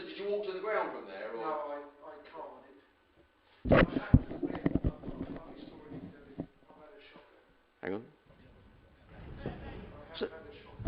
did you walk to the ground from there? Or? No, I can't. I have to admit, I've got a funny story to tell you. I've had a shocker. Hang on. I have So, had a shocker.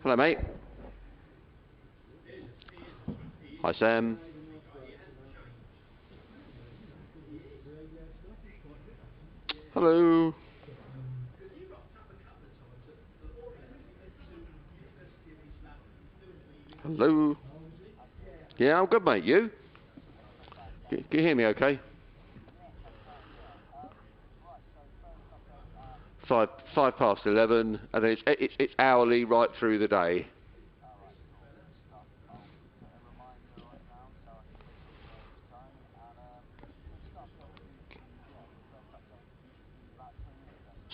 Hello, mate. Hi, Sam. Hello. Hello. Yeah, I'm good, mate. You? Can you hear me okay? 5 past 11, and then it's hourly right through the day.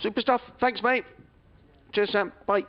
Super stuff. Thanks, mate. Cheers, Sam. Bye.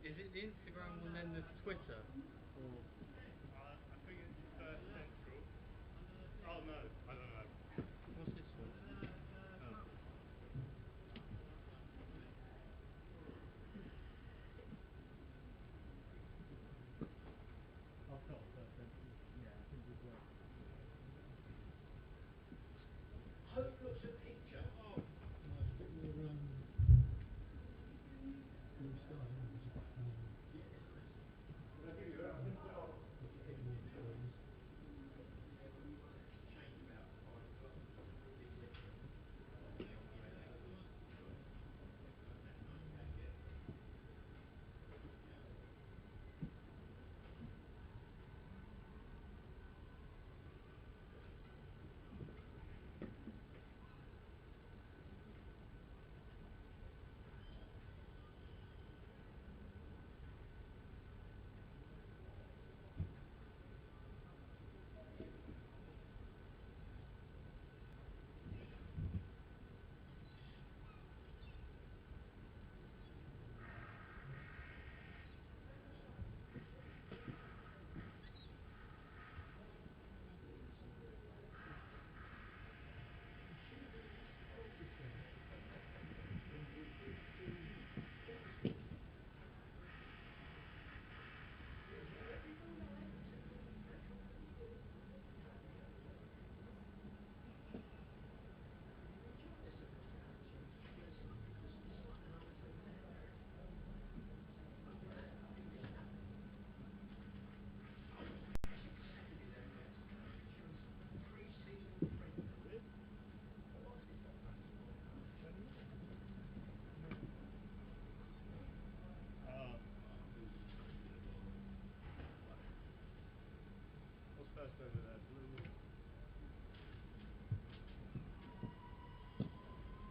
Is it the Instagram and then the Twitter? Or I think it's central. Oh no, I don't know. What's this one? Oh. I've got first central. Yeah, I think we've got. Hope looks a picture. Oh. No, it's a bit more blue sky, isn't it? What's first over there? Blue.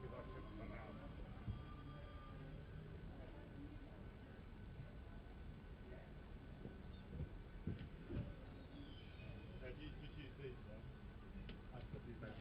Because I took some out. Did you use these then? I put these out.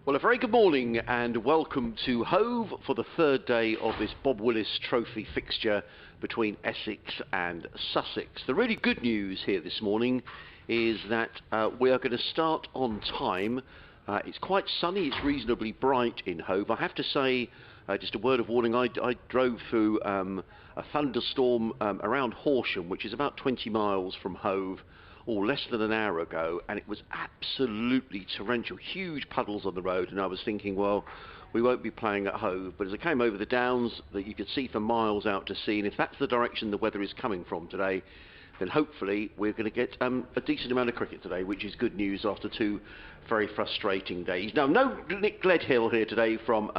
Well, a very good morning and welcome to Hove for the third day of this Bob Willis Trophy fixture between Essex and Sussex. The really good news here this morning is that we are going to start on time. It's quite sunny, it's reasonably bright in Hove. I have to say, just a word of warning, I drove through a thunderstorm around Horsham, which is about 20 miles from Hove, less than an hour ago, and it was absolutely torrential, huge puddles on the road, and I was thinking, well, we won't be playing at Hove. But as I came over the downs, that you could see for miles out to sea, and if that's the direction the weather is coming from today, then hopefully we're going to get a decent amount of cricket today, which is good news after two very frustrating days. Now, no Nick Gledhill here today from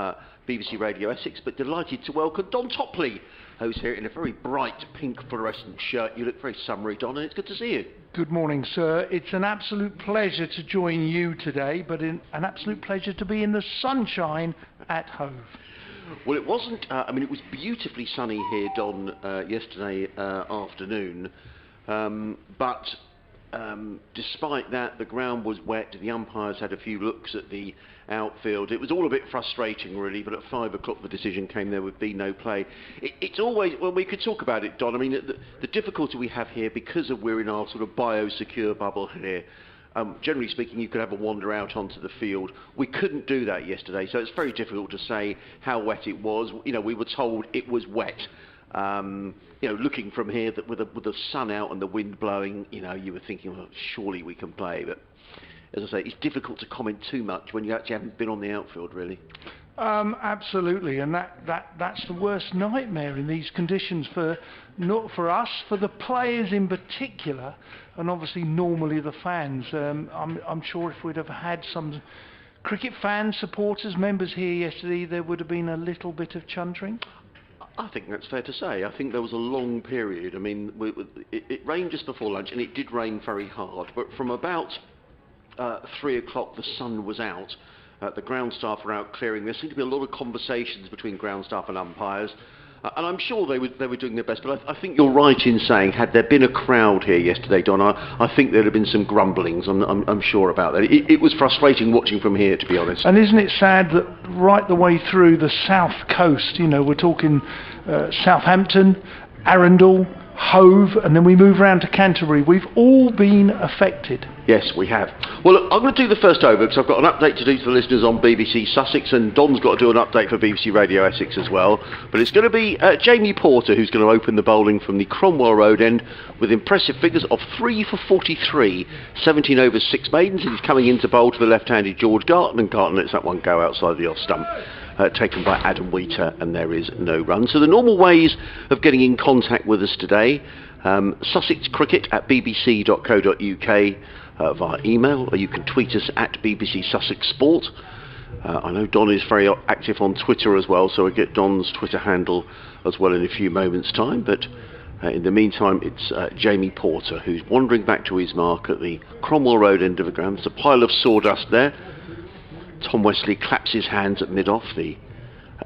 BBC Radio Essex, but delighted to welcome Don Topley, who's here in a very bright pink fluorescent shirt. You look very summery, Don, and it's good to see you. Good morning, sir. It's an absolute pleasure to join you today, but an absolute pleasure to be in the sunshine at Hove. Well, it wasn't, it was beautifully sunny here, Don, yesterday afternoon, but despite that, the ground was wet. The umpires had a few looks at the outfield. It was all a bit frustrating, really, but at 5 o'clock the decision came there would be no play. It's always, well, we could talk about it, Don. I mean, the difficulty we have here, because we're in our sort of biosecure bubble here, generally speaking, you could have a wander out onto the field. We couldn't do that yesterday, so it's very difficult to say how wet it was. You know, we were told it was wet. Looking from here, that with the sun out and the wind blowing, you were thinking, well, surely we can play. But as I say, it's difficult to comment too much when you actually haven't been on the outfield, really. Absolutely, and that's the worst nightmare in these conditions not for us, for the players in particular, and obviously normally the fans. I'm sure if we'd have had some cricket fans, supporters, members here yesterday, there would have been a little bit of chuntering. I think that's fair to say. I think there was a long period. I mean, it rained just before lunch, and it did rain very hard. But from about 3 o'clock, the sun was out. The ground staff were out clearing. There seemed to be a lot of conversations between ground staff and umpires. And I'm sure they were doing their best. But I think you're right in saying, had there been a crowd here yesterday, Don, I think there'd have been some grumblings. I'm sure about that. It was frustrating watching from here, to be honest. And isn't it sad that right the way through the south coast, we're talking Southampton, Arundel, Hove, and then we move round to Canterbury. We've all been affected. Yes, we have. Well, look, I'm going to do the first over because I've got an update to do to the listeners on BBC Sussex, and Don's got to do an update for BBC Radio Essex as well. But it's going to be Jamie Porter who's going to open the bowling from the Cromwell Road end with impressive figures of 3 for 43, 17 overs, 6 maidens. He's coming in to bowl to the left-handed George Garton, and Garton lets that one go outside the off stump. Taken by Adam Wheater, and there is no run. So the normal ways of getting in contact with us today, Sussex Cricket at bbc.co.uk via email, or you can tweet us at BBC Sussex Sport. I know Don is very active on Twitter as well, so I'll get Don's Twitter handle as well in a few moments' time. But in the meantime, it's Jamie Porter who's wandering back to his mark at the Cromwell Road end of the ground. There's a pile of sawdust there. Tom Wesley claps his hands at mid-off, the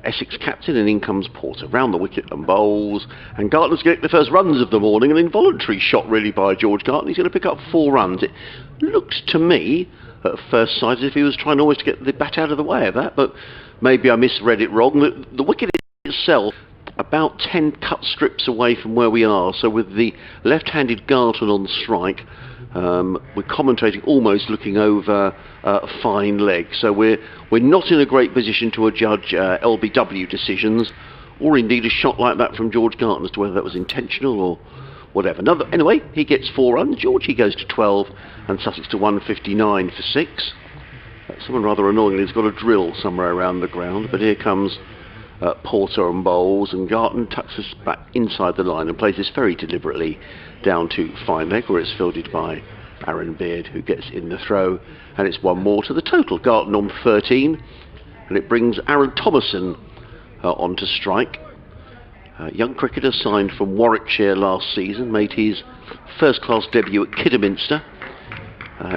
Essex captain, and in comes Porter round the wicket and bowls. And Gartner's getting the first runs of the morning, an involuntary shot really by George Gartner. He's going to pick up 4 runs. It looked to me at first sight as if he was trying always to get the bat out of the way of that, but maybe I misread it wrong. The wicket itself about 10 cut strips away from where we are, so with the left-handed Garton on strike, we're commentating almost looking over a fine leg, so we're not in a great position to adjudge LBW decisions, or indeed a shot like that from George Garton as to whether that was intentional or whatever. Anyway, he gets 4 runs. George, he goes to 12, and Sussex to 159 for 6. Someone rather annoyingly has got a drill somewhere around the ground, but here comes Porter and bowls, and Garton tucks us back inside the line and plays this very deliberately down to fine leg, where it's fielded by Aaron Beard, who gets in the throw, and it's 1 more to the total. Garton on 13, and it brings Aaron Thomason on to strike. Young cricketer signed from Warwickshire last season, made his first-class debut at Kidderminster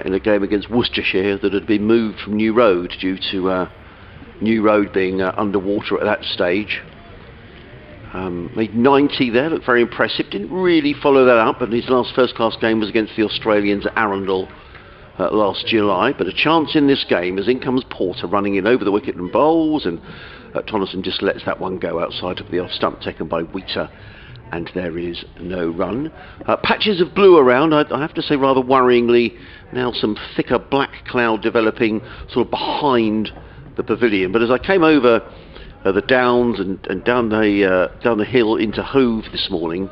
in a game against Worcestershire that had been moved from New Road due to New Road being underwater at that stage. Made 90 there, looked very impressive. Didn't really follow that up, but his last first-class game was against the Australians at Arundel last July. But a chance in this game as in comes Porter running in over the wicket and bowls, and Tonneson just lets that one go outside of the off stump, taken by Wheater, and there is no run. Patches of blue around, I have to say rather worryingly. Now some thicker black cloud developing sort of behind the pavilion. But as I came over the downs and down the hill into Hove this morning,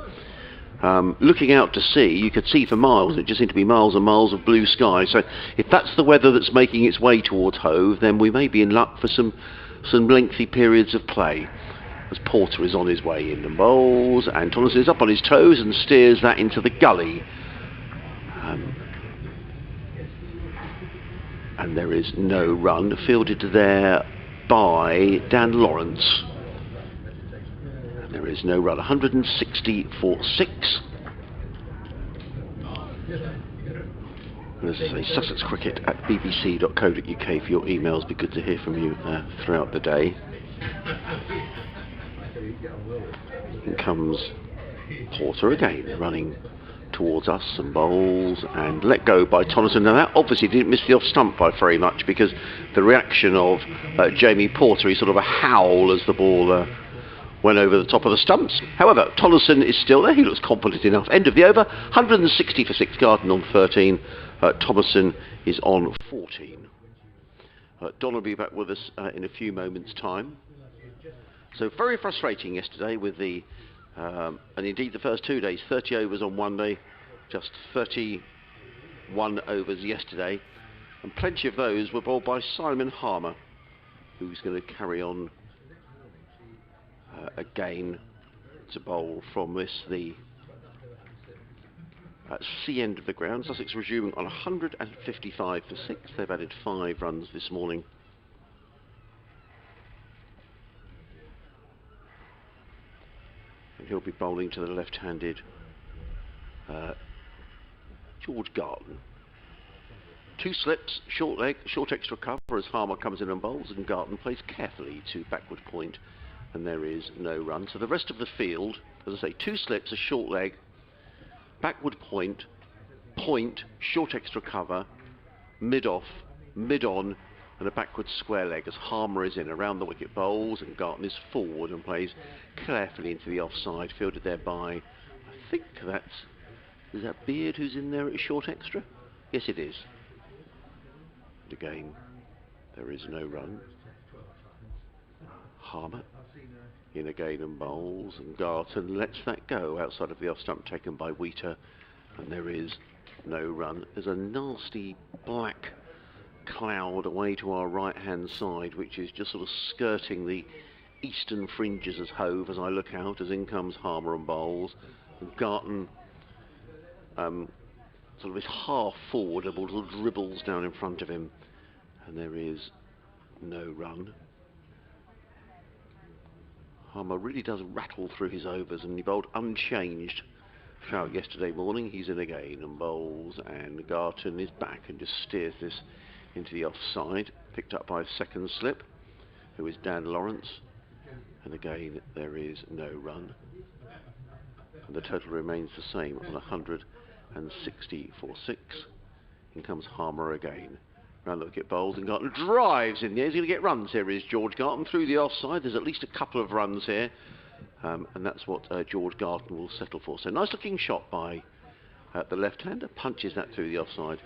looking out to sea, you could see for miles. It just seemed to be miles and miles of blue sky. So if that's the weather that's making its way towards Hove, then we may be in luck for some lengthy periods of play. As Porter is on his way in and bowls, and Tonneson is up on his toes and steers that into the gully. And there is no run, fielded there by Dan Lawrence. And there is no run, 160 for 6. And as I say, Sussex Cricket at bbc.co.uk for your emails. Be good to hear from you throughout the day. In comes Porter again, running towards us, and bowls, and let go by Tonneson. Now that obviously didn't miss the off stump by very much, because the reaction of Jamie Porter is sort of a howl as the ball went over the top of the stumps. However, Tonneson is still there. He looks confident enough. End of the over, 160 for 6. Garton on 13. Thomason is on 14. Don will be back with us in a few moments' time. So very frustrating yesterday with the and indeed the first 2 days, 30 overs on one day, just 31 overs yesterday, and plenty of those were bowled by Simon Harmer, who's going to carry on again to bowl from the C end of the ground. Sussex resuming on 155 for 6. They've added 5 runs this morning. He'll be bowling to the left-handed George Garton. 2 slips, short leg, short extra cover as Harmer comes in and bowls, and Garton plays carefully to backward point, and there is no run. So the rest of the field, as I say, 2 slips, a short leg, backward point, short extra cover, mid-off, mid-on, and a backward square leg as Harmer is in around the wicket, bowls, and Garton is forward and plays carefully into the offside, fielded there by, I think is that Beard who's in there at a short extra? Yes, it is. And again, there is no run. Harmer in again and bowls, and Garton lets that go outside of the off stump taken by Wheater, and there is no run. There's a nasty black cloud away to our right hand side, which is just sort of skirting the eastern fringes as Hove as I look out, as in comes Harmer and bowls, and Garton sort of is half forward, a ball sort of dribbles down in front of him, and there is no run. Harmer really does rattle through his overs, and he bowled unchanged throughout yesterday morning. He's in again and bowls, and Garton is back and just steers this into the offside, picked up by a second slip, who is Dan Lawrence, and again there is no run, and the total remains the same on 160 for 6. In comes Harmer again. Round the wicket bowls, and Garton drives in there. He's going to get runs here, is George Garton through the offside. There's at least a couple of runs here, and that's what George Garton will settle for. So nice looking shot by the left-hander, punches that through the offside,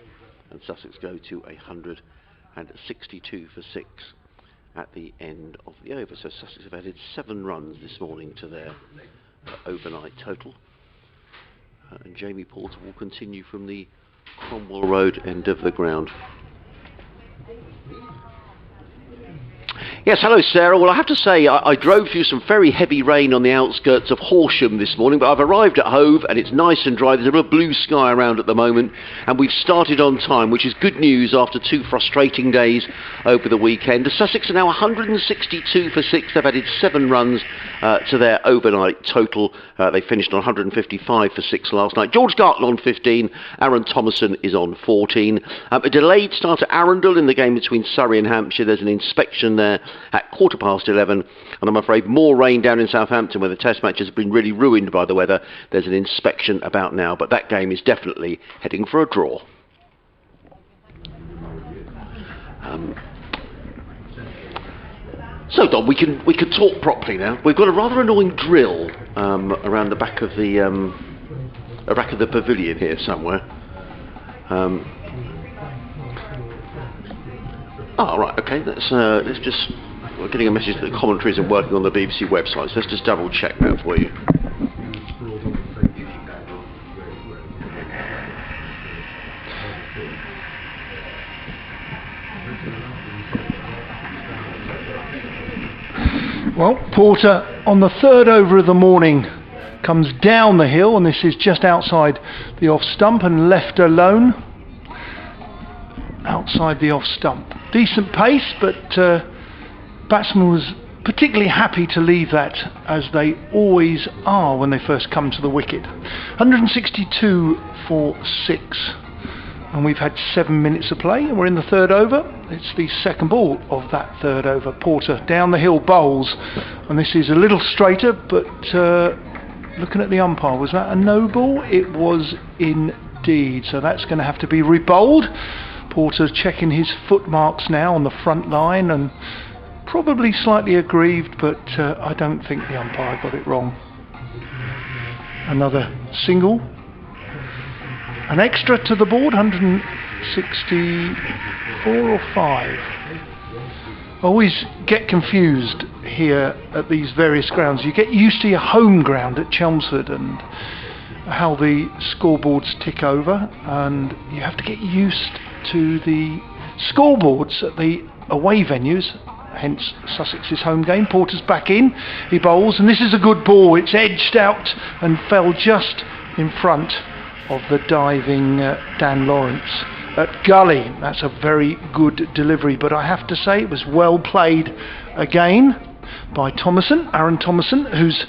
and Sussex go to 162 for 6 at the end of the over. So Sussex have added 7 runs this morning to their overnight total, and Jamie Porter will continue from the Cromwell Road end of the ground. Yes, hello Sarah. Well, I have to say I drove through some very heavy rain on the outskirts of Horsham this morning, but I've arrived at Hove and it's nice and dry. There's a real blue sky around at the moment, and we've started on time, which is good news after 2 frustrating days over the weekend. The Sussex are now 162 for 6. They've added 7 runs to their overnight total. They finished on 155 for 6 last night. George Garton on 15. Aaron Thomason is on 14. A delayed start at Arundel in the game between Surrey and Hampshire. There's an inspection there at 11:15, and I'm afraid more rain down in Southampton, where the test match has been really ruined by the weather. There's an inspection about now, but that game is definitely heading for a draw. So Don, we can talk properly now. We've got a rather annoying drill around the back of the pavilion here somewhere. Right, okay, let's just, we're getting a message that the commentary isn't working on the BBC website, so let's just double check that for you. Well, Porter on the 3rd over of the morning comes down the hill, and this is just outside the off stump and left alone outside the off stump. Decent pace, but batsman was particularly happy to leave that, as they always are when they first come to the wicket. 162 for 6, and we've had 7 minutes of play, and we're in the 3rd over. It's the second ball of that 3rd over. Porter down the hill bowls, and this is a little straighter, but looking at the umpire, was that a no ball? It was indeed, so that's going to have to be rebowled. Porter's checking his footmarks now on the front line, and probably slightly aggrieved, but I don't think the umpire got it wrong. Another single. An extra to the board, 164 or 5. I always get confused here at these various grounds. You get used to your home ground at Chelmsford and how the scoreboards tick over, and you have to get used to the scoreboards at the away venues, hence Sussex's home game. Porter's back in, he bowls, and this is a good ball. It's edged out and fell just in front of the diving Dan Lawrence at Gully. That's a very good delivery, but I have to say it was well played again by Thomason, Aaron Thomason, who's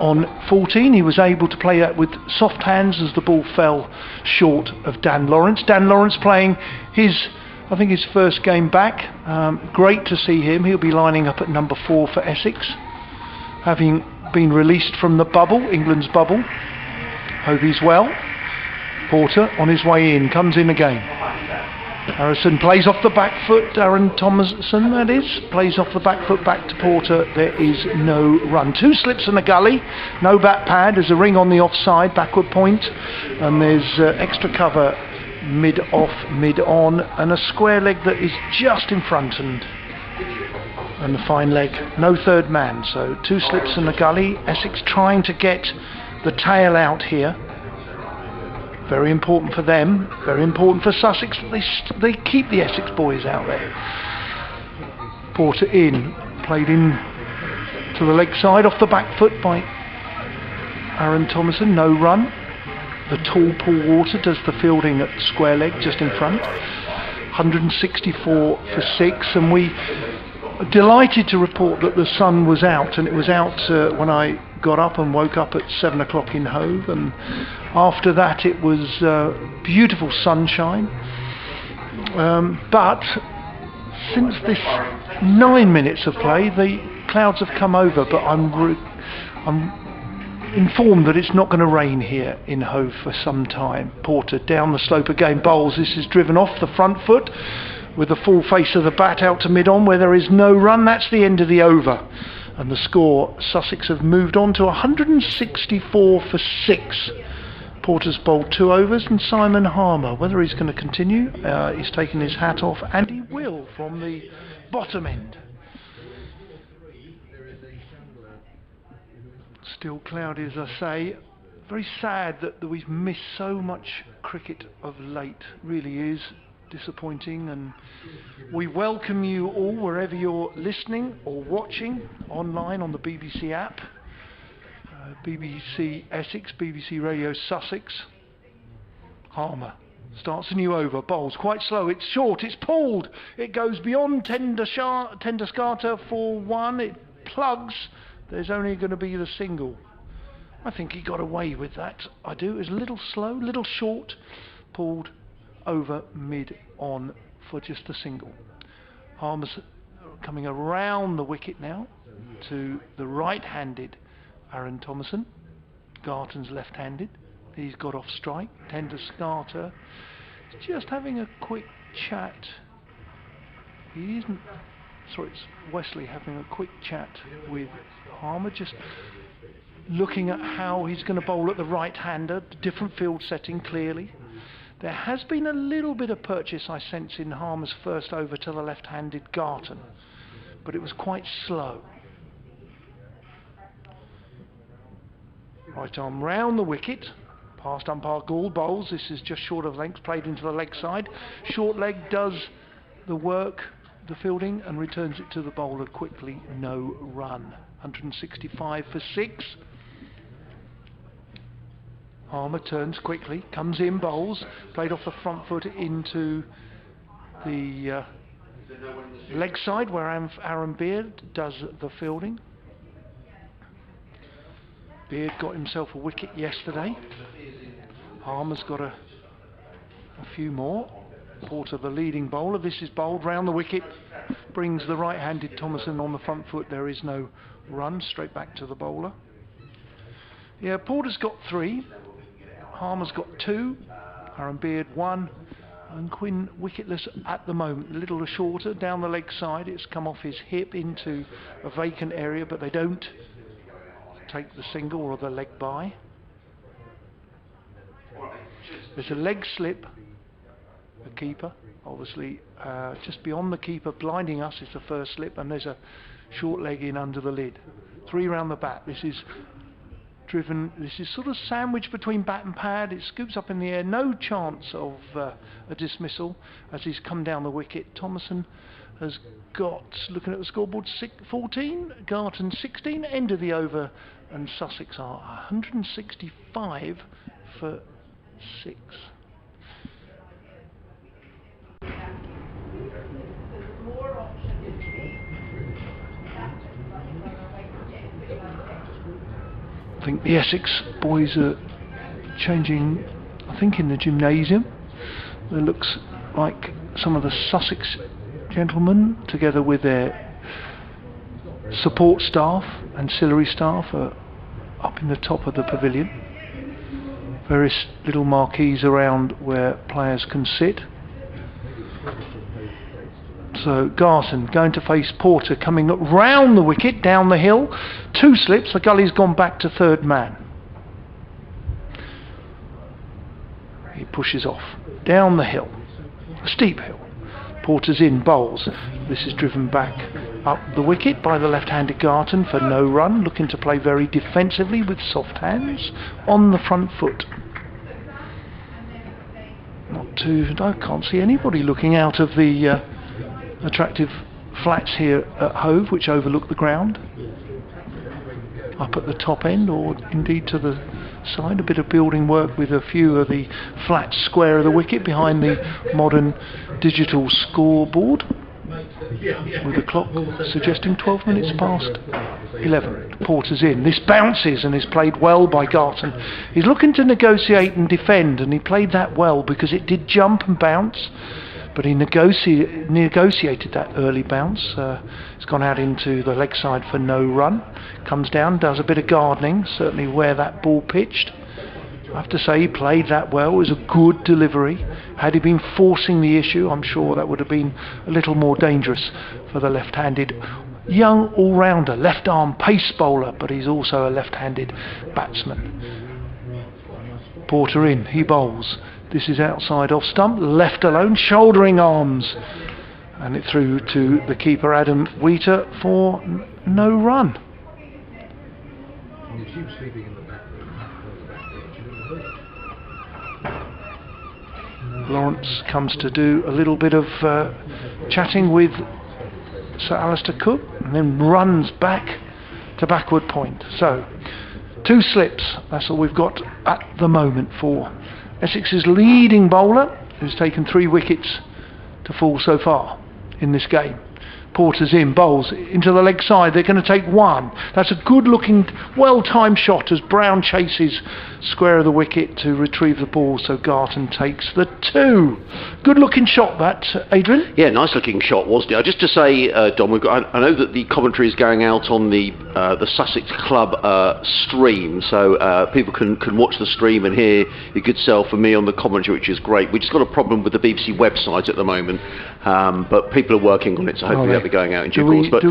on 14. He was able to play that with soft hands as the ball fell short of Dan Lawrence. Dan Lawrence playing his first game back. Great to see him. He'll be lining up at number 4 for Essex, having been released from the bubble, England's bubble. Hope he's well. Porter on his way in, comes in again. Harrison plays off the back foot. Aaron Thomason, that is, plays off the back foot back to Porter. There is no run. 2 slips in the gully, no bat pad. There's a ring on the offside, backward point, and there's extra cover mid off, mid on, and a square leg that is just in front, and the fine leg. No third man, so 2 slips in the gully. Essex trying to get the tail out here. Very important for them, very important for Sussex that they keep the Essex boys out there. Porter in, played in to the leg side off the back foot by Aaron Thomason, no run. The tall Paul Water does the fielding at square leg just in front. 164 for 6, and we are delighted to report that the sun was out, and it was out when I got up and woke up at 7 o'clock in Hove, and after that it was beautiful sunshine, but since this 9 minutes of play the clouds have come over, but I'm informed that it's not going to rain here in Hove for some time. Porter down the slope again, bowls. This is driven off the front foot with the full face of the bat out to mid-on where there is no run. That's the end of the over. And the score, Sussex have moved on to 164 for 6. Porter's bowled 2 overs, and Simon Harmer, whether he's going to continue, he's taken his hat off, and he will from the bottom end. Still cloudy, as I say. Very sad that we've missed so much cricket of late. Really is disappointing, and we welcome you all wherever you're listening or watching online on the BBC app, BBC Essex, BBC Radio Sussex. Harmer starts a new over, bowls quite slow, it's short, it's pulled, it goes beyond Tendascarter for 1, it plugs. There's only going to be the single. I think he got away with that. I do. It was a little slow, little short, pulled over mid-on for just a single. Harmer's coming around the wicket now to the right-handed Aaron Thomason. Garton's left-handed. He's got off strike. Tendascarter is just having a quick chat. He isn't... Sorry, it's Wesley having a quick chat with Harmer, just looking at how he's going to bowl at the right-hander. Different field setting, clearly. There has been a little bit of purchase, I sense, in Harmer's first over to the left-handed Garton, but it was quite slow. Right arm round the wicket, past umpire Gould, bowls. This is just short of length, played into the leg side. Short leg does the work, the fielding, and returns it to the bowler quickly. No run. 165 for 6. Harmer turns quickly, comes in, bowls, played off the front foot into the leg side where Aaron Beard does the fielding. Beard got himself a wicket yesterday. Harmer's got a few more. Porter, the leading bowler. This is bowled round the wicket, brings the right-handed Thomason on the front foot. There is no run, straight back to the bowler. Yeah, Porter's got 3. Harmer's got 2. Aaron Beard 1. And Quinn wicketless at the moment. A little shorter down the leg side. It's come off his hip into a vacant area, but they don't take the single or the leg by. There's a leg slip. The keeper, obviously, just beyond the keeper, blinding us is the first slip, and there's a short leg in under the lid. 3 round the bat. This is driven, this is sort of sandwiched between bat and pad. It scoops up in the air. No chance of a dismissal as he's come down the wicket. Thomason has got, looking at the scoreboard, 14, Garton 16, end of the over, and Sussex are 165 for 6. I think the Essex boys are changing, I think, in the gymnasium. It looks like some of the Sussex gentlemen, together with their support staff, ancillary staff, are up in the top of the pavilion. Various little marquees around where players can sit. So Garton going to face Porter, coming round the wicket, down the hill. 2 slips, the gully's gone back to third man. He pushes off, down the hill, a steep hill. Porter's in, bowls. This is driven back up the wicket by the left-handed Garton for no run, looking to play very defensively with soft hands on the front foot. I can't see anybody looking out of the attractive flats here at Hove, which overlook the ground. Up at the top end, or indeed to the side, a bit of building work with a few of the flats square of the wicket behind the modern digital scoreboard, with the clock suggesting 12 minutes past 11. Porter's in. This bounces and is played well by Garton. He's looking to negotiate and defend, and he played that well because it did jump and bounce, but he negotiated that early bounce. It's gone out into the leg side for no run. Comes down, does a bit of gardening, certainly where that ball pitched. I have to say he played that well. It was a good delivery. Had he been forcing the issue, I'm sure that would have been a little more dangerous for the left-handed young all-rounder, left-arm pace bowler, but he's also a left-handed batsman. Porter in, he bowls. This is outside off stump, left alone, shouldering arms, and it through to the keeper Adam Wheater for no run. Lawrence comes to do a little bit of chatting with Sir Alistair Cook, and then runs back to backward point. So 2 slips, that's all we've got at the moment for Essex's leading bowler, who's taken 3 wickets to fall so far in this game. Porter's in, bowls into the leg side. They're going to take 1. That's a good looking, well timed shot as Brown chases square of the wicket to retrieve the ball, so Garton takes the 2. Good looking shot that, Adrian. Yeah, nice looking shot, wasn't it? Just to say, Dom, I know that the commentary is going out on the Sussex Club stream, so people can watch the stream and hear your good self and me on the commentary, which is great. We just got a problem with the BBC website at the moment, but people are working on it, so hopefully that'll be going out in due course. But keep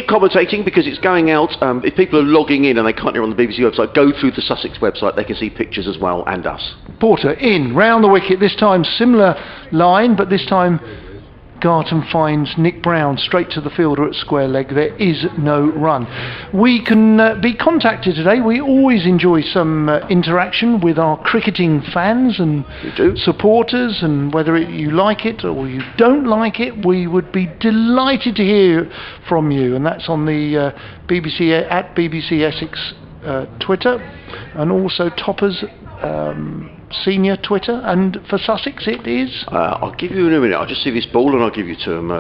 commentating because it's going out. If people are logging in and they can't hear on the BBC website, go through the Sussex website. They can see pictures as well, and us. Porter in, round the wicket. This time similar line, but this time Garton finds Nick Brown straight to the fielder at square leg. There is no run. We can be contacted today. We always enjoy some interaction with our cricketing fans and supporters, and whether you like it or you don't like it, we would be delighted to hear from you, and that's on the BBC at BBC Essex Twitter, and also Topper's senior Twitter, and for Sussex it is... I'll give you in a minute. I'll just see this ball and I'll give you to him.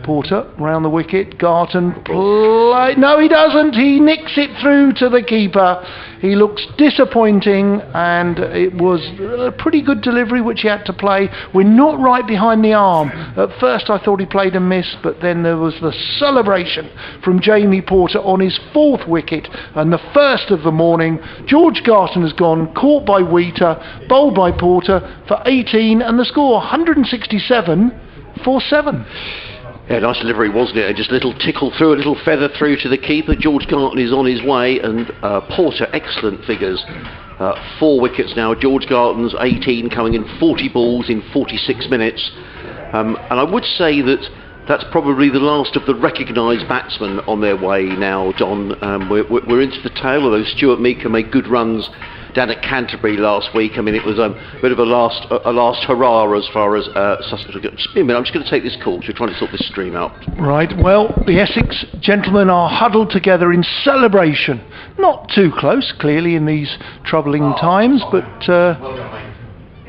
Porter round the wicket. Garton play. No, he doesn't. He nicks it through to the keeper. He looks disappointing, and it was a pretty good delivery which he had to play. We're not right behind the arm. At first I thought he played a miss, but then there was the celebration from Jamie Porter on his 4th wicket, and the first of the morning. George Garton has gone, caught by Wheater, bowled by Porter for 18, and the score 167 for 7. Yeah, nice delivery, wasn't it? And just a little tickle through, a little feather through to the keeper. George Garton is on his way, and Porter, excellent figures. 4 wickets now. George Garton's 18, coming in 40 balls in 46 minutes. And I would say that that's probably the last of the recognised batsmen on their way now, Don. We're into the tail, although Stuart Meaker made good runs down at Canterbury last week. I mean, it was a bit of a last hurrah as far as Sussex. Just a minute, I'm just going to take this call because we're trying to sort this stream out. Right, well, the Essex gentlemen are huddled together in celebration. Not too close, clearly, in these troubling times, but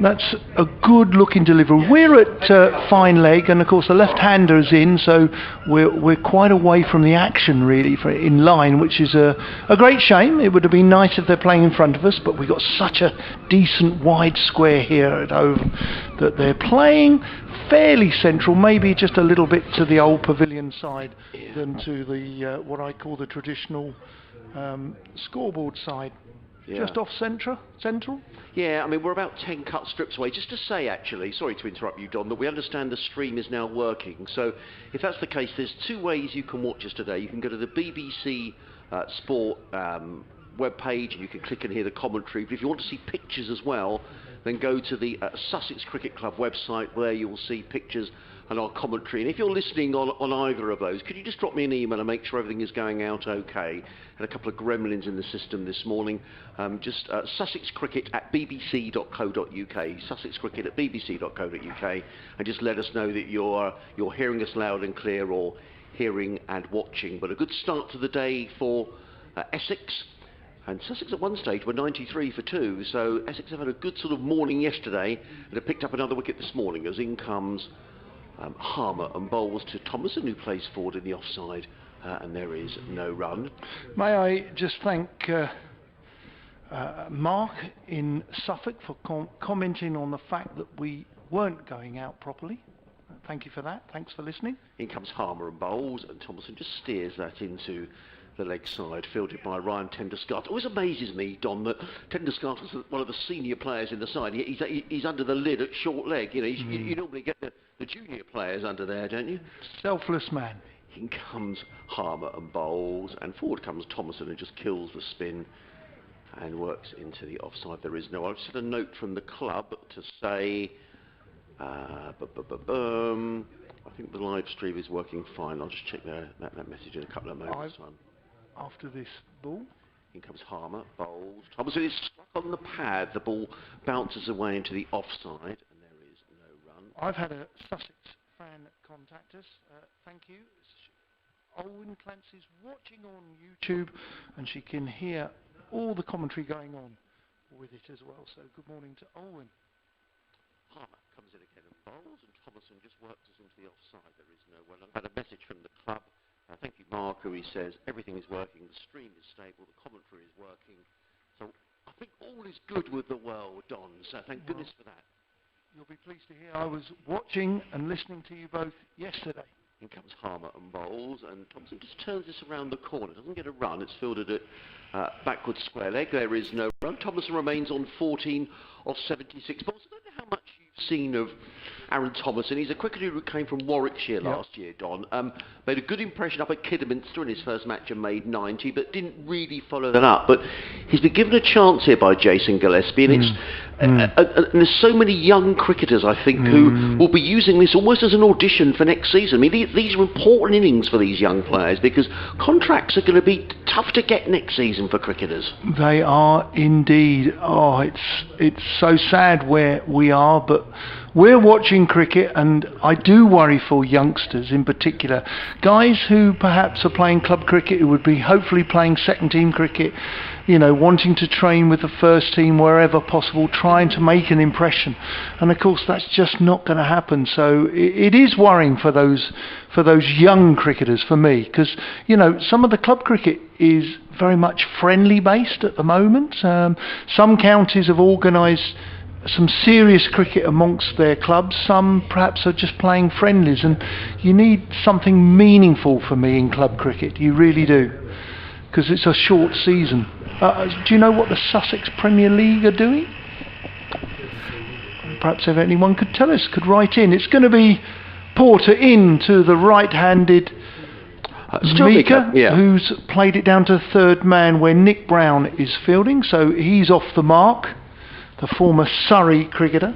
that's a good looking delivery. We're at fine leg, and of course the left-hander's in, so we're quite away from the action really in line, which is a great shame. It would have been nice if they're playing in front of us, but we've got such a decent wide square here at Hove that they're playing fairly central, maybe just a little bit to the old pavilion side than to the what I call the traditional scoreboard side. just off central. Yeah, I mean, we're about 10 cut strips away. Just to say, actually, sorry to interrupt you, Don, that we understand the stream is now working. So if that's the case, there's two ways you can watch us today. You can go to the BBC Sport webpage and you can click and hear the commentary. But if you want to see pictures as well, then go to the Sussex Cricket Club website, where you will see pictures and our commentary. And if you're listening on either of those, could you just drop me an email and make sure everything is going out okay? Had a couple of gremlins in the system this morning. Just sussexcricket@bbc.co.uk, sussexcricket@bbc.co.uk, and just let us know that you're hearing us loud and clear, or hearing and watching. But a good start to the day for Essex. And Sussex at one stage were 93 for 2, so Essex have had a good sort of morning yesterday and have picked up another wicket this morning, as in comes Harmer and bowls to Thomason, who plays forward in the offside, and there is no run. May I just thank Mark in Suffolk for commenting on the fact that we weren't going out properly. Thank you for that. Thanks for listening. In comes Harmer and bowls, and Thomason just steers that into the leg side, fielded by Ryan Tenderscott. It always amazes me, Don, that Tenderscott is one of the senior players in the side. He's under the lid at short leg. You know, you normally get the junior players under there, don't you? Selfless man. In comes Harmer and bowls, and forward comes Thomason and just kills the spin and works into the offside. There is no. I've just had a note from the club to say, I think the live stream is working fine. I'll just check that message in a couple of moments' time. After this ball, in comes Harmer, bowls. Thomason is struck on the pad. The ball bounces away into the offside, and there is no run. I've had a Sussex fan contact us. Thank you. Owen Clancy's watching on YouTube, and she can hear all the commentary going on with it as well. So good morning to Owen. Harmer comes in again and bowls, and Thomason just works us into the offside. There is no one. I've had a message from the club. Thank you, Mark, who he says everything is working, the stream is stable, the commentary is working. So I think all is good with the world, Don. So thank goodness for that. You'll be pleased to hear I was watching and listening to you both yesterday. In comes Harmer and bowls, and Thompson just turns this around the corner. Doesn't get a run. It's fielded at backward square leg. There is no run. Thomason remains on 14 of 76 balls. I don't know how much you've seen of Aaron Thomason. He's a cricketer who came from Warwickshire last year, Don. Made a good impression up at Kidderminster in his first match and made 90, but didn't really follow that up. But he's been given a chance here by Jason Gillespie, and and there's so many young cricketers, I think, who will be using this almost as an audition for next season. I mean, these are important innings for these young players, because contracts are going to be tough to get next season for cricketers. They are indeed. Oh, it's so sad where we are, but we're watching cricket, and I do worry for youngsters in particular. Guys who perhaps are playing club cricket, who would be hopefully playing second team cricket, you know, wanting to train with the first team wherever possible, trying to make an impression. And of course that's just not going to happen. So it is worrying for those young cricketers, for me, because, you know, some of the club cricket is very much friendly based at the moment. Some counties have organised some serious cricket amongst their clubs. Some perhaps are just playing friendlies, and you need something meaningful for me in club cricket. You really do, because it's a short season. Do you know what the Sussex Premier League are doing? Perhaps if anyone could tell us, could write in. It's going to be Porter in to the right-handed Mika, who's played it down to third man where Nick Brown is fielding, so he's off the mark. The former Surrey cricketer.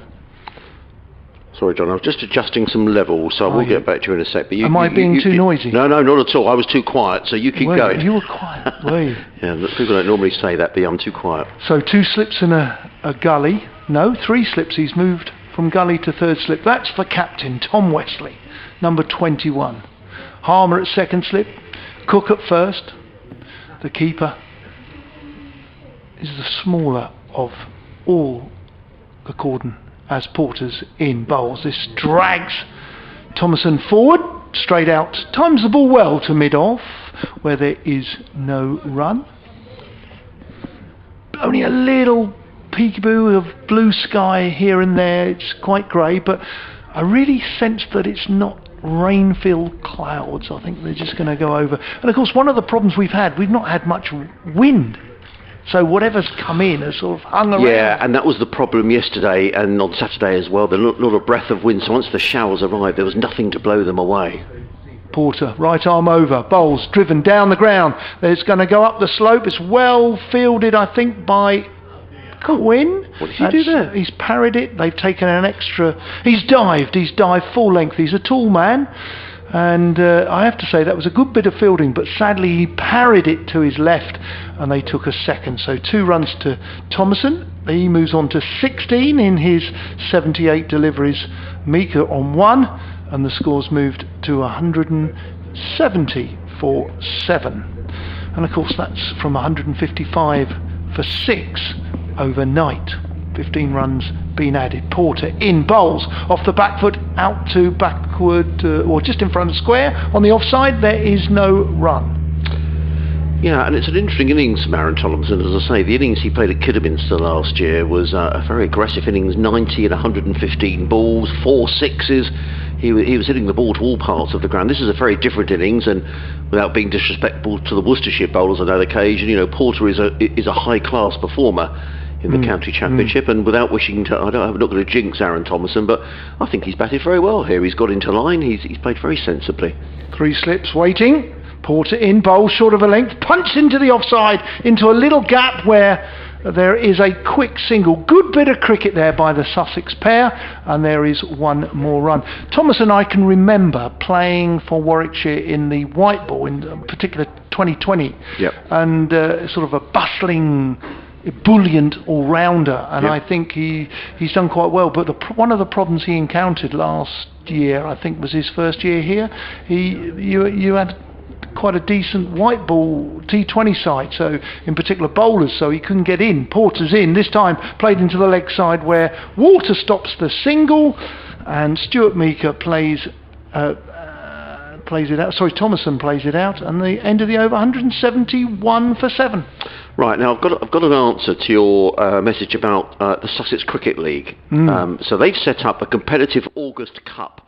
Sorry, John, I was just adjusting some levels, so I will get back to you in a sec. But Am I being too noisy? No, not at all. I was too quiet, so you keep going. You were quiet, were you? Yeah, people don't normally say that, but I'm too quiet. So 2 slips in a gully. No, 3 slips. He's moved from gully to third slip. That's the captain, Tom Wesley, number 21. Harmer at second slip. Cook at first. The keeper is the smaller of all the cordon as Porter's in bowls. This drags Thomason forward, straight out, times the ball well to mid-off, where there is no run. Only a little peekaboo of blue sky here and there. It's quite grey, but I really sense that it's not rain-filled clouds. I think they're just going to go over. And of course, one of the problems we've not had much wind. So whatever's come in has sort of hung around. Yeah, and that was the problem yesterday and on Saturday as well. There was not a breath of wind, so once the showers arrived, there was nothing to blow them away. Porter, right arm over, bowls driven down the ground. It's going to go up the slope. It's well fielded, I think, by Quinn. What did he do there? He's parried it. They've taken an extra. He's dived full length. He's a tall man. And I have to say that was a good bit of fielding, but sadly he parried it to his left and they took a second. So 2 runs to Thomason. He moves on to 16 in his 78 deliveries. Mika on 1, and the score's moved to 170 for 7. And of course that's from 155 for 6 overnight. 15 runs been added. Porter in, bowls off the back foot, out to backward, or just in front of square. On the offside, there is no run. Yeah, and it's an interesting innings from Aaron Tomlinson. As I say, the innings he played at Kidderminster last year was a very aggressive innings, 90 and 115 balls, 4 sixes. He was hitting the ball to all parts of the ground. This is a very different innings, and without being disrespectful to the Worcestershire bowlers on that occasion, Porter is a high-class performer in the county championship, and without wishing to, I'm not going to jinx Aaron Thomason, but I think he's batted very well here. He's got into line, he's played very sensibly. 3 slips waiting. Porter in, bowl short of a length, punch into the offside, into a little gap where there is a quick single. Good bit of cricket there by the Sussex pair, and there is 1 more run. Thomason, I can remember playing for Warwickshire in the white ball, in particular 2020, Yep. and sort of a bustling, ebullient all-rounder, and Yep. I think he's done quite well. But one of the problems he encountered last year, I think, was his first year here. You had quite a decent white ball T20 side, so in particular bowlers, so he couldn't get in. Porter's in, this time played into the leg side where Water stops the single, and Stuart Meeker plays it out. Sorry, Thomason plays it out, and the end of the over, 171 for 7. Right, now I've got an answer to your message about the Sussex Cricket League. So they've set up a competitive August Cup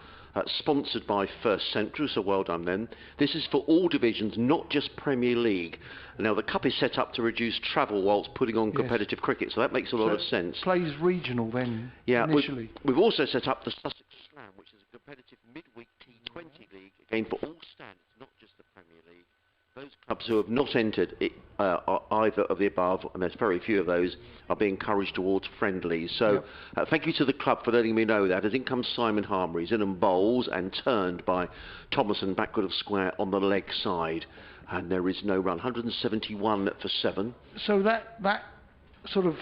sponsored by First Central, so well done then. This is for all divisions, not just Premier League. Now the cup is set up to reduce travel whilst putting on competitive cricket, so that makes a lot of sense. Plays regional then, yeah, initially. We've also set up the Sussex Slam, which is a competitive midweek T20 league, again for all standards, not just the Premier League. Those clubs who have not entered either of the above, and there's very few of those, are being encouraged towards friendlies. So thank you to the club for letting me know that. As in comes Simon Harmer. He's in and bowls and turned by Thomason backward of square on the leg side. And there is no run. 171 for 7. So that sort of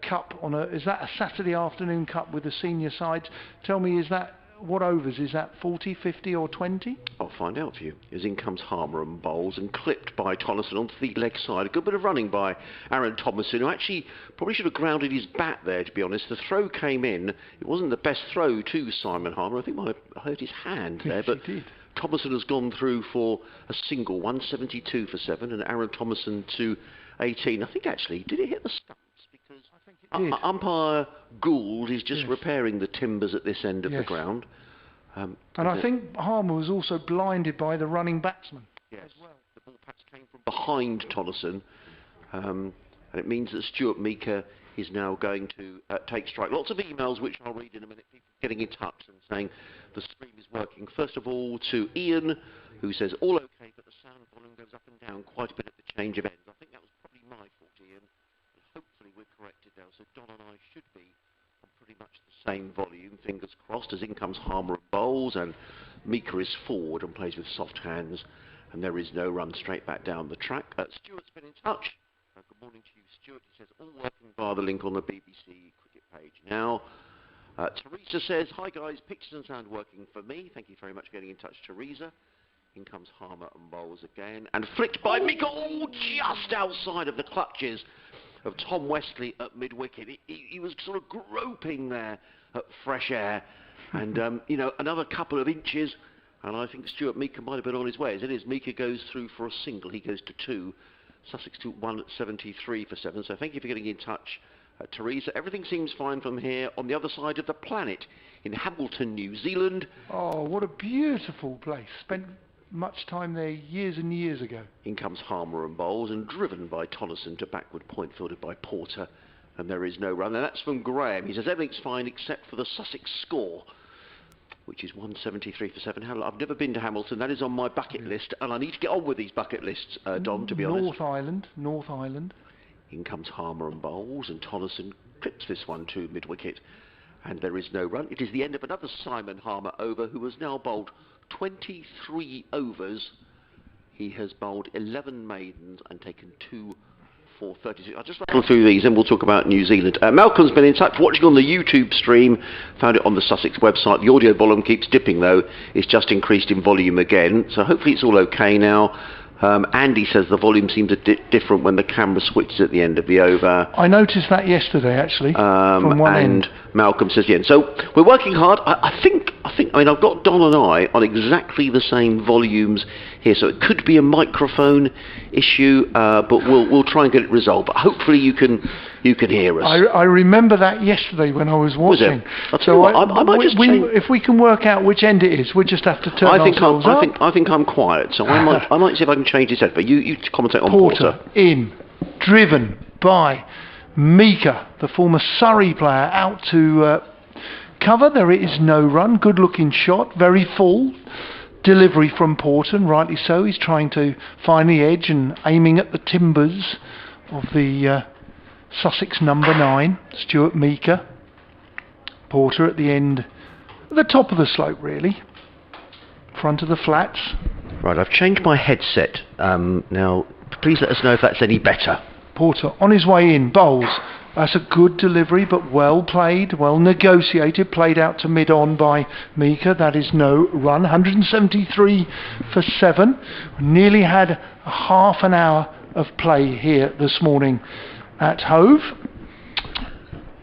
cup is that a Saturday afternoon cup with the senior sides? Tell me, is that, what overs? Is that 40, 50 or 20? I'll find out for you. As in comes Harmer and bowls and clipped by Thomason onto the leg side. A good bit of running by Aaron Thomason, who actually probably should have grounded his bat there, to be honest. The throw came in. It wasn't the best throw to Simon Harmer. I think might have hurt his hand there. But he did. Thomason has gone through for a single, 172 for 7, and Aaron Thomason to 18. I think actually, did it hit the stumps? Because I think it did. Umpire Gould is just repairing the timbers at this end of the ground. And I think Harmer was also blinded by the running batsman. Yes, as well. The ball perhaps came from behind Thomason, and it means that Stuart Meeker is now going to take strike. Lots of emails which I'll read in a minute, people getting in touch and saying the stream is working. First of all to Ian, who says all okay, but the sound volume goes up and down quite a bit at the change of ends. I think that was probably my fault, Ian, and hopefully we're corrected now. So Don and I should be on pretty much the same volume, fingers crossed, as in comes Harmer and bowls, and Meeker is forward and plays with soft hands, and there is no run, straight back down the track. Stuart's been in touch. Good morning to you, Stuart. He says all working via the link on the BBC cricket page now. Teresa says, hi guys, pictures and sound working for me. Thank you very much for getting in touch, Teresa. In comes Harmer and bowls again, and flicked by Meeker, just outside of the clutches of Tom Westley at mid-wicket. He was sort of groping there at fresh air, and another couple of inches, and I think Stuart Meeker might have been on his way. As it is, Meeker goes through for a single. He goes to 2. Sussex to 173 for 7. So thank you for getting in touch, Teresa. Everything seems fine from here on the other side of the planet in Hamilton, New Zealand. Oh, what a beautiful place. Spent much time there years and years ago. In comes Harmer and bowls, and driven by Tonneson to backward point, fielded by Porter, and there is no run. And that's from Graham. He says everything's fine except for the Sussex score, which is 173 for 7. I've never been to Hamilton. That is on my bucket list, and I need to get on with these bucket lists, Don, to be honest. North Island. In comes Harmer and bowls, and Tonneson clips this one to mid-wicket, and there is no run. It is the end of another Simon Harmer over, who has now bowled 23 overs. He has bowled 11 maidens and taken 2 for 36. I'll just rattle through these and we'll talk about New Zealand. Malcolm's been in touch, watching on the YouTube stream, found it on the Sussex website. The audio volume keeps dipping though, it's just increased in volume again, so hopefully it's all okay now. Andy says the volume seems a different when the camera switches at the end of the over. I noticed that yesterday, actually, from one end. Malcolm says, yeah. So we're working hard. I think, I've got Don and I on exactly the same volumes here, so it could be a microphone issue, but we'll try and get it resolved. But hopefully you can hear us. I remember that yesterday when I was watching. I might just change. If we can work out which end it is, we just have to turn ourselves up. I think I'm quiet, so I might see if I can change this headphone. You commentate on Porter. In, driven by Mika, the former Surrey player, out to cover. There is no run. Good looking shot, very full. Delivery from Porter, and rightly so. He's trying to find the edge and aiming at the timbers of the Sussex number 9, Stuart Mika. Porter at the end, at the top of the slope really, front of the flats. Right, I've changed my headset. Now, please let us know if that's any better. Porter on his way in, bowls. That's a good delivery, but well played, well negotiated, played out to mid-on by Mika. That is no run. 173 for 7. Nearly had a half an hour of play here this morning at Hove.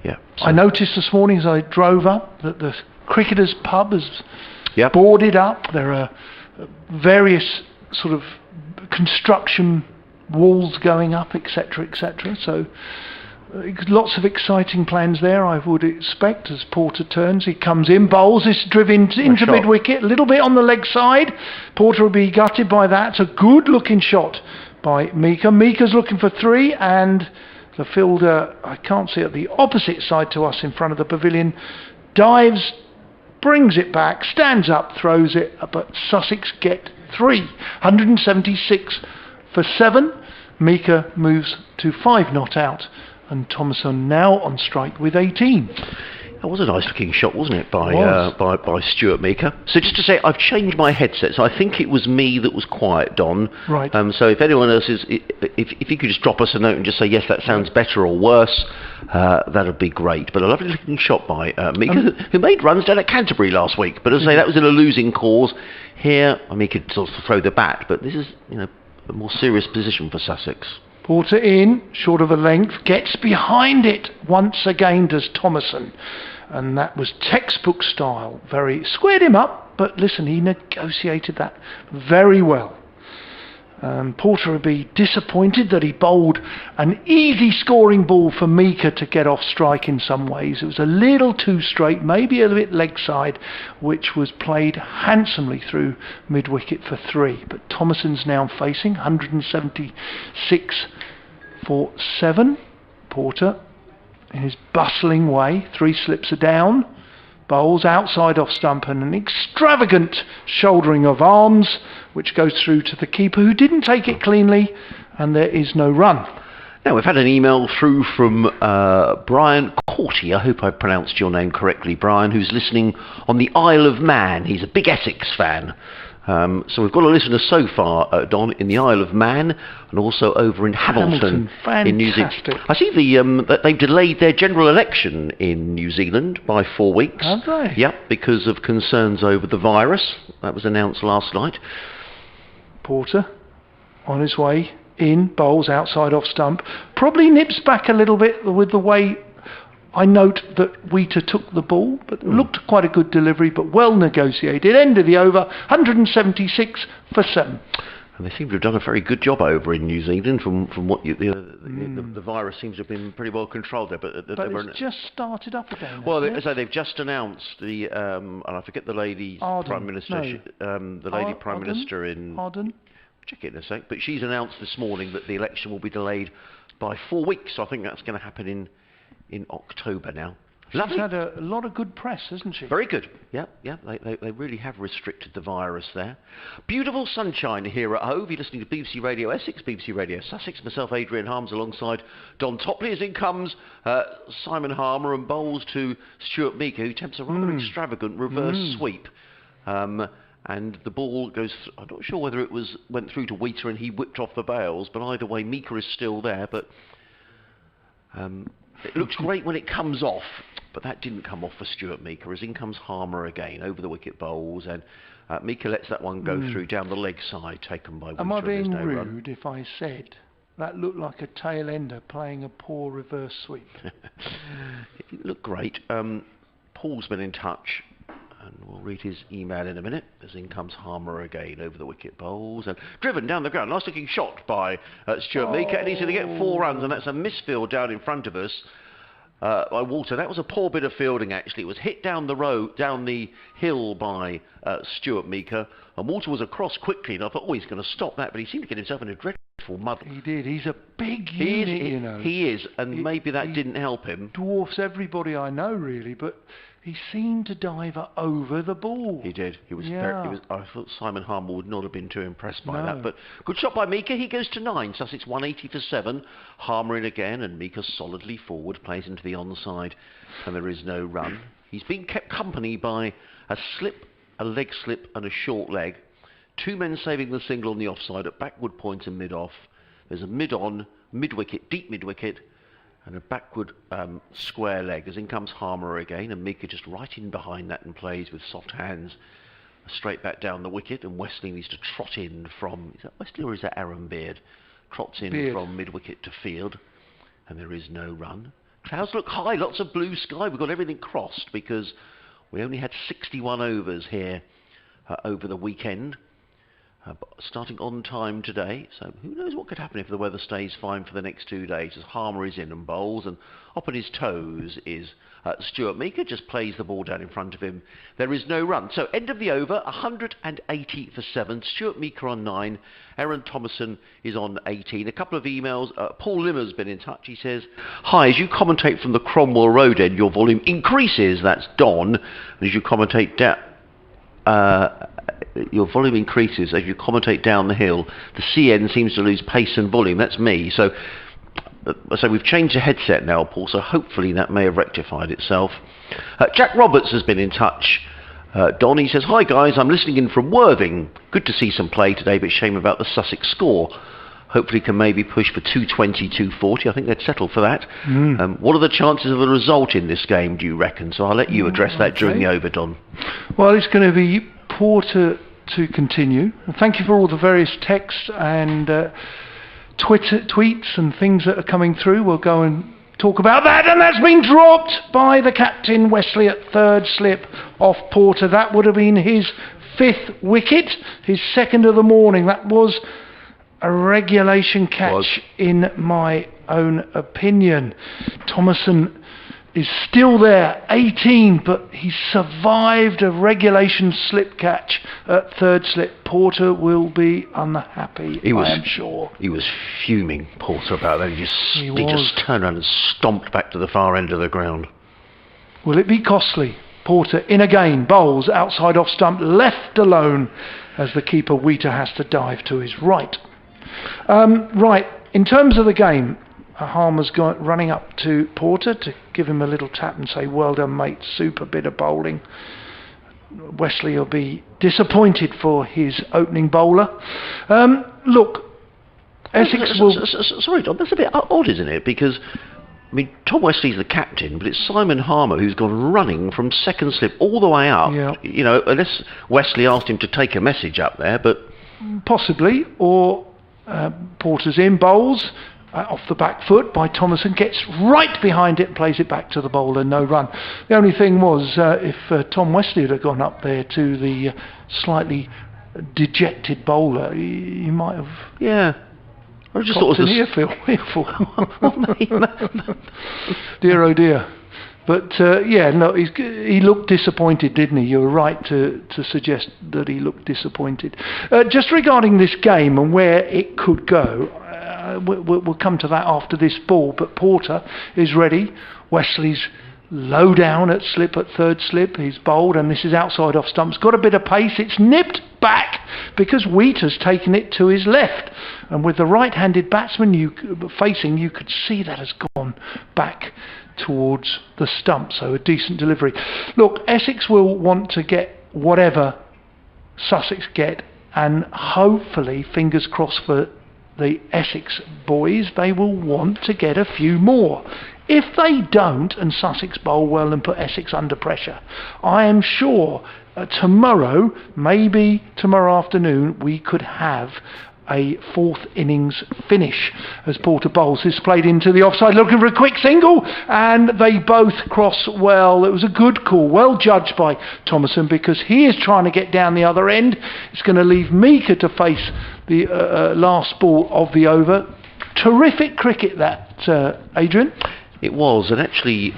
Yeah. I noticed this morning as I drove up that the cricketers' pub is boarded up. There are various sort of construction walls going up, etc., etc. So lots of exciting plans there, I would expect, as Porter turns. He comes in, bowls, is driven into mid-wicket, a little bit on the leg side. Porter will be gutted by that. It's a good-looking shot by Mika. Mika's looking for 3, and the fielder, I can't see it, the opposite side to us in front of the pavilion, dives, brings it back, stands up, throws it, but Sussex get 3. 176 for 7. Mika moves to 5 not out, and Thomason now on strike with 18. That was a nice looking shot, wasn't it, by Stuart Mika? So just to say, I've changed my headset, so I think it was me that was quiet, Don. Right. So if anyone else is, if you could just drop us a note and just say, yes, that sounds better or worse, that would be great. But a lovely looking shot by Mika, who made runs down at Canterbury last week. But as I say, that was in a losing cause. Here, I mean, he could sort of throw the bat, but this is, a more serious position for Sussex. Porter in, short of a length, gets behind it once again, does Thomason. And that was textbook style. Very squared him up, but listen, he negotiated that very well. Porter would be disappointed that he bowled an easy scoring ball for Mika to get off strike in some ways. It was a little too straight, maybe a bit leg side, which was played handsomely through mid-wicket for 3. But Thomason's now facing 176 for 7. Porter, in his bustling way, 3 slips are down. Bowls outside off stump and an extravagant shouldering of arms, which goes through to the keeper, who didn't take it cleanly, and there is no run. Now, we've had an email through from Brian Corty. I hope I pronounced your name correctly, Brian, who's listening on the Isle of Man. He's a big Essex fan. So we've got a listener so far, Don, in the Isle of Man, and also over in Hamilton in New Zealand. I see that they've delayed their general election in New Zealand by 4 weeks. Have they? Yep, because of concerns over the virus. That was announced last night. Porter on his way in, bowls outside off stump. Probably nips back a little bit with the way I note that Wheater took the ball, but looked quite a good delivery, but well negotiated. End of the over, 176 for 7. And they seem to have done a very good job over in New Zealand from what the virus seems to have been pretty well controlled there. But it's just started up again. Well, so they've just announced and I forget the lady Prime Minister, the lady Prime Minister in... Arden? Check it in a sec. But she's announced this morning that the election will be delayed by 4 weeks. So I think that's going to happen in October now. Lovely. She's had a lot of good press, hasn't she? Very good. Yeah. They really have restricted the virus there. Beautiful sunshine here at Hove. You're listening to BBC Radio Essex, BBC Radio Sussex. Myself, Adrian Harms, alongside Don Topley. As in comes Simon Harmer and bowls to Stuart Meaker, who attempts a rather extravagant reverse sweep. And the ball goes... I'm not sure whether it went through to Wheater and he whipped off the bails, but either way, Meaker is still there. But it looks great when it comes off. But that didn't come off for Stuart Meaker, as in comes Harmer again over the wicket bowls, and Meaker lets that one go through down the leg side, taken by Wheater. Am I being rude if I said that looked like a tail ender playing a poor reverse sweep? It looked great. Paul's been in touch, and we'll read his email in a minute, as in comes Harmer again over the wicket bowls, and driven down the ground. Nice looking shot by Stuart Meaker, and he's going to get 4 runs, and that's a misfield down in front of us. By Walter. That was a poor bit of fielding, actually. It was hit down the hill by Stuart Meaker, and Walter was across quickly, and I thought, he's going to stop that, but he seemed to get himself in a dreadful muddle. He did. He's a big unit, you know. He is, and maybe that didn't help him. Dwarfs everybody I know, really, but he seemed to dive over the ball. He did. He was. I thought Simon Harmer would not have been too impressed by that. But good shot by Meaker. He goes to 9. Sussex 180 for 7. Harmer in again, and Meaker solidly forward, plays into the onside, and there is no run. He's been kept company by a slip, a leg slip, and a short leg. 2 men saving the single on the offside at backward point and mid-off. There's a mid-on, mid-wicket, deep mid-wicket, and a backward square leg, as in comes Harmer again, and Meaker just right in behind that and plays with soft hands straight back down the wicket, and Wesley needs to trot in from... Is that Wesley or is that Aaron Beard? Trots in from mid-wicket to field, and there is no run. Clouds look high, lots of blue sky. We've got everything crossed because we only had 61 overs here over the weekend. Starting on time today, so who knows what could happen if the weather stays fine for the next 2 days, as Harmer is in and bowls, and up on his toes is Stuart Meaker, just plays the ball down in front of him. There is no run. So end of the over, 180 for 7, Stuart Meaker on 9, Aaron Thomason is on 18. A couple of emails. Paul Limmer's been in touch. He says, hi, as you commentate from the Cromwell Road end, your volume increases. That's Don. And as you commentate down... your volume increases as you commentate down the hill. The CN seems to lose pace and volume. That's me. So we've changed the headset now, Paul, so hopefully that may have rectified itself. Jack Roberts has been in touch. Don, he says, hi guys, I'm listening in from Worthing. Good to see some play today, but shame about the Sussex score. Hopefully can maybe push for 220, 240. I think they'd settle for that. What are the chances of a result in this game, do you reckon? So I'll let you address that during the over, Don. Well, it's going to be Porter to continue. Well, thank you for all the various texts and tweets and things that are coming through. We'll go and talk about that. And that's been dropped by the captain, Wesley, at 3rd slip off Porter. That would have been his 5th wicket, his 2nd of the morning. That was a regulation catch in my own opinion. Thomason is still there, 18, but he survived a regulation slip catch at 3rd slip. Porter will be unhappy, I am sure. He was fuming, Porter, about that. He just turned around and stomped back to the far end of the ground. Will it be costly? Porter in again, bowls outside off stump, left alone as the keeper Wheater has to dive to his right. Right, in terms of the game, Harmer's running up to Porter to give him a little tap and say, well done mate, super bit of bowling. Wesley will be disappointed for his opening bowler. Look, Essex will... Sorry Don, that's a bit odd, isn't it? Because, I mean, Tom Wesley's the captain, but it's Simon Harmer who's gone running from 2nd slip all the way up. Yeah. You know, unless Wesley asked him to take a message up there, but... Possibly, or Porter's in, bowls... off the back foot by Thomason, gets right behind it and plays it back to the bowler, no run. The only thing was, if Tom Wesley had gone up there to the slightly dejected bowler, you might have. Yeah. I just thought An it was earful. Dear oh dear. But yeah, no, he looked disappointed, didn't he? You were right to suggest that he looked disappointed. Just regarding this game and where it could go, we'll come to that after this ball. But Porter is ready. Wesley's low down at third slip. He's bowled, and this is outside off stumps. Got a bit of pace. It's nipped back because Wheater's taken it to his left. And with the right-handed batsman facing, you could see that has gone back towards the stump. So a decent delivery. Look, Essex will want to get whatever Sussex get, and hopefully, fingers crossed for the Essex boys, they will want to get a few more. If they don't, and Sussex bowl well and put Essex under pressure, I am sure tomorrow, maybe tomorrow afternoon, we could have a fourth innings finish as Porter bowls. This played into the offside, looking for a quick single, and they both cross well. It was a good call, well judged by Thomason, because he is trying to get down the other end. It's going to leave Mika to face the last ball of the over. Terrific cricket that, Adrian. It was, and actually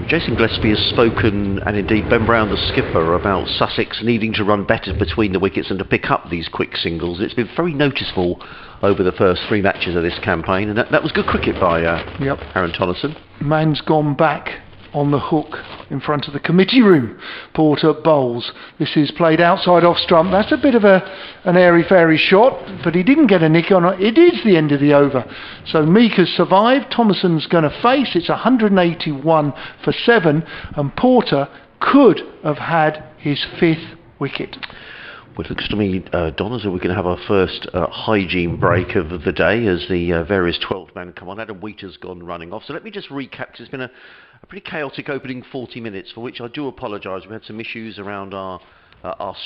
Jason Gillespie has spoken, and indeed Ben Brown, the skipper, about Sussex needing to run better between the wickets and to pick up these quick singles. It's been very noticeable over the first 3 matches of this campaign, and that was good cricket by Aaron Tonneson. Man's gone back on the hook in front of the committee room. Porter bowls. This is played outside off stump. That's a bit of an airy-fairy shot, but he didn't get a nick on it. It is the end of the over. So Mika's survived. Thomason's going to face. It's 181 for 7, and Porter could have had his 5th wicket. Well, it looks to me, Don, as though we're going to have our first hygiene break of the day as the various 12 men come on. Adam Wheater's gone running off. So let me just recap, because it's been a pretty chaotic opening 40 minutes, for which I do apologise. We had some issues around our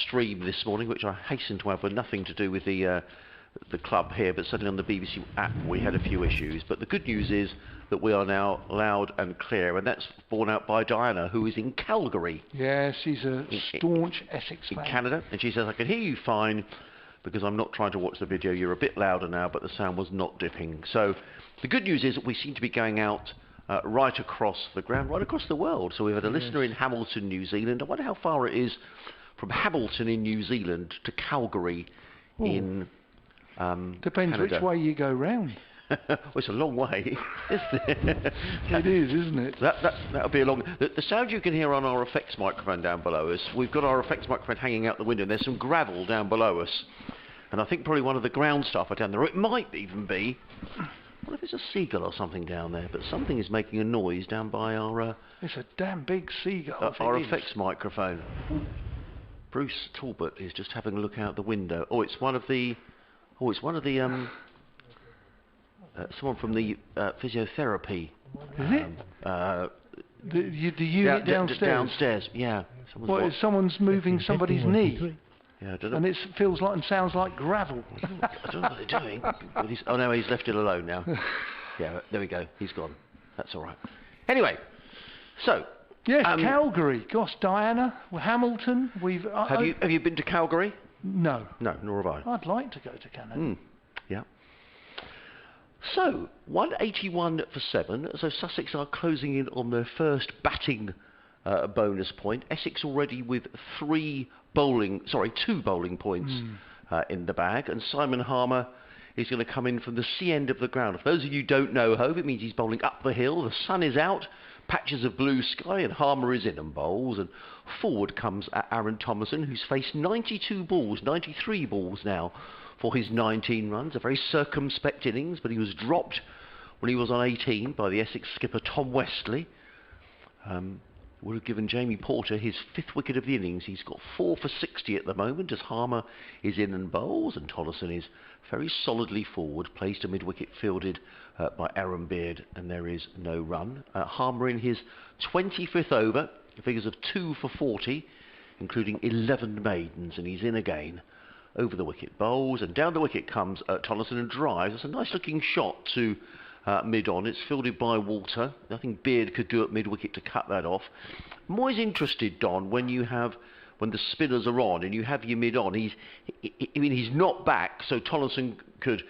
stream this morning, which I hasten to have nothing to do with the club here, but certainly on the BBC app we had a few issues. But the good news is that we are now loud and clear, and that's borne out by Diana, who is in Calgary. Yeah, she's a staunch Essex fan. In Canada, and she says, I can hear you fine because I'm not trying to watch the video. You're a bit louder now, but the sound was not dipping. So the good news is that we seem to be going out right across the ground, right across the world. So we've had a listener in Hamilton, New Zealand. I wonder how far it is from Hamilton in New Zealand to Calgary in Depends Canada. Which way you go round. Well, it's a long way, isn't it? It is, isn't it? That'll be a long... The sound you can hear on our effects microphone down below us, we've got our effects microphone hanging out the window, and there's some gravel down below us. And I think probably one of the ground staff are down there. It might even be... What if it's a seagull or something down there? But something is making a noise down by our... it's a damn big seagull. Our effects microphone. Bruce Talbot is just having a look out the window. Oh, it's one of the... someone from the physiotherapy. Is it? The unit downstairs? Downstairs, yeah. Someone's moving somebody's knee. Yeah, I don't know. And it feels like and sounds like gravel. I don't know what they're doing. Oh no, he's left it alone now. Yeah, there we go. He's gone. That's all right. Anyway, so... Yes, Calgary. Gosh, Diana, Hamilton. Have you been to Calgary? No. No, nor have I. I'd like to go to Canada. Yeah. So, 181 for 7. So Sussex are closing in on their first batting bonus point. Essex already with 2 bowling points in the bag. And Simon Harmer is going to come in from the C end of the ground. For those of you who don't know Hove, it means he's bowling up the hill. The sun is out. Patches of blue sky, and Harmer is in and bowls, and forward comes Aaron Thomason, who's faced 93 balls now for his 19 runs. A very circumspect innings, but he was dropped when he was on 18 by the Essex skipper Tom Westley. Would have given Jamie Porter his 5th wicket of the innings. He's got 4 for 60 at the moment as Harmer is in and bowls, and Tonneson is very solidly forward, placed a mid-wicket fielded by Aaron Beard, and there is no run. Harmer in his 25th over, figures of 2 for 40, including 11 maidens, and he's in again. Over the wicket bowls, and down the wicket comes Tonneson and drives. It's a nice looking shot to mid-on. It's fielded by Walter. Nothing Beard could do at mid-wicket to cut that off. I'm always interested, Don, when you have when the spinners are on and you have your mid on, he's not back, so Tolleson could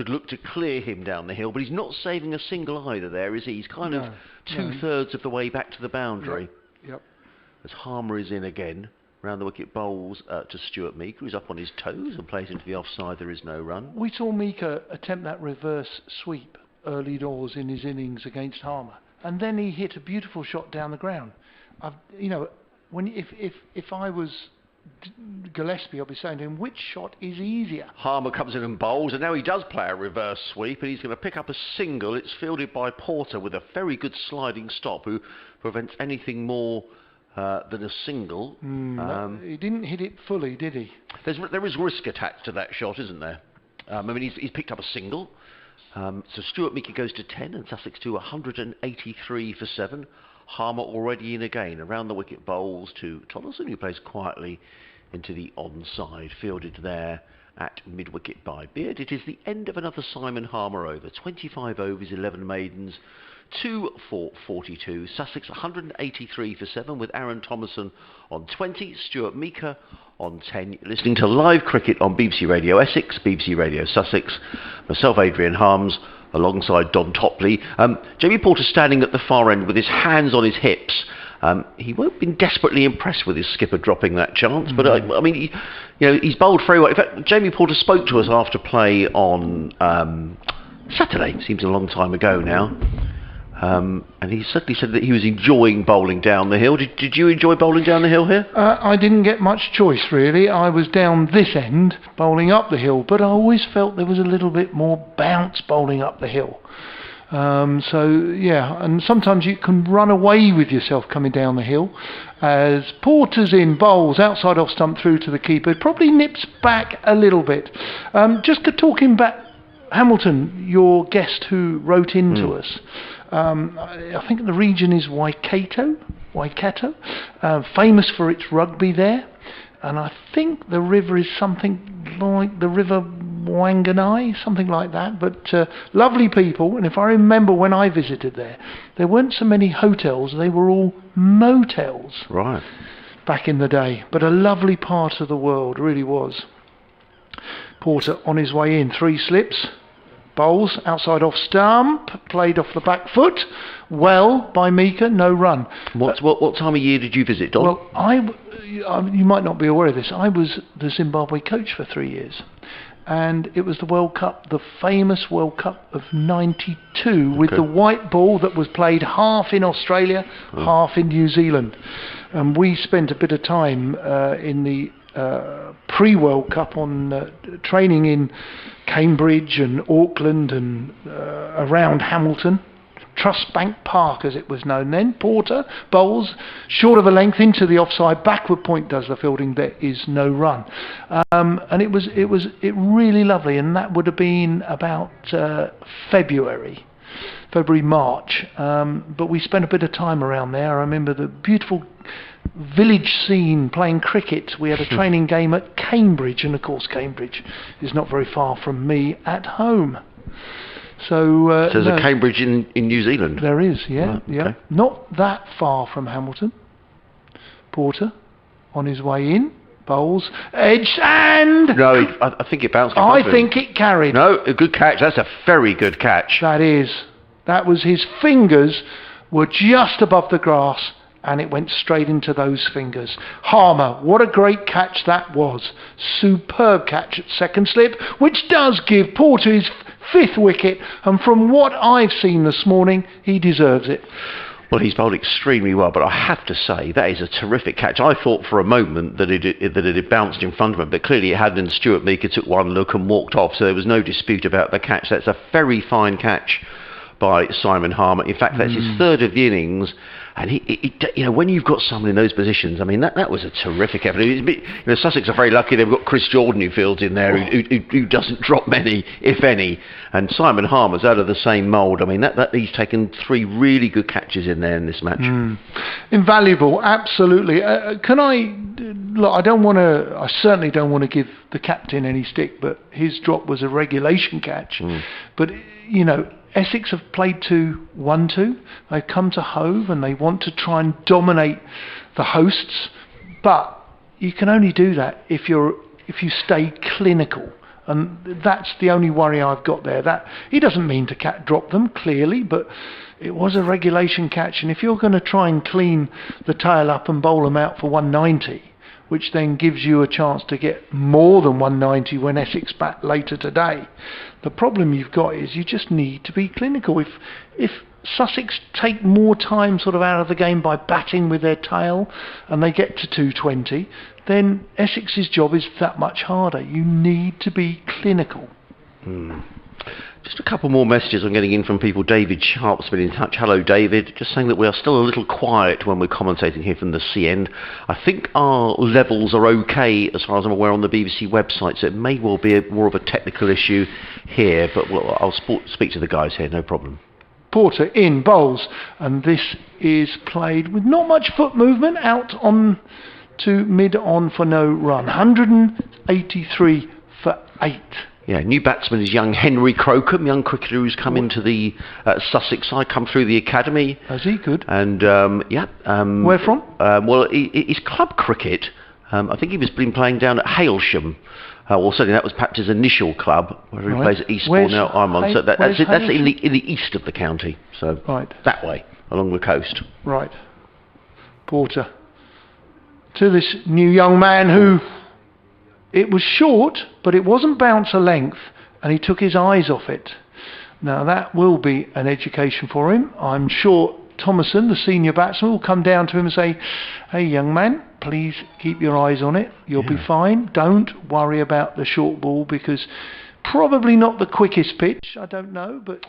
look to clear him down the hill, but he's not saving a single either there, is he? He's kind of two-thirds of the way back to the boundary. Yep. As Harmer is in again, round the wicket bowls to Stuart Meaker, who's up on his toes and plays into the offside. There is no run. We saw Meaker attempt that reverse sweep early doors in his innings against Harmer, and then he hit a beautiful shot down the ground. If I was Gillespie, I'd be saying to him, which shot is easier? Harmer comes in and bowls, and now he does play a reverse sweep, and he's going to pick up a single. It's fielded by Porter with a very good sliding stop, who prevents anything more than a single. He didn't hit it fully, did he? There is risk attached to that shot, isn't there? He's picked up a single. So Stuart Meaker goes to 10 and Sussex to 183 for 7. Harmer already in again. Around the wicket bowls to Tolleson, who plays quietly into the onside. Fielded there at mid-wicket by Beard. It is the end of another Simon Harmer over. 25 overs, 11 maidens. 2 for 42. Sussex 183 for 7 with Aaron Thomason on 20. Stuart Meaker on 10. You're listening to live cricket on BBC Radio Essex, BBC Radio Sussex. Myself, Adrian Harms, alongside Don Topley. Jamie Porter standing at the far end with his hands on his hips. He won't have been desperately impressed with his skipper dropping that chance, but he's bowled very well. In fact, Jamie Porter spoke to us after play on Saturday. Seems a long time ago now. And he certainly said that he was enjoying bowling down the hill. Did you enjoy bowling down the hill here? I didn't get much choice, really. I was down this end, bowling up the hill, but I always felt there was a little bit more bounce bowling up the hill. And sometimes you can run away with yourself coming down the hill. As Porter's in, bowls outside off stump through to the keeper, probably nips back a little bit. Just talking back, Hamilton, your guest who wrote into us, I think the region is Waikato, famous for its rugby there, and I think the river is something like the River Wanganui, something like that, but lovely people. And if I remember when I visited there weren't so many hotels, they were all motels. Right. Back in the day, but a lovely part of the world, really was. Porter on his way in, 3 slips. Bowls outside off stump, played off the back foot, well by Meaker, no run. What time of year did you visit, Don? Well, you might not be aware of this. I was the Zimbabwe coach for 3 years, and it was the World Cup, the famous World Cup of '92, with the white ball that was played half in Australia, half in New Zealand, and we spent a bit of time in the pre-World Cup on training in Cambridge and Auckland and around Hamilton, Trust Bank Park as it was known then. Porter bowls short of a length into the offside, backward point does the fielding, there is no run, and it was really lovely, and that would have been about February, March, but we spent a bit of time around there. I remember the beautiful village scene, playing cricket. We had a training game at Cambridge, and of course Cambridge is not very far from me at home. So there's a Cambridge in New Zealand? There is, yeah. Not that far from Hamilton. Porter on his way in, bowls, edge, and... No, I think it bounced. I think it carried. No, a good catch. That's a very good catch. That was his fingers were just above the grass, and it went straight into those fingers. Harmer, what a great catch that was. Superb catch at second slip, which does give Porter his 5th wicket, and from what I've seen this morning, he deserves it. Well, he's bowled extremely well, but I have to say, that is a terrific catch. I thought for a moment that it had bounced in front of him, but clearly it hadn't, and Stuart Meaker took one look and walked off, so there was no dispute about the catch. That's a very fine catch by Simon Harmer. In fact, that's his 3rd of the innings, and he when you've got someone in those positions, I mean, that was a terrific effort. Sussex are very lucky they've got Chris Jordan who fields in there, who doesn't drop many, if any, and Simon Harmer's out of the same mould. I mean, he's taken 3 really good catches in there in this match. Invaluable, absolutely. Can I look? I certainly don't want to give the captain any stick, but his drop was a regulation catch. But Essex have played to 1-2. They've come to Hove and they want to try and dominate the hosts. But, you can only do that if you stay clinical. And that's the only worry I've got there. That he doesn't mean to drop them, clearly, but it was a regulation catch. And if you're going to try and clean the tail up and bowl them out for 190, which then gives you a chance to get more than 190 when Essex bat later today, the problem you've got is you just need to be clinical. If Sussex take more time sort of out of the game by batting with their tail and they get to 220, then Essex's job is that much harder. You need to be clinical. Just a couple more messages I'm getting in from people. David Sharp's been in touch. Hello, David. Just saying that we are still a little quiet when we're commentating here from the sea end. I think our levels are okay as far as I'm aware on the BBC website, so it may well be more of a technical issue here, but I'll speak to the guys here, no problem. Porter in bowls, and this is played with not much foot movement, out on to mid-on for no run. 183 for 8. Yeah, new batsman is young Henry Crocombe, young cricketer who's come into the Sussex side, come through the academy. Is he good? And where from? Well, he's club cricket. I think he was been playing down at Hailsham. Well, certainly that was perhaps his initial club, where he plays at Eastbourne now. I'm on. So that's in the east of the county. So that way, along the coast. Right. Porter to this new young man who. It was short, but it wasn't bouncer length, and he took his eyes off it. Now that will be an education for him. I'm sure Thomason, the senior batsman, will come down to him and say, "Hey, young man, please keep your eyes on it. You'll be fine. Don't worry about the short ball, because probably not the quickest pitch. I don't know, but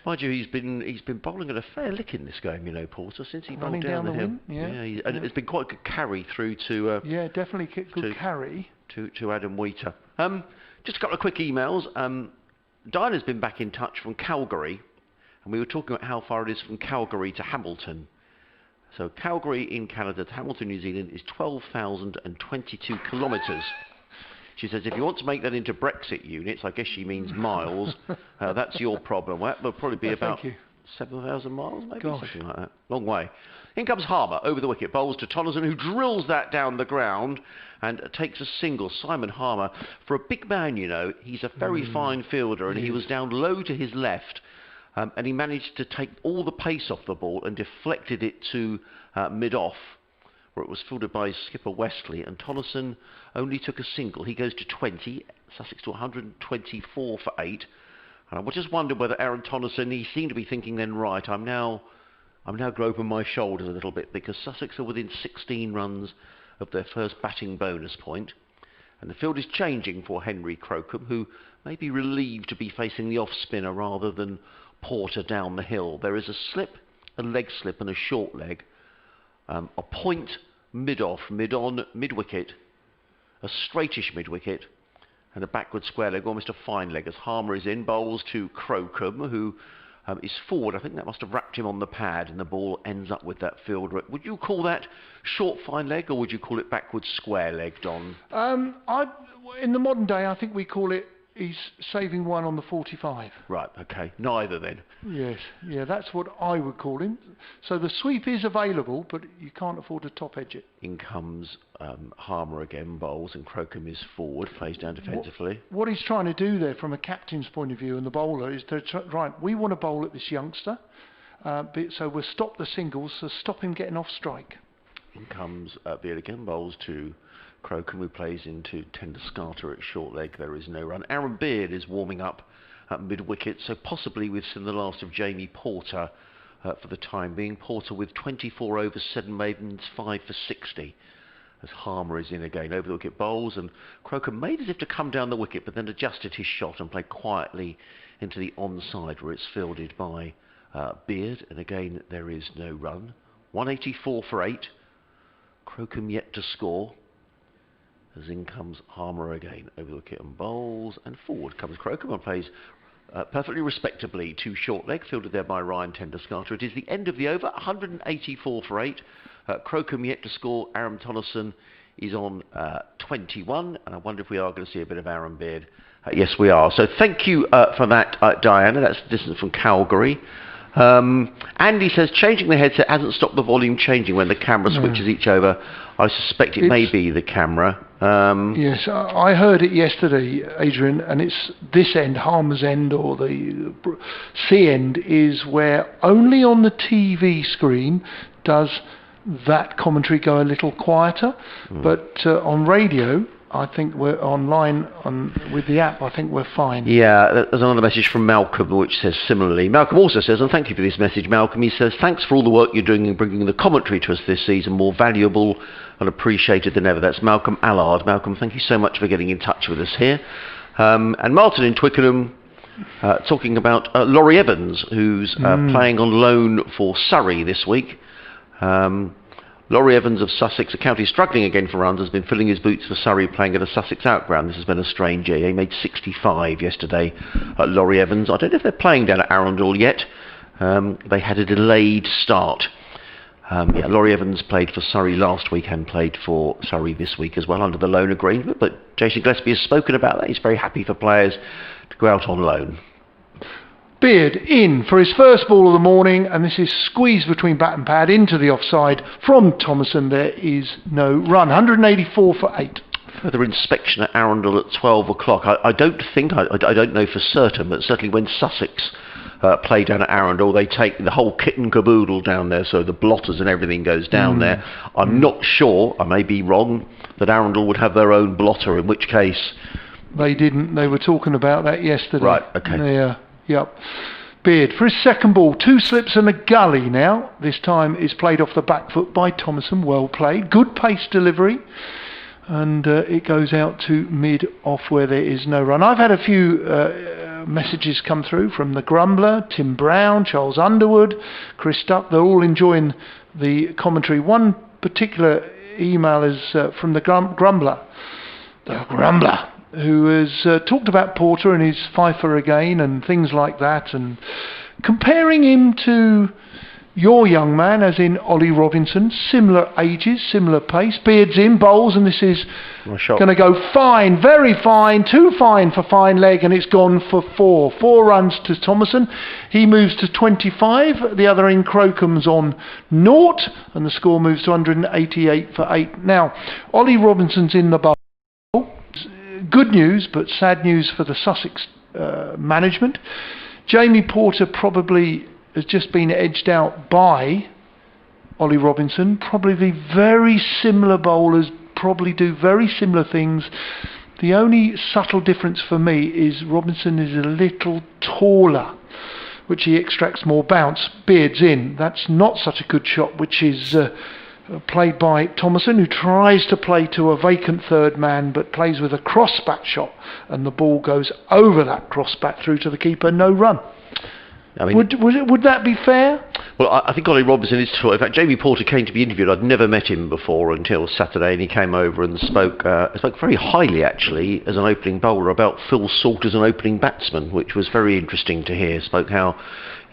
mind you, he's been bowling at a fair lick in this game, you know, Porter, since he bowled down the hill. And it's been quite a good carry through to. Definitely good carry. To Adam Wheater. Just a couple of quick emails. Diana's been back in touch from Calgary, and we were talking about how far it is from Calgary to Hamilton. So Calgary in Canada to Hamilton, New Zealand is 12,022 kilometres. She says if you want to make that into Brexit units, I guess she means miles, that's your problem. Well, that will probably be about 7,000 miles, maybe, something like that. Long way. In comes Harmer over the wicket, bowls to Tonneson, who drills that down the ground and takes a single. Simon Harmer, for a big man, you know, he's a very fine fielder, and he was down low to his left, and he managed to take all the pace off the ball and deflected it to mid-off, where it was fielded by skipper Westley, and Tonneson only took a single. He goes to 20, Sussex to 124 for 8. And I just wondered whether Aaron Tonneson, he seemed to be thinking then, right, I'm now groping my shoulders a little bit, because Sussex are within 16 runs of their first batting bonus point, and the field is changing for Henry Crocombe, who may be relieved to be facing the off-spinner rather than Porter down the hill. There is a slip, a leg slip and a short leg, a point mid-off, mid-on, mid-wicket, a straightish mid-wicket, and a backward square leg, almost a fine leg, as Harmer is in, bowls to Crocombe, who is forward. I think that must have wrapped him on the pad, and the ball ends up with that fielder. Would you call that short fine leg, or would you call it backward square leg, Don? In the modern day, I think we call it he's saving one on the 45. Right, okay. Neither then. Yes, yeah, that's what I would call him. So the sweep is available, but you can't afford to top edge it. In comes Harmer again, bowls, and Crocombe is forward, plays down defensively. What he's trying to do there from a captain's point of view and the bowler is to right, we want to bowl at this youngster, so we'll stop the singles, so stop him getting off strike. In comes Beard again, bowls to Crocombe, who plays into tender scarter at short leg. There is no run. Aaron Beard is warming up at mid-wicket, so possibly we've seen the last of Jamie Porter for the time being. Porter with 24 overs, 7 maidens, 5 for 60. As Harmer is in again, over the wicket bowls, and Crocombe made as if to come down the wicket, but then adjusted his shot and played quietly into the onside, where it's fielded by Beard, and again there is no run. 184 for 8. Crocombe yet to score. As in comes Harmer again, over the wicket and bowls, and forward comes Crocombe and plays perfectly respectably to short leg, fielded there by Ryan Tenderscarter. It is the end of the over, 184 for 8. Crocombe yet to score. Aaron Tonneson is on 21, and I wonder if we are going to see a bit of Aaron Beard. Yes, we are. So thank you for that, Diana. That's the distance from Calgary. Andy says changing the headset hasn't stopped the volume changing when the camera switches each over. I suspect it may be the camera. Yes, I heard it yesterday, Adrian, and it's this end, Harmer's end, or the C end, is where only on the TV screen does that commentary go a little quieter, but on radio, I think we're online with the app. I think we're fine. Yeah, there's another message from Malcolm which says similarly. Malcolm also says, and thank you for this message, Malcolm. He says, thanks for all the work you're doing in bringing the commentary to us this season more valuable and appreciated than ever. That's Malcolm Allard. Malcolm, thank you so much for getting in touch with us here. And Martin in Twickenham talking about Laurie Evans, who's playing on loan for Surrey this week. Laurie Evans of Sussex, a county struggling again for runs, has been filling his boots for Surrey playing at a Sussex outground. This has been a strange year. He made 65 yesterday at Laurie Evans. I don't know if they're playing down at Arundel yet. They had a delayed start. Laurie Evans played for Surrey last week and played for Surrey this week as well under the loan agreement. But Jason Gillespie has spoken about that. He's very happy for players to go out on loan. Beard in for his first ball of the morning, and this is squeezed between bat and pad into the offside from Thomason. There is no run. 184 for 8. Further inspection at Arundel at 12 o'clock. I don't know for certain, but certainly when Sussex play down at Arundel, they take the whole kit and caboodle down there, so the blotters and everything goes down there. I'm not sure, I may be wrong, that Arundel would have their own blotter, in which case... They didn't. They were talking about that yesterday. Right, okay. Yep. Beard for his second ball, 2 slips and a gully now. This time is played off the back foot by Thomason. Well played. Good pace delivery. And it goes out to mid off where there is no run. I've had a few messages come through from the Grumbler, Tim Brown, Charles Underwood, Chris Duck. They're all enjoying the commentary. One particular email is from the Grumbler. The Grumbler, who has talked about Porter and his fifer again and things like that, and comparing him to your young man, as in Ollie Robinson. Similar ages, similar pace. Beard's in, bowls, and this is going to go fine, very fine, too fine for fine leg, and it's gone for 4. 4 runs to Thomason. He moves to 25. The other in, Crocom's on 0, and the score moves to 188 for 8. Now, Ollie Robinson's in the bowl. Good news, but sad news for the Sussex management. Jamie Porter probably has just been edged out by Ollie Robinson. Probably very similar bowlers, probably do very similar things. The only subtle difference for me is Robinson is a little taller, which he extracts more bounce. Beard's in. That's not such a good shot, which is... played by Thomason, who tries to play to a vacant third man but plays with a cross bat shot, and the ball goes over that cross bat through to the keeper. No run. I mean, would that be fair? Well, I think Ollie Robinson is tall. In fact, Jamie Porter came to be interviewed. I'd never met him before until Saturday, and he came over and spoke very highly, actually, as an opening bowler, about Phil Salt as an opening batsman, which was very interesting to hear. Spoke how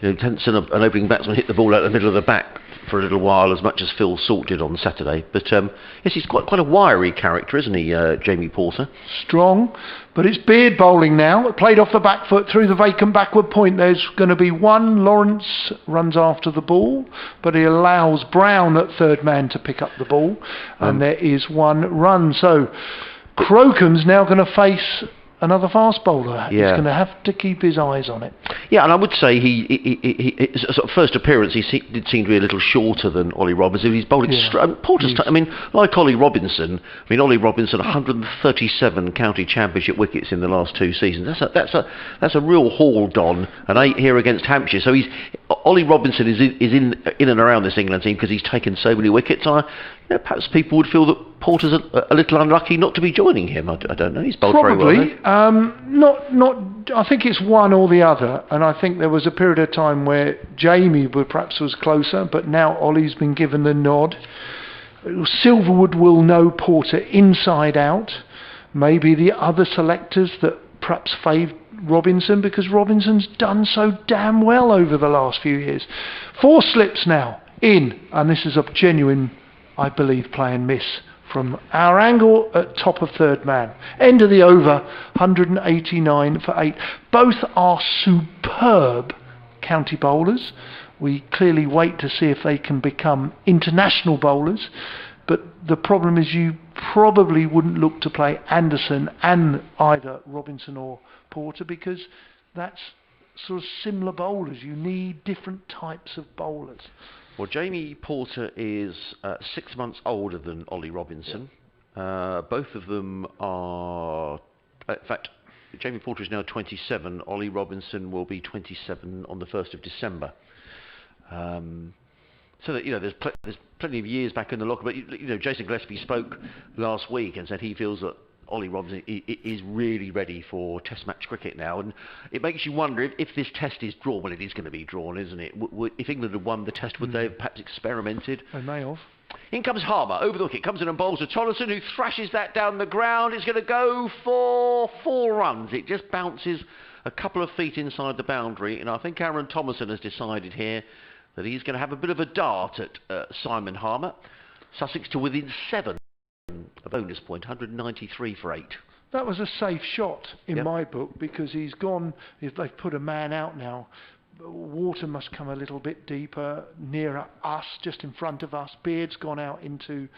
tense an opening batsman hit the ball out the middle of the back for a little while, as much as Phil Salt did on Saturday. But yes, he's quite a wiry character, isn't he, Jamie Porter? Strong, but it's Beard bowling now. Played off the back foot through the vacant backward point. There's going to be 1. Lawrence runs after the ball, but he allows Brown at third man to pick up the ball, and there is 1 run. So Crocom's now going to face another fast bowler. He's going to have to keep his eyes on it. Yeah, and I would say his sort of first appearance, did seem to be a little shorter than Ollie Robinson. He's bowled Porter's. I mean, like Ollie Robinson. I mean, Ollie Robinson, 137 county championship wickets in the last 2 seasons. That's a real haul, Don. And 8 here against Hampshire. So Ollie Robinson is in and around this England team because he's taken so many wickets. Perhaps people would feel that Porter's a little unlucky not to be joining him. I don't know. He's bowled very well. Not. I think it's one or the other, and I think there was a period of time where Jamie perhaps was closer, but now Ollie's been given the nod. Silverwood will know Porter inside out. Maybe the other selectors that perhaps favoured Robinson, because Robinson's done so damn well over the last few years. 4 slips now in, and this is a genuine, I believe, play and miss from our angle at top of third man. End of the over, 189 for 8. Both are superb county bowlers. We clearly wait to see if they can become international bowlers. But the problem is you probably wouldn't look to play Anderson and either Robinson or Porter, because that's sort of similar bowlers. You need different types of bowlers. Well, Jamie Porter is 6 months older than Ollie Robinson. Both of them are... in fact, Jamie Porter is now 27. Ollie Robinson will be 27 on the 1st of December. So that, there's plenty of years back in the locker. But Jason Gillespie spoke last week and said he feels that Ollie Robinson is really ready for Test match cricket now, and it makes you wonder if this Test is drawn. Well, it is going to be drawn, isn't it? If England had won the Test, would they have perhaps experimented? They may have. In comes Harmer, over the wicket, comes in and bowls to Tonneson, who thrashes that down the ground. It's going to go for 4 runs. It just bounces a couple of feet inside the boundary, and I think Aaron Thomason has decided here that he's going to have a bit of a dart at Simon Harmer. Sussex to within 7. A bonus point, 193 for 8. That was a safe shot in my book, because he's gone. If they've put a man out now, water must come a little bit deeper, nearer us, just in front of us. Beard's gone out into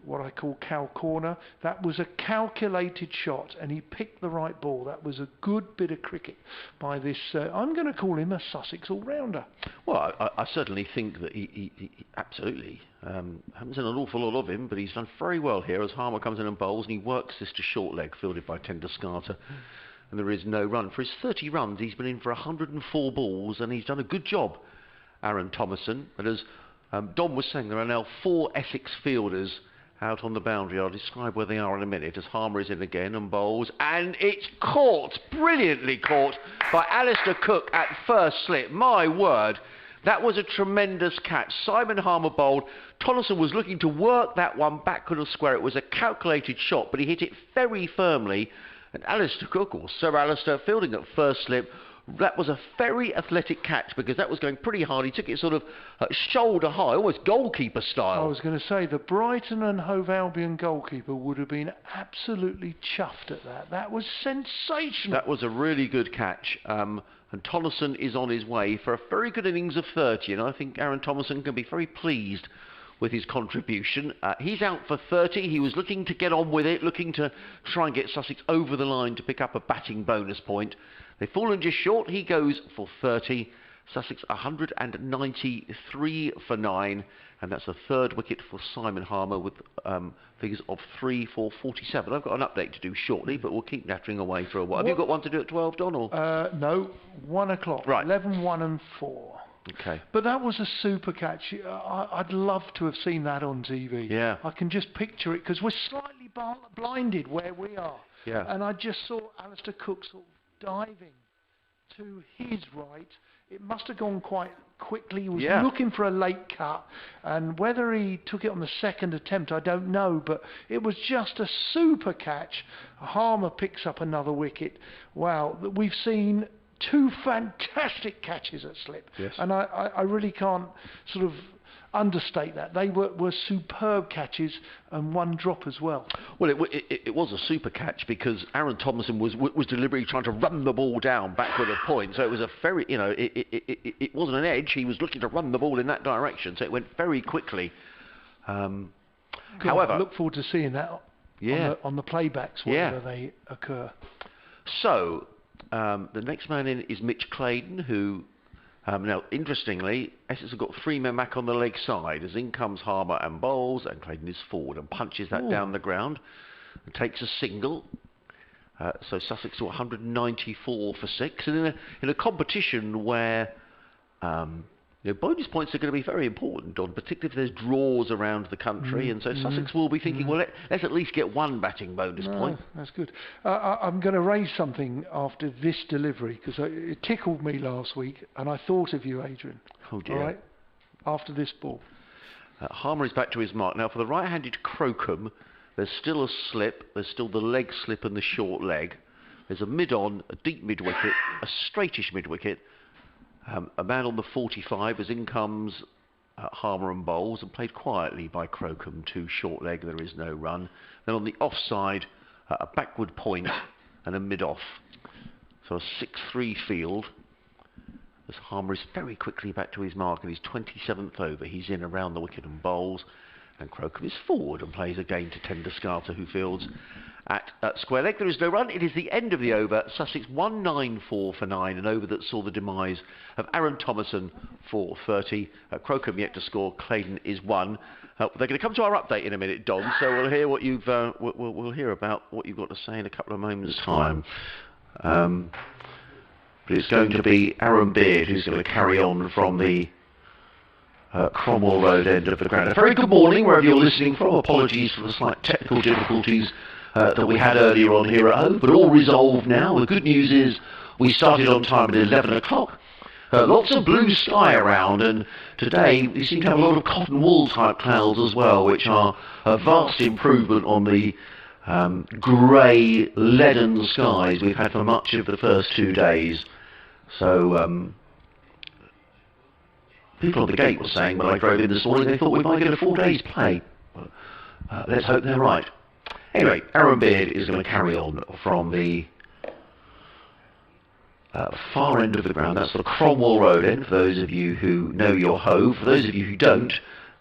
what I call cow corner. That was a calculated shot, and he picked the right ball. That was a good bit of cricket by this. I'm going to call him a Sussex all-rounder. Well, I certainly think that he absolutely haven't seen an awful lot of him, but he's done very well here as Harmer comes in and bowls, and he works this to short leg, fielded by Tenduscarter. And there is no run. For his 30 runs, he's been in for 104 balls, and he's done a good job, Aaron Thomason. And as Don was saying, there are now 4 Essex fielders out on the boundary. I'll describe where they are in a minute, as Harmer is in again and bowls. And it's caught, brilliantly caught, by Alistair Cook at first slip. My word, that was a tremendous catch. Simon Harmer bowled. Tonneson was looking to work that one backward and square. It was a calculated shot, but he hit it very firmly. And Alistair Cook, or Sir Alistair, fielding at first slip, that was a very athletic catch, because that was going pretty hard. He took it sort of shoulder high, almost goalkeeper style. I was going to say, the Brighton and Hove Albion goalkeeper would have been absolutely chuffed at that. That was sensational. That was a really good catch. And Tonneson is on his way for a very good innings of 30, and I think Aaron Thomason can be very pleased with his contribution. He's out for 30. He was looking to get on with it, looking to try and get Sussex over the line to pick up a batting bonus point. They've fallen just short. He goes for 30. Sussex 193 for 9, and that's the 3rd wicket for Simon Harmer, with figures of 3 for 47. I've got an update to do shortly, but we'll keep nattering away for a while. Have you got one to do at 12, Don? Or? No, 1 o'clock. Right. 11, 1 and 4. Okay. But that was a super catch. I'd love to have seen that on TV. Yeah. I can just picture it, because we're slightly blinded where we are. Yeah. And I just saw Alistair Cook sort of diving to his right. It must have gone quite quickly. He was looking for a late cut, and whether he took it on the 2nd attempt, I don't know, but it was just a super catch. Harmer picks up another wicket. Wow, we've seen 2 fantastic catches at slip, and I really can't sort of understate that. They were superb catches, and 1 drop as well. Well, it was a super catch, because Aaron Thomason was deliberately trying to run the ball down backward a point, so it was a very, it wasn't an edge. He was looking to run the ball in that direction, so it went very quickly. However, I look forward to seeing that on the playbacks wherever they occur. So the next man in is Mitch Claydon, who now, interestingly, Essex have got 3 men back on the leg side, as in comes Harmer and bowls, and Claydon is forward and punches that down the ground and takes a single. So Sussex to 194 for 6, and in a competition where bonus points are going to be very important, Don, particularly if there's draws around the country, and so Sussex will be thinking, well, let's at least get 1 batting bonus point. That's good. I'm going to raise something after this delivery, because it tickled me last week, and I thought of you, Adrian. Oh dear. All right? After this ball. Harmer is back to his mark. Now, for the right-handed Crocombe, there's still a slip. There's still the leg slip and the short leg. There's a mid-on, a deep mid-wicket, a straightish mid-wicket, a man on the 45, as in comes Harmer and bowls, and played quietly by Crocombe to short leg. There is no run. Then on the offside, a backward point and a mid-off. So a 6-3 field. as Harmer is very quickly back to his mark in his 27th over. He's in around the wicket and bowls, and Crocombe is forward and plays again to Tender Scarter, who fields at square leg. There is no run. It is the end of the over. Sussex 194 for 9, an over that saw the demise of Aaron Thomason for 30. Crocombe yet to score. Claydon is 1. They're going to come to our update in a minute, Don. So we'll hear what you've we'll hear about what you've got to say in a couple of moments' time. But it's going to be Aaron Beard who's going to carry on from the Cromwell Road end of the ground. A very good morning wherever you're listening from. Apologies for the slight technical difficulties that we had earlier on here at home, but all resolved now. The good news is we started on time at 11 o'clock. Lots of blue sky around, and today we seem to have a lot of cotton wool type clouds as well, which are a vast improvement on the grey, leaden skies we've had for much of the first 2 days. So people on the gate were saying when I drove in this morning they thought we might get a 4 days play. Let's hope they're right. Anyway, Aaron Beard is going to carry on from the far end of the ground. That's the Cromwell Road end, for those of you who know your Hove. For those of you who don't,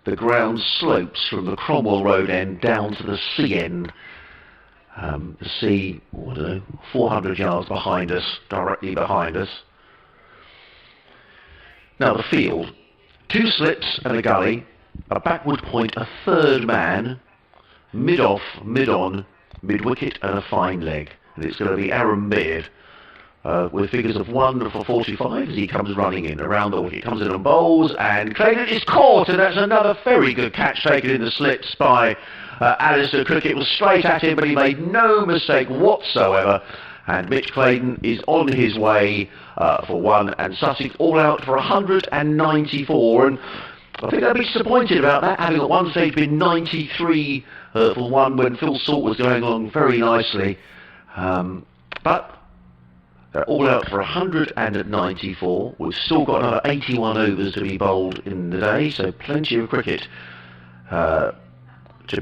the ground slopes from the Cromwell Road end down to the sea end. The sea, I don't know, 400 yards behind us, directly behind us. Now the field, 2 slips and a gully, a backward point, a third man, mid-off, mid-on, mid-wicket and a fine leg. And it's going to be Aaron Beard with figures of 1 for 45 as he comes running in around the wicket. Comes in and bowls, and Claydon is caught, and that's another very good catch taken in the slips by Alistair Cook. It was straight at him, but he made no mistake whatsoever. And Mitch Claydon is on his way for 1, and Sussex all out for 194. And I think they'll be disappointed about that, having at one stage been 93 for 1 when Phil Salt was going along very nicely. But they're all out for 194. We've still got another 81 overs to be bowled in the day, so plenty of cricket to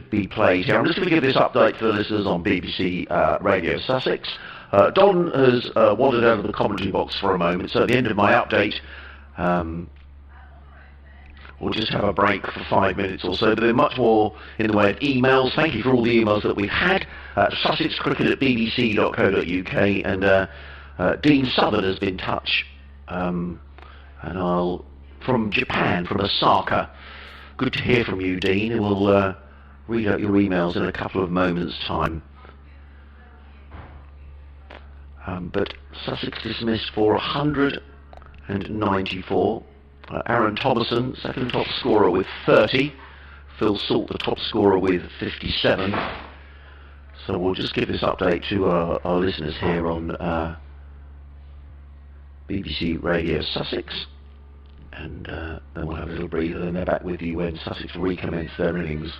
be played here. I'm just going to give this update for the listeners on BBC Radio Sussex. Don has wandered out of the commentary box for a moment, so at the end of my update we'll just have a break for 5 minutes or so, but there's much more in the way of emails. Thank you for all the emails that we've had. sussexcricket@bbc.co.uk, and Dean Southern has been in touch, and from Japan, from Osaka. Good to hear from you, Dean, and we'll read out your emails in a couple of moments' time. But Sussex dismissed for 194. Aaron Thomason, second top scorer with 30. Phil Salt, the top scorer with 57. So we'll just give this update to our listeners here on BBC Radio Sussex, and then we'll have a little breather, and they're back with you when Sussex recommence their innings.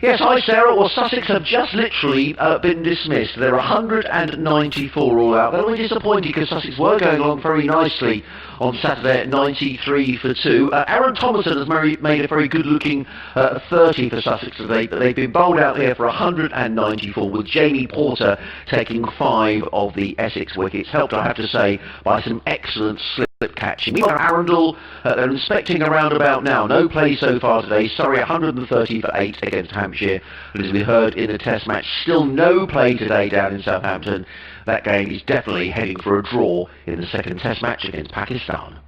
Yes, hi Sarah. Well, Sussex have just literally been dismissed. They're 194 all out. They're really disappointed because Sussex were going along very nicely on Saturday at 93 for 2. Aaron Thomason has made a very good-looking 30 for Sussex today, but they've been bowled out here for 194, with Jamie Porter taking 5 of the Essex wickets, helped, I have to say, by some excellent slip catching. Meanwhile, Arundel, they're inspecting around about now. No play so far today. Surrey 130 for 8 against Hampshire. But as we heard in the Test match, still no play today down in Southampton. That game is definitely heading for a draw in the second Test match against Pakistan.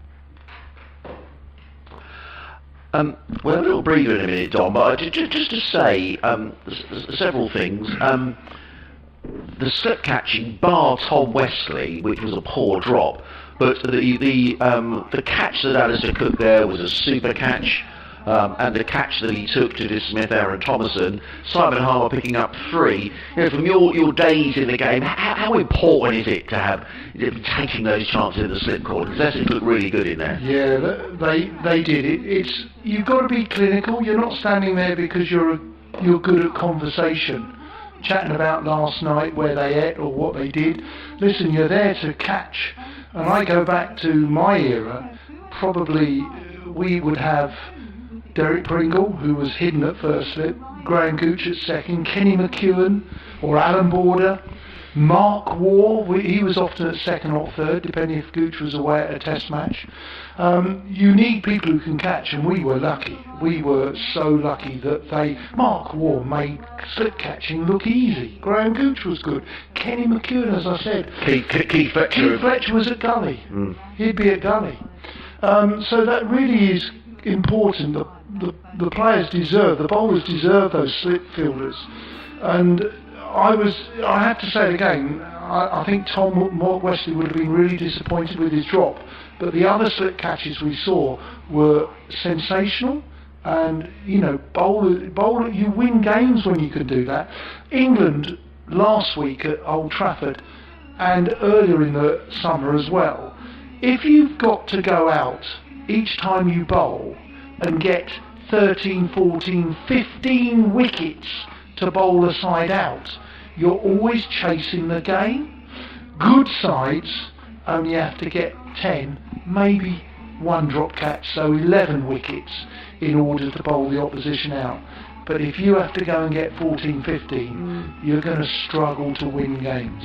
We'll have a little breather in a minute, Don, but just to say several things. The slip catching, bar Tom Wesley, which was a poor drop, but the catch that Alistair Cook there was a super catch, and the catch that he took to dismiss Aaron Thomason, Simon Harmer picking up 3. You know, from your days in the game, how important is it to have taking those chances in the slip corner? Because Essex looked really good in there. Yeah, they did. It's you've got to be clinical. You're not standing there because you're good at conversation, chatting about last night, where they ate or what they did. Listen, you're there to catch. And I go back to my era, probably we would have Derek Pringle, who was hidden at first slip, Graham Gooch at second, Kenny McEwen or Alan Border. Mark Waugh, he was often at second or third, depending if Gooch was away at a test match. You need people who can catch, and we were lucky. We were so lucky that Mark Waugh made slip catching look easy. Graham Gooch was good. Kenny McEwen, as I said. Keith Fletcher was at Gully. He'd be at Gully. So that really is important. The players deserve, the bowlers deserve those slip fielders. And I have to say it again, I think Tom Wesley would have been really disappointed with his drop, but the other slip catches we saw were sensational. And bowler, you win games when you can do that. England last week at Old Trafford and earlier in the summer as well, if you've got to go out each time you bowl and get 13, 14, 15 wickets to bowl the side out, you're always chasing the game. Good sides only have to get 10, maybe one drop catch, so 11 wickets in order to bowl the opposition out. But if you have to go and get 14, 15, you're going to struggle to win games.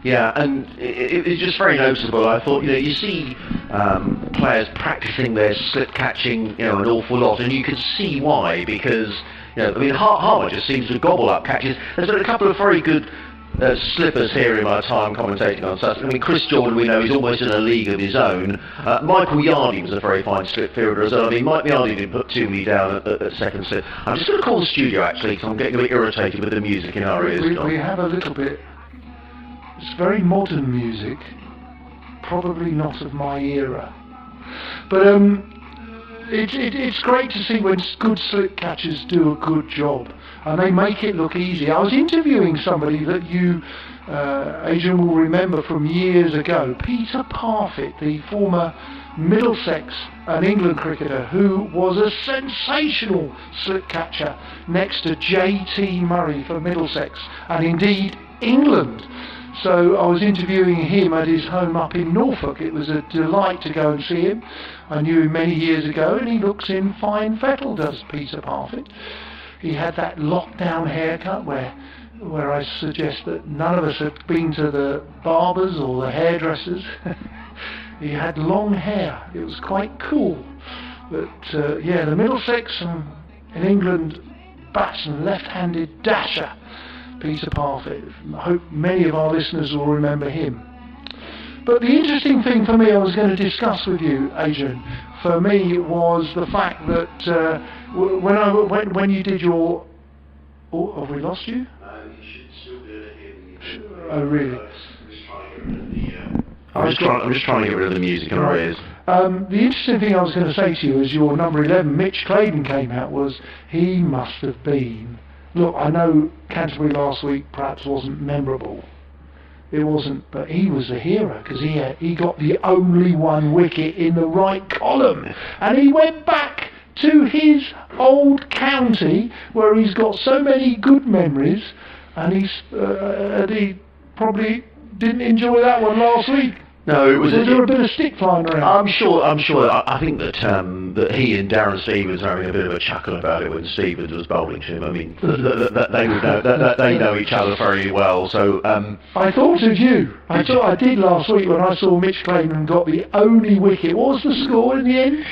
Yeah, and it's just very noticeable. I thought, you see players practicing their slip catching, an awful lot, and you can see why, because, Harmer just seems to gobble up catches. There's been a couple of very good slippers here in my time commentating on Sussex. Chris Jordan, we know, he's almost in a league of his own. Michael Yardley was a very fine slip fielder as well. Mike Yardley didn't put too many down at second slip. I'm just going to call the studio, actually, because I'm getting a bit irritated with the music in our ears. We have a little bit. It's very modern music, probably not of my era. But it's great to see when good slip catchers do a good job, and they make it look easy. I was interviewing somebody that you, Adrian, will remember from years ago, Peter Parfitt, the former Middlesex and England cricketer, who was a sensational slip catcher next to J.T. Murray for Middlesex, and indeed England. So I was interviewing him at his home up in Norfolk. It was a delight to go and see him. I knew him many years ago, and he looks in fine fettle, does Peter Parfitt. He had that lockdown haircut where I suggest that none of us had been to the barbers or the hairdressers. He had long hair. It was quite cool. But the Middlesex and in England batsman, left-handed dasher, Peter Parfitt. I hope many of our listeners will remember him. But the interesting thing for me I was going to discuss with you, Adrian, for me was the fact that when you did your... Oh, have we lost you? You should still be able to hear me. Oh, really? I'm just trying to get rid of the music in our ears. The interesting thing I was going to say to you as your number 11, Mitch Claydon, came out was he must have been... Look, I know Canterbury last week perhaps wasn't memorable. It wasn't, but he was a hero because he got the only one wicket in the right column. And he went back to his old county where he's got so many good memories, and he probably didn't enjoy that one last week. No, it was. Was there a bit of stick flying around? I'm sure. I think that he and Darren Stevens were having a bit of a chuckle about it when Stevens was bowling to him. I mean, they would know. They know each other very well. So I thought of you. I did last week when I saw Mitch Claydon got the only wicket. What was the score in the end?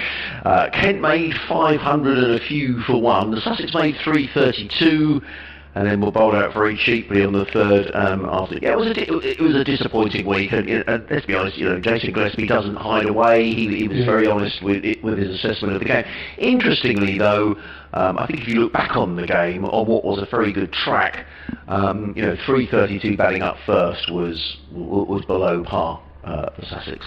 Kent made 500 and a few for one. The Sussex made 332. And then were bowled out very cheaply on the third after. Yeah, it was a disappointing week, and let's be honest, Jason Gillespie doesn't hide away. He was very honest with his assessment of the game. Interestingly, though, I think if you look back on the game, on what was a very good track, 332 batting up first was below par for Sussex.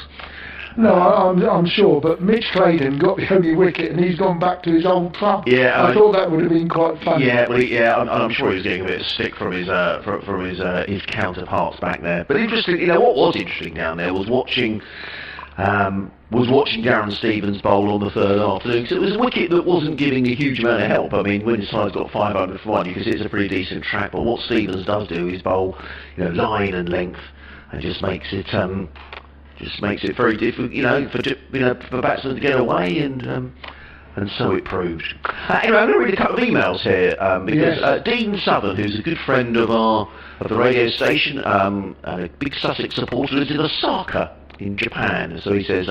No, I'm sure, but Mitch Claydon got the only wicket, and he's gone back to his old club. Yeah, I thought that would have been quite funny. Yeah, I'm sure he was getting a bit of stick from his counterparts back there. But interesting, what was interesting down there was watching Darren Stevens bowl on the third afternoon. So it was a wicket that wasn't giving a huge amount of help. I mean, when his side's got 500 for one, you can see it's a pretty decent track. But what Stevens does do is bowl, line and length, and just makes it very difficult, for batsmen to get away, and And so it proved. Anyway, I'm going to read a couple of emails here because Dean Southern, who's a good friend of the radio station and a big Sussex supporter, lives in Osaka in Japan. So he says,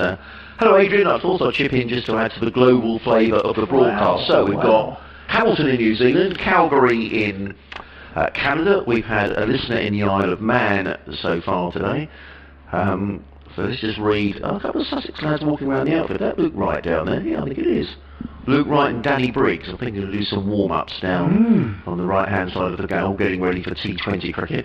"Hello, Adrian. I thought I'd chip in just to add to the global flavour of the broadcast." So we've got Hamilton in New Zealand, Calgary in Canada. We've had a listener in the Isle of Man so far today. So let's just read a couple of Sussex lads walking around the outfit. That Luke Wright down there. Yeah, I think it is. Luke Wright and Danny Briggs. I think they'll do some warm-ups down on the right-hand side of the game, all getting ready for T20 cricket.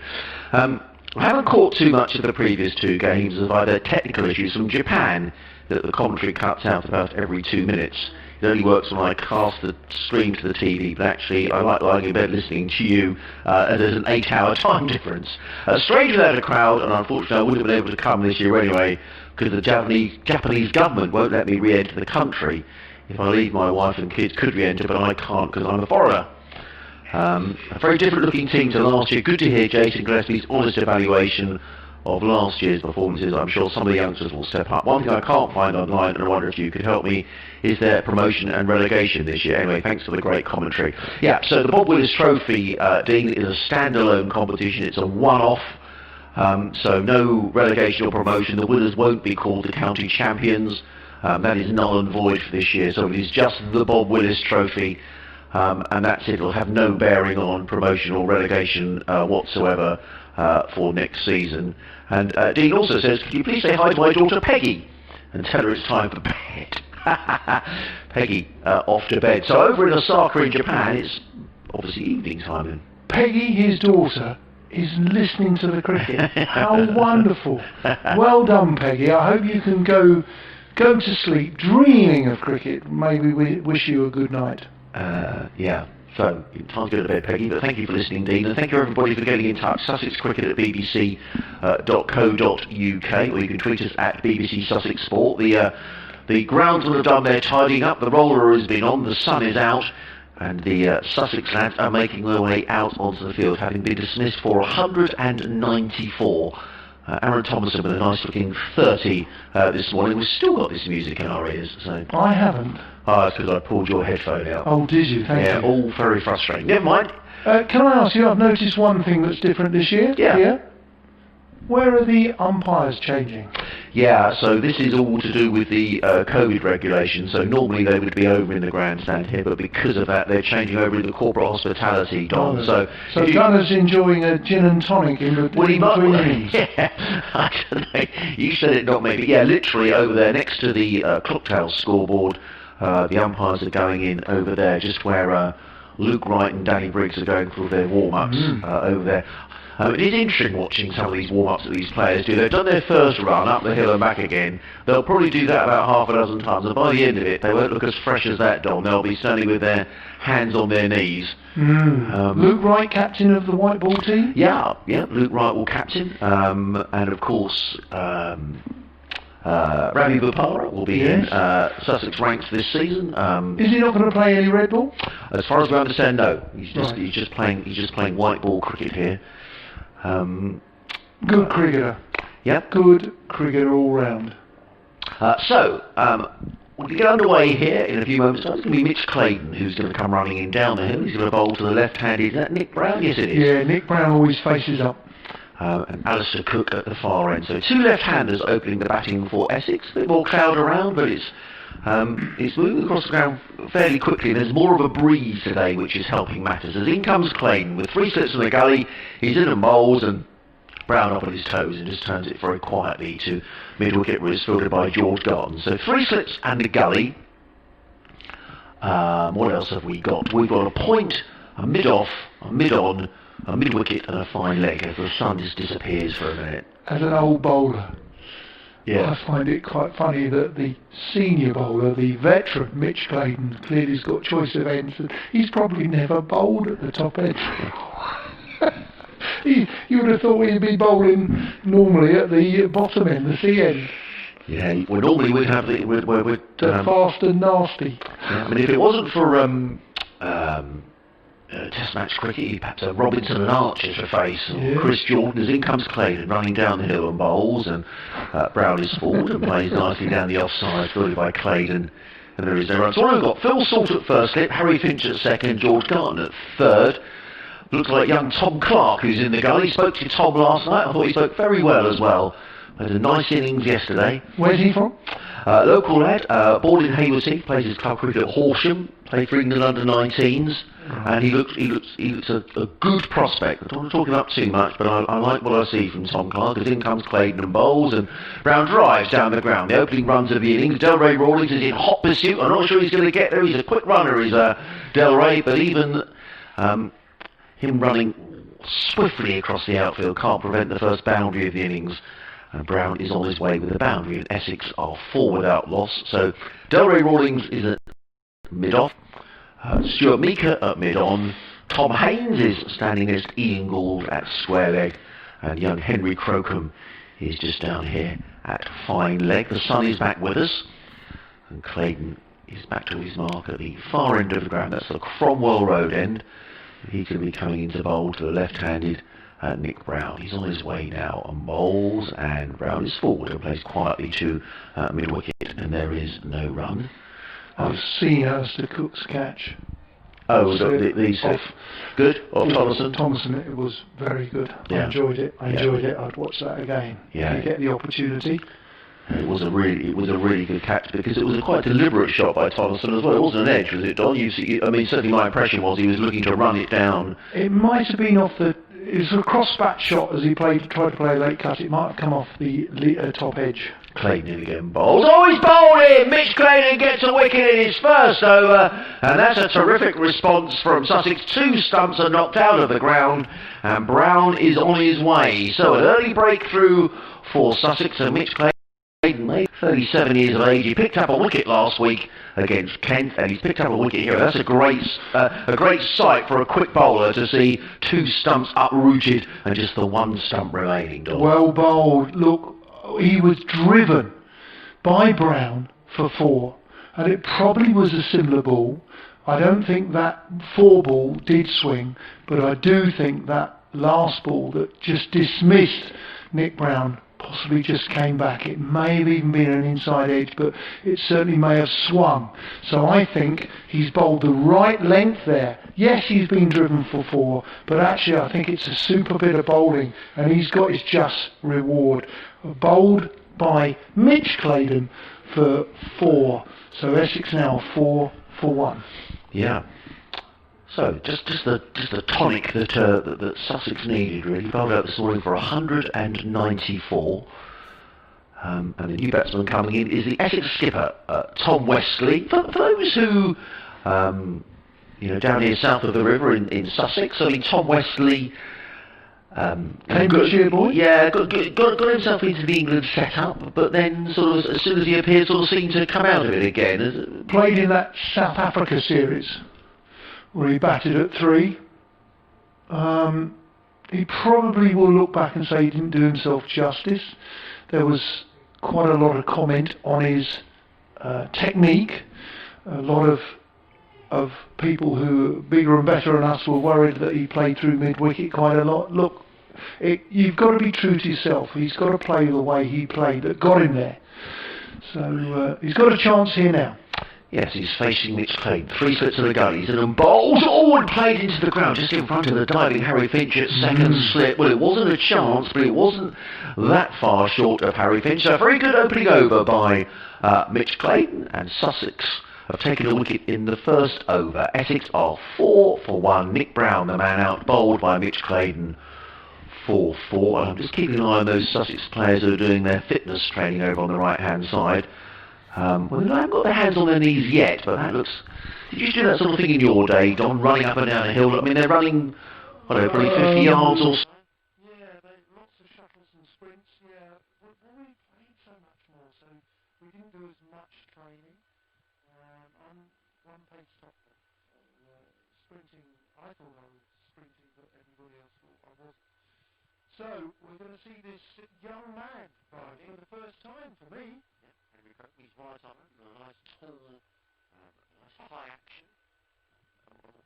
I haven't caught too much of the previous two games of either technical issues from Japan that the commentary cuts out about every 2 minutes. It only works when I cast the stream to the TV, but actually I like lying in bed listening to you as there's an 8-hour time difference. Strange without a crowd, and unfortunately I wouldn't have been able to come this year anyway, because the Japanese government won't let me re-enter the country. If I leave, my wife and kids could re-enter, but I can't because I'm a foreigner. A very different looking team to last year. Good to hear Jason Gillespie's honest evaluation of last year's performances. I'm sure some of the youngsters will step up. One thing I can't find online, and I wonder if you could help me, is their promotion and relegation this year. Anyway, thanks for the great commentary. Yeah, so the Bob Willis Trophy, Dean, is a standalone competition. It's a one-off, so no relegation or promotion. The winners won't be called the county champions. That is null and void for this year, so it is just the Bob Willis Trophy, and that's it. It'll have no bearing on promotion or relegation whatsoever for next season. And Dean also says, could you please say hi to my daughter Peggy and tell her it's time for bed. Peggy off to bed. So over in Osaka in Japan, it's obviously evening time then. Peggy, his daughter, is listening to the cricket. How wonderful. Well done, Peggy. I hope you can go to sleep dreaming of cricket. Maybe we wish you a good night. Yeah. So, time to go to bed, Peggy, but thank you for listening, Dean, and thank you everybody for getting in touch. Sussex Cricket at bbc.co.uk, or you can tweet us at BBC Sussex Sport. The groundsmen have done their tidying up, the roller has been on, the sun is out, and the Sussex lads are making their way out onto the field, having been dismissed for 194. Aaron Thomason with a nice looking 30 this morning. We've still got this music in our ears. So I haven't. Oh, it's because I pulled your headphone out. Oh, did you? Thank you. Yeah, all very frustrating. Never mind. Can I ask you, I've noticed one thing that's different this year. Yeah. Here. Where are the umpires changing? Yeah, so this is all to do with the COVID regulations. So normally they would be over in the grandstand here, but because of that, they're changing over in the corporate hospitality, Don. So Gunner's enjoying a gin and tonic in between innings. Yeah, I don't know. You said it, not maybe. Yeah, literally over there, next to the Clocktail scoreboard, the umpires are going in over there, just where Luke Wright and Danny Briggs are going through their warm-ups over there. It is interesting watching some of these warm-ups that these players do. They've done their first run up the hill and back again. They'll probably do that about half a dozen times, and by the end of it, they won't look as fresh as that, Don. They'll be standing with their hands on their knees. Luke Wright, captain of the white ball team? Yeah, Luke Wright will captain. And of course, Ravi Bopara will be in Sussex ranks this season. Is he not going to play any red ball? As far as we understand, no. He's just playing white ball cricket here. Good cricketer. Yep. Good cricketer all round. We'll get underway here in a few moments. It's going to be Mitch Clayton who's going to come running in down the hill. He's going to bowl to the left-handed. Is that Nick Brown? Yes, it is. Yeah, Nick Brown always faces up. And Alistair Cook at the far end. So two left-handers opening the batting for Essex. A bit more cloud around, but it's moving across the ground fairly quickly. There's more of a breeze today, which is helping matters. As in comes Clayton with 3 slips in the gully. He's in and bowls, and Brown up on his toes and just turns it very quietly to mid-wicket, where it's fielded by George Garden. So 3 slips and a gully. What else have we got? We've got a point, a mid-off, a mid-on, a mid-wicket and a fine leg as the sun just disappears for a minute. As an old bowler, yeah. I find it quite funny that the senior bowler, the veteran Mitch Clayton, clearly has got choice of ends. He's probably never bowled at the top end. You would have thought he'd be bowling normally at the bottom end, the C end. Yeah, well, normally we'd have the fast and nasty. Yeah, I mean, if it wasn't for Test match cricket, perhaps Robinson and Archer to face, or Chris Jordan, as in comes Clayton running down the hill and bowls, and Brown is forward and plays nicely down the offside, fielded by Clayton and there is no run. So we've got Phil Salt at first slip, Harry Finch at second, George Garton at third. Looks like young Tom Clark who's in the gully. Spoke to Tom last night. I thought he spoke very well as well. Had a nice innings yesterday. Where's he from? Local lad, born in Hayward Heath, plays his club cricket at Horsham, played for England under-19s, and he looks a good prospect. I don't want to talk him up too much, but I like what I see from Tom Clark, because in comes Claydon and bowls, and Brown drives down the ground. The opening runs of the innings, Delray Rawlings is in hot pursuit. I'm not sure he's going to get there. He's a quick runner, is Delray, but even him running swiftly across the outfield can't prevent the first boundary of the innings. And Brown is on his way with the boundary, and Essex are 4 without loss. So Delray Rawlings is at mid-off, Stuart Meeker at mid-on, Tom Haynes is standing next Ian Gould at square leg, and young Henry Crocombe is just down here at fine leg. The sun is back with us, and Claydon is back to his mark at the far end of the ground. That's the Cromwell Road end. He's going to be coming into bowl to the left-handed Nick Brown. He's on his way now and bowls, and Brown is forward and plays quietly to mid-wicket, and there is no run. I've seen Alistair Cook's catch. Oh, these off. Good? Off Thomason, it was very good. Yeah. I enjoyed it. I'd watch that again. Yeah. You get the opportunity. It was a really good catch, because it was a quite deliberate shot by Thomason as well. It wasn't an edge, was it, Don? I mean, certainly my impression was he was looking to run it down. It might have been off the... It was a cross-bat shot as he tried to play a late cut. It might have come off the top edge. Claydon again bowls. Oh, he's bowled in! Mitch Claydon gets a wicket in his first over, and that's a terrific response from Sussex. 2 stumps are knocked out of the ground, and Brown is on his way. So an early breakthrough for Sussex, and Mitch Claydon, 37 years of age. He picked up a wicket last week against Kent, and he's picked up a wicket here. That's a great sight for a quick bowler to see 2 stumps uprooted and just the 1 stump remaining. Don. Well bowled. Look, he was driven by Brown for 4, and it probably was a similar ball. I don't think that 4 ball did swing, but I do think that last ball that just dismissed Nick Brown possibly just came back. It may have even been an inside edge, but it certainly may have swung. So I think he's bowled the right length there. Yes, he's been driven for 4, but actually I think it's a super bit of bowling, and he's got his just reward. Bowled by Mitch Claydon for 4. So Essex now 4 for 1. Yeah. So just the tonic that Sussex needed, really. Bowled out this morning for 194. And the new batsman coming in is the Essex skipper, Tom Westley. For those who, down here south of the river in Sussex, I mean, Tom Westley. Cambridgeshire boy? Yeah, got himself into the England setup, but then sort of as soon as he appeared, sort of seemed to come out of it again. Played in that South Africa series where he batted at 3. He probably will look back and say he didn't do himself justice. There was quite a lot of comment on his technique. A lot of people who are bigger and better than us were worried that he played through mid-wicket quite a lot. Look, you've got to be true to yourself. He's got to play the way he played that got him there. So he's got a chance here now. Yes, he's facing Mitch Claydon. 3 slips of the gullies and bowls all and played into the ground just in front of the diving Harry Finch at second slip. Well, it wasn't a chance, but it wasn't that far short of Harry Finch. So a very good opening over by Mitch Claydon, and Sussex have taken a wicket in the first over. Essex are 4 for 1. Nick Brown, the man out, bowled by Mitch Claydon, 4-4. And I'm just keeping an eye on those Sussex players who are doing their fitness training over on the right-hand side. Well, they haven't got their hands on their knees yet, but that looks... Did you do that sort of thing in your day, Don, running up and down a hill? I mean, they're running, probably 50 yards or so. Yeah, lots of shuttles and sprints, yeah. We played so much more, so we didn't do as much training. I'm one pace top. Sprinting, I thought I was sprinting, but everybody else thought I was. So, we're going to see this young man bowling for the first time for me. He's right on it, a nice tall, nice high action.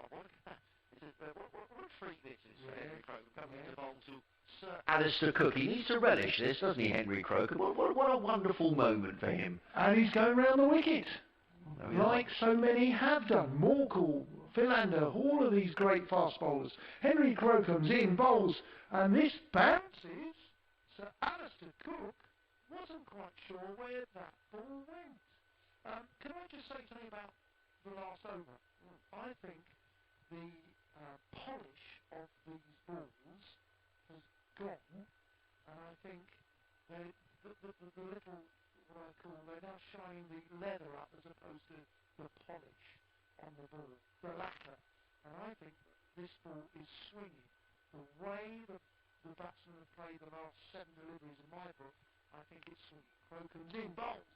What a treat this is, Henry Crocombe coming to bowl to Sir Alistair Cook. He needs to relish this, doesn't he, Henry Crocombe? What a wonderful moment for him. And he's going round the wicket. like so many have done. Morkel, Philander, all of these great fast bowlers. Henry Crowe comes in, bowls, and this bounces. Sir Alistair Cook wasn't quite sure where that ball went. Can I just say something about the last over? I think the polish of these balls has gone, and I think the little, what I call, they're now showing the leather up as opposed to the polish on the ball, the lacquer. And I think this ball is swinging. The way the batsmen have played the last 7 deliveries in my book, I think it's swinging. Crowe comes in, bowls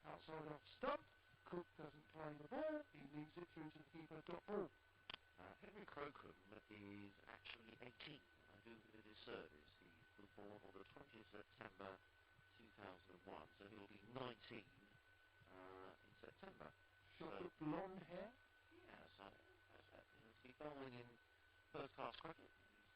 outside off stump. Cook doesn't play the ball, he leaves it through to the keeper, dot ball. Henry Crocombe is actually 18. I do it his service. He was born on the 20th of September 2001, so he'll be 19 in September. Short with blonde hair? Yes, he'll be bowling in first-class cricket.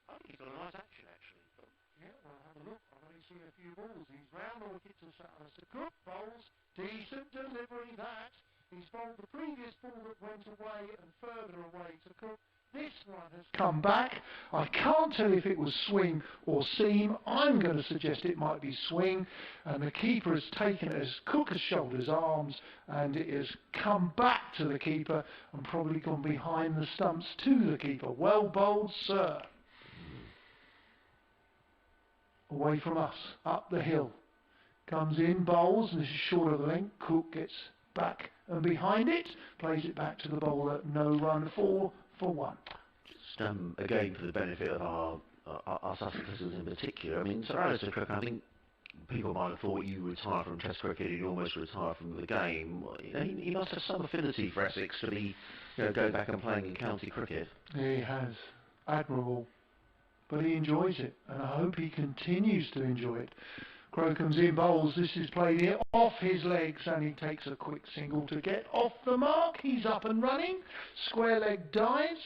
I think he's got a nice action, actually. But yeah, well, have a look. I've only seen a few balls. He's round the wicket to Sir Alistair Cook. Bowls, decent delivery that. He's bowled the previous ball that went away and further away to Cook. This one has come back. I can't tell if it was swing or seam. I'm going to suggest it might be swing. And the keeper has taken it as Cook has shouldered his arms, and it has come back to the keeper and probably gone behind the stumps to the keeper. Well bowled, sir. Away from us, up the hill. Comes in, bowls, and this is short of the length. Cook gets back and behind it, plays it back to the bowler. No run, 4 for 1. just again for the benefit of our Sussex listeners in particular, I mean, Sir Alistair Cook, I think people might have thought you retired from Test cricket, you almost retired from the game. You know, he must have some affinity for Essex to be, going back and playing in county cricket. He has. Admirable. But he enjoys it, and I hope he continues to enjoy it. Crowe comes in, bowls, this is played here off his legs, and he takes a quick single to get off the mark. He's up and running. Square leg dives,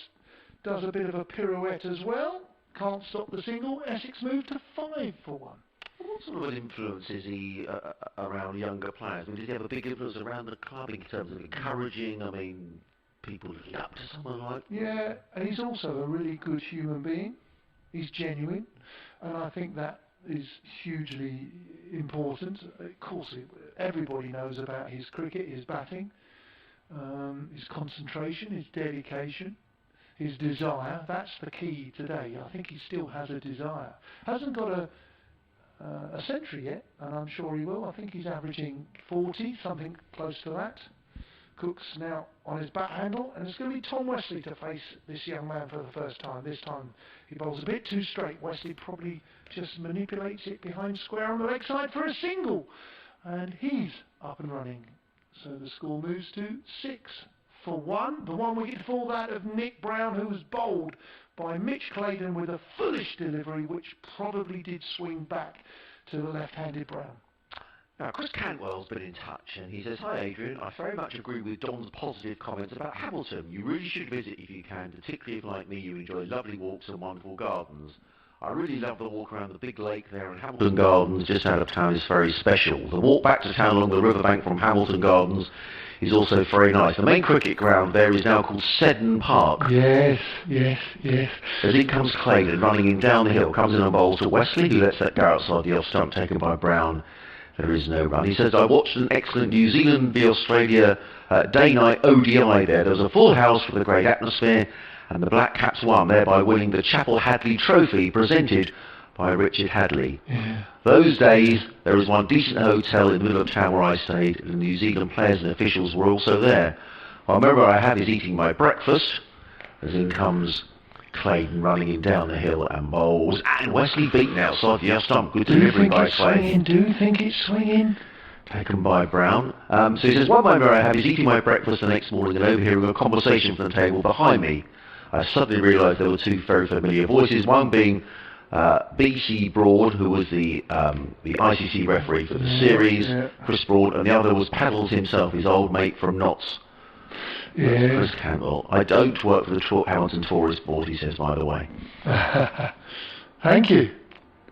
does a bit of a pirouette as well. Can't stop the single. Essex move to 5 for 1. What sort of an influence is he around younger players? I mean, does he have a big influence around the club in terms of encouraging, people looking up to someone like... Yeah, and he's also a really good human being. He's genuine, and I think that is hugely important. Of course, everybody knows about his cricket, his batting, his concentration, his dedication, his desire. That's the key today. I think he still has a desire. Hasn't got a century yet, and I'm sure he will. I think he's averaging 40, something close to that. Cook's now on his bat handle, and it's going to be Tom Wesley to face this young man for the first time. This time he bowls a bit too straight. Wesley probably just manipulates it behind square on the leg side for a single, and he's up and running. So the score moves to 6 for 1. The 1 wicket before that of Nick Brown, who was bowled by Mitch Clayton with a foolish delivery which probably did swing back to the left-handed Brown. Now, Chris Cantwell's been in touch, and he says, "Hi Adrian, I very much agree with Don's positive comments about Hamilton. You really should visit if you can, particularly if, like me, you enjoy lovely walks and wonderful gardens. I really love the walk around the big lake there in Hamilton Gardens, just out of town, is very special. The walk back to town along the riverbank from Hamilton Gardens is also very nice. The main cricket ground there is now called Seddon Park." Yes. As in comes Clayton, running in down the hill, comes in and bowls to Wesley, who lets that go outside the off stump, taken by Brown. There is no run. He says, "I watched an excellent New Zealand v Australia day-night ODI there. There was a full house with a great atmosphere, and the Black Caps won, thereby winning the Chapel Hadley Trophy presented by Richard Hadley. Yeah. Those days, there was one decent hotel in the middle of town where I stayed, and the New Zealand players and officials were also there. I remember I had is eating my breakfast, as in comes Clayton running him down the hill and bowls, and Wesley beaten outside the off stump. Good delivery by Clayton. Do you think it's swinging? Taken by Brown. So he says, "One moment I have is eating my breakfast the next morning and overhearing a conversation from the table behind me. I suddenly realised there were two very familiar voices, one being B.C. Broad, who was the ICC referee for the series, Chris Broad, and the other was Paddles himself, his old mate from Notts." Yeah. Chris Campbell. "I don't work for the Hamilton Tourist Board," he says, by the way. Thank you.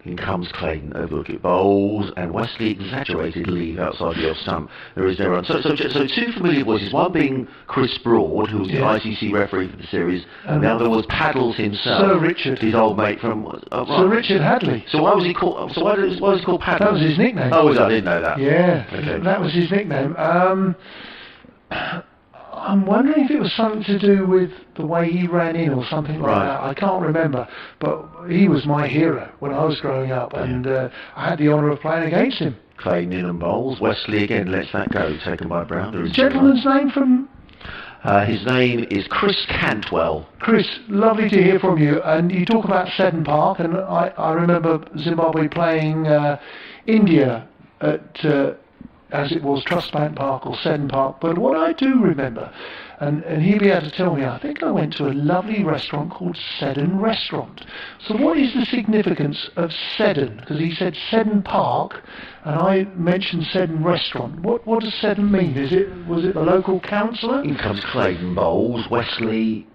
In comes Clayton, over wicket bowls, and Wesley exaggerated leave outside the off stump. There is no run. So two familiar voices, one being Chris Broad, who was the ICC referee for the series, and the other was Paddles himself. Sir Richard. His old mate from... right. Sir Richard Hadley. So why was he called... So why was he called Paddles? That was his nickname. Oh, I didn't know that. Yeah, Okay. that was his nickname. I'm wondering if it was something to do with the way he ran in or something like that. I can't remember, but he was my hero when I was growing up, and I had the honour of playing against him. Clayton in and bowls. Wesley again lets that go, taken by Brown. There is Gentleman's name from... his name is Chris Cantwell. Chris, lovely to hear from you. And you talk about Seddon Park, and I remember Zimbabwe playing India at... as it was Trustbank Park or Seddon Park, but what I do remember, and he'll be able to tell me, I think I went to a lovely restaurant called Seddon Restaurant. So what is the significance of Seddon? Because he said Seddon Park, and I mentioned Seddon Restaurant. What does Seddon mean? Was it the local councillor? In comes Clayton bowls. Wesley,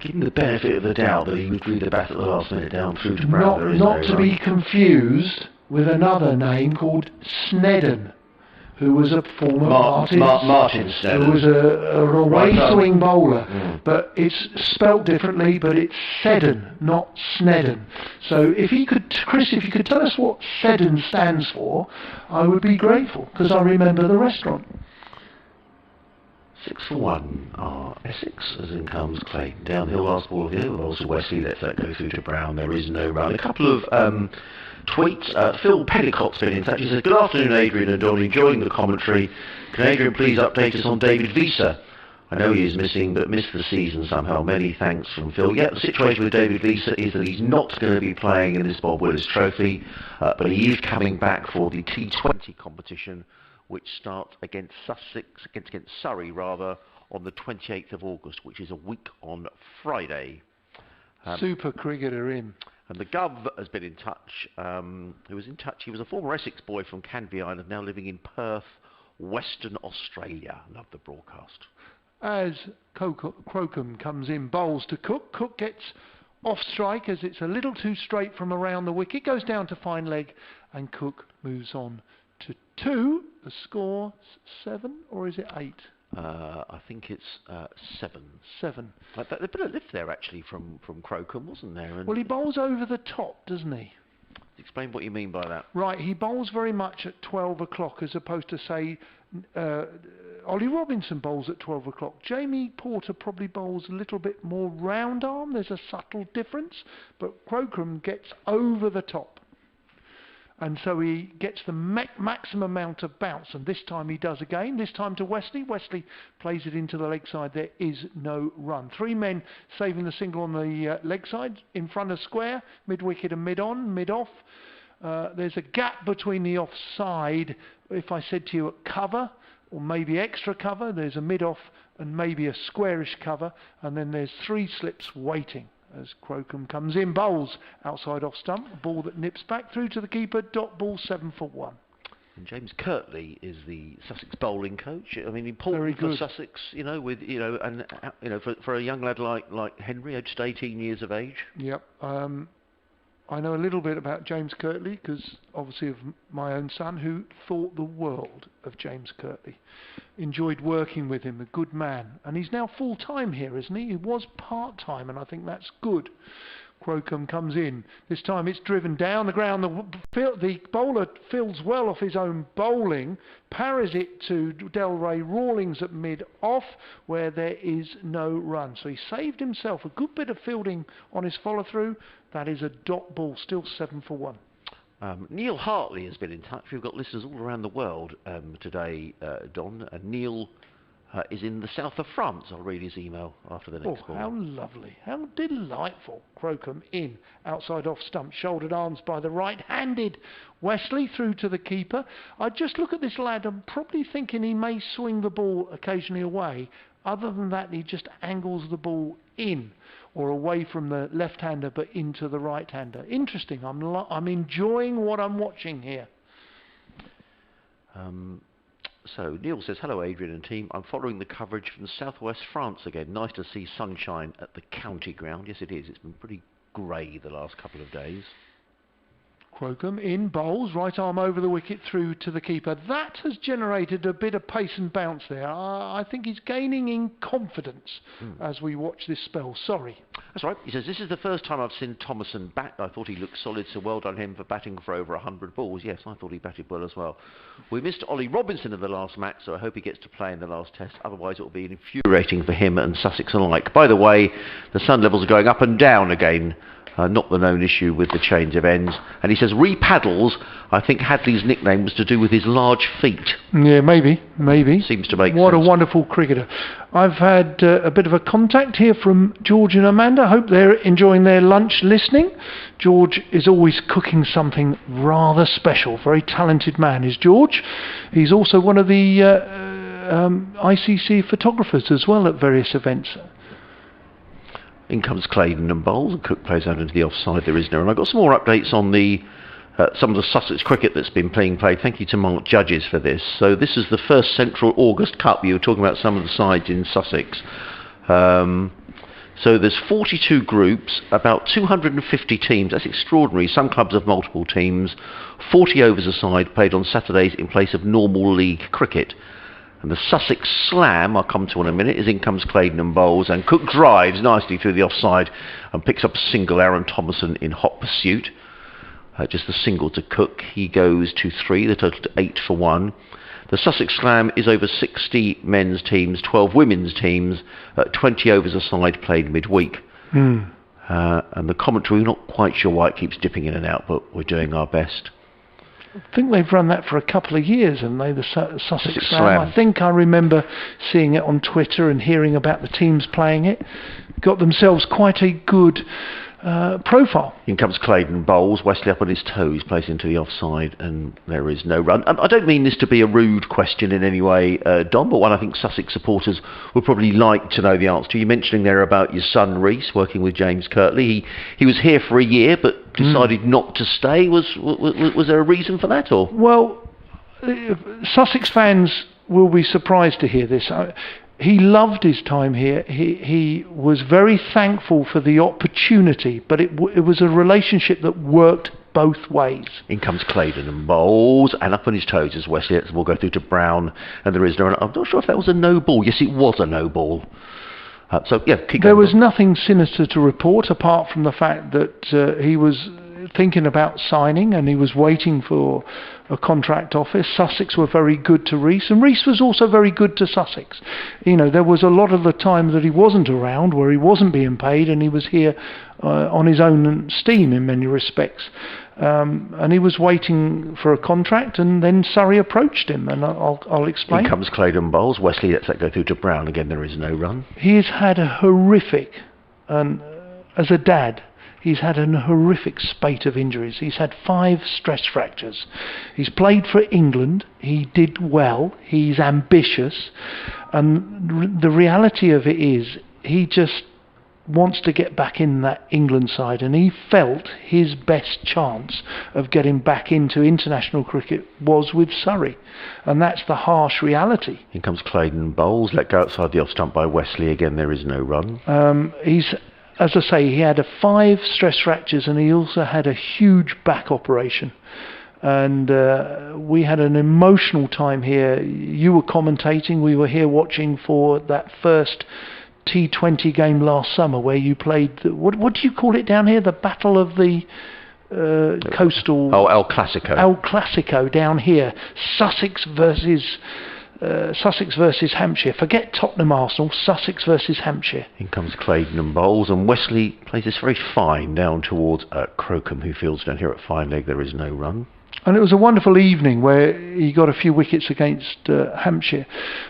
give him the benefit of the doubt that he would read the bat at the last minute down through to Brown. Not to be confused with another name called Snedden, who was a former Martin Snedden, who was a away swing bowler, but it's spelt differently, but it's Seddon, not Snedden. So if he could, Chris, if you could tell us what Seddon stands for, I would be grateful, because I remember the restaurant. 6 for 1 are Essex, as in comes Clayton. Downhill last ball of the over, also Wesley lets that go through to Brown. There is no run. A couple of tweets. Phil Pennicott's been in touch. He says, "Good afternoon, Adrian and Don. Enjoying the commentary. Can Adrian please update us on David Visa? I know he is missing, but missed the season somehow. Many thanks from Phil." Yeah, the situation with David Visa is that he's not going to be playing in this Bob Willis Trophy, but he is coming back for the T20 competition, which starts against Sussex, against Surrey rather, on the 28th of August, which is a week on Friday. Super cricketer in. And the Gov has been in touch. Who was in touch? He was a former Essex boy from Canvey Island, now living in Perth, Western Australia. Love the broadcast. As Crocombe comes in, bowls to Cook. Cook gets off strike as it's a little too straight from around the wicket. Goes down to fine leg, and Cook moves on to 2. The score 7, or is it 8? I think it's 7. 7. Like that, a bit of lift there actually from Crocombe, wasn't there? And well, he bowls over the top, doesn't he? Explain what you mean by that. Right, he bowls very much at 12 o'clock as opposed to, say, Ollie Robinson bowls at 12 o'clock. Jamie Porter probably bowls a little bit more round arm. There's a subtle difference, but Crocombe gets over the top. And so he gets the maximum amount of bounce, and this time he does again, this time to Wesley. Wesley plays it into the leg side. There is no run. 3 men saving the single on the leg side, in front of square, mid-wicket and mid-on, mid-off. There's a gap between the offside, if I said to you at cover, or maybe extra cover, there's a mid-off and maybe a squarish cover, and then there's 3 slips waiting. As Crocombe comes in, bowls outside off stump, a ball that nips back through to the keeper, dot ball 7 for 1. And James Kirtley is the Sussex bowling coach. I mean, important for Sussex, for a young lad like Henry, aged 18 years of age. Yep. I know a little bit about James Kirtley because obviously of my own son, who thought the world of James Kirtley. Enjoyed working with him, a good man. And he's now full-time here, isn't he? He was part-time, and I think that's good. Crocombe comes in. This time it's driven down the ground. The bowler feels well off his own bowling, parries it to Delray Rawlings at mid-off, where there is no run. So he saved himself a good bit of fielding on his follow-through. That is a dot ball, still 7 for 1. Neil Hartley has been in touch. We've got listeners all around the world today, Don. And Neil is in the south of France. I'll read his email after the next ball. How lovely, how delightful. Crocombe in, outside off stump, shouldered arms by the right-handed Wesley through to the keeper. I just look at this lad, I'm probably thinking he may swing the ball occasionally away. Other than that, he just angles the ball in, or away from the left-hander but into the right-hander. Interesting. I'm enjoying what I'm watching here. So Neil says, "Hello Adrian and team. I'm following the coverage from southwest France again. Nice to see sunshine at the county ground." Yes, it is. It's been pretty grey the last couple of days. Crocombe in, bowls, right arm over the wicket through to the keeper. That has generated a bit of pace and bounce there. I think he's gaining in confidence as we watch this spell. Sorry. That's right. He says, this is the first time I've seen Thomason bat. I thought he looked solid, so well done him for batting for over 100 balls. Yes, I thought he batted well as well. We missed Ollie Robinson in the last match, so I hope he gets to play in the last test. Otherwise, it will be infuriating for him and Sussex alike. By the way, the sun levels are going up and down again. Not the known issue with the change of ends. And he says, re-paddles, I think Hadley's nickname was to do with his large feet. Yeah, maybe. Seems to make What sense. a wonderful cricketer. I've had a bit of a contact here from George and Amanda. Hope they're enjoying their lunch listening. George is always cooking something rather special. Very talented man is George. He's also one of the ICC photographers as well at various events. In comes Claydon and bowls, and Cook plays out into the offside. There is no. And I've got some more updates on the some of the Sussex cricket that's been played. Thank you to Mark Judges for this. So this is the first Central August Cup. You were talking about some of the sides in Sussex. So there's 42 groups, about 250 teams. That's extraordinary. Some clubs have multiple teams. 40 overs a side played on Saturdays in place of normal league cricket. And the Sussex Slam, I'll come to in a minute, is in comes Claydon and bowls, and Cook drives nicely through the offside and picks up a single. Aaron Thomason in hot pursuit. Just the single to Cook. He goes to 3, the total to 8 for 1. The Sussex Slam is over 60 men's teams, 12 women's teams, 20 overs a side played midweek. And the commentary, we're not quite sure why it keeps dipping in and out, but we're doing our best. I think they've run that for a couple of years, haven't they, the Sussex Slam? Slam. I think I remember seeing it on Twitter and hearing about the teams playing it. Got themselves quite a good profile. In comes Claydon bowls, Wesley up on his toes, plays into the offside, and there is no run. I don't mean this to be a rude question in any way, Don, but one I think Sussex supporters would probably like to know the answer to. You're mentioning there about your son Reese working with James Kirtley. He was here for a year, but decided not to stay. Was there a reason for that, or? Well, Sussex fans will be surprised to hear this. He loved his time here. He was very thankful for the opportunity, but it was a relationship that worked both ways. In comes Claydon and bowls, and up on his toes is Wesley. We'll go through to Brown, and there is no. I'm not sure if that was a no ball. Yes, it was a no ball. So yeah, keep going. There was nothing sinister to report apart from the fact that he was thinking about signing and he was waiting for a contract office. Sussex were very good to Reese, and Reese was also very good to Sussex. You know, there was a lot of the time that he wasn't around where he wasn't being paid, and he was here on his own steam in many respects. And he was waiting for a contract, and then Surrey approached him, and I'll explain. Here comes Claydon bowls, Wesley lets that go through to Brown. Again, there is no run. He has had a horrific, and as a dad, he's had a horrific spate of injuries. He's had 5 stress fractures. He's played for England. He did well. He's ambitious. And the reality of it is he just wants to get back in that England side, and he felt his best chance of getting back into international cricket was with Surrey, and that's the harsh reality. Here comes Claydon bowls, let go outside the off stump by Wesley. Again, there is no run. He's, as I say, he had 5 stress fractures, and he also had a huge back operation. And we had an emotional time here. You were commentating, we were here watching for that first T20 game last summer where you played, what do you call it down here? The Battle of the Coastal... Oh, El Clasico. El Clasico down here. Sussex versus Hampshire. Forget Tottenham Arsenal. Sussex versus Hampshire. In comes Claydon and bowls, and Wesley plays this very fine down towards Crocombe, who fields down here at fine leg. There is no run. And it was a wonderful evening where he got a few wickets against Hampshire.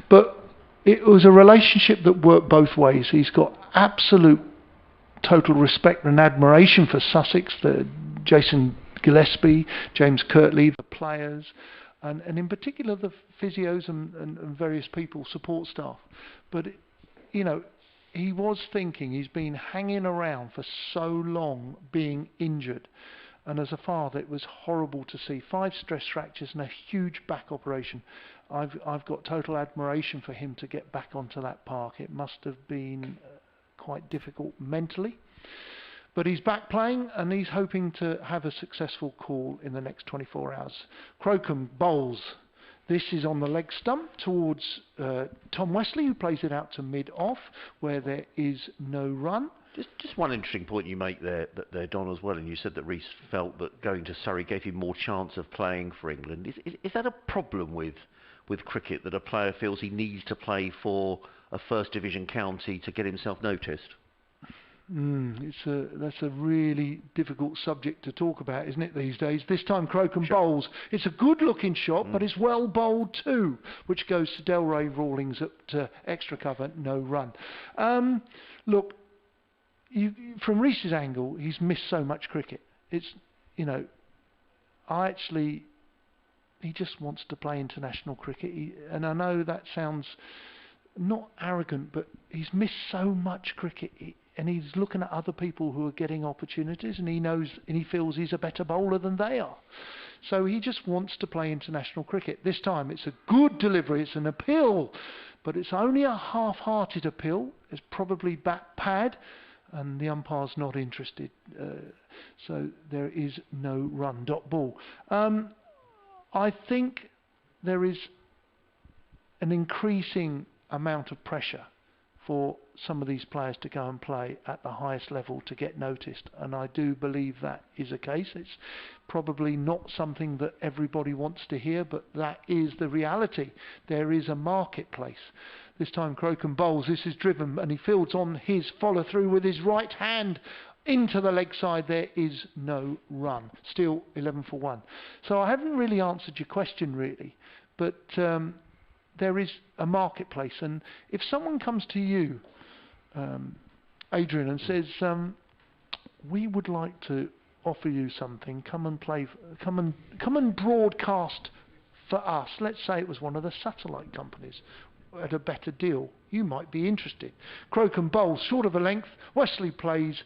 But it was a relationship that worked both ways. He's got absolute total respect and admiration for Sussex, Jason Gillespie, James Kirtley, the players, and in particular the physios and various people, support staff. But, you know, he was thinking, he's been hanging around for so long being injured. And as a father, it was horrible to see 5 stress fractures and a huge back operation. I've got total admiration for him to get back onto that park. It must have been quite difficult mentally. But he's back playing and he's hoping to have a successful call in the next 24 hours. Crocombe bowls. This is on the leg stump towards Tom Wesley, who plays it out to mid-off, where there is no run. Just one interesting point you make there, Don, as well, and you said that Rees felt that going to Surrey gave him more chance of playing for England. Is that a problem with cricket, that a player feels he needs to play for a first division county to get himself noticed? That's a really difficult subject to talk about, isn't it, these days? This time Crocombe bowls. It's a good-looking shot, but it's well bowled too, which goes to Delray Rawlings at extra cover, no run. Look, from Rees's angle, he's missed so much cricket. It's, he just wants to play international cricket. And I know that sounds not arrogant, but he's missed so much cricket. And he's looking at other people who are getting opportunities, and he knows and he feels he's a better bowler than they are. So he just wants to play international cricket. This time it's a good delivery, it's an appeal, but it's only a half-hearted appeal. It's probably bat pad, and the umpire's not interested. So there is no run. Dot ball. I think there is an increasing amount of pressure for some of these players to go and play at the highest level to get noticed, and I do believe that is a case. It's probably not something that everybody wants to hear, but that is the reality. There is a marketplace. This time Crocombe bowls. This is driven, and he fields on his follow through with his right hand into the leg side. There is no run. Still 11 for 1. So I haven't really answered your question really, but there is a marketplace, and if someone comes to you, Adrian, and says, we would like to offer you something, come and broadcast for us. Let's say it was one of the satellite companies at a better deal. You might be interested. Crocombe bowls, short of a length. Wesley plays,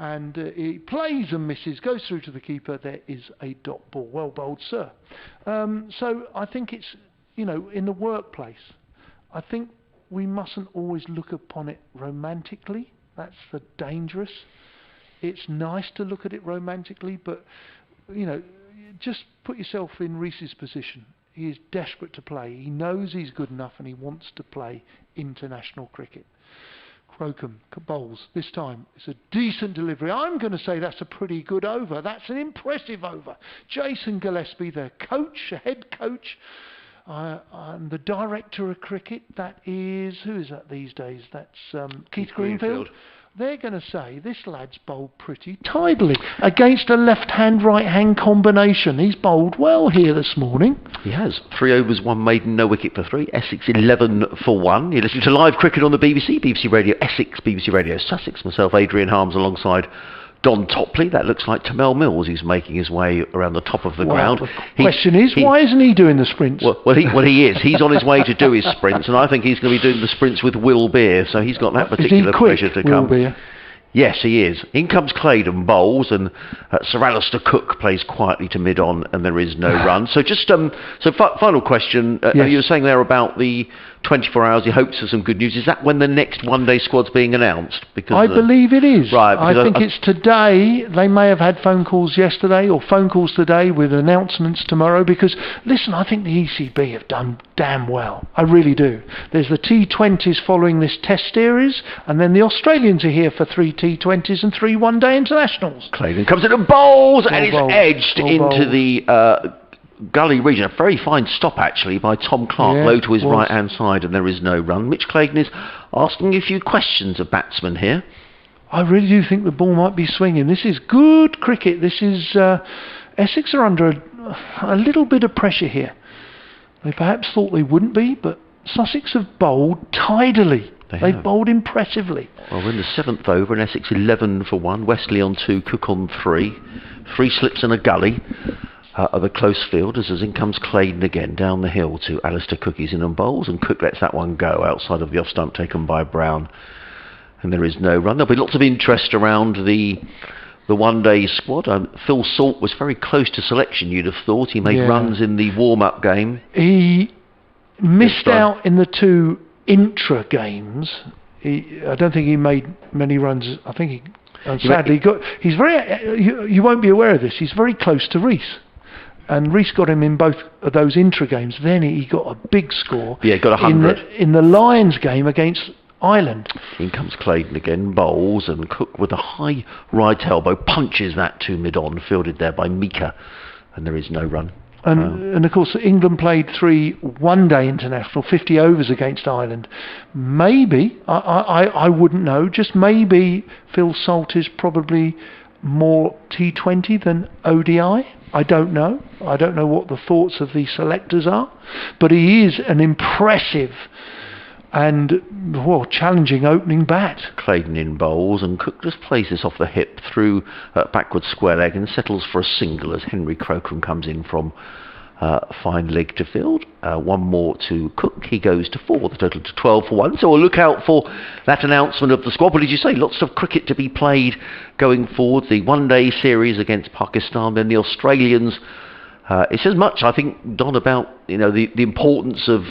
and he plays and misses, goes through to the keeper. There is a dot ball. Well bowled, sir. So I think it's, in the workplace, I think we mustn't always look upon it romantically. That's the dangerous. It's nice to look at it romantically, but, just put yourself in Rees's position. He is desperate to play. He knows he's good enough, and he wants to play international cricket. Crocombe bowls. This time it's a decent delivery. I'm going to say that's a pretty good over. That's an impressive over. Jason Gillespie, the coach, the head coach, and the director of cricket, that is, who is that these days? That's Keith Greenfield. They're going to say this lad's bowled pretty tidily against a left-hand, right-hand combination. He's bowled well here this morning. He has. 3 overs, 1 maiden, no wicket for 3. Essex 11 for 1. You're listening to live cricket on the BBC, BBC Radio Essex, BBC Radio Sussex. Myself, Adrian Harms, alongside Don Topley. That looks like Tamel Mills, who's making his way around the top of the ground. The question is, why isn't he doing the sprints? Well, he is. He's on his way to do his sprints, and I think he's going to be doing the sprints with Will Beer, so he's got that particular pressure to come. Will Beer? Yes, he is. In comes Claydon bowls, and Sir Alistair Cook plays quietly to mid-on, and there is no run. So just final question. Yes. You were saying there about the 24 hours. He hopes for some good news. Is that when the next one-day squad's being announced? Because I believe it is. Right. I think it's today. They may have had phone calls yesterday or phone calls today with announcements tomorrow. Because listen, I think the ECB have done damn well. I really do. There's the T20s following this Test series, and then the Australians are here for 3 T20s and 3 one-day internationals. Claydon comes in and bowls, and it's edged into the gully region. A very fine stop actually by Tom Clark, low to his right-hand side, and there is no run. Mitch Claydon is asking a few questions of batsmen here. I really do think the ball might be swinging. This is good cricket. This is Essex are under a little bit of pressure here. They perhaps thought they wouldn't be, but Sussex have bowled tidily. They've bowled impressively. Well, we're in the 7th over, and Essex 11 for 1. Wesley on 2, Cook on 3. 3 slips and a gully. Of the close fielders, as in comes Claydon again down the hill to Alistair Cook. He's in and bowls, and Cook lets that one go outside of the off stump taken by Brown, and there is no run. There'll be lots of interest around the one-day squad. Phil Salt was very close to selection, you'd have thought. He made runs in the warm-up game. He missed out in the 2 intra games. I don't think he made many runs. I think And sadly, he's very. You won't be aware of this. He's very close to Rees. And Rees got him in both of those intra games. Then he got a big score. Yeah, got 100 in the Lions game against Ireland. In comes Claydon again, bowls, and Cook with a high right elbow punches that to mid-on, fielded there by Mika, and there is no run. And of course, England played 3 one-day international, 50 overs against Ireland. Maybe, I wouldn't know, just maybe Phil Salt is probably more T20 than ODI. I don't know. I don't know what the thoughts of the selectors are. But he is an impressive and challenging opening bat. Claydon in bowls, and Cook just plays this off the hip through backward square leg and settles for a single as Henry Crocombe comes in from fine leg to field. One more to Cook. He goes to 4, the total to 12 for 1. So we'll look out for that announcement of the squad. What did you say? Lots of cricket to be played going forward. The one-day series against Pakistan, then the Australians. It says much, I think, Don, about the importance of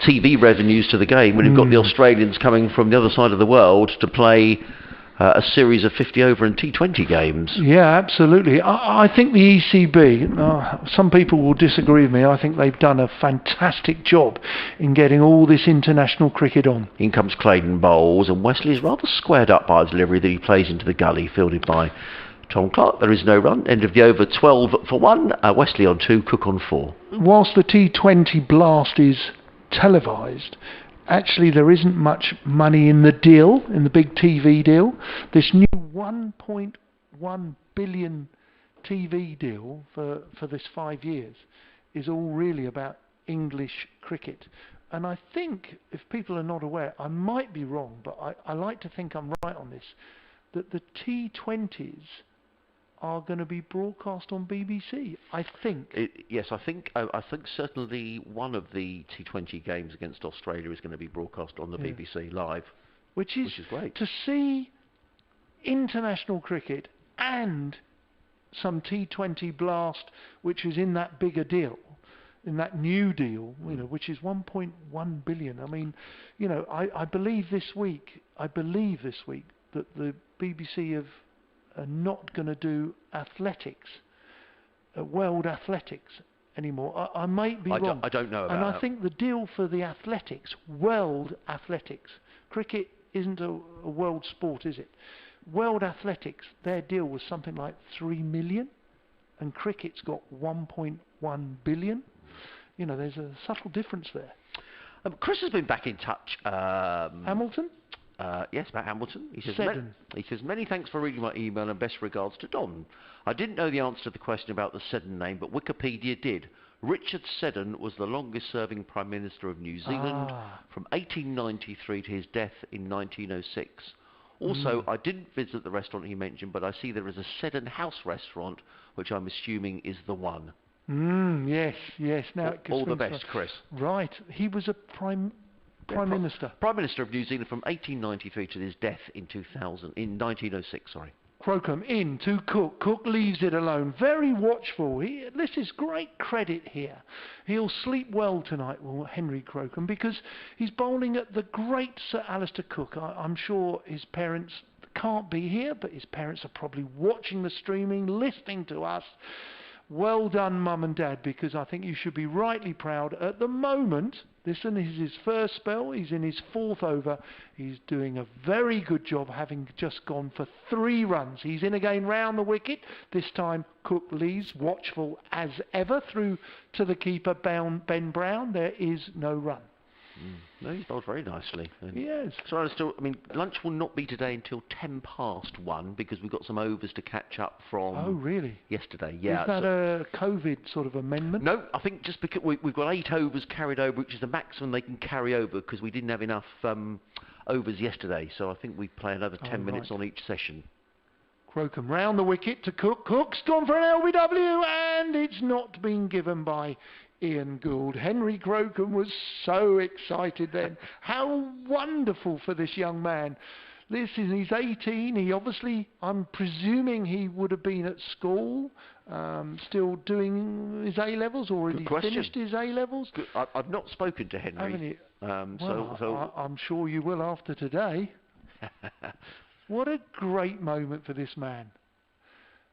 TV revenues to the game when you've got the Australians coming from the other side of the world to play a series of 50 over and T20 games. Yeah, absolutely. I think the ECB, some people will disagree with me, I think they've done a fantastic job in getting all this international cricket on. In comes Claydon bowls, and Wesley is rather squared up by his delivery that he plays into the gully, fielded by Tom Clark. There is no run. End of the over, 12 for 1. Wesley on 2, Cook on 4. Whilst the T20 blast is televised, actually there isn't much money in the deal, in the big TV deal. This new 1.1 billion TV deal for this 5 years is all really about English cricket. And I think, if people are not aware, I might be wrong, but I like to think I'm right on this, that the T20s are going to be broadcast on BBC, I think. Yes, I think certainly one of the T20 games against Australia is going to be broadcast on the BBC live, which is great. To see international cricket and some T20 blast, which is in that bigger deal, in that new deal, which is 1.1 billion. I mean, I believe this week that the BBC are not going to do athletics, world athletics anymore. I might be wrong. I don't know about that. And that. I think the deal for the athletics, world athletics, cricket isn't a world sport, is it? World athletics, their deal was something like 3 million, and cricket's got 1.1 billion. There's a subtle difference there. Chris has been back in touch. Hamilton? Yes, Matt Hamilton. He says, many thanks for reading my email and best regards to Don. I didn't know the answer to the question about the Seddon name, but Wikipedia did. Richard Seddon was the longest serving Prime Minister of New Zealand from 1893 to his death in 1906. Also, I didn't visit the restaurant he mentioned, but I see there is a Seddon House restaurant, which I'm assuming is the one. Yes. Now all the best, Chris. Right. He was a Prime Minister. Prime Minister of New Zealand from 1893 to his death in 1906, sorry. Crocombe in to Cook. Cook leaves it alone. Very watchful. This is great credit here. He'll sleep well tonight, will Henry Crocombe, because he's bowling at the great Sir Alistair Cook. I'm sure his parents can't be here, but his parents are probably watching the streaming, listening to us. Well done, Mum and Dad, because I think you should be rightly proud. At the moment, this is his first spell. He's in his 4th over. He's doing a very good job, having just gone for 3 runs. He's in again round the wicket. This time, Cook leaves, watchful as ever, through to the keeper, Ben Brown. There is no run. No, he's bowled very nicely. Yes. So lunch will not be today until 1:10 because we've got some overs to catch up from. Oh, really? Yesterday, yeah. Is that a COVID sort of amendment? No, I think just because we've got 8 overs carried over, which is the maximum they can carry over, because we didn't have enough overs yesterday. So I think we play another 10 minutes on each session. Crocombe round the wicket to Cook. Cook's gone for an LBW, and it's not been given by Ian Gould. Henry Crocombe was so excited then. How wonderful for this young man. He's 18. He obviously, I'm presuming he would have been at school, still doing his A-levels, or had he finished his A-levels? I've not spoken to Henry. Haven't you? I'm sure you will after today. What a great moment for this man.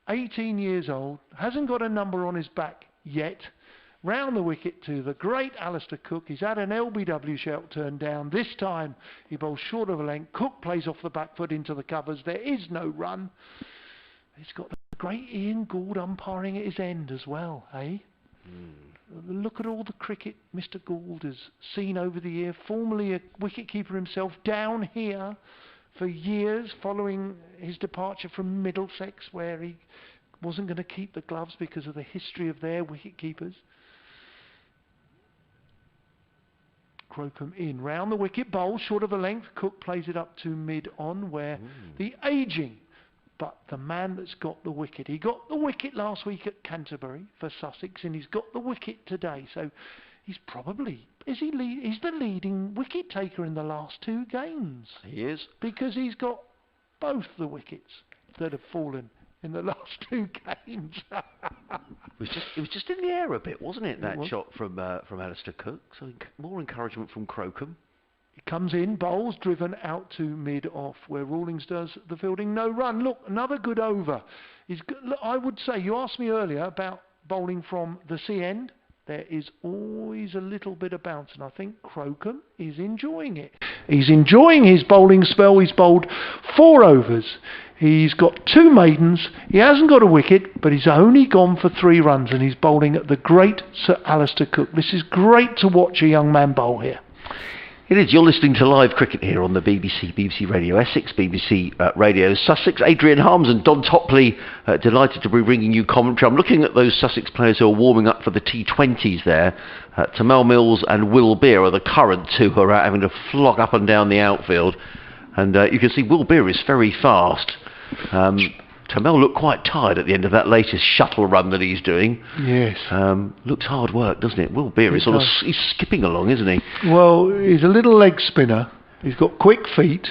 18 years old, hasn't got a number on his back yet. Round the wicket to the great Alistair Cook. He's had an LBW shout turned down. This time he bowls short of a length. Cook plays off the back foot into the covers. There is no run. He's got the great Ian Gould umpiring at his end as well, eh? Look at all the cricket Mr. Gould has seen over the year. Formerly a wicketkeeper himself, down here for years following his departure from Middlesex, where he wasn't going to keep the gloves because of the history of their wicketkeepers. Crocombe in, round the wicket, bowl short of a length. Cook plays it up to mid-on, where the ageing, but the man that's got the wicket. He got the wicket last week at Canterbury for Sussex, and he's got the wicket today. So he's probably, he's the leading wicket taker in the last 2 games. He is. Because he's got both the wickets that have fallen in the last 2 games. It was just in the air a bit, wasn't it? That shot from Alistair Cook. So more encouragement from Crocombe. He comes in, bowls, driven out to mid-off, where Rawlings does the fielding. No run. Look, another good over. Look, I would say, you asked me earlier about bowling from the sea end. There is always a little bit of bounce, and I think Crocombe is enjoying it. He's enjoying his bowling spell. He's bowled 4 overs. He's got 2 maidens. He hasn't got a wicket, but he's only gone for 3 runs, and he's bowling at the great Sir Alistair Cook. This is great to watch a young man bowl here. It is. You're listening to live cricket here on the BBC Radio Essex, BBC Radio Sussex. Adrian Harms and Don Topley, delighted to be bringing you commentary. I'm looking at those Sussex players who are warming up for the T20s there. Tamel Mills and Will Beer are the current 2 who are out having to flog up and down the outfield. And you can see Will Beer is very fast. Tamel looked quite tired at the end of that latest shuttle run that he's doing. Yes. Looks hard work, doesn't it? Will Beer is he's skipping along, isn't he? Well, he's a little leg spinner. He's got quick feet.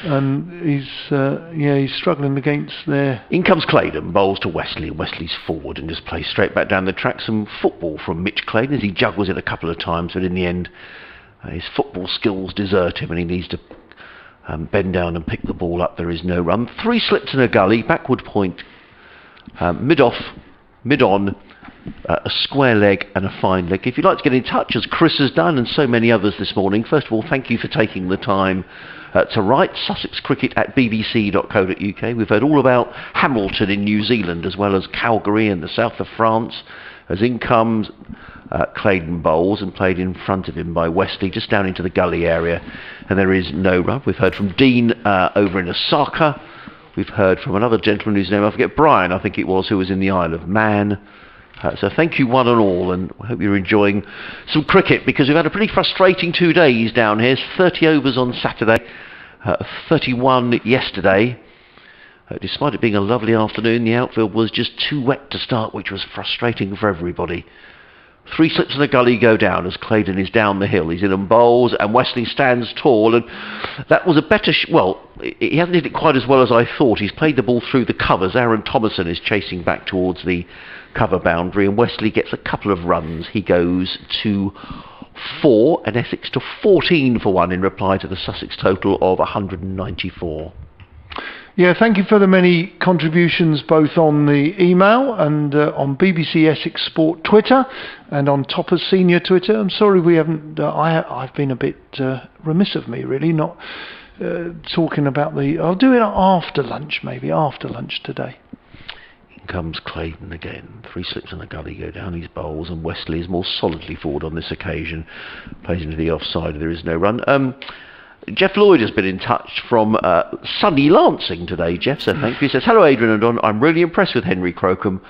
And he's struggling against their... In comes Claydon, bowls to Wesley. Wesley's forward and just plays straight back down the track. Some football from Mitch Claydon as he juggles it a couple of times, but in the end his football skills desert him and he needs to bend down and pick the ball up. There is no run. 3 slips in a gully, backward point, mid-off, mid-on, a square leg and a fine leg. If you'd like to get in touch, as Chris has done and so many others this morning, first of all, thank you for taking the time to write. sussexcricket@bbc.co.uk. We've heard all about Hamilton in New Zealand, as well as Calgary in the south of France, as in comes Claydon bowls and played in front of him by Wesley, just down into the gully area, and there is no run. We've heard from Dean over in Osaka. We've heard from another gentleman whose name I forget, Brian I think it was, who was in the Isle of Man. So thank you one and all, and I hope you're enjoying some cricket, because we've had a pretty frustrating 2 days down here. 30 overs on Saturday, 31 yesterday. Despite it being a lovely afternoon, the outfield was just too wet to start, which was frustrating for everybody. 3 slips in the gully go down as Claydon is down the hill. He's in and bowls, and Wesley stands tall, and that was a better... well, he hasn't hit it quite as well as I thought. He's played the ball through the covers. Aaron Thomason is chasing back towards the cover boundary, and Wesley gets a couple of runs. He goes to 4, and Essex to 14 for 1 in reply to the Sussex total of 194. Yeah, thank you for the many contributions, both on the email and on BBC Essex Sport Twitter and on Topper's Senior Twitter. I'm sorry we haven't... I've been a bit remiss of me, really, not talking about the... I'll do it after lunch, maybe, after lunch today. In comes Claydon again. 3 slips in the gully go down his bowls, and Wesley is more solidly forward on this occasion. Plays into the offside. There is no run. Jeff Lloyd has been in touch from sunny Lancing today, Jeff, so thank you. He says, hello Adrian and Don, I'm really impressed with Henry Crocombe.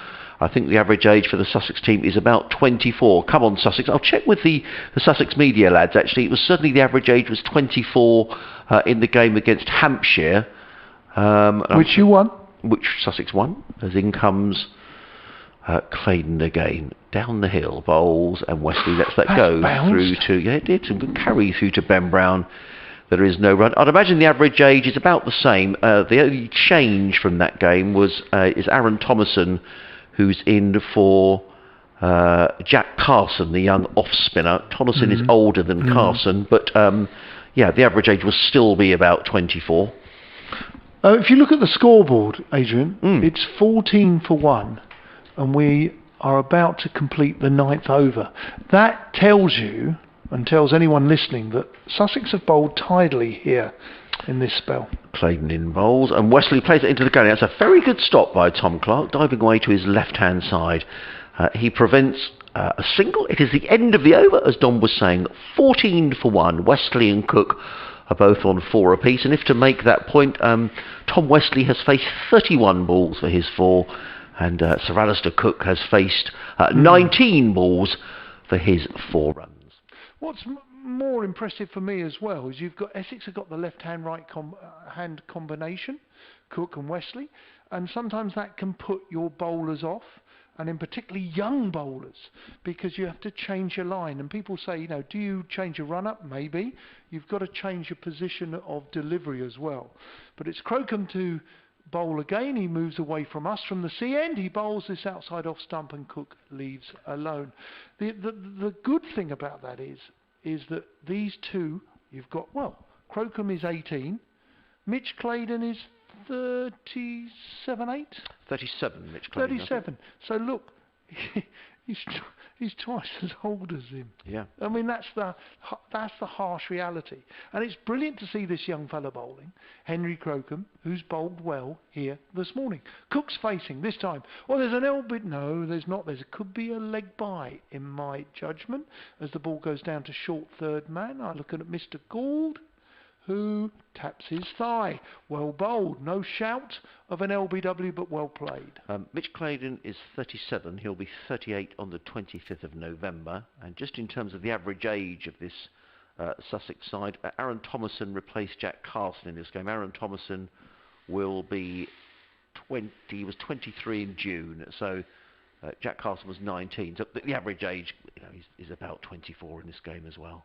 I think the average age for the Sussex team is about 24. Come on, Sussex. I'll check with the Sussex media lads, actually. It was certainly the average age was 24 in the game against Hampshire. Which you won? Which Sussex won, as in comes Claydon again. Down the hill, bowls, and Wesley lets that go through to... Yeah, it did. Some good carry through to Ben Brown. There is no run. I'd imagine the average age is about the same. The only change from that game is Aaron Thomason, who's in for Jack Carson, the young off-spinner. Thomason is older than Carson, but yeah, the average age will still be about 24. If you look at the scoreboard, Adrian, it's 14 for 1, and we are about to complete the 9th over. That tells you, and tells anyone listening, that Sussex have bowled tidily here in this spell. Claydon in bowls, and Wesley plays it into the gully. That's a very good stop by Tom Clark, diving away to his left-hand side. He prevents a single. It is the end of the over, as Don was saying. 14 for 1. Wesley and Cook are both on 4 apiece, and if to make that point, Tom Wesley has faced 31 balls for his 4, and Sir Alistair Cook has faced 19 balls for his 4 runs. What's more impressive for me as well is you've got Essex have got the left-hand hand combination, Cook and Wesley, and sometimes that can put your bowlers off, and in particularly young bowlers, because you have to change your line. And people say, you know, do you change your run-up? Maybe. You've got to change your position of delivery as well. But it's Crocombe to bowl again. He moves away from us from the C end. He bowls this outside off stump, and Cook leaves alone. The good thing about that is that these two, you've got, well, Crocombe is 18, Mitch Claydon is 37, 8? 37, Mitch Claydon. 37. So look, he's twice as old as him. Yeah. I mean, that's the harsh reality. And it's brilliant to see this young fella bowling, Henry Crocombe, who's bowled well here this morning. Cook's facing this time. Well, there's an elbow. No, there's not. There could be a leg bye, in my judgment, as the ball goes down to short third man. I'm looking at Mr. Gould, who taps his thigh. Well bowled. No shout of an LBW, but well played. Mitch Claydon is 37. He'll be 38 on the 25th of November. And just in terms of the average age of this Sussex side, Aaron Thomason replaced Jack Carson in this game. Aaron Thomason will be 20. He was 23 in June. So Jack Carson was 19. So the average age, you know, is about 24 in this game as well.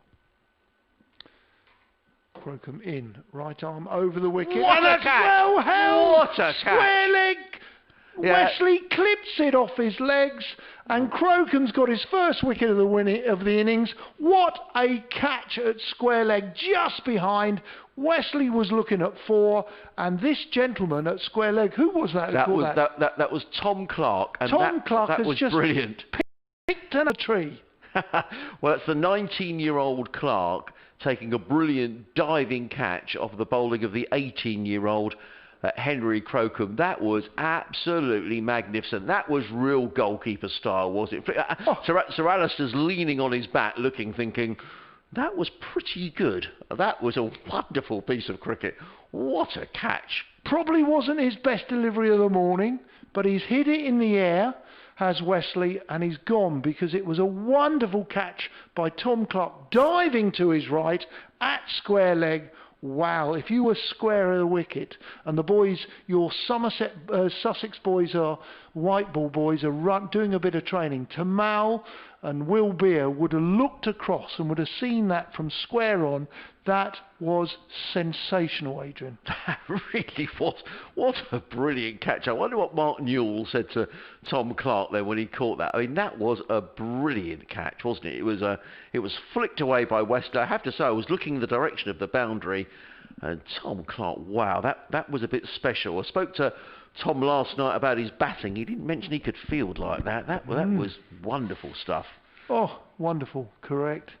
Crocombe in, right arm over the wicket. What a catch! Well held! What a catch! Square leg! Yeah. Wesley clips it off his legs, and Crocombe's got his first wicket of the innings. What a catch at square leg, just behind. Wesley was looking at 4, and this gentleman at square leg, who was that? That was Tom Clark, and Tom Clark that has was just brilliant. Picked a tree. Well, it's the 19-year-old Clark taking a brilliant diving catch off the bowling of the 18-year-old Henry Crocombe. That was absolutely magnificent. That was real goalkeeper style, was it? Sir Alistair's leaning on his bat, looking, thinking, that was pretty good. That was a wonderful piece of cricket. What a catch. Probably wasn't his best delivery of the morning, but he's hit it in the air, has Wesley, and he's gone, because it was a wonderful catch by Tom Clark, diving to his right at square leg. Wow, if you were square of the wicket, and the boys, your Sussex boys are, white ball boys are doing a bit of training, Tamal and Will Beer would have looked across and would have seen that from square on. That was sensational, Adrian. That really was. What a brilliant catch. I wonder what Mark Newell said to Tom Clark there when he caught that. I mean, that was a brilliant catch, wasn't it? It was flicked away by Wester. I have to say, I was looking in the direction of the boundary, and Tom Clark, wow, that was a bit special. I spoke to Tom last night about his batting. He didn't mention he could field like that. That was wonderful stuff. Oh, wonderful, correct.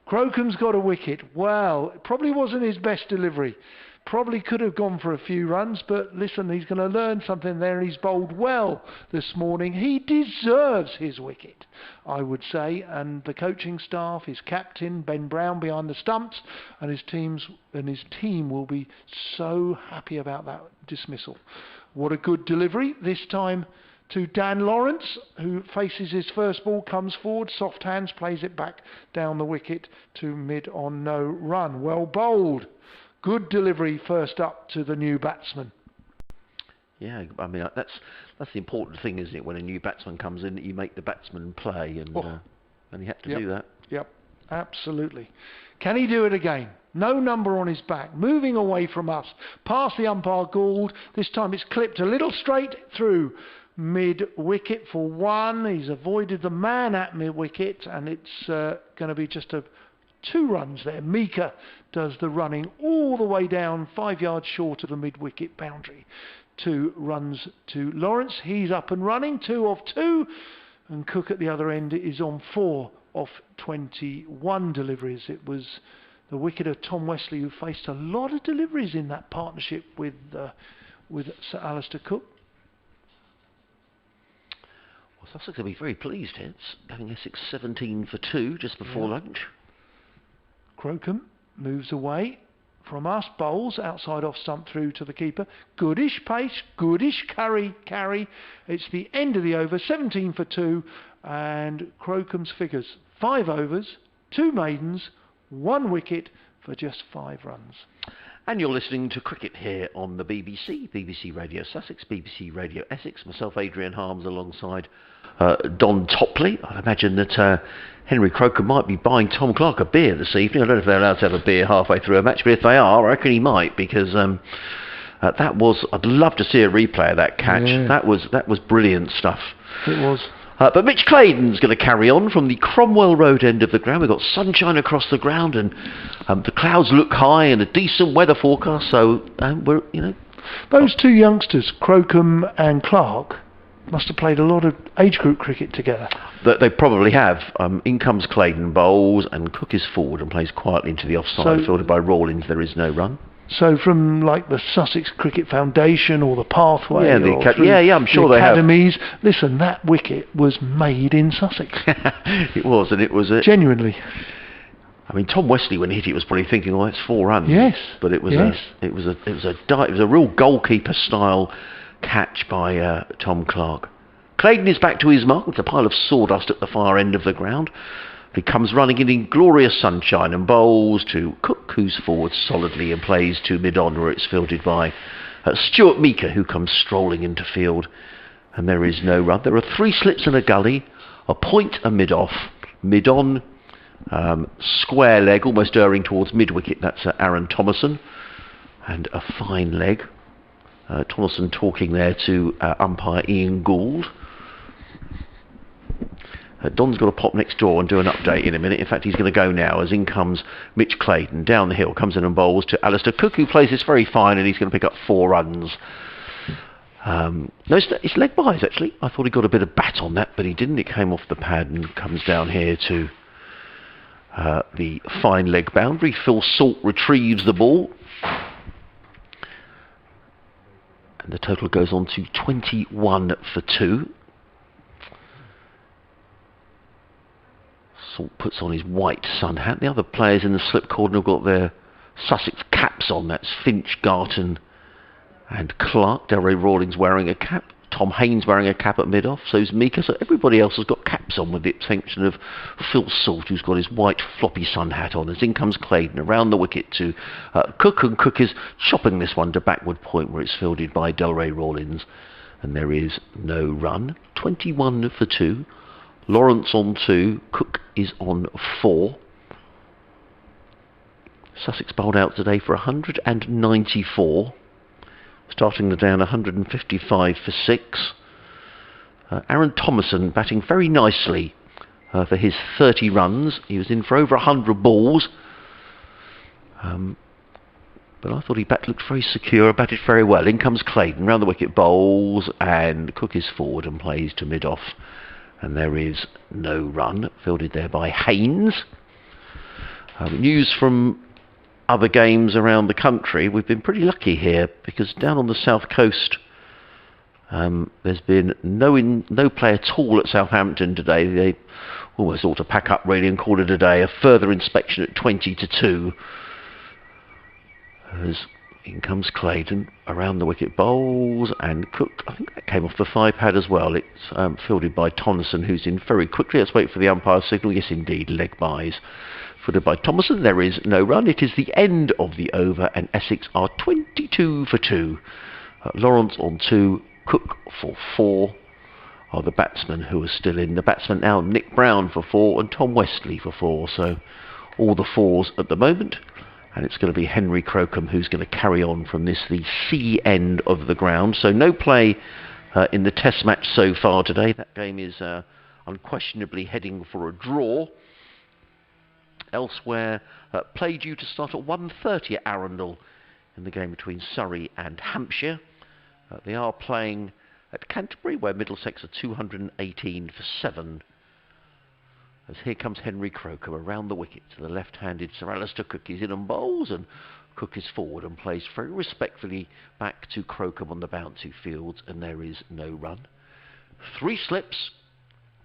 Crocombe's got a wicket. Well, it probably wasn't his best delivery. Probably could have gone for a few runs, but listen, he's going to learn something there, and he's bowled well this morning. He deserves his wicket, I would say, and the coaching staff, his captain, Ben Brown, behind the stumps, and his team will be so happy about that dismissal. What a good delivery, this time to Dan Lawrence, who faces his first ball, comes forward, soft hands, plays it back down the wicket to mid on no run. Well bowled. Good delivery first up to the new batsman. Yeah, I mean, that's the important thing, isn't it? When a new batsman comes in, you make the batsman play, and he had to do that. Yep, absolutely. Can he do it again? No number on his back, moving away from us, past the umpire Gould. This time it's clipped a little straight through mid-wicket for 1. He's avoided the man at mid-wicket, and it's going to be just a 2 runs there. Mika does the running all the way down 5 yards short of the mid-wicket boundary. 2 runs to Lawrence. He's up and running, 2 off 2. And Cook at the other end is on 4 off 21 deliveries. It was the wicketer Tom Wesley who faced a lot of deliveries in that partnership with Sir Alistair Cook. Well, Sussex will be very pleased, hence, having Essex 17 for 2 just before lunch. Crocombe moves away from us, bowls outside off stump through to the keeper. Goodish pace, goodish carry. It's the end of the over, 17 for 2, and Crocombe's figures: 5 overs, 2 maidens, 1 wicket for just 5 runs. And you're listening to cricket here on the BBC, BBC Radio Sussex, BBC Radio Essex. Myself, Adrian Harms, alongside Don Topley. I imagine that Henry Crocombe might be buying Tom Clark a beer this evening. I don't know if they're allowed to have a beer halfway through a match, but if they are, I reckon he might, because that was, I'd love to see a replay of that catch. Yeah. That was brilliant stuff. It was. But Mitch Claydon's going to carry on from the Cromwell Road end of the ground. We've got sunshine across the ground, and the clouds look high, and a decent weather forecast. So we're, Those 2 youngsters, Crocombe and Clark, must have played a lot of age group cricket together. They probably have. In comes Claydon, bowls, and Cook is forward and plays quietly into the offside, fielded by Rawlins. There is no run. So from like the Sussex Cricket Foundation or the Pathway, I'm sure the they have. academies. Listen, that wicket was made in Sussex. It was, and it was genuinely. I mean, Tom Wesley, when he hit it, was probably thinking, "Oh, it's 4 runs." Yes, but it was a real goalkeeper style catch by Tom Clark. Claydon is back to his mark with a pile of sawdust at the far end of the ground. He comes running in glorious sunshine and bowls to Cook, who's forward solidly and plays to mid-on, where it's fielded by Stuart Meeker, who comes strolling into field. And there is no run. There are 3 slits and a gully, a point, a mid-off, mid-on, square leg, almost erring towards mid-wicket. That's Aaron Thomason, and a fine leg. Thomason talking there to umpire Ian Gould. Don's got to pop next door and do an update in a minute. In fact, he's going to go now, as in comes Mitch Claydon down the hill, comes in and bowls to Alistair Cook, who plays this very fine, and he's going to pick up 4 runs. No, it's leg byes, actually. I thought he got a bit of bat on that, but he didn't. It came off the pad and comes down here to the fine leg boundary. Phil Salt retrieves the ball. And the total goes on to 21 for 2. Salt puts on his white sun hat. The other players in the slip cordon have got their Sussex caps on. That's Finch, Garton and Clark. Delray Rawlings wearing a cap. Tom Haynes wearing a cap at mid-off. So's Mika. So everybody else has got caps on, with the exception of Phil Salt, who's got his white floppy sun hat on. As in comes Claydon around the wicket to Cook, and Cook is chopping this one to backward point, where it's fielded by Delray Rawlings. And there is no run. 21 for 2. Lawrence on 2, Cook is on 4. Sussex bowled out today for 194, starting the down 155 for 6. Aaron Thomason batting very nicely for his 30 runs. He was in for over 100 balls, but I thought he looked very secure, batted very well. In comes Claydon, round the wicket, bowls, and Cook is forward and plays to mid-off. And there is no run, fielded there by Haynes. News from other games around the country. We've been pretty lucky here, because down on the south coast, there's been no play at all at Southampton today. They almost ought to pack up really and call it a day. A further inspection at 20 to 2. As in comes Claydon, around the wicket, bowls, and Cook, I think that came off the 5 pad as well. It's fielded by Tonson, who's in very quickly. Let's wait for the umpire signal. Yes, indeed, leg byes. Fielded by Thomason. There is no run. It is the end of the over, and Essex are 22 for 2. Lawrence on 2, Cook for 4 are the batsmen who are still in. The batsman now, Nick Brown for 4 and Tom Wesley for 4. So all the 4s at the moment. And it's going to be Henry Crocombe who's going to carry on from this, the C end of the ground. So no play in the test match so far today. That game is unquestionably heading for a draw. elsewhere. Play due to start at 1:30 at Arundel in the game between Surrey and Hampshire. They are playing at Canterbury, where Middlesex are 218 for 7. As here comes Henry Crocombe around the wicket to the left-handed Sir Alistair Cook. He's in and bowls, and Cook is forward and plays very respectfully back to Crocombe on the bouncy fields, and there is no run. 3 slips,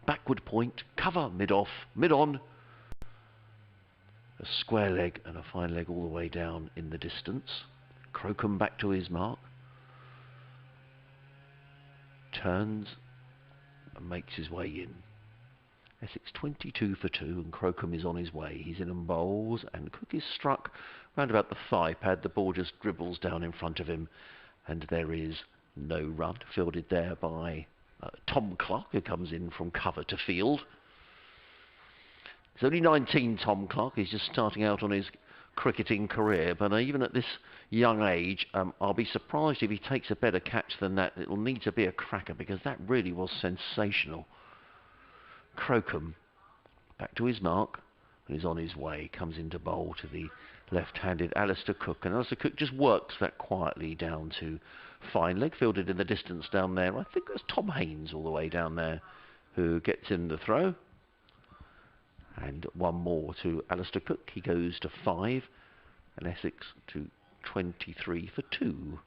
backward point, cover, mid-off, mid-on. A square leg and a fine leg all the way down in the distance. Crocombe back to his mark. Turns and makes his way in. Essex 22 for 2, and Crocombe is on his way. He's in and bowls, and Cook is struck round about the thigh pad. The ball just dribbles down in front of him, and there is no run. Fielded there by Tom Clark, who comes in from cover to field. He's only 19, Tom Clark. He's just starting out on his cricketing career, but even at this young age, I'll be surprised if he takes a better catch than that. It'll need to be a cracker, because that really was sensational. Crocombe back to his mark, and he's on his way. Comes into bowl to the left-handed Alistair Cook, and Alistair Cook just works that quietly down to fine leg, fielded in the distance down there. I think that's Tom Haynes all the way down there who gets in the throw. And one more to Alistair Cook. He goes to 5, and Essex to 23 for 2.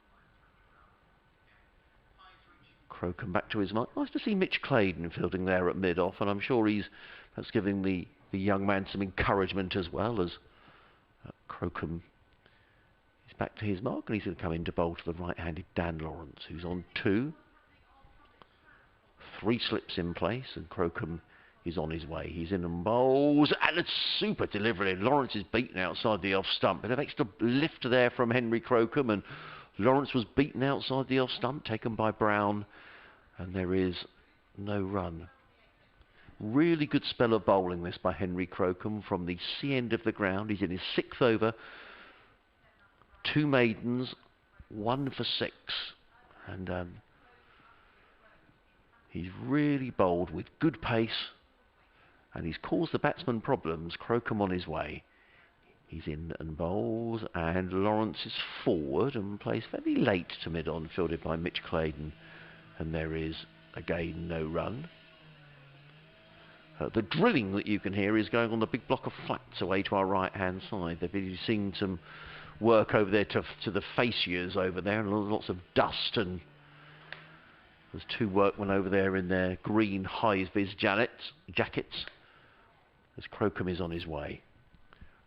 Crocombe back to his mark. Nice to see Mitch Claydon fielding there at mid-off, and I'm sure that's giving the young man some encouragement as well, as Crocombe is back to his mark, and he's going to come in to bowl to the right-handed Dan Lawrence, who's on 2. 3 slips in place, and Crocombe is on his way. He's in and bowls, and a super delivery. Lawrence is beaten outside the off stump. Bit of extra lift there from Henry Crocombe, and Lawrence was beaten outside the off stump, taken by Brown, and there is no run. Really good spell of bowling this by Henry Crocombe from the C end of the ground. He's in his 6th over. 2 maidens, 1 for 6, and he's really bowled with good pace, and he's caused the batsman problems. Crocombe on his way. He's in and bowls, and Lawrence is forward and plays very late to mid-on, fielded by Mitch Claydon, and there is again no run. The drilling that you can hear is going on the big block of flats away to our right-hand side. They've been seeing some work over there to the fascias over there, and lots of dust, and there's 2 workmen over there in their green high-vis jackets as Crocombe is on his way.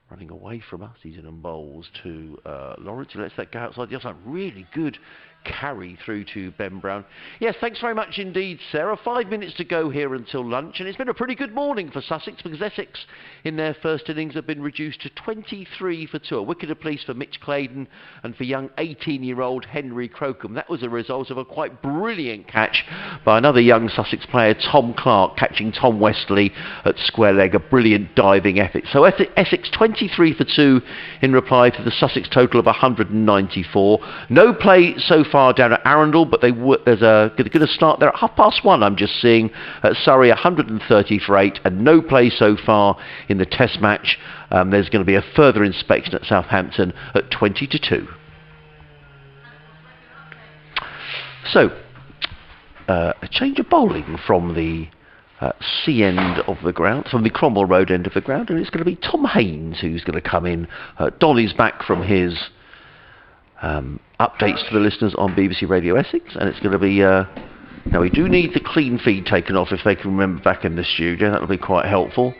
Running away from us, he's in and bowls to Lawrence. He lets that go outside the outside. Really good carry through to Ben Brown. Yes, thanks very much indeed, Sarah. 5 minutes to go here until lunch, and it's been a pretty good morning for Sussex, because Essex in their first innings have been reduced to 23 for 2. A wicket apiece for Mitch Claydon and for young 18-year-old Henry Crocombe. That was a result of a quite brilliant catch by another young Sussex player, Tom Clark, catching Tom Westley at square leg. A brilliant diving effort. So Essex 23 for 2 in reply to the Sussex total of 194. No play so far down at Arundel, but there's going to start there at 1:30. I'm just seeing at Surrey 130 for 8, and no play so far in the Test match. There's going to be a further inspection at Southampton at 20 to 2. So a change of bowling from the C end of the ground, from the Cromwell Road end of the ground, and it's going to be Tom Haynes who's going to come in. Dolly's back from his updates to the listeners on BBC Radio Essex, and it's going to be now we do need the clean feed taken off, if they can remember, back in the studio. That'll be quite helpful,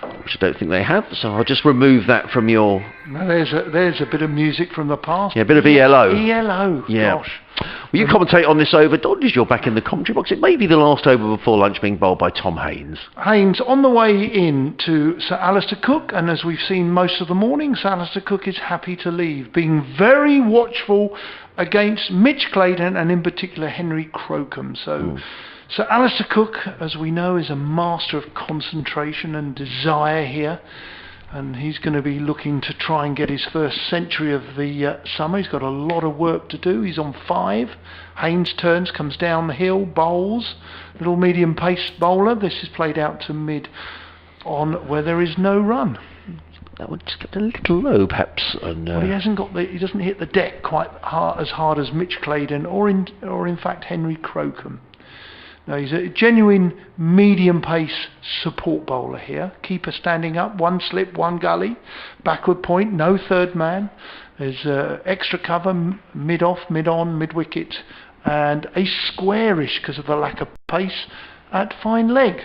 which I don't think they have, so I'll just remove that from your... No, there's a bit of music from the past. Yeah, a bit of ELO. ELO, yeah. Gosh. Will you commentate on this over, Don, as you're back in the commentary box? It may be the last over before lunch being bowled by Tom Haynes. Haynes on the way in to Sir Alistair Cook, and as we've seen most of the morning, Sir Alistair Cook is happy to leave, being very watchful against Mitch Claydon and in particular Henry Crocombe. So Sir Alistair Cook, as we know, is a master of concentration and desire here, and he's going to be looking to try and get his first century of the summer. He's got a lot of work to do. He's on 5. Haynes turns, comes down the hill, bowls. Little medium pace bowler. This is played out to mid. on where there is no run. That one just kept a little low, perhaps. And, Well, he hasn't got he doesn't hit the deck quite as hard as Mitch Claydon or in fact Henry Crocombe. No, he's a genuine medium pace support bowler here. Keeper standing up, one slip, one gully, backward point, no third man. There's extra cover, mid off, mid on, mid wicket, and a squarish because of the lack of pace at fine leg.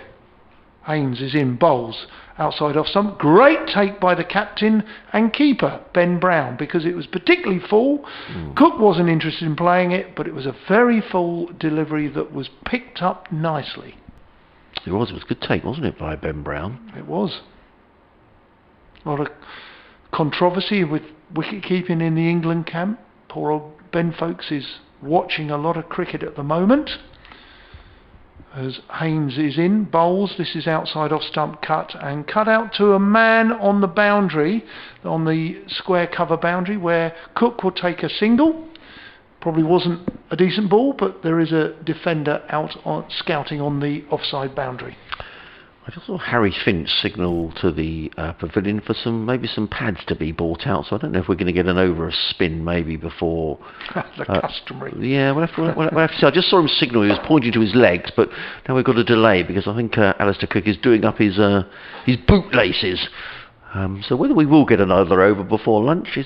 Haynes is in, bowls outside off stump. Great take by the captain and keeper, Ben Brown, because it was particularly full. Cook wasn't interested in playing it, but it was a very full delivery that was picked up nicely. It was a good take, wasn't it, by Ben Brown? It was. A lot of controversy with wicket keeping in the England camp. Poor old Ben Folkes is watching a lot of cricket at the moment. As Haynes is in, bowls, this is outside off stump cut and cut out to a man on the boundary, on the square cover boundary where Cook will take a single. Probably wasn't a decent ball, but there is a defender out scouting on the offside boundary. I just saw Harry Finch signal to the pavilion for maybe some pads to be bought out, so I don't know if we're going to get an over a spin maybe before... the customary. Yeah, we'll have to see. I just saw him signal, he was pointing to his legs, but now we've got a delay because I think Alistair Cook is doing up his bootlaces. So whether we will get another over before lunch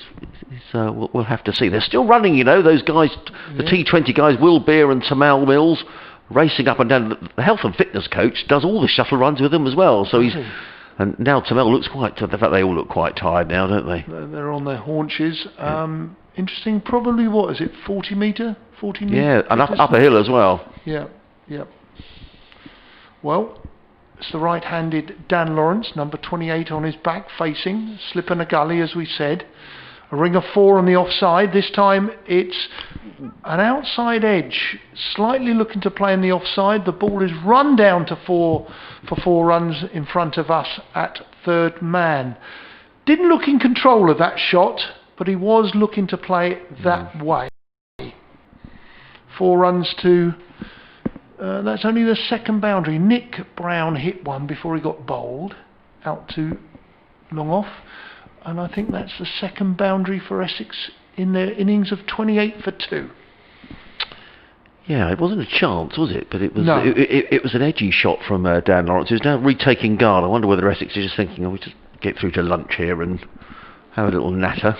we'll have to see. They're still running, you know, those guys, the T20 guys, Will Beer and Tamal Mills, racing up and down. The health and fitness coach does all the shuttle runs with them as well. So and now Tamal looks quite. In fact, they all look quite tired now, don't they? They're on their haunches. Interesting. Probably what is it? 40 metre. Yeah, and up a hill as well. Yeah. Well, it's the right-handed Dan Lawrence, number 28 on his back, facing slip and a gully, as we said. A ring of 4 on the offside. This time it's an outside edge, slightly looking to play in the offside. The ball is run down to 4 for 4 runs in front of us at third man. Didn't look in control of that shot, but he was looking to play it that way. 4 runs to... that's only the second boundary. Nick Brown hit one before he got bowled out to long off. And I think that's the second boundary for Essex in their innings of 28 for 2. Yeah, it wasn't a chance, was it? But it was. No. It was an edgy shot from Dan Lawrence, who's now retaking guard. I wonder whether Essex is just thinking, we just get through to lunch here and have a little natter.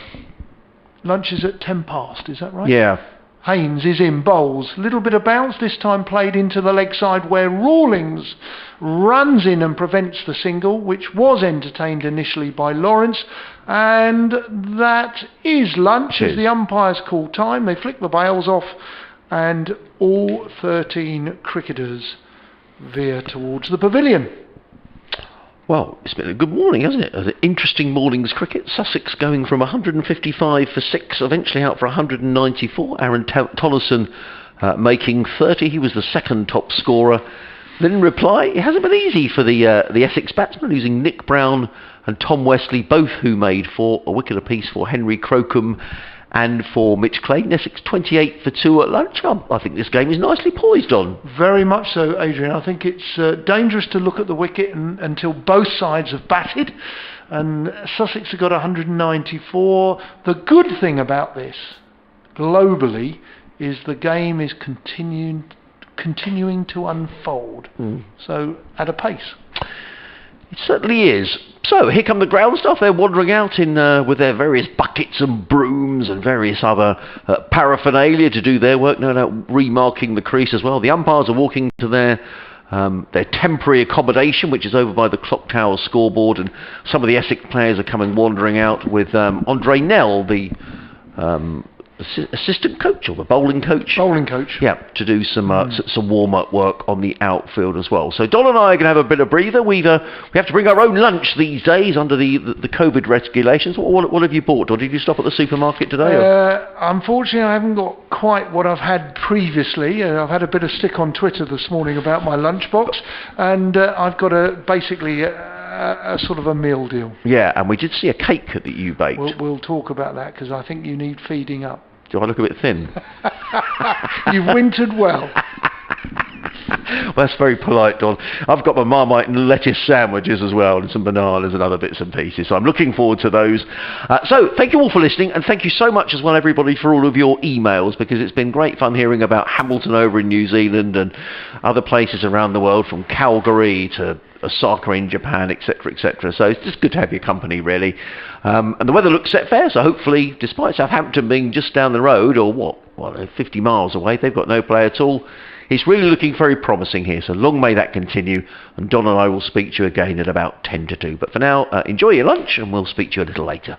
Lunch is at 10 past, is that right? Yeah. Haynes is in, bowls. Little bit of bounce, this time played into the leg side where Rawlings runs in and prevents the single, which was entertained initially by Lawrence. And that is lunch as the umpires call time. They flick the bails off and all 13 cricketers veer towards the pavilion. Well, it's been a good morning, hasn't it? An interesting morning's cricket. Sussex going from 155 for 6, eventually out for 194. Aaron Tolleson making 30. He was the second top scorer. Then in reply, it hasn't been easy for the Essex batsmen, losing Nick Brown and Tom Wesley, both who made a wicket apiece for Henry Crocombe and for Mitch Claydon. Essex 28 for 2 at lunch. I think this game is nicely poised on. Very much so, Adrian. I think it's dangerous to look at the wicket until both sides have batted. And Sussex have got 194. The good thing about this, globally, is the game is continuing to unfold. So, at a pace. It certainly is. So, here come the ground staff. They're wandering out in with their various buckets and brooms and various other paraphernalia to do their work, no doubt remarking the crease as well. The umpires are walking to their temporary accommodation, which is over by the clock tower scoreboard, and some of the Essex players are coming wandering out with Andre Nell, the assistant coach or the bowling coach. Yeah, to do some warm-up work on the outfield as well. So Don and I are going to have a bit of breather. We have to bring our own lunch these days under the COVID regulations. What have you bought, or did you stop at the supermarket today? Unfortunately, I haven't got quite what I've had previously. I've had a bit of stick on Twitter this morning about my lunchbox, and I've got basically a sort of a meal deal. Yeah, and we did see a cake that you baked. We'll talk about that because I think you need feeding up. Do I look a bit thin? You've wintered well. Well, that's very polite, Don. I've got my Marmite and lettuce sandwiches as well, and some bananas and other bits and pieces. So I'm looking forward to those. So thank you all for listening, and thank you so much as well, everybody, for all of your emails, because it's been great fun hearing about Hamilton over in New Zealand and other places around the world, from Calgary to Osaka in Japan, etc., etc. So it's just good to have your company, really. And the weather looks set fair, so hopefully, despite Southampton being just down the road, or what, 50 miles away, they've got no play at all. It's really looking very promising here, so long may that continue, and Don and I will speak to you again at about 10 to 2. But for now, enjoy your lunch, and we'll speak to you a little later.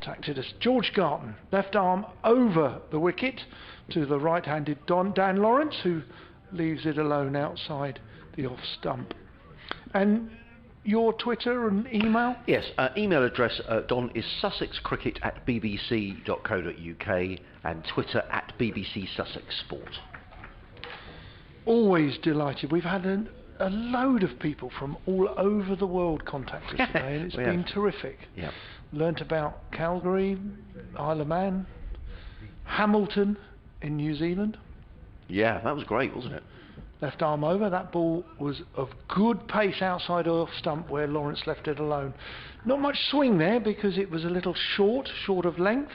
contacted us. George Garton, left arm over the wicket to the right-handed Dan Lawrence, who leaves it alone outside the off stump. And your Twitter and email? Yes, email address, Don, is sussexcricket@bbc.co.uk and Twitter @BBC Sussex Sport. Always delighted. We've had a load of people from all over the world contact us today, and it's been terrific. Yeah. Learnt about Calgary, Isle of Man, Hamilton in New Zealand. Yeah, that was great, wasn't it? Left arm over, that ball was of good pace outside off stump where Lawrence left it alone. Not much swing there because it was a little short of length.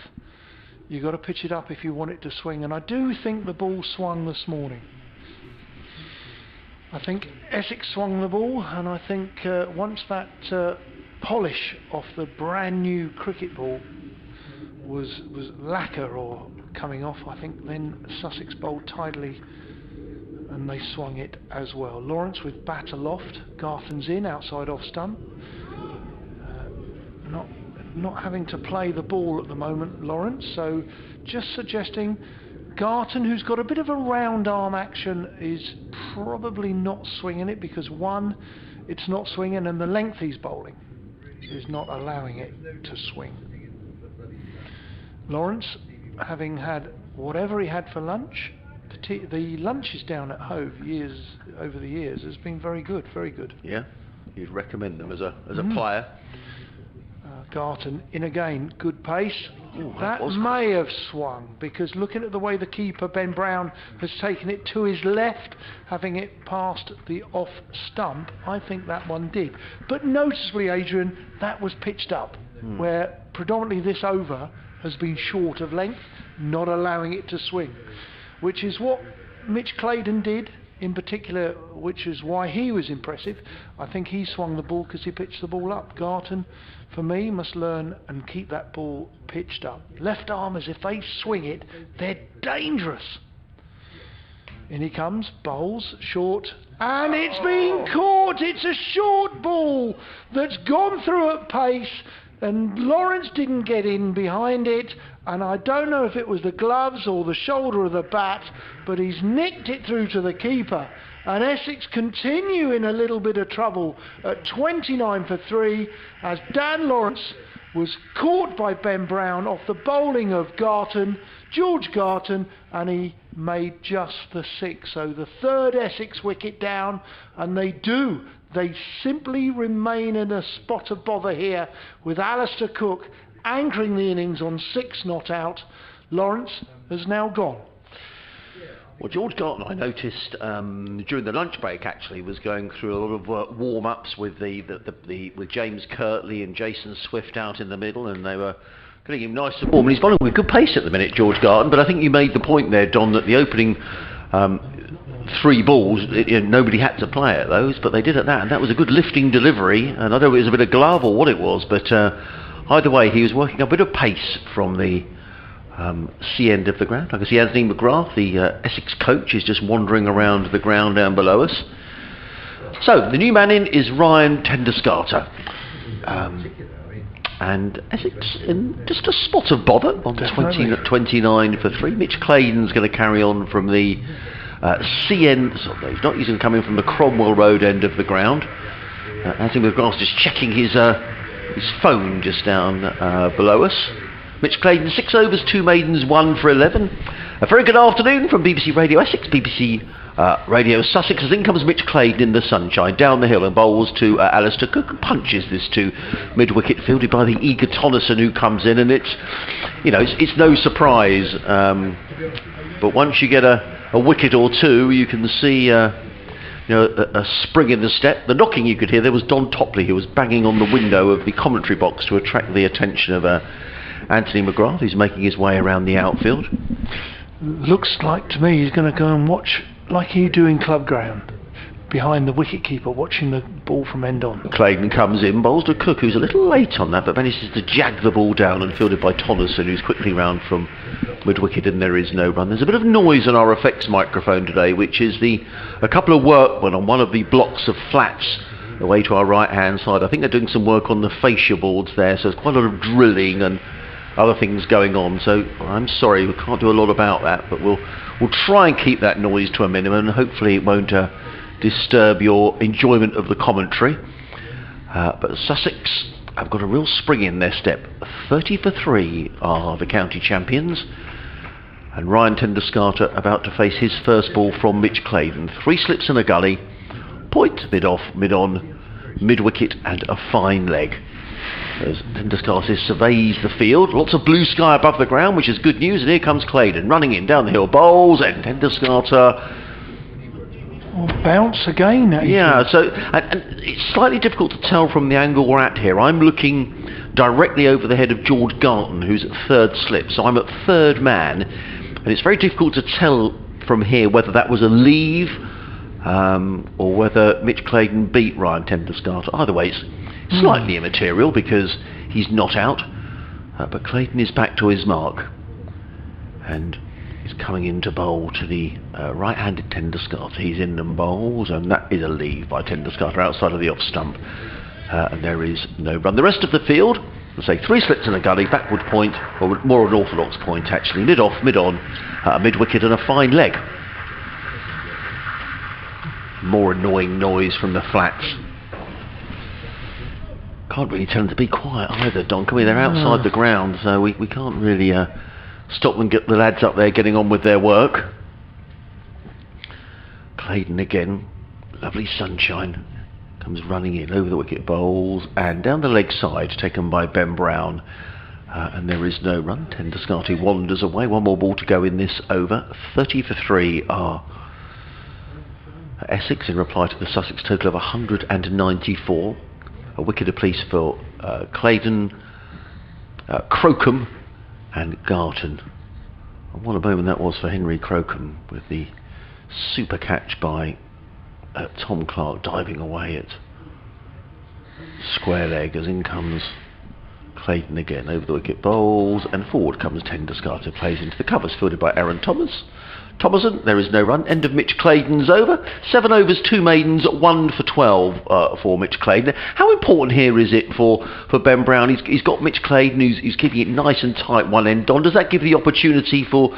You've got to pitch it up if you want it to swing, and I do think the ball swung this morning. I think Essex swung the ball, and I think once that polish off the brand new cricket ball was lacquer or coming off, I think then Sussex bowled tidily and they swung it as well. Lawrence with bat aloft, Garton's in outside off stump. Not having to play the ball at the moment, Lawrence, so just suggesting Garton, who's got a bit of a round arm action, is probably not swinging it because one, it's not swinging, and the length he's bowling is not allowing it to swing. Lawrence, having had whatever he had for lunch, the lunches down at Hove over the years has been very good, very good. Yeah, you'd recommend them as a player. Garton in again, good pace. Ooh, that may have swung because looking at the way the keeper Ben Brown has taken it to his left, having it past the off stump, I think that one did. But noticeably, Adrian, that was pitched up, where predominantly this over has been short of length, not allowing it to swing, which is what Mitch Claydon did in particular, which is why he was impressive. I think he swung the ball because he pitched the ball up. Garton, for me, must learn and keep that ball pitched up. Left armers, if they swing it, they're dangerous. In he comes, bowls, short, and it's been caught. It's a short ball that's gone through at pace, and Lawrence didn't get in behind it, and I don't know if it was the gloves or the shoulder of the bat, but he's nicked it through to the keeper. And Essex continue in a little bit of trouble at 29 for 3 as Dan Lawrence was caught by Ben Brown off the bowling of Garton, George Garton, and he made just the 6. So the third Essex wicket down, and they simply remain in a spot of bother here with Alistair Cook anchoring the innings on 6 not out. Lawrence has now gone. Well, George Garton, I noticed during the lunch break actually, was going through a lot of warm-ups with with James Kirtley and Jason Swift out in the middle, and they were getting him nice and warm. And he's bowling with good pace at the minute, George Garton. But I think you made the point there, Don, that the opening 3 balls, nobody had to play at those, but they did at that, and that was a good lifting delivery. And I don't know if it was a bit of glove or what it was, but either way, he was working a bit of pace from the C end of the ground. I can see Anthony McGrath, the Essex coach, is just wandering around the ground down below us. So the new man in is Ryan Tenderscarter, and Essex in just a spot of bother on 29 for 3. Mitch Claydon's going to carry on from the C end. He's not using coming from the Cromwell Road end of the ground. Anthony McGrath just checking his phone just down below us. Mitch Claydon, 6 overs, 2 maidens, 1 for 11. A very good afternoon from BBC Radio Essex, BBC Radio Sussex. As in comes Mitch Claydon in the sunshine, down the hill and bowls to Alistair Cook, and punches this to mid-wicket, fielded by the eager Tonneson, who comes in, and it's no surprise. But once you get a wicket or two, you can see a spring in the step. The knocking you could hear there was Don Topley, who was banging on the window of the commentary box to attract the attention of Anthony McGrath, who's making his way around the outfield. Looks like to me he's going to go and watch like he do in club ground, behind the wicket-keeper, watching the ball from end on. Claydon comes in, bowls to Cook, who's a little late on that, but manages to jag the ball down and fielded by Tonneson, who's quickly round from mid-wicket, and there is no run. There's a bit of noise on our effects microphone today, which is a couple of workmen on one of the blocks of flats away to our right-hand side. I think they're doing some work on the fascia boards there, so there's quite a lot of drilling, and other things going on. So I'm sorry, we can't do a lot about that, but we'll try and keep that noise to a minimum, and hopefully it won't disturb your enjoyment of the commentary. But Sussex have got a real spring in their step. 30 for 3 are the county champions, and Ryan Tenderscarter about to face his first ball from Mitch Claydon. 3 slips and a gully, point, mid-off, mid-on, mid-wicket and a fine leg. As Tenderscarter surveys the field, lots of blue sky above the ground, which is good news, and here comes Claydon running in down the hill, bowls, and Tenderscarter. Bounce again. Yeah, so and it's slightly difficult to tell from the angle we're at here. I'm looking directly over the head of George Garton, who's at third slip, so I'm at third man, and it's very difficult to tell from here whether that was a leave or whether Mitch Claydon beat Ryan Tenderscarter. Either way, it's slightly immaterial because he's not out, but Claydon is back to his mark, and he's coming in to bowl to the right-handed Tenderscarter. He's in and bowls, and that is a leave by Tenderscarter outside of the off stump, and there is no run. The rest of the field, let's say 3 slips and a gully, backward point, or more an orthodox point actually, mid-off, mid-on, mid-wicket and a fine leg. More annoying noise from the flats. Can't really tell them to be quiet either, Don, can we? They're outside the ground, so we can't really stop them, get the lads up there getting on with their work. Claydon again, lovely sunshine, comes running in over the wicket, bowls, and down the leg side, taken by Ben Brown, and there is no run. Tenderscarter wanders away. One more ball to go in this over. 30 for 3 are Essex in reply to the Sussex total of 194. A wicket apiece for Claydon, Crocombe and Garton. And what a moment that was for Henry Crocombe, with the super catch by Tom Clark diving away at square leg, as in comes Claydon again over the wicket, bowls, and forward comes Tenderscarter, plays into the covers, fielded by Aaron Thomason. There is no run. End of Mitch Claydon's over. 7 overs, 2 maidens, 1 for 12 for Mitch Claydon. How important here is it for Ben Brown? He's got Mitch Claydon who's keeping it nice and tight one end. Don, does that give the opportunity for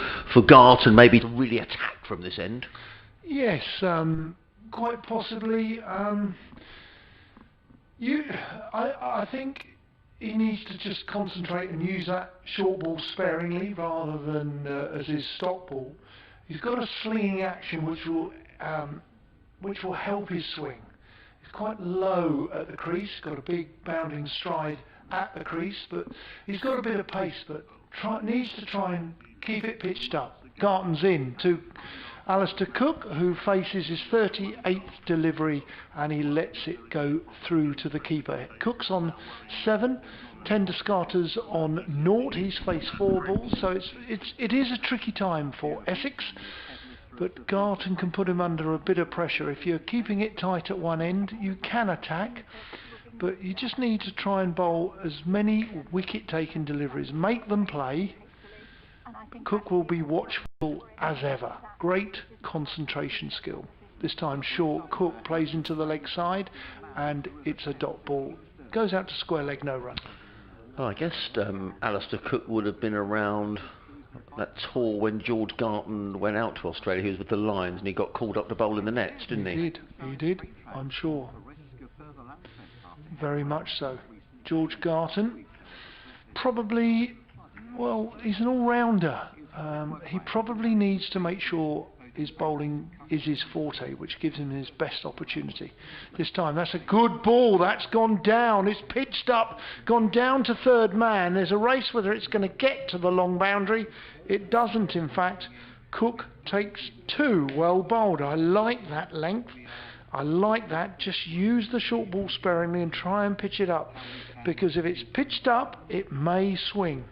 Garton maybe to really attack from this end? Yes, quite possibly. I think he needs to just concentrate and use that short ball sparingly rather than as his stop ball. He's got a slinging action which will help his swing. He's quite low at the crease, got a big bounding stride at the crease, but he's got a bit of pace, but needs to try and keep it pitched up. Garton's in to Alistair Cook, who faces his 38th delivery, and he lets it go through to the keeper. Cook's on 7. Tenderscarter's on 0. He's faced 4 balls, so it is a tricky time for Essex, but Garton can put him under a bit of pressure. If you're keeping it tight at one end, you can attack, but you just need to try and bowl as many wicket-taking deliveries. Make them play. Cook will be watchful as ever. Great concentration skill. This time short, Cook plays into the leg side, and it's a dot ball. Goes out to square leg, no run. Well, I guess Alistair Cook would have been around that tour when George Garton went out to Australia. He was with the Lions and he got called up to bowl in the nets, didn't he? He did, I'm sure. Very much so. George Garton, probably, well, he's an all-rounder. He probably needs to make sure his bowling is his forte, which gives him his best opportunity. This time, that's a good ball. That's gone down. It's pitched up, gone down to third man. There's a race whether it's going to get to the long boundary. It doesn't, in fact. Cook takes 2. Well bowled. I like that length. I like that. Just use the short ball sparingly and try and pitch it up, because if it's pitched up, it may swing.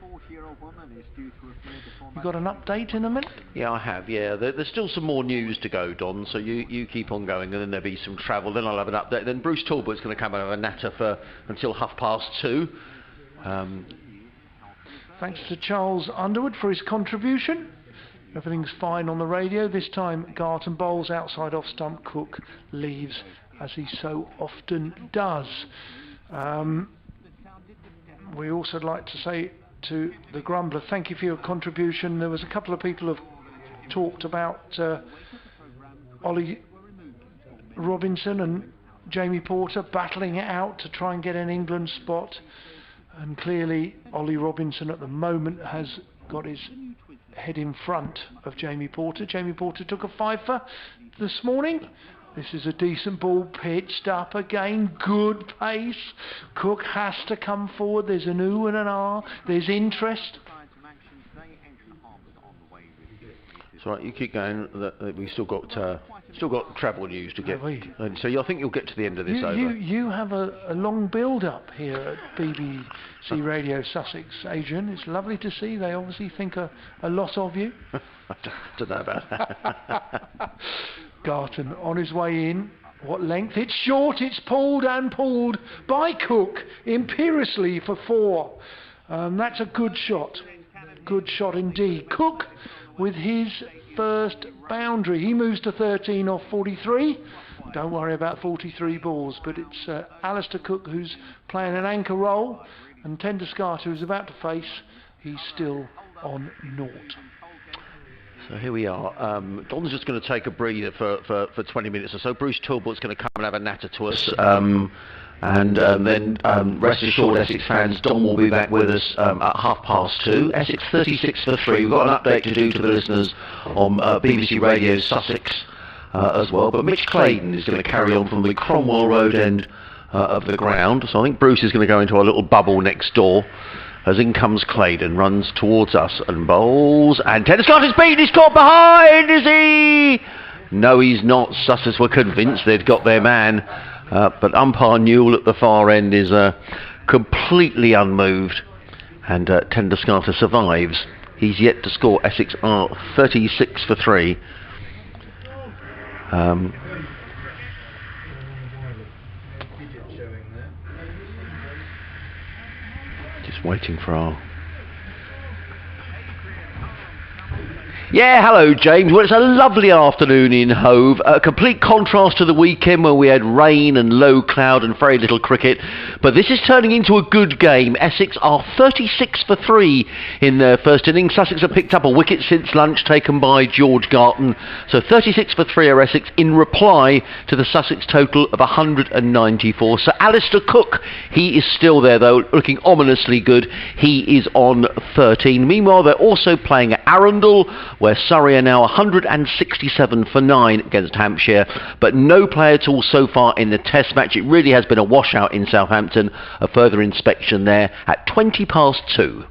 You got an update in a minute? Yeah, I have, yeah. There's still some more news to go, Don, so you keep on going, and then there'll be some travel, then I'll have an update. Then Bruce Talbot's going to come out of a natter until 2:30. Thanks to Charles Underwood for his contribution. Everything's fine on the radio. This time Garton bowls outside off stump. Cook leaves, as he so often does. We also like to say to the Grumbler. Thank you for your contribution. There was a couple of people who have talked about Ollie Robinson and Jamie Porter battling it out to try and get an England spot, and clearly Ollie Robinson at the moment has got his head in front of Jamie Porter. Jamie Porter took a fifer this morning. This is a decent ball, pitched up again, good pace. Cook has to come forward. There's an ooh and an ah. There's interest. It's all right, you keep going. We've still got travel news to get. And so I think you'll get to the end of this over. You have a long build-up here at BBC Radio Sussex, Adrian. It's lovely to see. They obviously think a lot of you. I don't know about that. Garton on his way in. What length? It's short. It's pulled and pulled by Cook imperiously for 4. That's a good shot. Good shot indeed. Cook with his first boundary. He moves to 13 off 43. Don't worry about 43 balls, but it's Alistair Cook who's playing an anchor role, and Tenduscata who's about to face. He's still on 0. So here we are. Don's just going to take a breather for 20 minutes or so. Bruce Talbot's going to come and have a natter to us. And then rest assured, Essex fans, Don will be back with us at 2:30. Essex 36 for 3. We've got an update to do to the listeners on BBC Radio Sussex as well. But Mitch Clayton is going to carry on from the Cromwell Road end of the ground. So I think Bruce is going to go into our little bubble next door. As in comes Claydon, runs towards us and bowls, and Tenduscata's beaten, he's caught behind, is he? No, he's not. Sussex were convinced they'd got their man, but umpire Newell at the far end is completely unmoved, and Tenduscata survives. He's yet to score. Essex are 36 for 3. Waiting for our... Yeah, hello James. Well, it's a lovely afternoon in Hove. A complete contrast to the weekend where we had rain and low cloud and very little cricket. But this is turning into a good game. Essex are 36 for 3 in their first innings. Sussex have picked up a wicket since lunch taken by George Garton. So 36 for 3 are Essex in reply to the Sussex total of 194. So Alistair Cook, he is still there though, looking ominously good. He is on 13. Meanwhile, they're also playing at Arundel, where Surrey are now 167 for 9 against Hampshire, but no play at all so far in the Test match. It really has been a washout in Southampton. A further inspection there at 2:20.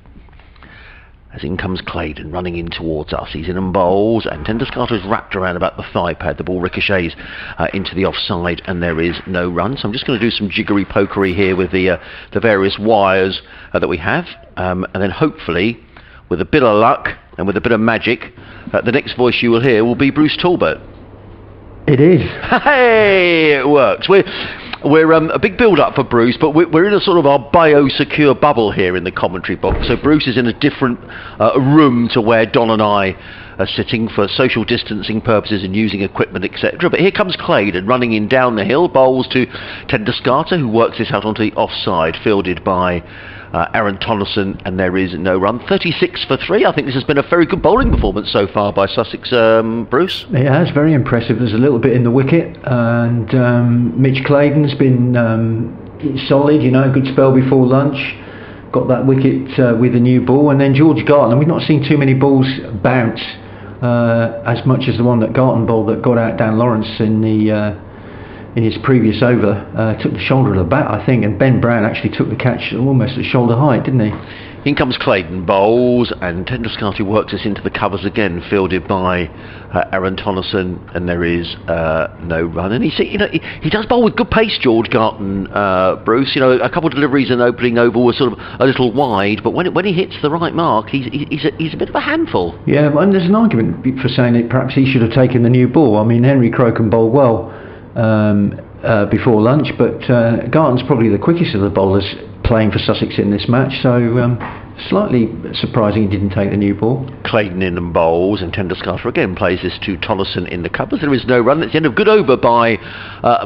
As in comes Claydon running in towards us. He's in and bowls, and Tenduscata's wrapped around about the thigh pad. The ball ricochets into the offside, and there is no run. So I'm just going to do some jiggery pokery here with the various wires that we have, and then hopefully, with a bit of luck and with a bit of magic, the next voice you will hear will be Bruce Talbot. It is. Hey, it works. We're a big build-up for Bruce, but we're in a sort of our biosecure bubble here in the commentary box. So Bruce is in a different room to where Don and I are sitting for social distancing purposes and using equipment, etc. But here comes Claydon running in down the hill, bowls to Tenduscata, who works this out onto the offside, fielded by Aaron Tonneson, and there is no run. 36 for 3. I think this has been a very good bowling performance so far by Sussex, Bruce. It has, very impressive. There's a little bit in the wicket, and Mitch Claydon's been solid, good spell before lunch. Got that wicket with a new ball, and then George Garton, and we've not seen too many balls bounce as much as the one that Garton bowled that got out Dan Lawrence in his previous over. Took the shoulder of the bat, I think, and Ben Brown actually took the catch almost at shoulder height, didn't he? In comes Claydon, bowls, and Tenduscata works us into the covers again, fielded by Aaron Tonneson, and there is no run. And he does bowl with good pace, George Garton, Bruce. A couple of deliveries in opening over were sort of a little wide, but when he hits the right mark, he's a bit of a handful. Yeah, and there's an argument for saying that perhaps he should have taken the new ball. I mean, Henry Crocombe bowled well before lunch, but Garton's probably the quickest of the bowlers playing for Sussex in this match, so slightly surprising he didn't take the new ball. Claydon in and bowls, and Tenderscarter again plays this to Tonnison in the covers. There is no run. It's the end of good over by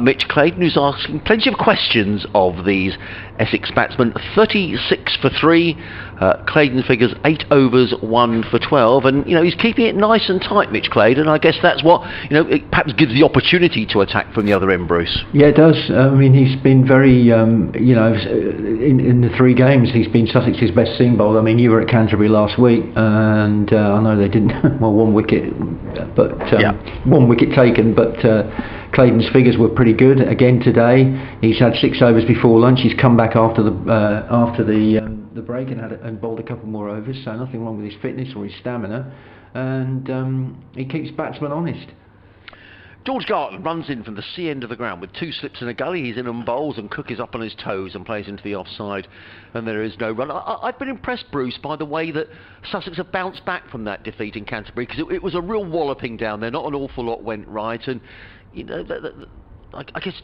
Mitch Claydon, who's asking plenty of questions of these Essex batsmen. 36 for 3. Claydon figures 8 overs, 1 for 12, and he's keeping it nice and tight, Mitch Claydon. I guess that's what it perhaps gives the opportunity to attack from the other end, Bruce. Yeah, it does. I mean, he's been very, in the 3 games, he's been Sussex's best seam bowler. I mean, you were at Canterbury last week, and I know they didn't, well, 1 wicket, but 1 wicket taken, but Claydon's figures were pretty good again today. He's had 6 overs before lunch. He's come back after the break and bowled a couple more overs, so nothing wrong with his fitness or his stamina, and he keeps batsmen honest. George Garton runs in from the C end of the ground with 2 slips and a gully. He's in and bowls, and Cook is up on his toes and plays into the offside, and there is no run. I've been impressed, Bruce, by the way that Sussex have bounced back from that defeat in Canterbury, because it was a real walloping down there. Not an awful lot went right, and I guess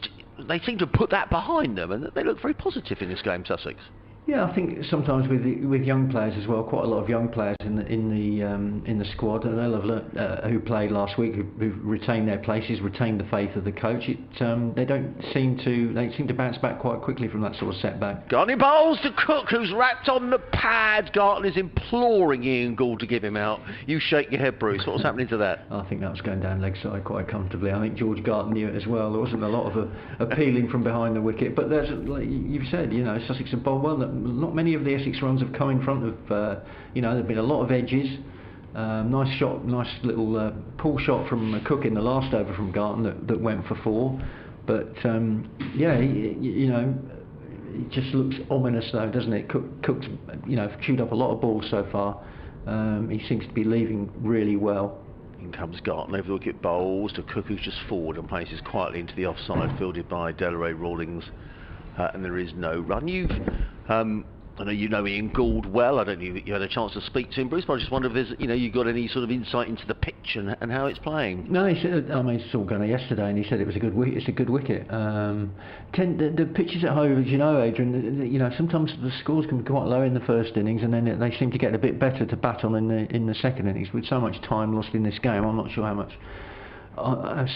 they seem to put that behind them, and they look very positive in this game, Sussex. Yeah, I think sometimes with young players as well, quite a lot of young players in the squad, and they'll have learnt, who played last week, who retained their places, retained the faith of the coach. They seem to bounce back quite quickly from that sort of setback. Garton bowls to Cook, who's wrapped on the pad. Garton is imploring Ian Gould to give him out. You shake your head, Bruce. What's happening to that? I think that was going down leg side quite comfortably. I think George Garton knew it as well. There wasn't a lot of appealing from behind the wicket, but there's, like you've said, Sussex have bowled well. Not many of the Essex runs have come in front of, there've been a lot of edges. Nice shot, nice little pull shot from Cook in the last over from Garton that went for 4. But it just looks ominous though, doesn't it? Cook's chewed up a lot of balls so far. He seems to be leaving really well. In comes Garton over the wicket, bowls to Cook, who's just forward and places quietly into the offside, fielded by Delray Rawlings, and there is no run. I know you know Ian Gould well. I don't know if you had a chance to speak to him, Bruce, but I just wonder if there's, you got any sort of insight into the pitch and how it's playing. No, he said, I saw Gunner yesterday, and he said it's a good wicket. The pitches at home, as you know, Adrian, sometimes the scores can be quite low in the first innings, and then they seem to get a bit better to bat on in the second innings. With so much time lost in this game, I'm not sure how much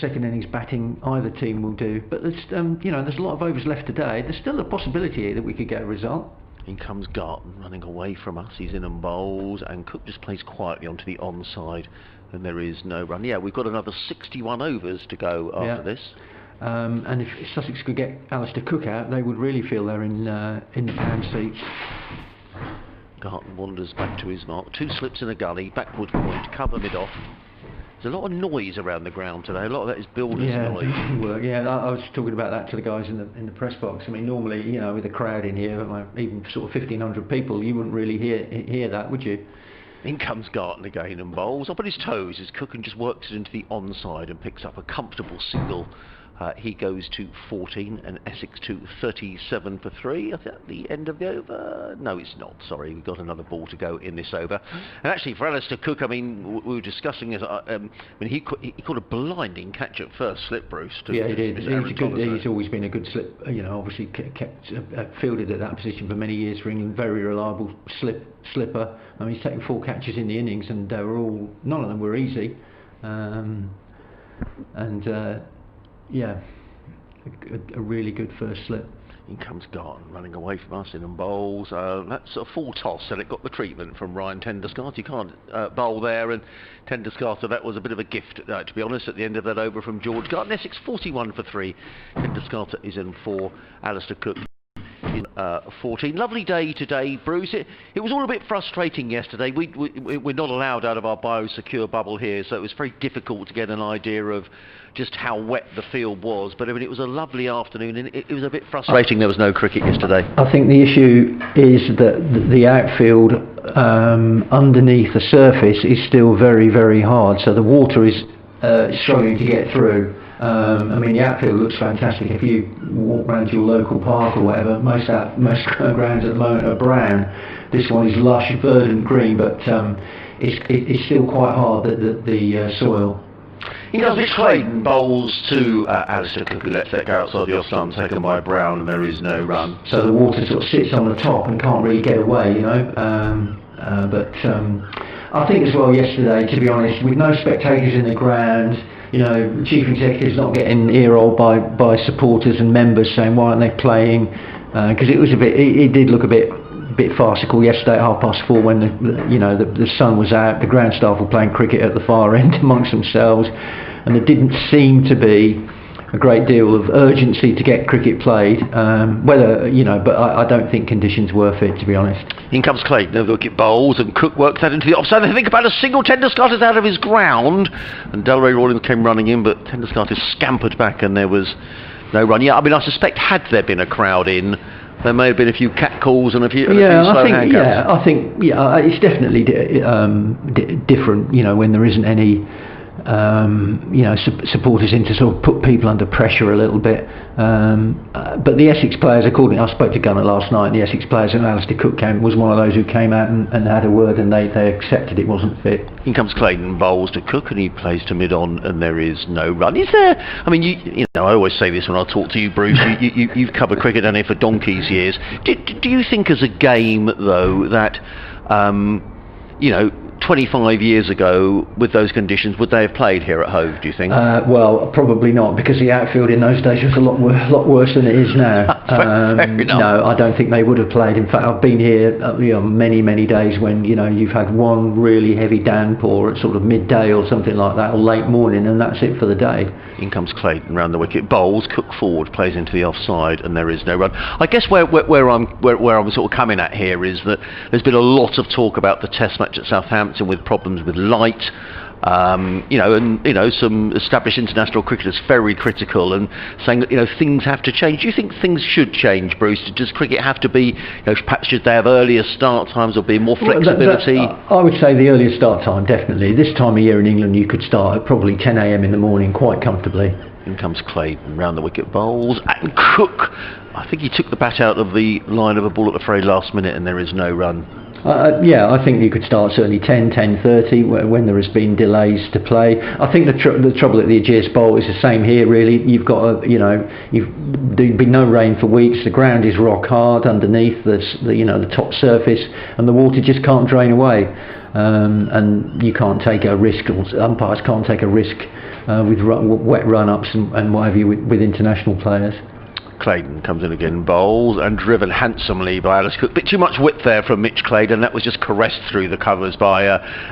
second innings batting either team will do. But there's a lot of overs left today. There's still a possibility here that we could get a result. In comes Garton, running away from us. He's in and bowls, and Cook just plays quietly onto the onside, and there is no run. Yeah, we've got another 61 overs to go after this. And if Sussex could get Alistair Cook out, they would really feel they're in the pound seats. Garton wanders back to his mark. 2 slips in a gully, backward point, cover mid-off. There's a lot of noise around the ground today. A lot of that is builders' noise. Work. Yeah, I was talking about that to the guys in the press box. I mean, normally, with a crowd in here, even sort of 1,500 people, you wouldn't really hear that, would you? In comes Garton again and bowls up on his toes as Cook and just works it into the onside and picks up a comfortable single. He goes to 14 and Essex to 37 for 3. I think at the end of the over. No, it's not. Sorry, we've got another ball to go in this over. And actually, for Alistair Cook, I mean, we were discussing this. He caught a blinding catch at first slip, Bruce. Yeah, he did. He's always been a good slip. Obviously kept fielded at that position for many years for England. Very reliable slipper. I mean, he's taken 4 catches in the innings, and none of them were easy. Yeah, a really good first slip. In comes Garton, running away from us in and bowls. That's a full toss, and it got the treatment from Ryan Tenderscarter. You can't bowl there, and Tenderscarter, that was a bit of a gift, to be honest, at the end of that over from George Garton. Essex 41 for 3. Tenderscarter is in 4. Alistair Cook in 14. Lovely day today, Bruce. It was all a bit frustrating yesterday. We're not allowed out of our biosecure bubble here, so it was very difficult to get an idea of just how wet the field was. But I mean, it was a lovely afternoon, and it was a bit frustrating there was no cricket yesterday. I think the issue is that the outfield underneath the surface is still very, very hard, so the water is struggling to get through. I mean, the outfield looks fantastic. If you walk around your local park or whatever, most grounds at the moment are brown. This one is lush, verdant green, but it's still quite hard, the soil. He does. Mitch Claydon bowls to Alistair Cook, who lets that go outside the off-stump, taken by Brown, and there is no run. So the water sort of sits on the top and can't really get away, But I think as well yesterday, to be honest, with no spectators in the ground, you know, chief executives not getting ear-rolled by supporters and members saying why aren't they playing, because it was a bit, it did look a bit farcical yesterday at 4:30 when the sun was out. The ground staff were playing cricket at the far end amongst themselves, and there didn't seem to be a great deal of urgency to get cricket played. But I don't think conditions were fit, to be honest. In comes Clayton, the wicket bowls, and Cook works that into the offside. I think about a single. Tenderscott is out of his ground, and Delray Rawlins came running in, but Tenderscott is scampered back, and there was no run. Yeah, I mean, I suspect had there been a crowd in, there may have been a few catcalls and a few slow handcuffs. I think it's definitely different. You know, when there isn't any supporters in to sort of put people under pressure a little bit. But the Essex players, I spoke to Gunnar last night, and the Essex players, and Alistair Cook was one of those who came out and had a word, and they accepted it wasn't fit. In comes Clayton, bowls to Cook, and he plays to mid-on, and there is no run. Is there? I mean, you know, I always say this when I talk to you, Bruce. You've covered cricket down here for donkey's years. Do you think, as a game, though, that 25 years ago, with those conditions, would they have played here at Hove, do you think? Well, probably not, because the outfield in those days was a lot worse than it is now. Fair enough. No, I don't think they would have played. In fact, I've been here many days when you've had one really heavy downpour at sort of midday or something like that, or late morning, and that's it for the day. In comes Clayton round the wicket, bowls, Cook forward, plays into the offside, and there is no run. I guess where I'm sort of coming at here is that there's been a lot of talk about the Test match at Southampton with problems with light, some established international cricketers very critical and saying that things have to change. Do you think things should change, Bruce? Does cricket have to be, perhaps should they have earlier start times or be more flexibility? I would say the earlier start time, definitely. This time of year in England you could start at probably 10 a.m. in the morning quite comfortably. In comes Clayton round the wicket, bowls, and Cook. I think he took the bat out of the line of a ball at the very last minute, and there is no run. I think you could start certainly 10:30 when there has been delays to play. I think the trouble at the Ageas Bowl is the same here, really. You've got there'd been no rain for weeks. The ground is rock hard underneath the top surface, and the water just can't drain away. And you can't take a risk, or umpires can't take a risk with wet run-ups and what have you with international players. Clayton comes in again, bowls, and driven handsomely by Alistair Cook. Bit too much width there from Mitch Clayton. That was just caressed through the covers by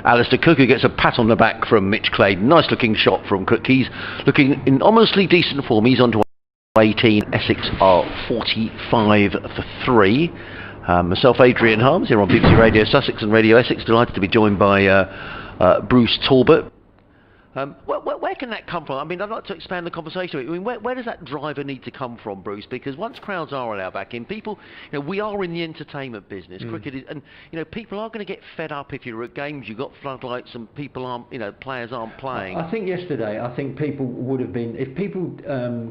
Alistair Cook, who gets a pat on the back from Mitch Clayton. Nice looking shot from Cook. He's looking in honestly decent form. He's on to 18. Essex are 45 for 3. Myself, Adrian Harms, here on BBC Radio Sussex and Radio Essex. Delighted to be joined by Bruce Talbot. Where can that come from? I mean, I'd like to expand the conversation. I mean, where does that driver need to come from, Bruce? Because once crowds are allowed back in, people, we are in the entertainment business. Cricket is, and people are going to get fed up if you're at games, you've got floodlights and people aren't, players aren't playing. I think yesterday, people would have been, if people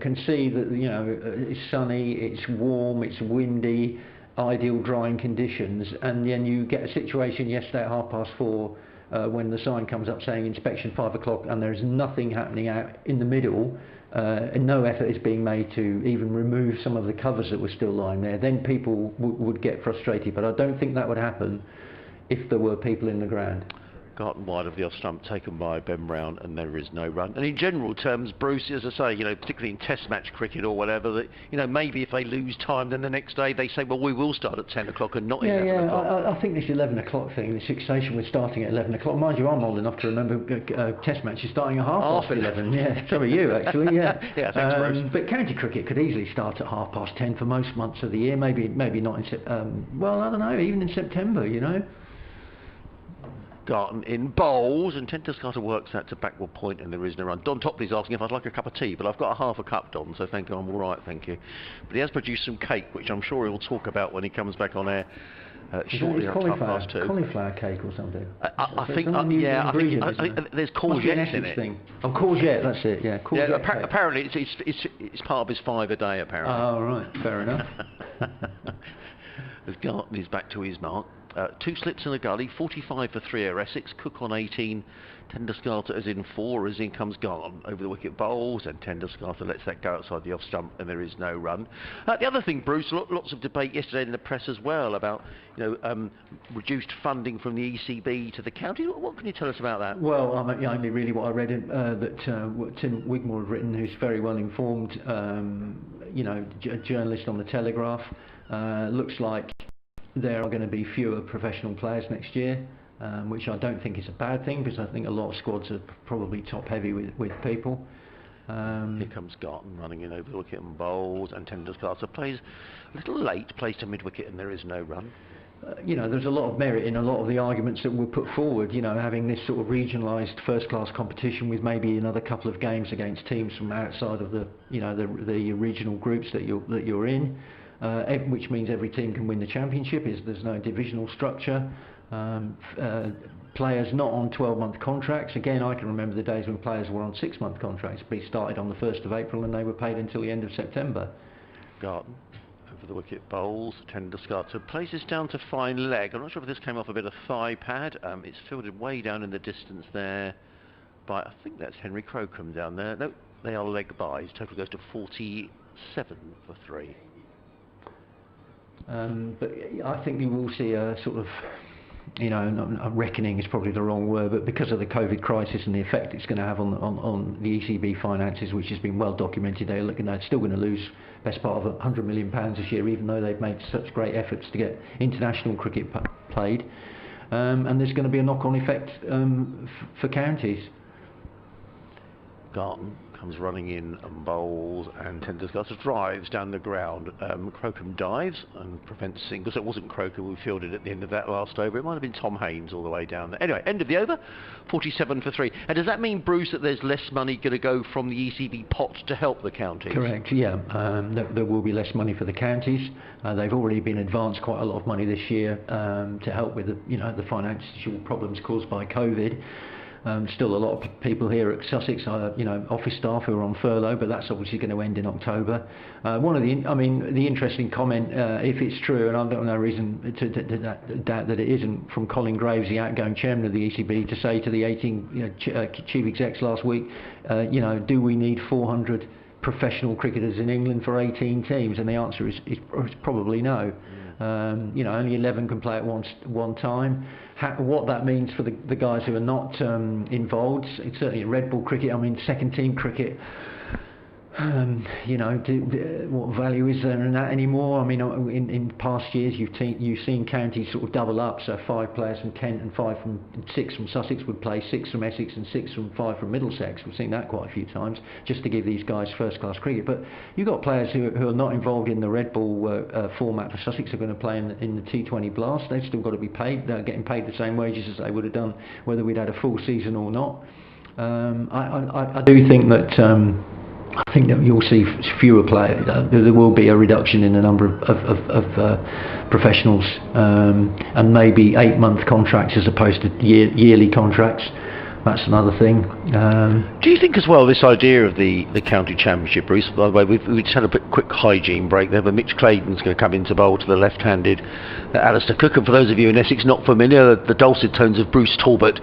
can see that, it's sunny, it's warm, it's windy, ideal drying conditions, and then you get a situation yesterday at 4:30. When the sign comes up saying inspection 5 o'clock and there's nothing happening out in the middle, and no effort is being made to even remove some of the covers that were still lying there, then people would get frustrated. But I don't think that would happen if there were people in the ground. Garten wide of the off stump, taken by Ben Brown, and there is no run. And in general terms, Bruce, as I say, particularly in Test match cricket or whatever, that maybe if they lose time, then the next day they say, well, we will start at 10 o'clock and not 11 o'clock. I think this 11 o'clock thing, this fixation with starting at 11 o'clock. Mind you, I'm old enough to remember Test matches starting at half past 11. Yeah, so are you actually. Yeah. Yeah, thanks, Bruce. But county cricket could easily start at 10:30 for most months of the year. Maybe not in I don't know, even in September. Garten in bowls, and Tenterscarter works that to backward point, and there is no run. Don Topley's asking if I'd like a cup of tea, but I've got a half a cup, Don, so thank you, I'm all right, thank you. But he has produced some cake, which I'm sure he'll talk about when he comes back on air shortly after 2:30. Cauliflower cake or something. I think there's courgette in it. Thing. Oh, courgette, that's it. Yeah, courgette. Yeah, apparently it's part of his 5 a day. Apparently. Oh, right, fair enough. As Garten is back to his mark, 2 slips and a gully, 45 for 3 are Essex, Cook on 18, Tenderscarter as in 4, as in comes Garn over the wicket bowls, and Tenderscarter lets that go outside the off stump, and there is no run. The other thing, Bruce, lots of debate yesterday in the press as well about reduced funding from the ECB to the county. What can you tell us about that? Well, only really what I read what Tim Wigmore had written, who's very well informed, a journalist on the Telegraph. Looks like there are going to be fewer professional players next year, which I don't think is a bad thing, because I think a lot of squads are probably top heavy with people. Here comes Garton running in over the wicket and bowls, and Tenderscarter plays a little late, plays to mid-wicket, and there is no run. There's a lot of merit in a lot of the arguments that were put forward, having this sort of regionalised first-class competition with maybe another couple of games against teams from outside of the regional groups that you're in. Which means every team can win the championship. There's no divisional structure. Players not on 12-month contracts. Again, I can remember the days when players were on 6-month contracts. They started on the 1st of April and they were paid until the end of September. Garden over the wicket bowls. Tenderscarter places down to fine leg. I'm not sure if this came off a bit of thigh pad. It's fielded way down in the distance there by, I think that's Henry Crocombe down there. No, they are leg byes. Total goes to 47 for 3. But I think you will see a sort of, a reckoning is probably the wrong word, but because of the COVID crisis and the effect it's going to have on the ECB finances, which has been well documented, they're still going to lose best part of £100 million this year, even though they've made such great efforts to get international cricket played. And there's going to be a knock-on effect for counties. Garton comes running in and bowls, and Tenderscarter drives down the ground. Crocombe dives and prevents singles. It wasn't Crocombe who fielded at the end of that last over. It might have been Tom Haynes all the way down there. Anyway, end of the over, 47 for 3. And does that mean, Bruce, that there's less money going to go from the ECB pot to help the counties? Correct, yeah. There will be less money for the counties. They've already been advanced quite a lot of money this year to help with the financial problems caused by COVID. Still a lot of people here at Sussex, office staff who are on furlough, but that's obviously going to end in October. The interesting comment, if it's true, and I've got no reason to doubt that it isn't, from Colin Graves, the outgoing chairman of the ECB, to say to the 18 chief execs last week, do we need 400 professional cricketers in England for 18 teams? And the answer is probably no. Only 11 can play at one time. What that means for the guys who are not involved, it's certainly in red ball cricket. Second team cricket. What value is there in that anymore? In past years, you've seen counties sort of double up. So 5 players from Kent and 6 from Sussex would play 6 from Essex and 5 from Middlesex. We've seen that quite a few times, just to give these guys first-class cricket. But you've got players who are not involved in the red ball format for Sussex are going to play in the T20 Blast. They've still got to be paid. They're getting paid the same wages as they would have done whether we'd had a full season or not. I do think that. I think that you'll see fewer players. There will be a reduction in the number of professionals, and maybe 8-month contracts as opposed to yearly contracts. That's another thing. Do you think as well this idea of the county championship, Bruce? By the way, we just had a quick hygiene break there, but Mitch Clayton's going to come into bowl to the left-handed Alistair Cook. And for those of you in Essex not familiar, the dulcet tones of Bruce Talbot,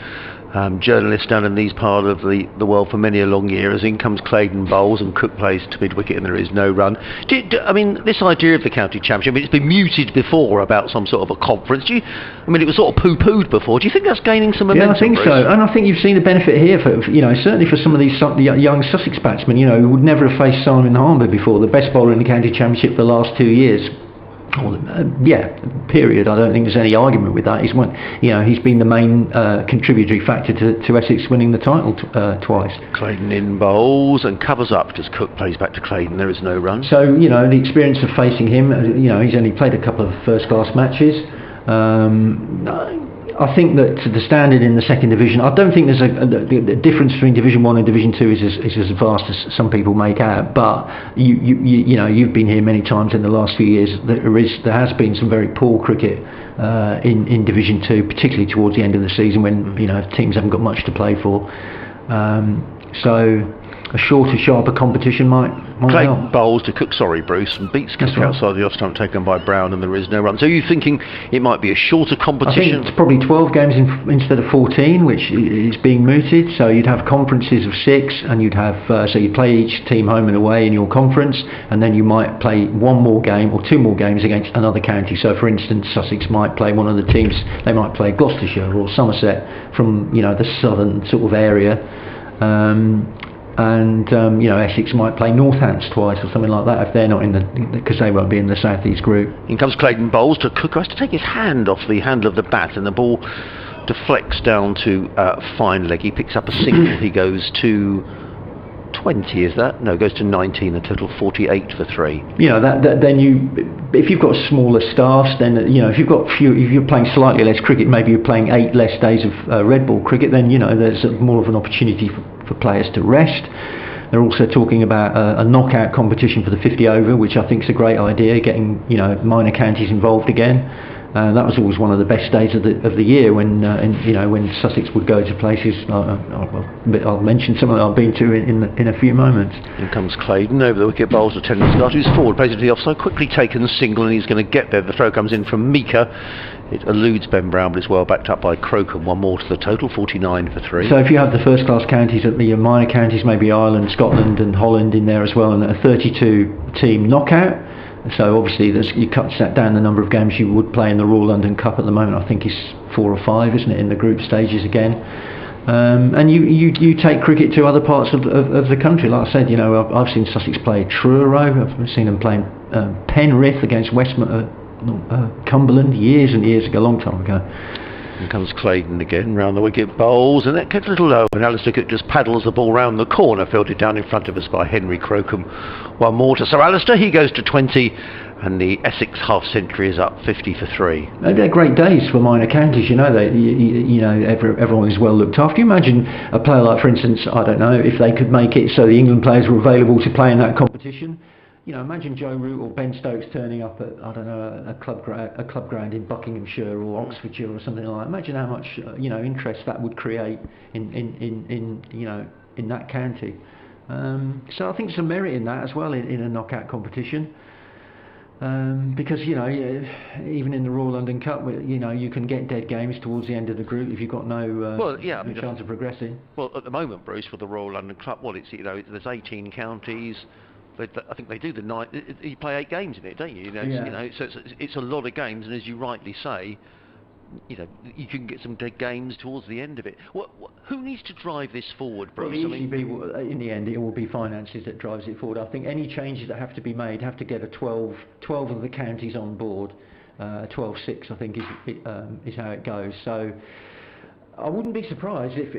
journalist down in these part of the world for many a long year, as in comes Clayton bowls and Cook plays to mid-wicket and there is no run. This idea of the county championship, it's been mooted before about some sort of a conference. It was sort of poo-pooed before. Do you think that's gaining some momentum? Yeah, I think Bruce? so, and I think you've seen the benefit here for certainly for some of these young Sussex batsmen, who would never have faced Simon Harmer before, the best bowler in the county championship for the last 2 years. Period. I don't think there's any argument with that. He's been the main contributory factor to Essex winning the title twice. Clayton in bowls and covers up because Cook plays back to Clayton. There is no run. So the experience of facing him, he's only played a couple of first-class matches. I think that the standard in the second division, I don't think there's the difference between Division 1 and Division 2 is as vast as some people make out. But you've been here many times in the last few years. There has been some very poor cricket in Division 2, particularly towards the end of the season when teams haven't got much to play for. So a shorter, sharper competition might Clayton help. bowls to Cook, sorry Bruce, and beats Cook That's right. outside the off stump taken by Brown, and there is no run. So you're thinking it might be a shorter I competition? think it's probably 12 games instead of 14, which is being mooted. So you'd have conferences of 6, and you'd have so you play each team home and away in your conference, and then you might play one more game or 2 more games against another county. So for instance, Sussex might play one of the teams. They might play Gloucestershire or Somerset from the southern sort of area. Essex might play Northants twice or something like that if they're not in because they won't be in the South East group. In comes Clayton bowls to Cook, who has to take his hand off the handle of the bat, and the ball deflects down to fine leg. He picks up a single. He goes to 20, is that? No, goes to 19. A total 48 for 3. If you've got smaller staffs, then if you're playing slightly less cricket, maybe you're playing 8 less days of red ball cricket, then there's more of an opportunity for players to rest. They're also talking about a knockout competition for the 50 over, which I think is a great idea, getting minor counties involved again. That was always one of the best days of the year when Sussex would go to places. I'll mention some I've been to in a few moments. In comes Clayton over the wicket, bowls to Scott, who's forward, plays it to the offside, quickly taken single, and he's going to get there. The throw comes in from Mika. It eludes Ben Brown, but is well backed up by Crocombe. One more to the total, 49 for 3. So if you have the first class counties at the minor counties, maybe Ireland, Scotland and Holland in there as well, and a 32 team knockout. So obviously you cut down the number of games you would play in the Royal London Cup at the moment. I think it's 4 or 5, isn't it, in the group stages again. And you take cricket to other parts of the country. Like I said, I've seen Sussex play Truro. I've seen them playing Penrith against Cumberland years and years ago, a long time ago. In comes Clayton again, round the wicket, bowls, and that gets a little low, and Alistair Cook just paddles the ball round the corner, fielded down in front of us by Henry Crocombe. One more to Sir Alistair, he goes to 20, and the Essex half century is up 50 for 3. They're great days for minor counties, everyone is well looked after. You imagine a player like, for instance, I don't know, if they could make it so the England players were available to play in that competition. Imagine Joe Root or Ben Stokes turning up at, I don't know, a club ground in Buckinghamshire or Oxfordshire or something like that. Imagine how much interest that would create in that county. So I think there's some merit in that as well in a knockout competition. Because even in the Royal London Cup, you can get dead games towards the end of the group if you've got no chance of progressing. Well, at the moment, Bruce, for the Royal London Cup, there's 18 counties. I think they do the night. You play 8 games in it, don't you? So it's a lot of games, and as you rightly say, you can get some dead games towards the end of it. Who needs to drive this forward, Bruce? Well, in the end, it will be finances that drives it forward. I think any changes that have to be made have to get 12 of the counties on board. 12-6, I think, is how it goes. So I wouldn't be surprised if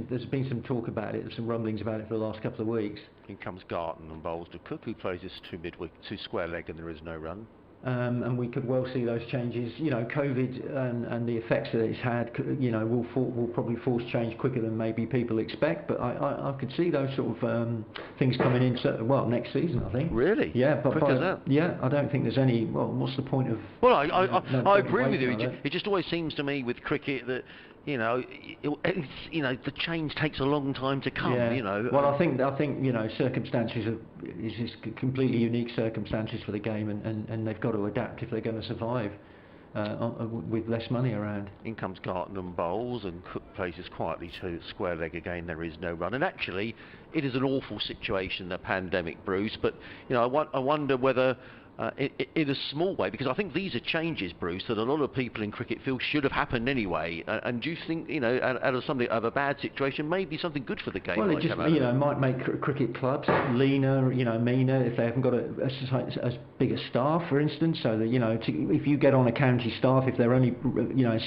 there's been some talk about it, some rumblings about it for the last couple of weeks. In comes Garton and bowls to Cook, who plays this 2 square leg, and there is no run. And we could well see those changes. COVID and the effects that it's had, will probably force change quicker than maybe people expect. But I could see those sort of things coming in. Next season, I think. Really? Yeah, but I don't think there's any. Well, what's the point of? Well, I agree with you. It just always seems to me with cricket that the change takes a long time to come. Well, I think circumstances is just completely unique circumstances for the game, and they've got to adapt if they're going to survive with less money around. In comes Garton and bowls, and Cook places quietly to square leg again. There is no run, and actually, it is an awful situation, the pandemic, Bruce. But I wonder whether. In a small way, because I think these are changes, Bruce, that a lot of people in cricket feel should have happened anyway. And do you think, out of a bad situation, maybe something good for the game? Well, it just, might make cricket clubs leaner, meaner, if they haven't got as big a staff, for instance. So that, if you get on a county staff, if they're only,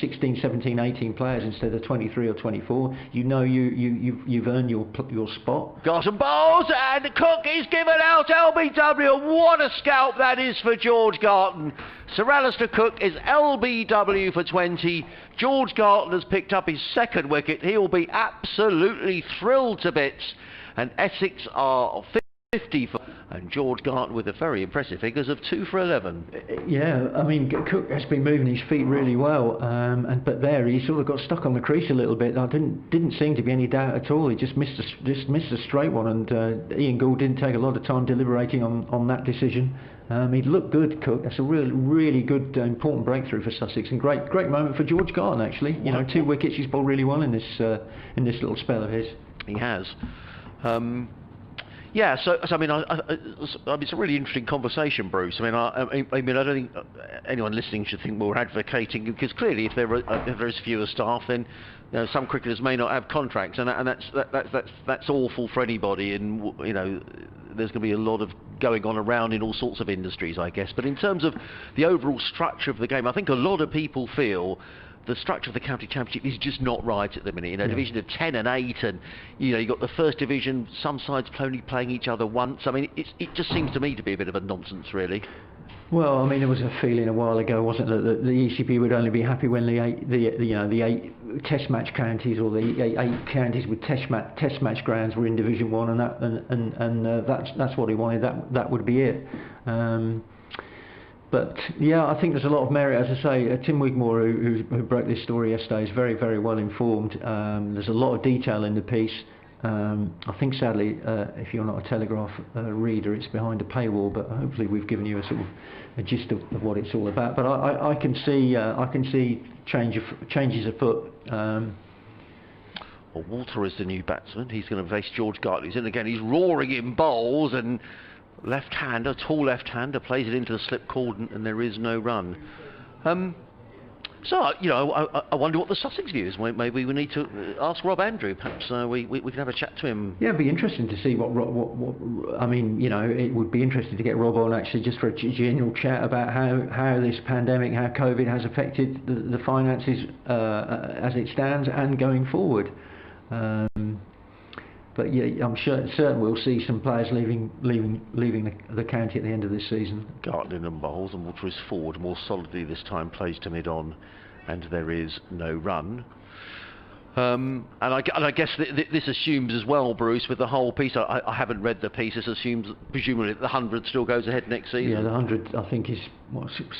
16, 17, 18 players instead of 23 or 24, you've earned your spot. Garton bowls, and Cook is given out LBW. What a scalp that is for George Garton. Sir Alistair Cook is LBW for 20. George Garton has picked up his 2nd wicket. He'll be absolutely thrilled to bits. And Essex are 50 for, and George Garton with the very impressive figures of 2 for 11. Yeah, I mean, Cook has been moving his feet really well, but there he sort of got stuck on the crease a little bit. I didn't seem to be any doubt at all. He just missed a straight one, and Ian Gould didn't take a lot of time deliberating on that decision. He looked good, Cook. That's a really good, important breakthrough for Sussex, and great moment for George Garton actually. You know, 2 wickets. He's bowled really well in this little spell of his. He has. Yeah, so I mean, it's a really interesting conversation, Bruce. I mean, I don't think anyone listening should think we're advocating, because clearly, if there is fewer staff, then some cricketers may not have contracts, and that's awful for anybody. And you know, there's going to be a lot of going on around in all sorts of industries, I guess. But in terms of the overall structure of the game, I think a lot of people feel the structure of the county championship is just not right at the minute. You know, division of 10 and 8, and you know, you've got the first division, some sides only playing each other once. I mean, it just seems to me to be a bit of a nonsense, really. Well, I mean, there was a feeling a while ago, wasn't it, that the ECB would only be happy when the eight Test match counties, or the eight counties with Test match grounds were in Division 1, and that's what he wanted. That would be it. But yeah, I think there's a lot of merit. As I say, Tim Wigmore, who broke this story yesterday, is very, very well informed. There's a lot of detail in the piece. I think sadly, if you're not a Telegraph reader, it's behind a paywall. But hopefully, we've given you a sort of a gist of what it's all about. But I can see changes afoot. Well, Walter is the new batsman. He's going to face George Garton. He's in again. He's roaring in bowls, and left-hander, tall left-hander, plays it into the slip cord, and there is no run. So, you know, I wonder what the Sussex view is. Maybe we need to ask Rob Andrew. Perhaps we can have a chat to him. Yeah, it'd be interesting to see what I mean, you know, it would be interesting to get Rob on actually just for a general chat about how this pandemic, how COVID has affected the finances as it stands and going forward. But yeah, I'm certain we'll see some players leaving the county at the end of this season. Garton in bowls, and Walter is forward more solidly this time, plays to mid-on, and there is no run. And I guess this assumes as well, Bruce, with the whole piece. I haven't read the piece. This assumes presumably the 100 still goes ahead next season. Yeah, the 100 I think is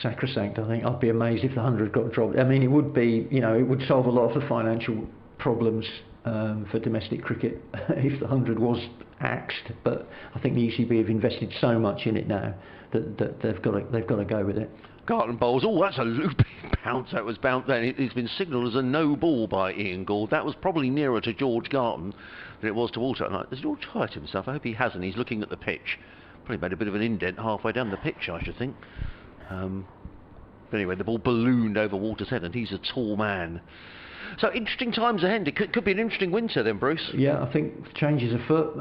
sacrosanct. I think I'd be amazed if the 100 got dropped. I mean, it would be, you know, it would solve a lot of the financial problems for domestic cricket if the 100 was axed, but I think the ECB have invested so much in it now that they've got to go with it. Garton bowls. Oh, that's a looping bounce. That was bounced. Then it's been signalled as a no ball by Ian Gould. That was probably nearer to George Garton than it was to Walter. Has George hurt himself? I hope he hasn't. He's looking at the pitch. Probably made a bit of an indent halfway down the pitch, I should think. But anyway, the ball ballooned over Walter's head, and he's a tall man. So interesting times ahead. It could be an interesting winter then, Bruce. Yeah, I think changes afoot.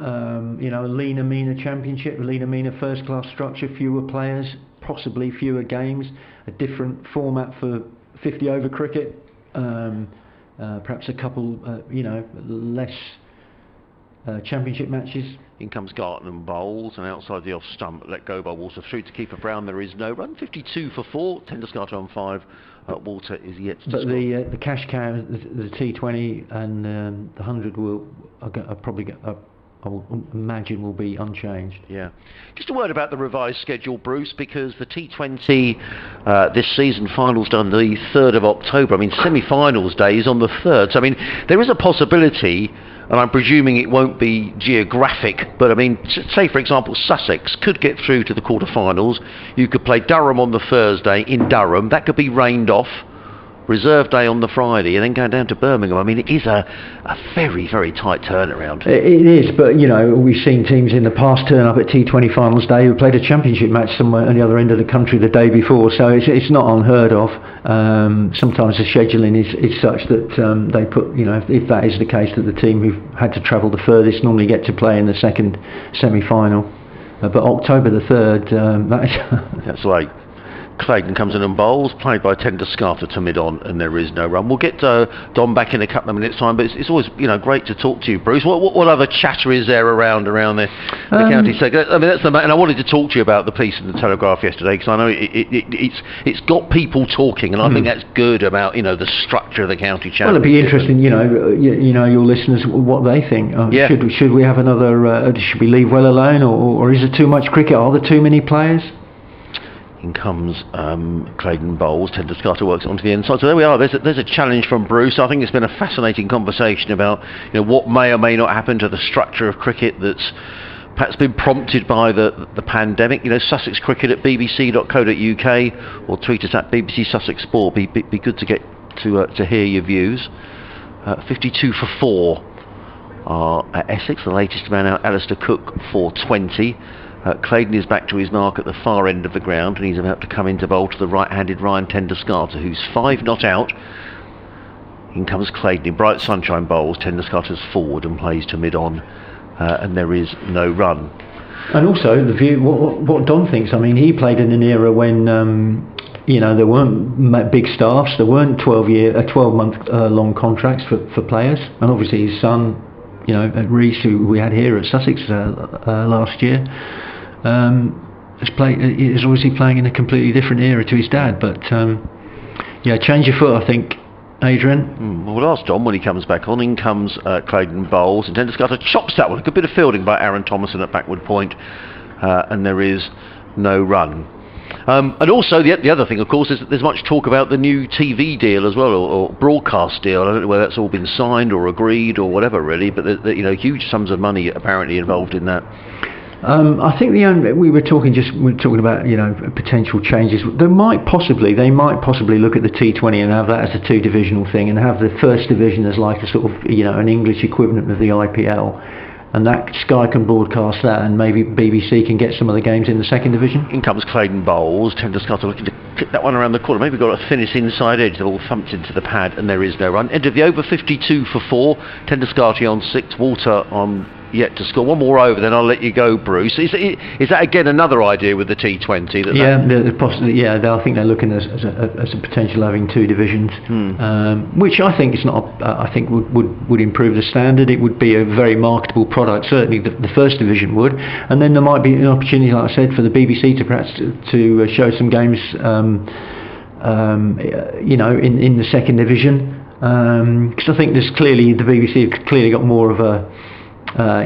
You know, a leaner, meaner championship, a leaner, meaner first-class structure, fewer players, possibly fewer games, a different format for 50-over cricket, perhaps a couple, you know, less championship matches. In comes Garton and bowls, and outside the off stump, let go by Walter through to keeper Brown. There is no run. 52 for 4. Tenderskart on 5. Walter is yet to score. But the cash cow, the T20 and the 100 I will imagine will be unchanged. Yeah. Just a word about the revised schedule, Bruce, because the T20 this season finals done the 3rd of October. I mean, semi-finals day is on the 3rd. So I mean, there is a possibility, and I'm presuming it won't be geographic, but I mean, say for example Sussex could get through to the quarter-finals. You could play Durham on the Thursday in Durham. That could be rained off. Reserve day on the Friday, and then going down to Birmingham. I mean, it is a very, very tight turnaround. It is, but you know, we've seen teams in the past turn up at T20 finals day who played a championship match somewhere on the other end of the country the day before, so it's not unheard of. Sometimes the scheduling is such that they put, you know, if that is the case, that the team who've had to travel the furthest normally get to play in the second semi-final. But October the 3rd, that's late. Claydon comes in and bowls, played by Tender Scarter to mid-on, and there is no run. We'll get Don back in a couple of minutes' time, but it's always, you know, great to talk to you, Bruce. What other chatter is there around the county circuit? I mean, and I wanted to talk to you about the piece in the Telegraph yesterday, because I know it's got people talking, and I think that's good about, you know, the structure of the county channel. Well, it'd be interesting, you know, your listeners, what they think. Should we have another? Should we leave well alone, or is it too much cricket? Are there too many players? In comes Claydon bowls, Tender Scarter works onto the inside. So there we are. There's a challenge from Bruce. I think it's been a fascinating conversation about, you know, what may or may not happen to the structure of cricket that's perhaps been prompted by the pandemic. You know, Sussex Cricket at bbc.co.uk, or tweet us at BBC Sussex Sport. Be good to get to hear your views. 52 for 4 are at Essex. The latest man out, Alistair Cook, for 20. Claydon is back to his mark at the far end of the ground, and he's about to come into bowl to the right-handed Ryan Tender Scarter, who's 5 not out. In comes Claydon in bright sunshine bowls. Tender Scarter's forward and plays to mid-on, and there is no run. And also the view, what Don thinks. I mean, he played in an era when you know, there weren't big staffs, there weren't 12-month long contracts for players, and obviously his son, you know, Reece, who we had here at Sussex last year, is obviously playing in a completely different era to his dad. But yeah, change your foot, I think, Adrian. Well, we'll ask Don when he comes back on. In comes Claydon bowls, and Tender Scarter chops that one. A good bit of fielding by Aaron Thomason at backward point, and there is no run. And also the other thing, of course, is that there's much talk about the new TV deal as well, or broadcast deal. I don't know whether that's all been signed or agreed or whatever, really, but you know, huge sums of money apparently involved in that. I think we were talking about, you know, potential changes. They might possibly look at the T20 and have that as a 2-divisional thing, and have the first division as like a sort of, you know, an English equivalent of the IPL. And that Sky can broadcast that, and maybe BBC can get some of the games in the second division. In comes Claydon bowls. Tender Scarter looking to clip that one around the corner. Maybe got a finish inside edge. They're all thumped into the pad, and there is no run. End of the over, 52 for 4. Tender Scarter on 6. Walter on yet to score. One more over, then I'll let you go, Bruce. Is that again another idea with the T20? Possibly. Yeah, I think they're looking as a potential having 2 divisions, which I think is not. I think would improve the standard. It would be a very marketable product. Certainly, the first division would, and then there might be an opportunity, like I said, for the BBC to perhaps to show some games, you know, in the second division, because I think the BBC have clearly got more of a.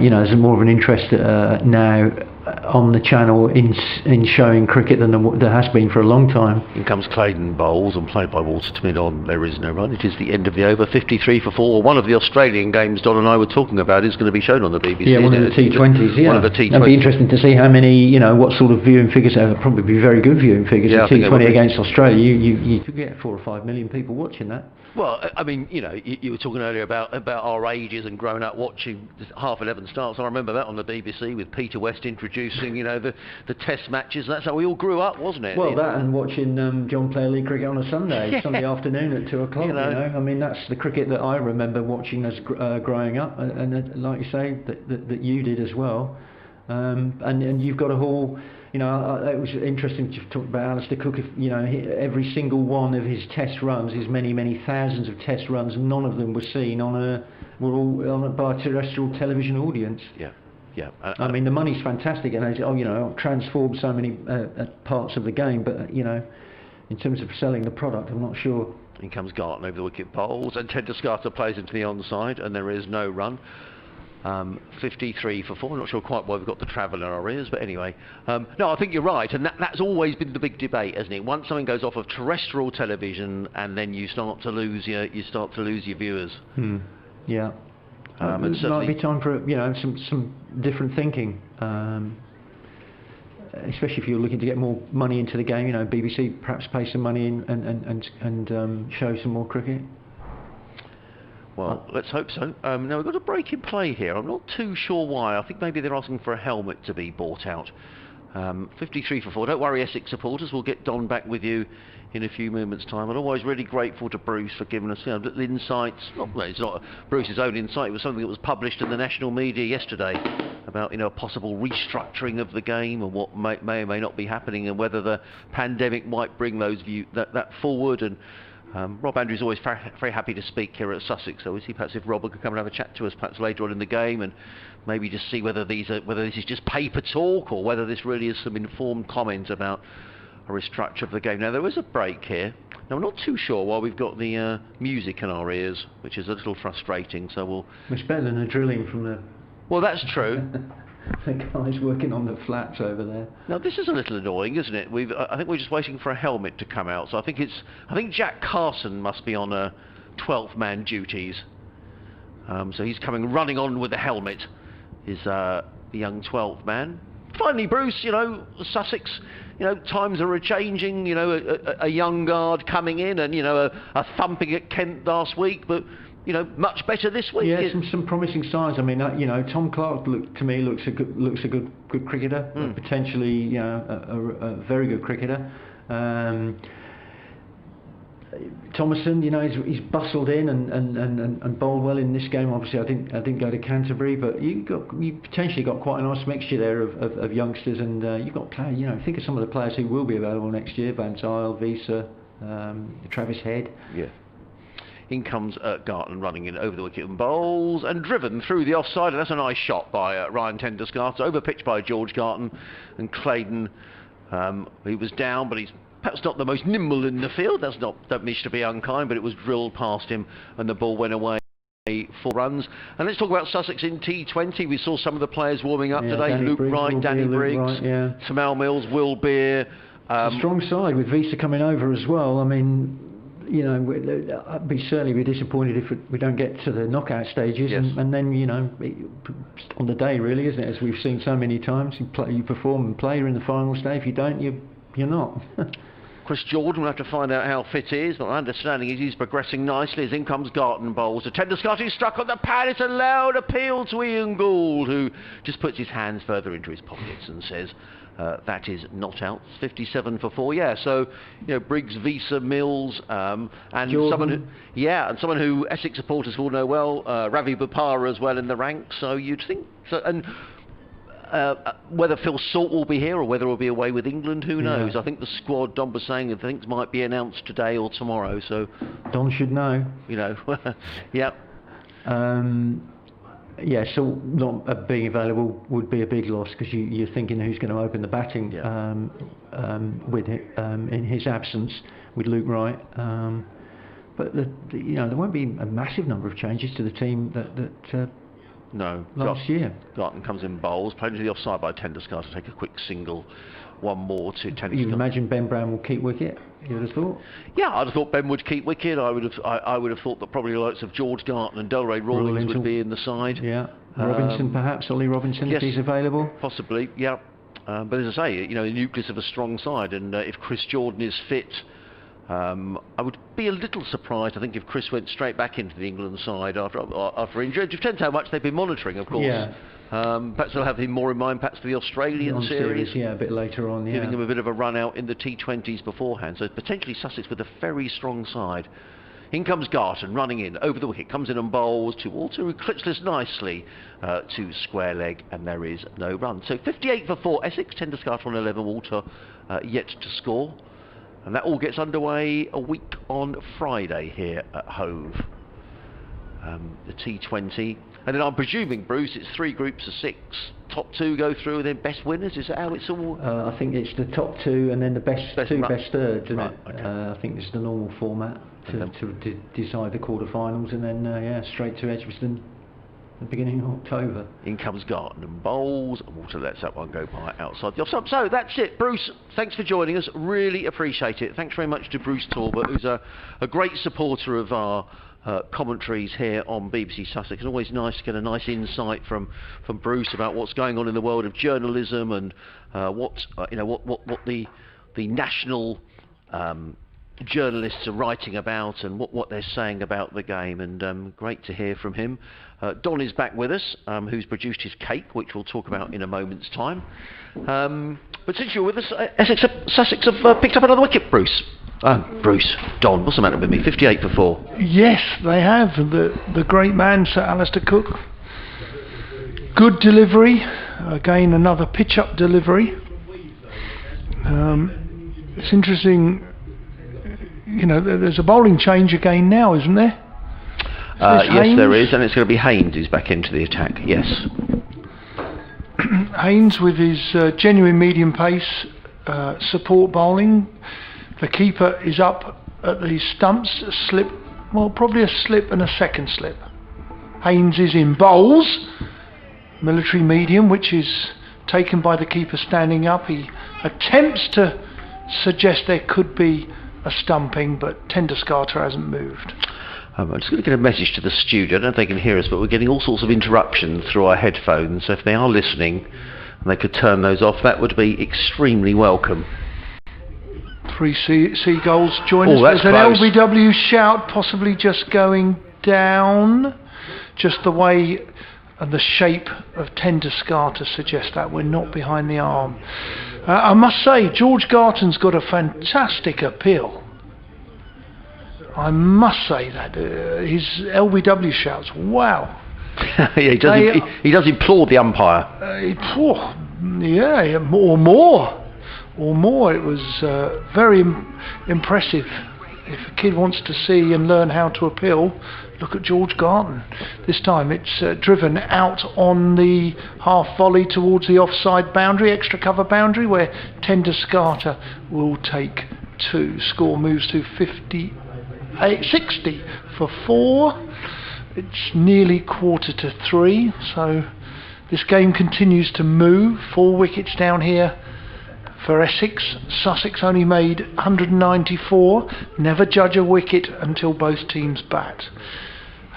You know, there's more of an interest now on the channel in showing cricket than there has been for a long time. In comes Claydon bowls, and played by Walter to mid-on. There is no run. It is the end of the over, 53 for 4. One of the Australian games Don and I were talking about is going to be shown on the BBC. Yeah, one of the T20s. Yeah, one of the T20s. It'd be interesting to see how many, you know, what sort of viewing figures. Probably be very good viewing figures. Yeah, the T20 against Australia, you could get 4 or 5 million people watching that. Well, I mean, you know, you were talking earlier about our ages and growing up watching 11:30 starts. I remember that on the BBC with Peter West introducing, you know, the Test matches. That's how we all grew up, wasn't it? Well, that and watching John Player League cricket on a Sunday afternoon at 2 o'clock. You know, I mean, that's the cricket that I remember watching as growing up, and like you say, that you did as well. And you've got a whole. You know, it was interesting to talk about Alistair Cook. You know, every single one of his test runs, his many thousands of test runs, none of them were seen by a terrestrial television audience. Yeah. I mean, the money's fantastic, and you know, transformed so many parts of the game. But you know, in terms of selling the product, I'm not sure. In comes Garton over the wicket bowls, and Tender Scarter plays into the onside, and there is no run. 53 for 4. I'm not sure quite why we've got the travel in our ears, but anyway. No, I think you're right, and that's always been the big debate, hasn't it? Once something goes off of terrestrial television, and then you start to lose your viewers. Yeah. It might be time for, you know, some different thinking, especially if you're looking to get more money into the game. You know, BBC perhaps pay some money in and show some more cricket. Well, let's hope so. Now, we've got a break in play here. I'm not too sure why. I think maybe they're asking for a helmet to be bought out. 53 for 4. Don't worry, Essex supporters, we'll get Don back with you in a few moments' time. I'm always really grateful to Bruce for giving us little insights. It's not Bruce's own insight, it was something that was published in the national media yesterday about a possible restructuring of the game and what may or may not be happening, and whether the pandemic might bring that forward. And Rob Andrews is always very happy to speak here at Sussex, so we'll see perhaps if Rob could come and have a chat to us perhaps later on in the game, and maybe just see whether this is just paper talk or whether this really is some informed comment about a restructure of the game. Now, there is a break here. Now, I'm not too sure why we've got the music in our ears, which is a little frustrating, so we'll... It's better than the drilling from the... Well, that's true. The guys working on the flats over there. Now, this is a little annoying, isn't it? I think we're just waiting for a helmet to come out, so I think Jack Carson must be on 12-man duties. So he's coming running on with the helmet, is the young 12th man. Finally, Bruce, Sussex, times are a-changing, a young guard coming in and, a thumping at Kent last week, but, much better this week. Yeah, some promising signs. I mean, Tom Clark to me looks a good cricketer, potentially, a very good cricketer. Thomason, he's bustled in and bowled well in this game. Obviously, I didn't go to Canterbury, but you potentially got quite a nice mixture there of youngsters, and you've got players. Think of some of the players who will be available next year: Van Zyl, Visa, Travis Head. Yeah. In comes Garton running in over the wicket and bowls and driven through the offside, and that's a nice shot by Ryan Tenderscarth. Overpitched by George Garton, and Claydon. He was down, but he's perhaps not the most nimble in the field. Don't wish to be unkind, but it was drilled past him and the ball went away. 4 runs. And let's talk about Sussex in T20. We saw some of the players warming up today. Danny Luke Briggs, Wright, Danny Briggs, Tamal Mills, Will Beer. A strong side with Visa coming over as well. I mean, I'd be certainly disappointed if we don't get to the knockout stages. Yes. And then, on the day really, isn't it? As we've seen so many times, you perform and play, you're in the final stage. If you don't, you're not. Chris Jordan will have to find out how fit he is, but my understanding is he's progressing nicely as in comes Garton bowls. The Tenderscarth is struck on the pad. It's a loud appeal to Ian Gould, who just puts his hands further into his pockets and says, that is not out. 57 for 4. Yeah, so Briggs, Visa, Mills, and Jordan. someone who Essex supporters will know well, Ravi Bopara as well in the ranks. So you'd think so, and whether Phil Salt will be here or whether he'll be away with England, who knows? I think the squad, Don was saying, things might be announced today or tomorrow. So Don should know. Yeah. So not being available would be a big loss, because you're thinking who's going to open the batting with it in his absence with Luke Wright. But there won't be a massive number of changes to the team that no. Last year. Garton comes in bowls, played to the offside by Tenderscarth to take a quick single. One more to Tenderscarth. You imagine Ben Brown will keep wicket? You would have thought. Yeah, I'd have thought Ben would keep wicket. I would have thought that probably the likes of George Garton and Delray Rawlings would be in the side. Yeah. Robinson, perhaps Ollie Robinson, if he's available. Possibly. Yeah. But as I say, the nucleus of a strong side, and if Chris Jordan is fit. I would be a little surprised, I think, if Chris went straight back into the England side after injury. It depends how much they've been monitoring, of course. Yeah. Perhaps they'll have him more in mind, perhaps for the Australian series. Yeah, a bit later on, giving him a bit of a run out in the T20s beforehand. So potentially Sussex with a very strong side. In comes Garton, running in, over the wicket, comes in and bowls to Walter, who clips this nicely to square leg, and there is no run. So 58 for 4, Essex, Tenderscarth on 11, Walter yet to score. And that all gets underway a week on Friday here at Hove. The T20. And then I'm presuming, Bruce, it's 3 groups of 6. Top 2 go through, and then best winners. Is that how it's all? I think it's the top 2 and then the best thirds, isn't it? Okay. I think it's the normal format to decide the quarterfinals, and then straight to Edgbaston. The beginning of October. In comes Garton and bowls, and Walter lets that one go by outside the offside. So that's it, Bruce. Thanks for joining us. Really appreciate it. Thanks very much to Bruce Talbot, who's a great supporter of our commentaries here on BBC Sussex. It's always nice to get a nice insight from Bruce about what's going on in the world of journalism and what the national journalists are writing about and what they're saying about the game, and great to hear from him. Don is back with us, who's produced his cake, which we'll talk about in a moment's time. But since you're with us, Sussex have picked up another wicket, Bruce. Don, what's the matter with me? 58 for 4. Yes, they have. The great man, Sir Alistair Cook. Good delivery. Again, another pitch-up delivery. It's interesting, you know, there's a bowling change again now, isn't there? Yes, there is, and it's going to be Haynes who's back into the attack, yes. Haynes with his genuine medium pace, support bowling. The keeper is up at the stumps, slip, well, probably a slip and a second slip. Haynes is in bowls, military medium, which is taken by the keeper standing up. He attempts to suggest there could be a stumping, but Tenduscarter hasn't moved. I'm just going to get a message to the studio. I don't know if they can hear us, but we're getting all sorts of interruptions through our headphones, so if they are listening and they could turn those off, that would be extremely welcome. 3 seagulls join us. That's There's close. an LBW shout, possibly just going down. Just the way and the shape of Tenduscarter suggests that we're not behind the arm. I must say, George Garton's got a fantastic appeal. I must say that. His LBW shouts, wow. Yeah, he does implore the umpire. Yeah, or more. It was very impressive. If a kid wants to see and learn how to appeal, look at George Garton. This time it's driven out on the half volley towards the offside boundary, extra cover boundary, where Tenduscarter will take 2. Score moves to 60 for 4. It's nearly 2:45, so this game continues to move. 4 wickets down here for Essex. Sussex only made 194. Never judge a wicket until both teams bat.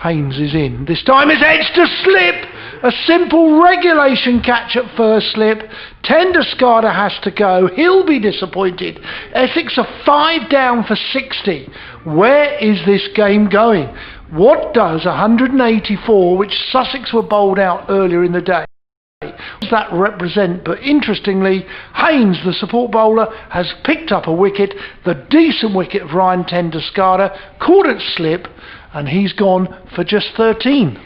Haynes is in. This time it's edge to slip. A simple regulation catch at first slip. Tenduscarter has to go. He'll be disappointed. Essex are 5 down for 60. Where is this game going? What does 184, which Sussex were bowled out earlier in the day, does that represent? But interestingly, Haynes, the support bowler, has picked up a wicket, the decent wicket of Ryan Tenduscarter, caught it slip, and he's gone for just 13.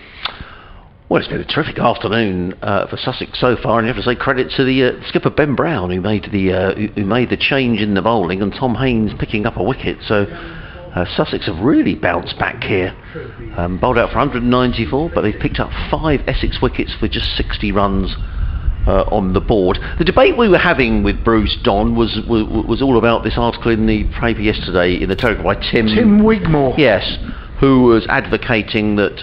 Well, it's been a terrific afternoon for Sussex so far, and you have to say credit to the skipper Ben Brown, who made the change in the bowling, and Tom Haynes picking up a wicket. So Sussex have really bounced back here. Bowled out for 194, but they've picked up 5 Essex wickets for just 60 runs on the board. The debate we were having with Bruce, Don, was all about this article in the paper yesterday in the Telegraph by Tim Wigmore. Yes, who was advocating that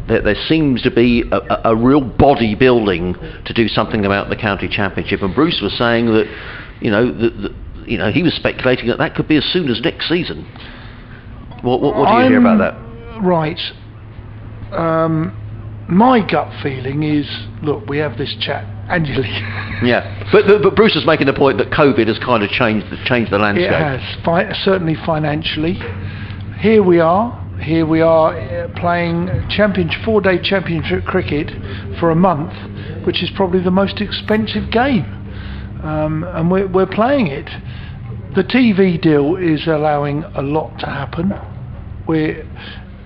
there seems to be a real body building to do something about the county championship, and Bruce was saying that he was speculating that could be as soon as next season. What do you hear about that? Right. My gut feeling is, look, we have this chat annually. Yeah, but Bruce is making the point that COVID has kind of changed the landscape. It has, certainly financially. Here we are playing 4-day championship cricket for a month, which is probably the most expensive game, and we're playing it. The TV deal is allowing a lot to happen. The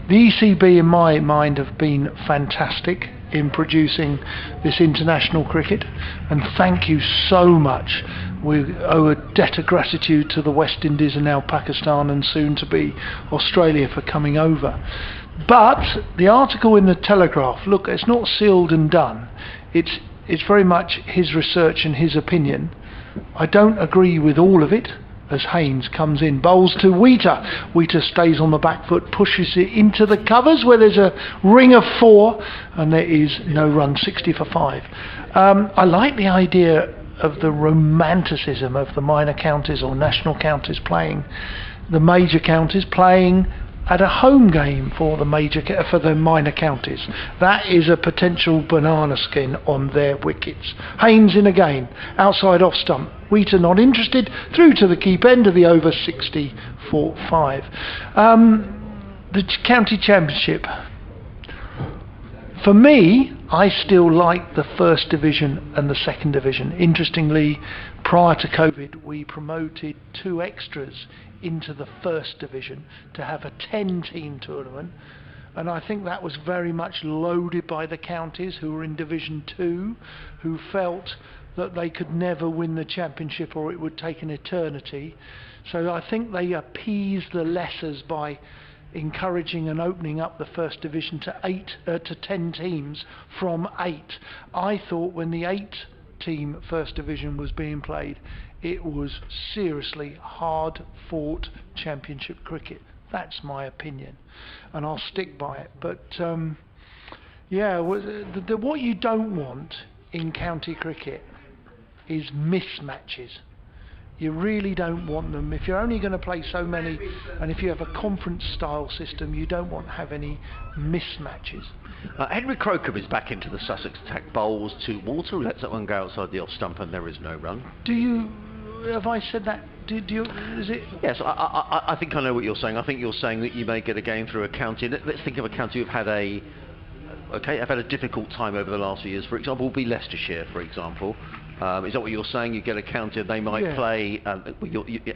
ECB, in my mind, have been fantastic in producing this international cricket, and thank you so much. We owe a debt of gratitude to the West Indies and now Pakistan and soon to be Australia for coming over. But the article in the Telegraph, look, it's not sealed and done. It's very much his research and his opinion. I don't agree with all of it. As Haynes comes in, bowls to Wheater. Wheater stays on the back foot, pushes it into the covers where there's a ring of 4, and there is no run, 60 for 5. I like the idea of the romanticism of the minor counties or national counties playing, the major counties playing at a home game for the for the minor counties. That is a potential banana skin on their wickets. Haynes in again, outside off stump. Wheater not interested, through to the keep end of the over 60-5. The county championship. For me, I still like the first division and the second division. Interestingly, prior to COVID, we promoted 2 extras into the first division to have a 10-team tournament, and I think that was very much loaded by the counties who were in Division 2, who felt that they could never win the championship or it would take an eternity. So I think they appeased the lessers by encouraging and opening up the first division to 10 teams from 8. I thought when the 8-team first division was being played, it was seriously hard fought championship cricket. That's my opinion, and I'll stick by it. But yeah, what you don't want in county cricket is mismatches. You really don't want them. If you're only going to play so many, and if you have a conference style system, you don't want to have any mismatches. Henry Crocombe is back into the Sussex attack, bowls to Walter, who lets that one go outside the off stump, and there is no run. Have I said that? Is it? Yes, I think I know what you're saying. I think you're saying that you may get a game through a county. Let's think of a county who've had I've had a difficult time over the last few years. For example, would be Leicestershire, for example. Is that what you're saying? You get a county, they might play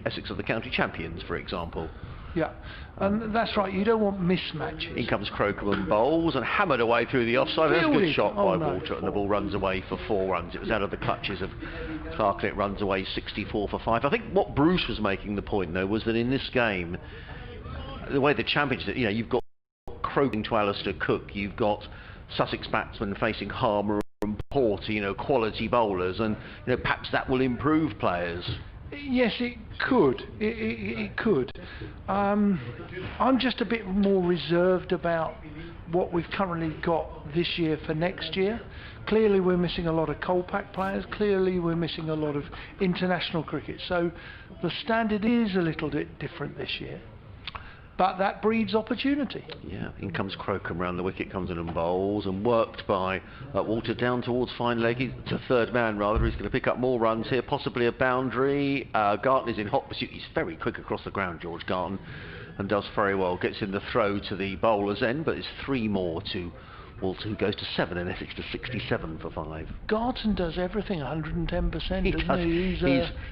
Essex are the county champions, for example. Yeah, and that's right. You don't want mismatches. In comes Crocombe and bowls and hammered away through the offside. That's a good shot by Walter, and the ball runs away for 4 runs. It was out of the clutches of Clark, and it runs away 64-5. I think what Bruce was making the point, though, was that in this game, the way the championship, you've got Crocombe to Alistair Cook, you've got Sussex batsmen facing Harmer and Porter, quality bowlers, and perhaps that will improve players. Yes, it could. It could. I'm just a bit more reserved about what we've currently got this year for next year. Clearly we're missing a lot of Colpack players. Clearly we're missing a lot of international cricket. So the standard is a little bit different this year. But that breeds opportunity. Yeah, in comes Crocombe round the wicket, comes in and bowls, and worked by Walter down towards fine leg. He's a third man rather. He's going to pick up more runs here, possibly a boundary. Garton is in hot pursuit. He's very quick across the ground, George Garton, and does very well. Gets in the throw to the bowler's end, but it's 3 more to Walter, who goes to 7 and Essex to 67-5. Garton does everything 110%, he doesn't he?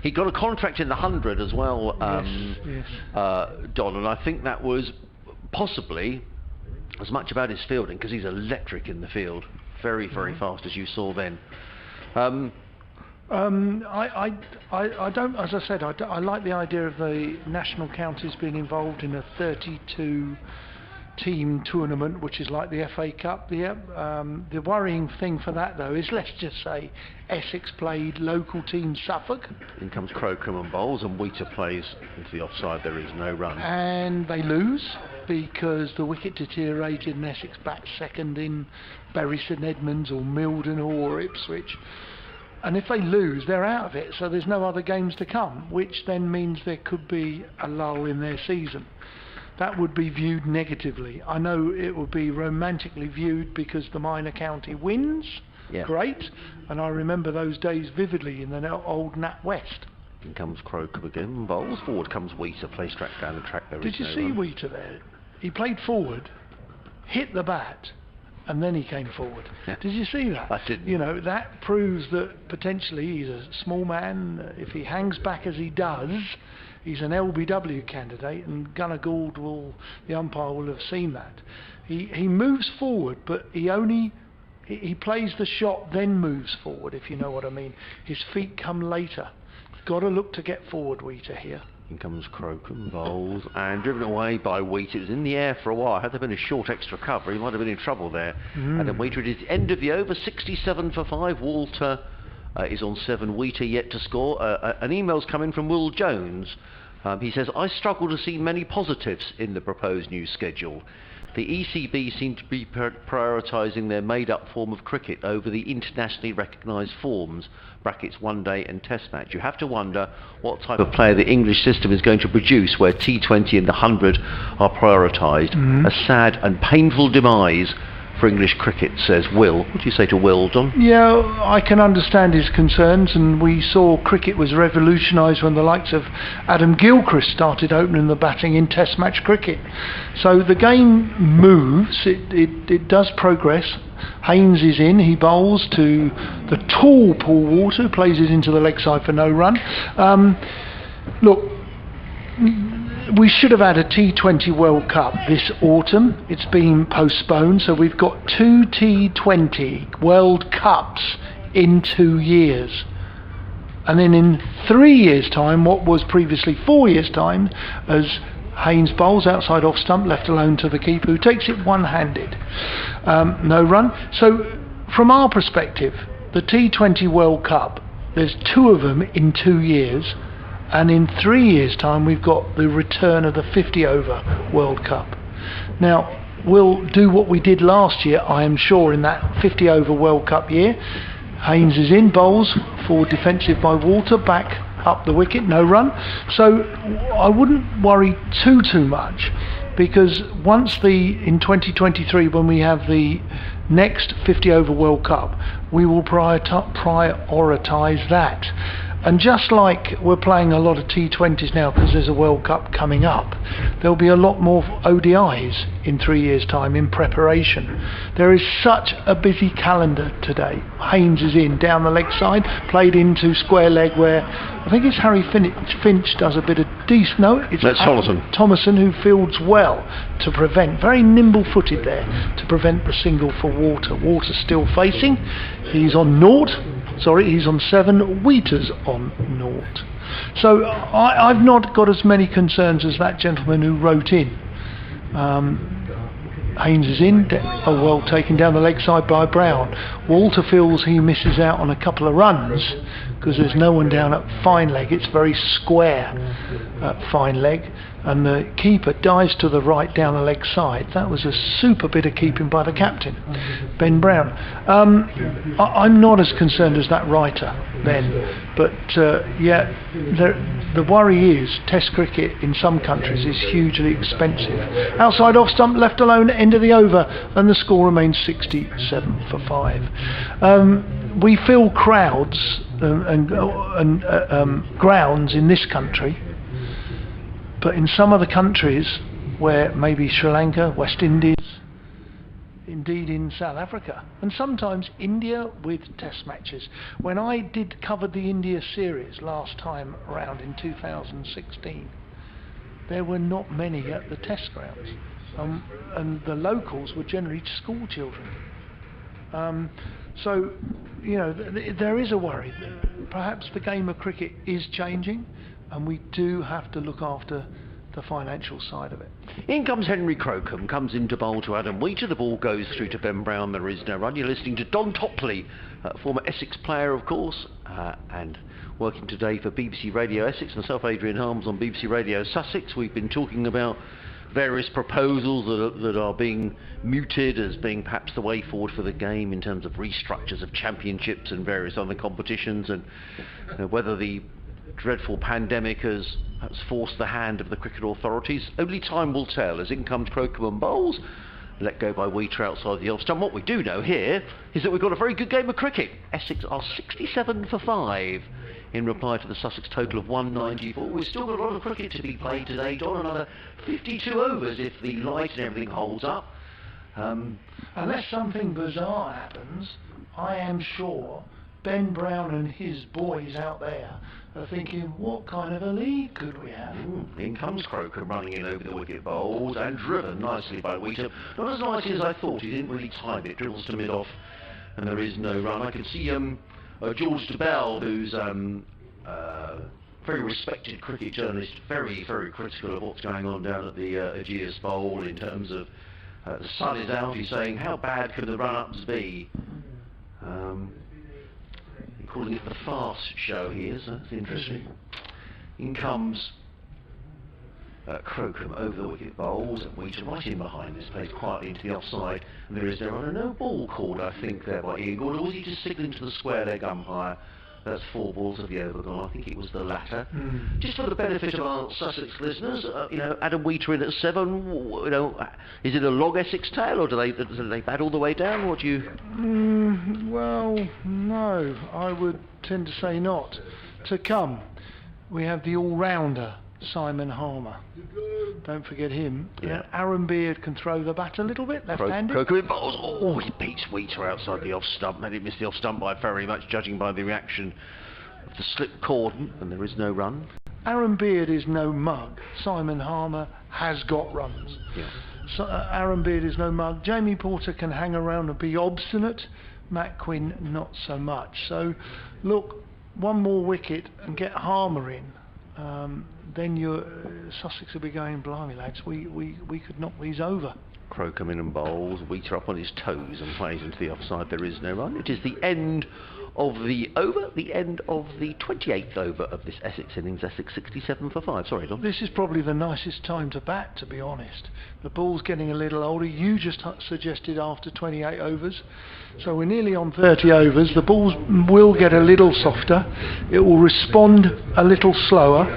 He got a contract in the 100 as well, yes. Don, and I think that was possibly as much about his fielding, because he's electric in the field, very, very fast, as you saw then. I don't, as I said, I like the idea of the national counties being involved in a 32 team tournament, which is like the FA Cup. The worrying thing for that, though, is, let's just say Essex played local team Suffolk. In comes Crocombe and bowls, and Wheater plays into the offside. There is no run, and they lose because the wicket deteriorated and Essex bat second in Bury St Edmunds or Mildenhall or Ipswich. And if they lose, they're out of it, so there's no other games to come, which then means there could be a lull in their season. That would be viewed negatively. I know it would be romantically viewed because the minor county wins. Yeah. Great. And I remember those days vividly in the old Nat West. In comes Crocombe again, bowls. Forward comes Wheater, plays straight down the track. Did you see Wheater there? He played forward, hit the bat, and then he came forward. Did you see that? I didn't. That proves that potentially he's a small man. If he hangs back as he does, he's an LBW candidate, and Gunnar Gould the umpire will have seen that. He moves forward, but he plays the shot, then moves forward, if you know what I mean. His feet come later. Got to look to get forward, Wheater here. In comes Crocombe, bowls, and driven away by Wheater. It was in the air for a while. Had there been a short extra cover, he might have been in trouble there. And then Wheater, at his end of the over, 67-5. Walter is on 7. Wheater yet to score. An email's come in from Will Jones. He says, I struggle to see many positives in the proposed new schedule. the ECB seem to be prioritising their made-up form of cricket over the internationally recognised forms, brackets one day and test match. You have to wonder what type of player the English system is going to produce where T20 and the 100 are prioritised. A sad and painful demise for English cricket, says Will. What do you say to Will, Don? Yeah, I can understand his concerns, and we saw cricket was revolutionised when the likes of Adam Gilchrist started opening the batting in Test match cricket. So the game moves, it does progress. Haynes is in, he bowls to the tall Paul Walter, plays it into the leg side for no run. Look, we should have had a T20 World Cup this autumn. It's been postponed, so we've got 2 T20 World Cups in 2 years. And then in 3 years' time, what was previously 4 years' time, as Haynes bowls outside off stump, left alone to the keeper, who takes it one-handed. No run. So from our perspective, the T20 World Cup, there's 2 of them in 2 years. And in 3 years' time, we've got the return of the 50-over World Cup. Now, we'll do what we did last year, I am sure, in that 50-over World Cup year. Haynes is in, bowls, forward defensive by Walter, back up the wicket, no run. So I wouldn't worry too much, because once in 2023, when we have the next 50-over World Cup, we will prioritise that. And just like we're playing a lot of T20s now because there's a World Cup coming up, there'll be a lot more ODIs in 3 years' time in preparation. There is such a busy calendar today. Haynes is in, down the leg side, played into square leg where I think it's Harry Finch does a bit of decent. No, it's Thomason who fields well to prevent, very nimble-footed there, to prevent the single for Walter. Walter's still facing, he's on naught. Sorry, he's on 7, Wheater's on naught. So I've not got as many concerns as that gentleman who wrote in. Haynes is in, well taken down the leg side by Brown. Walter feels he misses out on a couple of runs because there's no one down at fine leg. It's very square at fine leg, and the keeper dives to the right down the leg side. That was a super bit of keeping by the captain, Ben Brown. I'm not as concerned as that writer then, but yeah, the worry is Test cricket in some countries is hugely expensive. Outside off stump, left alone, end of the over, and the score remains 67 for 5. We fill crowds and grounds in this country, but in some other countries, where maybe Sri Lanka, West Indies, indeed in South Africa, and sometimes India with test matches. When I covered the India series last time around in 2016, there were not many at the test grounds, and the locals were generally school children. So, you know, there is a worry. Perhaps the game of cricket is changing, and we do have to look after the financial side of it. In comes Henry Crocombe, comes into bowl to Adam Wheater. The ball goes through to Ben Brown. There is no run. You're listening to Don Topley, former Essex player, of course, and working today for BBC Radio Essex. Myself, Adrian Harms, on BBC Radio Sussex. We've been talking about various proposals that are being mooted as being perhaps the way forward for the game in terms of restructures of championships and various other competitions, and whether the dreadful pandemic has forced the hand of the cricket authorities. Only time will tell. As in comes Crocombe and bowls, let go by Wheater outside the off stump. What we do know here is that we've got a very good game of cricket. Essex are 67 for 5 in reply to the Sussex total of 194. We've still got a lot of cricket to be played today, Don. Another 52 overs if the light and everything holds up. Unless something bizarre happens, I am sure Ben Brown and his boys out there are thinking, what kind of a lead could we have? In comes Crocombe running in over the wicket, bowled and driven nicely by Wheater. Not as nicely as I thought. He didn't really time it. Dribbles to mid-off, and there is no run. I can see George DeBell, who's very respected cricket journalist, very, very critical of what's going on down at the Aegeus Bowl in terms of the sun is out. He's saying, how bad can the run-ups be? Calling it the farce show here, so that's interesting. In comes Crocombe over the wicket bowls, and Wheaton right in behind this, plays quietly into the offside, and there is no run, and no ball called, I think, there by Ian Gordon, or was he just signalling to the square leg umpire? That's 4 balls of the over gone. I think it was the latter. Just for the benefit of our Sussex listeners, Adam Wheater in at 7. Is it a long Essex tale, or do they bat all the way down? What do you? Well, no, I would tend to say not. To come, we have the all-rounder Simon Harmer. Don't forget him. Yeah. Aaron Beard can throw the bat a little bit, left-handed. Crocombe bowls. Oh, he beats Wheater outside the off stump. They didn't miss the off stump by very much, judging by the reaction of the slip cordon, and there is no run. Aaron Beard is no mug. Simon Harmer has got runs. Yeah. So, Aaron Beard is no mug. Jamie Porter can hang around and be obstinate. Matt Quinn not so much. So, look, one more wicket and get Harmer in. Then Sussex will be going, blimey lads, we could knock these over. Crocombe in and bowls, Wheater up on his toes and plays into the offside. There is no run. It is the end of the over, the end of the 28th over of this Essex innings. Essex 67 for 5. Sorry, Don. This is probably the nicest time to bat, to be honest. The ball's getting a little older. You just suggested after 28 overs. So we're nearly on 30 overs. The balls will get a little softer. It will respond a little slower.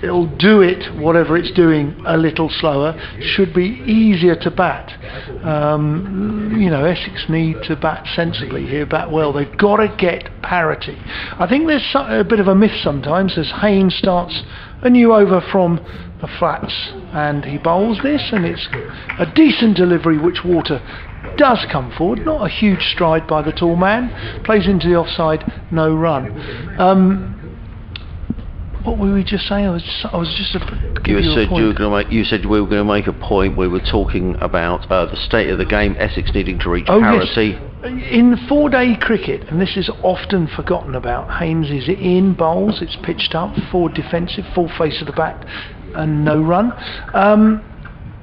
It will do it, whatever it's doing, a little slower. Should be easier to bat. Essex need to bat sensibly here, bat well. They've got to get parity. I think there's a bit of a myth sometimes as Haynes starts a new over from the flats and he bowls this, and it's a decent delivery which Water does come forward, not a huge stride by the tall man, plays into the offside, no run. What were we just saying? I was just You said we were going to make a point. We were talking about the state of the game, Essex needing to reach parity. Yes. In 4-day cricket, and this is often forgotten about, Haynes is in, bowls, it's pitched up, forward defensive, full face of the bat, and no run.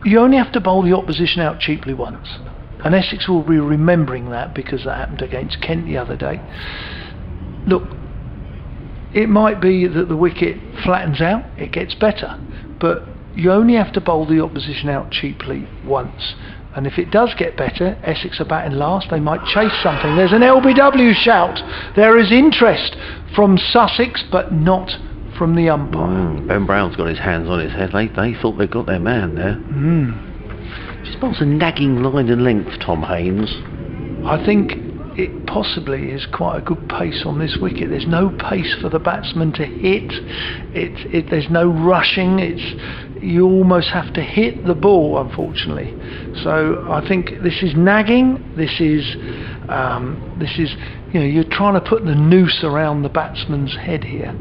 You only have to bowl the opposition out cheaply once. And Essex will be remembering that because that happened against Kent the other day. Look, it might be that the wicket flattens out, it gets better, but you only have to bowl the opposition out cheaply once. And if it does get better, Essex are batting last, they might chase something. There's an LBW shout. There is interest from Sussex, but not from the umpire. Ben Brown's got his hands on his head. They thought they'd got their man there. Just bowls a nagging line and length, Tom Haynes. I think it possibly is quite a good pace on this wicket. There's no pace for the batsman to hit. There's no rushing. You almost have to hit the ball, unfortunately. So I think this is nagging. This is you're trying to put the noose around the batsman's head here.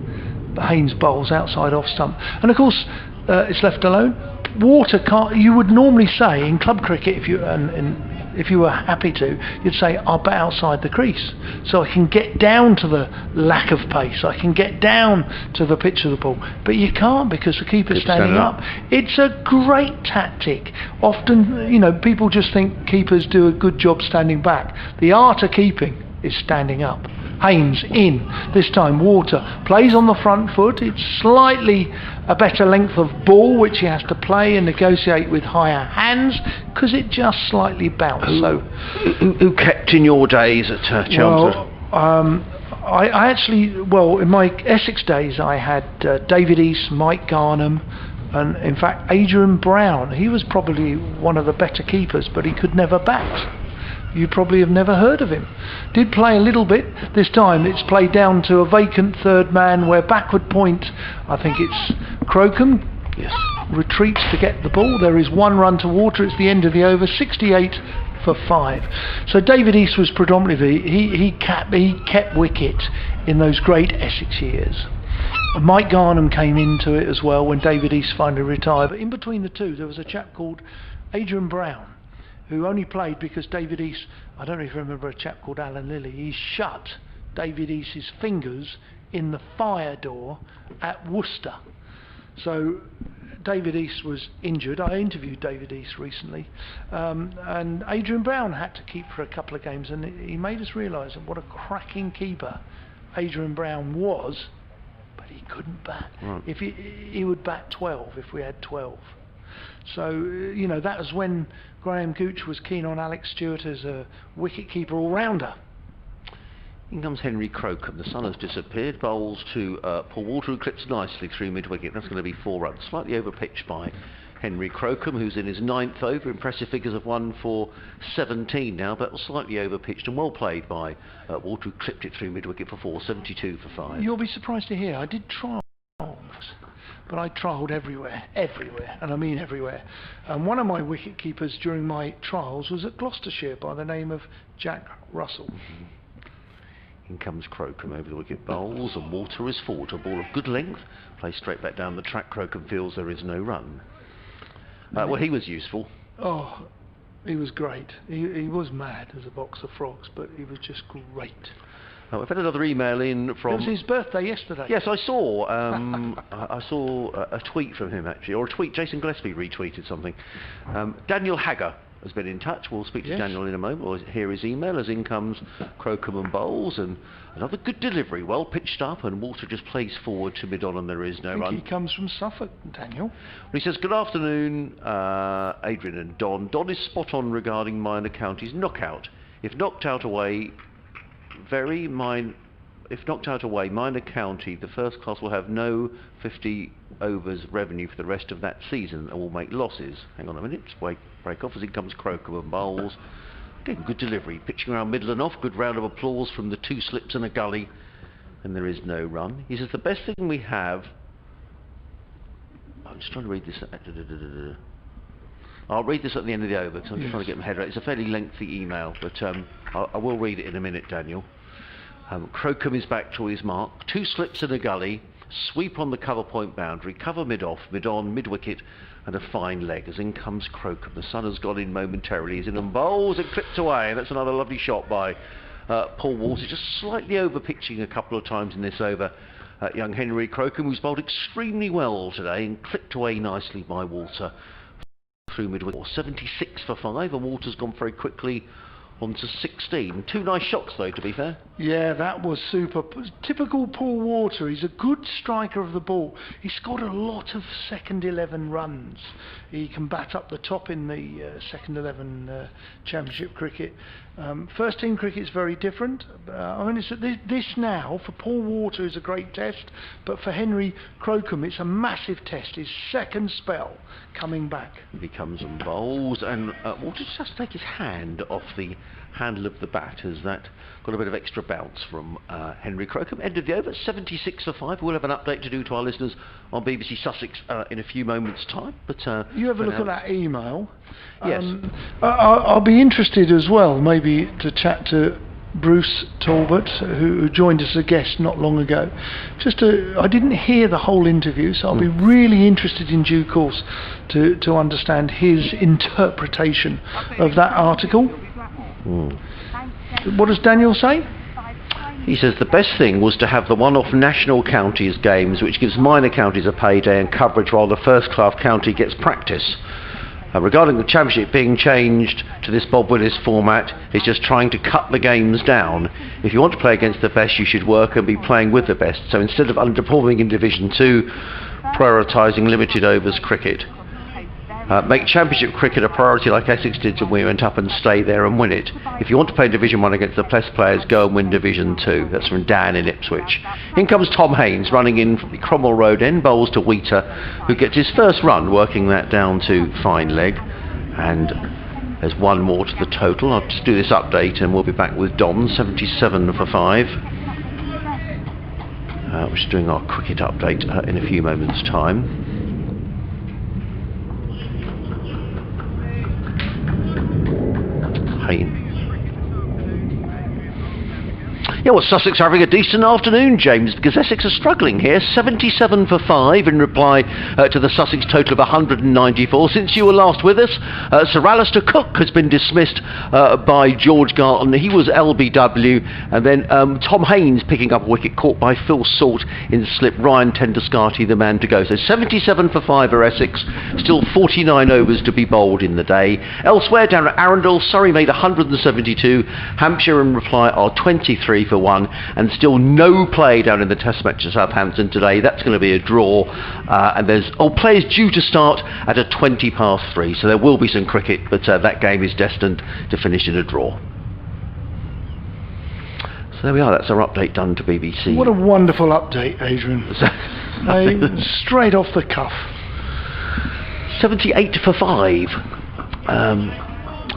But Haynes bowls outside off stump, and of course it's left alone. Water can't. You would normally say in club cricket, if you were happy to, you'd say, I'll bat outside the crease so I can get down to the lack of pace, I can get down to the pitch of the ball. But you can't because the keeper's standing up. It's a great tactic. Often, people just think keepers do a good job standing back. The art of keeping is standing up. Haynes in, this time Water plays on the front foot. It's slightly a better length of ball which he has to play and negotiate with higher hands because it just slightly bounced. Who kept in your days at Chelmsford? I actually, in my Essex days I had David East, Mike Garnham, and in fact Adrian Brown. He was probably one of the better keepers, but he could never bat. You probably have never heard of him. Did play a little bit. This time it's played down to a vacant third man where backward point, I think it's Crocombe, yes, retreats to get the ball. There is 1 run to Water. It's the end of the over, 68 for 5. So David East was predominantly, he kept wicket in those great Essex years. Mike Garnham came into it as well when David East finally retired. But in between the two there was a chap called Adrian Brown, who only played because David East, I don't know if you remember a chap called Alan Lilly, he shut David East's fingers in the fire door at Worcester. So David East was injured. I interviewed David East recently, and Adrian Brown had to keep for a couple of games, and he made us realise what a cracking keeper Adrian Brown was, but he couldn't bat. Right. If he would bat 12 if we had 12. So, you know, that was when Graham Gooch was keen on Alex Stewart as a wicket-keeper all-rounder. In comes Henry Crocombe. The sun has disappeared. Bowls to Paul Walter, who clips nicely through mid-wicket. That's going to be 4 runs. Slightly over-pitched by Henry Crocombe, who's in his 9th over. Impressive figures of 1 for 17 now, but slightly over-pitched and well played by Walter, who clipped it through mid-wicket for 4, 72 for 5. You'll be surprised to hear I did trials, but I trialled everywhere, and I mean everywhere. And one of my wicket keepers during my trials was at Gloucestershire by the name of Jack Russell. In comes Crocombe over the wicket, bowls, and Walter is forward. A ball of good length, plays straight back down the track. Crocombe feels there is no run. Well, he was useful. Oh, he was great. He was mad as a box of frogs, but he was just great. We've had another email in from... It was his birthday yesterday. Yes, I saw. I saw a tweet from him actually, or a tweet. Jason Gillespie retweeted something. Daniel Hagger has been in touch. We'll speak to Daniel in a moment. We'll hear his email as in comes Crocombe and bowls, and another good delivery, well pitched up, and Walter just plays forward to mid-on, and there is no run. He comes from Suffolk, Daniel. He says, good afternoon, Adrian and Don. Don is spot on regarding minor counties knockout. If knocked out away, minor county, the first class will have no 50 overs revenue for the rest of that season and will make losses. Hang on a minute, break off as in comes Crocombe and bowls. Again, good delivery, pitching around middle and off, good round of applause from the 2 slips and a gully, and there is no run. He says the best thing we have... I'm just trying to read this. I'll read this at the end of the over because I'm just trying to get my head right. It's a fairly lengthy email, but I will read it in a minute, Daniel. Crocombe is back to his mark. 2 slips in a gully, sweep on the cover point boundary, cover mid-off, mid-on, mid-wicket, and a fine leg as in comes Crocombe. The sun has gone in momentarily. He's in and bowls and clipped away, and that's another lovely shot by Paul Walter, just slightly over-pitching a couple of times in this over. Young Henry Crocombe, who's bowled extremely well today and clipped away nicely by Walter through mid-wicket. 76 for 5, and Walter's gone very quickly on to 16. 2 nice shots though, to be fair. Yeah, that was super. Typical Paul Walter. He's a good striker of the ball. He scored a lot of second 11 runs. He can bat up the top in the second 11 championship cricket. First team cricket is very different. I mean, this now for Paul Walter is a great test, but for Henry Crocombe it's a massive test. His second spell coming back. He comes and bowls, and Walter just has to take his hand off the handle of the bat as that got a bit of extra bounce from Henry Crocombe. Ended the over, 76 for 5. We'll have an update to do to our listeners on BBC Sussex in a few moments' time. But you have a look at that email. Yes. I'll be interested as well, maybe to chat to Bruce Talbot, who joined us as a guest not long ago. I didn't hear the whole interview, so I'll be really interested in due course to understand his interpretation of that article. What does Daniel say? He says the best thing was to have the one-off national counties games, which gives minor counties a payday and coverage while the first-class county gets practice. Regarding the championship being changed to this Bob Willis format, it's just trying to cut the games down. If you want to play against the best, you should work and be playing with the best. So instead of underperforming in Division 2, prioritising limited overs cricket. Make championship cricket a priority like Essex did when we went up, and stay there and win it. If you want to play Division 1 against the best players, go and win Division 2. That's from Dan in Ipswich. In comes Tom Haynes, running in from the Cromwell Road end, bowls to Wheater, who gets his first run, working that down to fine leg. And there's 1 more to the total. I'll just do this update and we'll be back with Don, 77 for 5. We're just doing our cricket update in a few moments' time. Yeah, well, Sussex are having a decent afternoon, James, because Essex are struggling here. 77 for 5 in reply to the Sussex total of 194. Since you were last with us, Sir Alistair Cook has been dismissed by George Garton. He was LBW. And then Tom Haynes picking up a wicket caught by Phil Salt in slip. Ryan Tenderscarty the man to go. So 77 for 5 are Essex. Still 49 overs to be bowled in the day. Elsewhere, down at Arundel, Surrey made 172. Hampshire in reply are 23 for for 1, and still no play down in the Test match at Southampton today. That's going to be a draw, and there's players due to start at a 3:20, so there will be some cricket, but that game is destined to finish in a draw. So there we are, that's our update done to BBC. What a wonderful update, Adrian. Straight off the cuff. 78 for 5.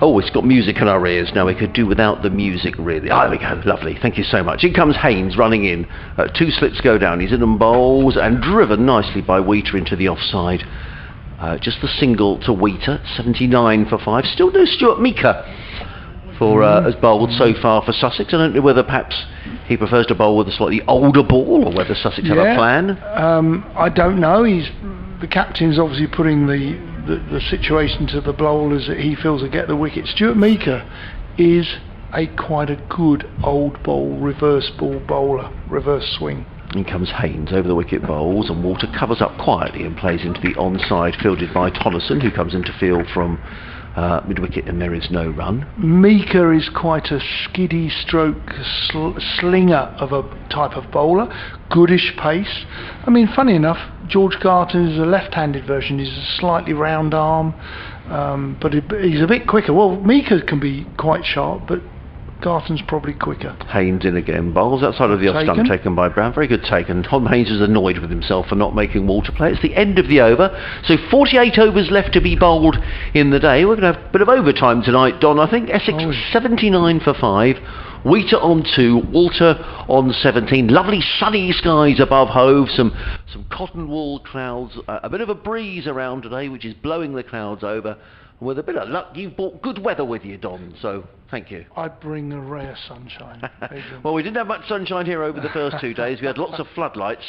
Oh, it's got music in our ears now. We could do without the music, really. There we go, lovely. Thank you so much. In comes Haynes running in. 2 slips go down. He's in and bowls and driven nicely by Wheater into the offside. Just the single to Wheater. 79 for 5. Still no Stuart Meeker has bowled so far for Sussex. I don't know whether perhaps he prefers to bowl with a slightly older ball, or whether Sussex have a plan. I don't know. The captain's obviously putting the situation to the bowlers that he feels will get the wicket. Stuart Meeker is quite a good old ball, reverse ball bowler, reverse swing. In comes Haynes over the wicket bowls, and Walter covers up quietly and plays into the onside, fielded by Tonneson, who comes into field from mid-wicket, and there is no run. Meeker is quite a skiddy stroke slinger of a type of bowler, goodish pace. I mean, funny enough, George Garton is a left-handed version. He's a slightly round arm, but he's a bit quicker. Well, Meeker can be quite sharp, but Garton's probably quicker. Haynes in again, bowls outside of the off stump, taken by Brown. Very good take, and Tom Haynes is annoyed with himself for not making Walter play. It's the end of the over, so 48 overs left to be bowled in the day. We're going to have a bit of overtime tonight, Don, I think. Essex 79 for 5, Wheater on 2, Walter on 17. Lovely sunny skies above Hove, some cotton wool clouds, a bit of a breeze around today, which is blowing the clouds over. With a bit of luck, you've brought good weather with you, Don, so thank you. I bring a rare sunshine. Well, we didn't have much sunshine here over the first 2 days. We had lots of floodlights,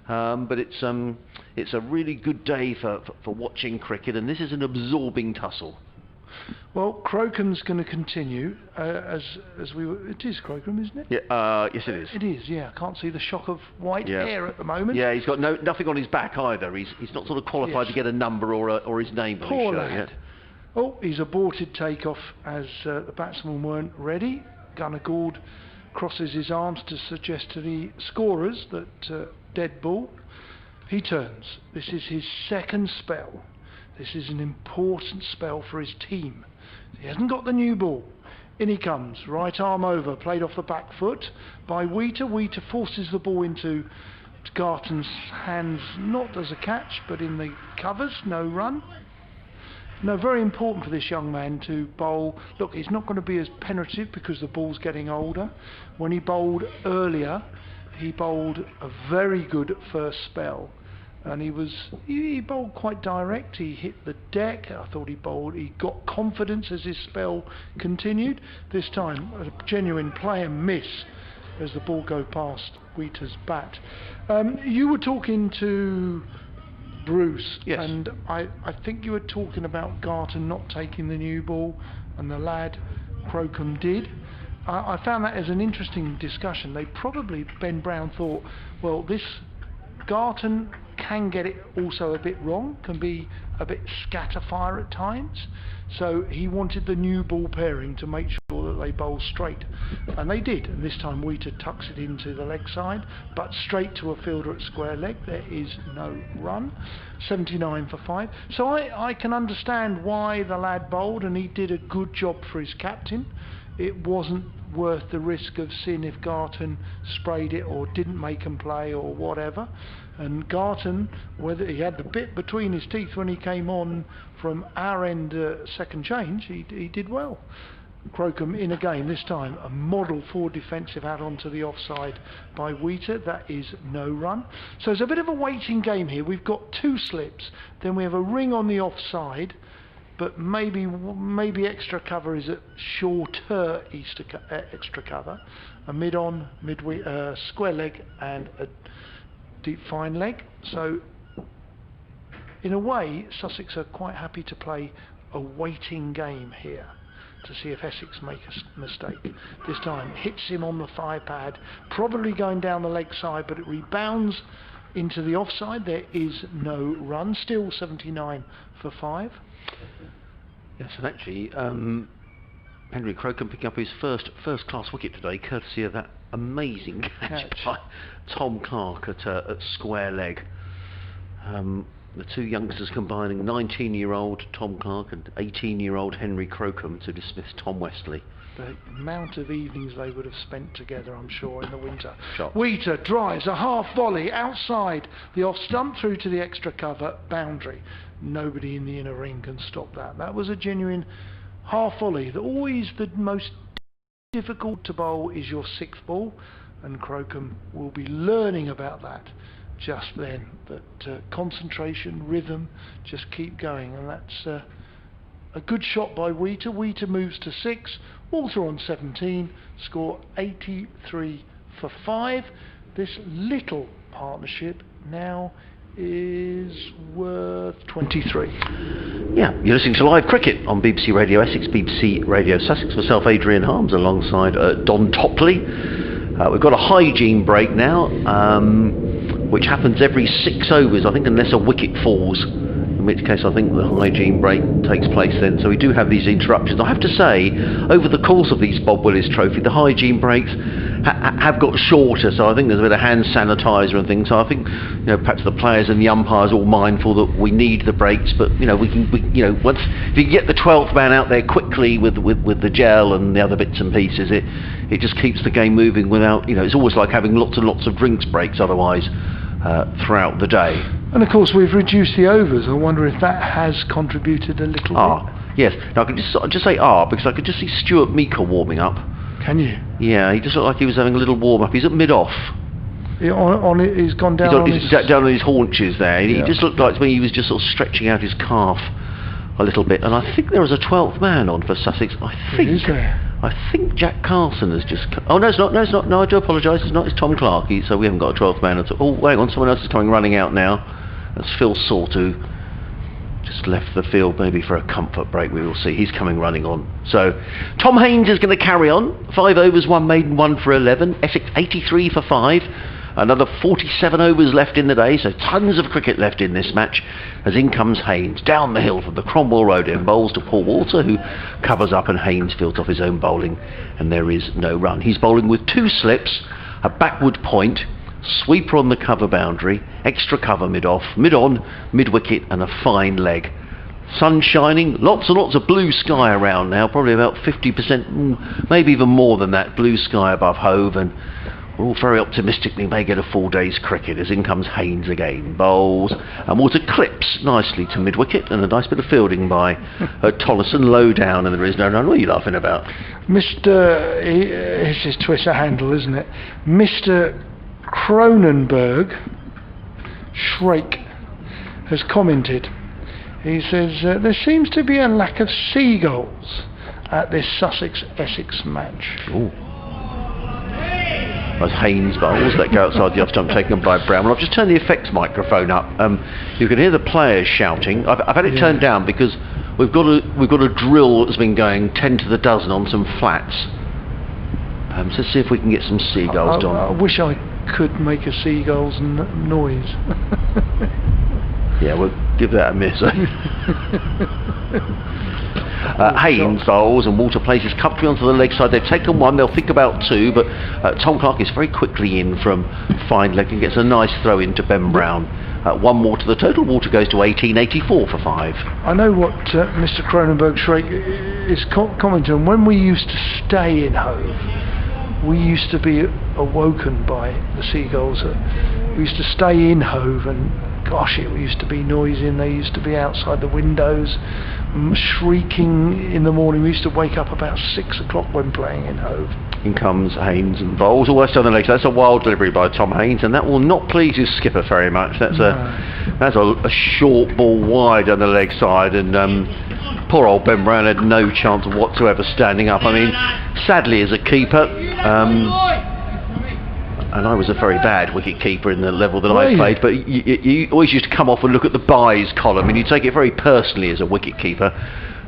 but it's a really good day for watching cricket, and this is an absorbing tussle. Well, Crocom's going to continue as we were. It is Crocom, isn't it? Yeah. Yes, it is. It is. Yeah. I can't see the shock of white hair at the moment. Yeah, he's got nothing on his back either. He's not sort of qualified to get a number or his name on his shirt yet. Oh, he's aborted takeoff as the batsmen weren't ready. Gunnar Gould crosses his arms to suggest to the scorers that dead ball. He turns. This is his second spell. This is an important spell for his team. He hasn't got the new ball. In he comes, right arm over, played off the back foot by Wheater. Wheater forces the ball into Garton's hands, not as a catch, but in the covers, no run. No, very important for this young man to bowl. Look, he's not going to be as penetrative because the ball's getting older. When he bowled earlier, he bowled a very good first spell, and he bowled quite direct. He hit the deck. I thought he got confidence as his spell continued. This time, a genuine play and miss as the ball go past Wheater's bat. You were talking to Bruce, yes. And I think you were talking about Garton not taking the new ball, and the lad Crocombe did. I found that as an interesting discussion. Ben Brown thought, well, this Garton can get it also a bit wrong, can be a bit scatterfire at times, so he wanted the new ball pairing to make sure that they bowl straight, and they did. And this time Wheater tucks it into the leg side, but straight to a fielder at square leg. There is no run. 79 for 5. So I can understand why the lad bowled, and he did a good job for his captain. It wasn't worth the risk of seeing if Garton sprayed it or didn't make him play or whatever. And Garton, whether he had the bit between his teeth when he came on from our end second change, he did well. Crocombe in again, this time a model for defensive add on to the offside by Wheater. That is no run. So it's a bit of a waiting game here. We've got 2 slips, then we have a ring on the offside, but maybe extra cover is at shorter extra cover, a mid-on, square leg and a deep fine leg. So in a way, Sussex are quite happy to play a waiting game here to see if Essex make a mistake. This time hits him on the thigh pad, probably going down the leg side, but it rebounds into the offside. There is no run. Still 79 for 5. Yes, and actually Henry Crocombe picking up his first-class wicket today, courtesy of that amazing catch by Tom Clark at square leg. The two youngsters combining 19-year-old Tom Clark and 18-year-old Henry Crocombe to dismiss Tom Westley. The amount of evenings they would have spent together, I'm sure, in the winter. Shot. Wheater drives a half volley outside the off stump through to the extra cover boundary. Nobody in the inner ring can stop that. That was a genuine half volley. Always the most difficult to bowl is your sixth ball, and Crocombe will be learning about that just then. But concentration, rhythm, just keep going, and that's a good shot by Wheater. Wheater moves to 6, Walter on 17, score 83 for 5. This little partnership now is worth 23. Yeah, you're listening to live cricket on BBC Radio Essex, BBC Radio Sussex. Myself, Adrian Harms, alongside Don Topley. We've got a hygiene break now, which happens every 6 overs, I think, unless a wicket falls, in which case I think the hygiene break takes place then. So we do have these interruptions. I have to say, over the course of these Bob Willis Trophy, the hygiene breaks have got shorter, so I think there's a bit of hand sanitizer and things. So I think, perhaps the players and the umpires are all mindful that we need the breaks, but we can once if you can get the 12th man out there quickly with the gel and the other bits and pieces, it just keeps the game moving without, it's always like having lots and lots of drinks breaks otherwise throughout the day. And of course we've reduced the overs. I wonder if that has contributed a little bit. Yes. Now I can just say because I could just see Stuart Meeker warming up. Can you? Yeah, he just looked like he was having a little warm up. He's at mid-off. He's gone down down on his haunches there. Yeah. He just looked like he was just sort of stretching out his calf a little bit. And I think there was a 12th man on for Sussex. Is there? I think Jack Carson has just... Oh, no, it's not. No, I do apologise. It's not. It's Tom Clark. So we haven't got a 12th man at all. Oh, hang on. Someone else is coming running out now. That's Phil Sort, who just left the field maybe for a comfort break. We will see. He's coming running on. So Tom Haynes is going to carry on. 5 overs, 1 maiden, 1 for 11. Essex 83 for 5. Another 47 overs left in the day, so tons of cricket left in this match. As in comes Haynes, down the hill from the Cromwell Road end, bowls to Paul Walter, who covers up, and Haynes fields off his own bowling, and there is no run. He's bowling with 2 slips, a backward point, sweeper on the cover boundary, extra cover mid-off, mid-on, mid-wicket, and a fine leg. Sun shining, lots and lots of blue sky around now, probably about 50%, maybe even more than that, blue sky above Hove, and we're all very optimistic we may get a full day's cricket. As in comes Haynes again, bowls, and Walter clips nicely to mid-wicket, and a nice bit of fielding by Tolleson, low down, and there is no run. What are you laughing about? It's his Twitter handle, isn't it? Mr. Cronenberg Shrake has commented. He says there seems to be a lack of seagulls at this Sussex-Essex match. Ooh. As Haynes bowls that go outside the off stump, taken by Brown. Well, I've just turned the effects microphone up. You can hear the players shouting. I've had it turned down because we've got a drill that's been going 10 to the dozen on some flats. So let's see if we can get some seagulls, Don. I wish I could make a seagull's noise. Yeah, we'll give that a miss. Haynes bowls, and Walter places comfortably onto the leg side. They've taken 1, they'll think about 2, but Tom Clark is very quickly in from fine leg and gets a nice throw into Ben Brown. 1 more to the total. Walter goes to 18, 84 for 5. I know what Mr. Cronenberg Shrake is commenting on. When we used to stay in Hove, we used to be awoken by the seagulls. We used to stay in Hove, and gosh, it used to be noisy, and they used to be outside the windows shrieking in the morning. We used to wake up about 6 o'clock when playing in Hove. In comes Haynes and bowls, always on the legs. That's a wild delivery by Tom Haynes, and that will not please his skipper very much. That's a short ball wide on the leg side, and poor old Ben Brown had no chance whatsoever standing up. I mean, sadly as a keeper, and I was a very bad wicket keeper in the level that I played, but you always used to come off and look at the byes column, and you take it very personally as a wicket keeper.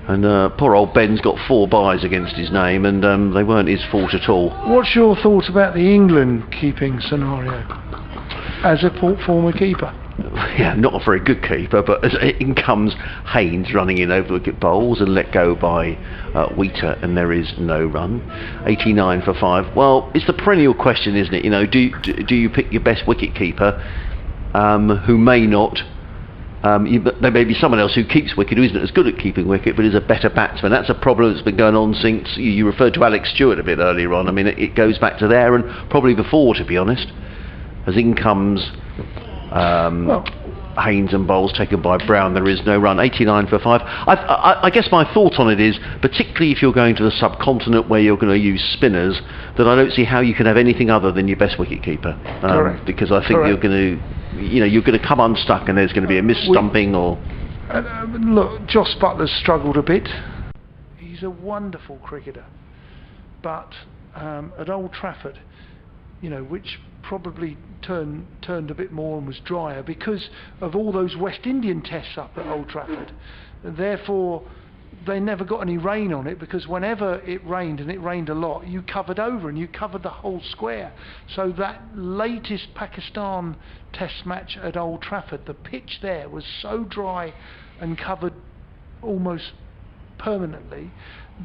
And poor old Ben's got 4 byes against his name, and they weren't his fault at all. What's your thoughts about the England keeping scenario as a former keeper? yeah, not a very good keeper, but as in comes Haynes running in over the wicket bowls and let go by Wheater, and there is no run. 89 for 5. Well, it's the perennial question, isn't it? You know, do you pick your best wicket keeper, who may not? There may be someone else who keeps wicket who isn't as good at keeping wicket but is a better batsman. That's a problem that's been going on since you referred to Alex Stewart a bit earlier on. I mean, it goes back to there and probably before, to be honest. As in comes Haynes and bowls taken by Brown, there is no run. 89 for 5. I guess my thought on it is, particularly if you're going to the subcontinent where you're going to use spinners, that I don't see how you can have anything other than your best wicket keeper. Correct. Because I think you're going to, you're going to come unstuck and there's going to be a mis-stumping or... Look, Jos Buttler's struggled a bit. He's a wonderful cricketer, but at Old Trafford, which probably turned a bit more and was drier because of all those West Indian tests up at Old Trafford. And therefore, they never got any rain on it, because whenever it rained, and it rained a lot, you covered over and you covered the whole square. So that latest Pakistan test match at Old Trafford, the pitch there was so dry and covered almost permanently,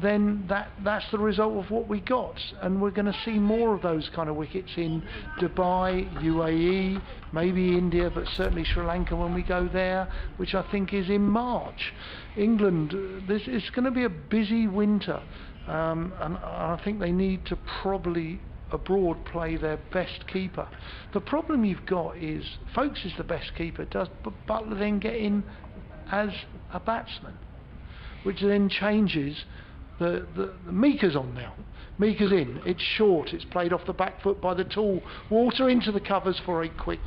then that's the result of what we got, and we're going to see more of those kind of wickets in Dubai, UAE, maybe India, but certainly Sri Lanka when we go there, which I think is in March. England, it's going to be a busy winter, and I think they need to probably abroad play their best keeper. The problem you've got is Folkes is the best keeper, does Buttler then get in as a batsman, which then changes the Meeker's on now. Meeker's in, it's short, it's played off the back foot by the tall water into the covers for a quick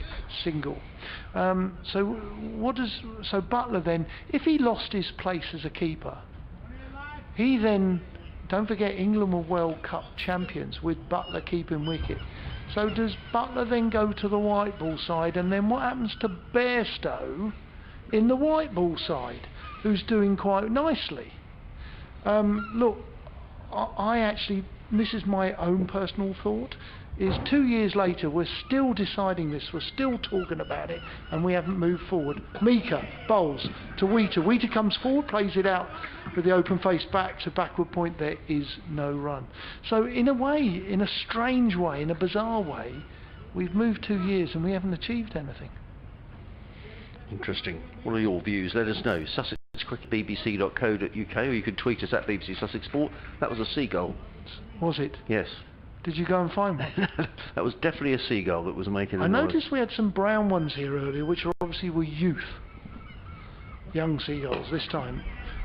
single. So Buttler then, if he lost his place as a keeper, he then, don't forget England were World Cup champions with Buttler keeping wicket. So does Buttler then go to the white ball side, and then what happens to Bairstow in the white ball side, who's doing quite nicely? Look, I actually, this is my own personal thought, is 2 years later we're still deciding this, we're still talking about it, and we haven't moved forward. Meeker bowls to Wheater. Wheater comes forward, plays it out with the open face back to backward point, there is no run. So in a way, in a strange way, in a bizarre way, we've moved 2 years and we haven't achieved anything. Interesting. What are your views? Let us know. Sussex Cricket, bbc.co.uk, or you can tweet us at BBC Sussex Sport. That was a seagull. Was it? Yes. Did you go and find one? That was definitely a seagull that was making a I noise. noticed we had some brown ones here earlier, which obviously were youth. Young seagulls this time.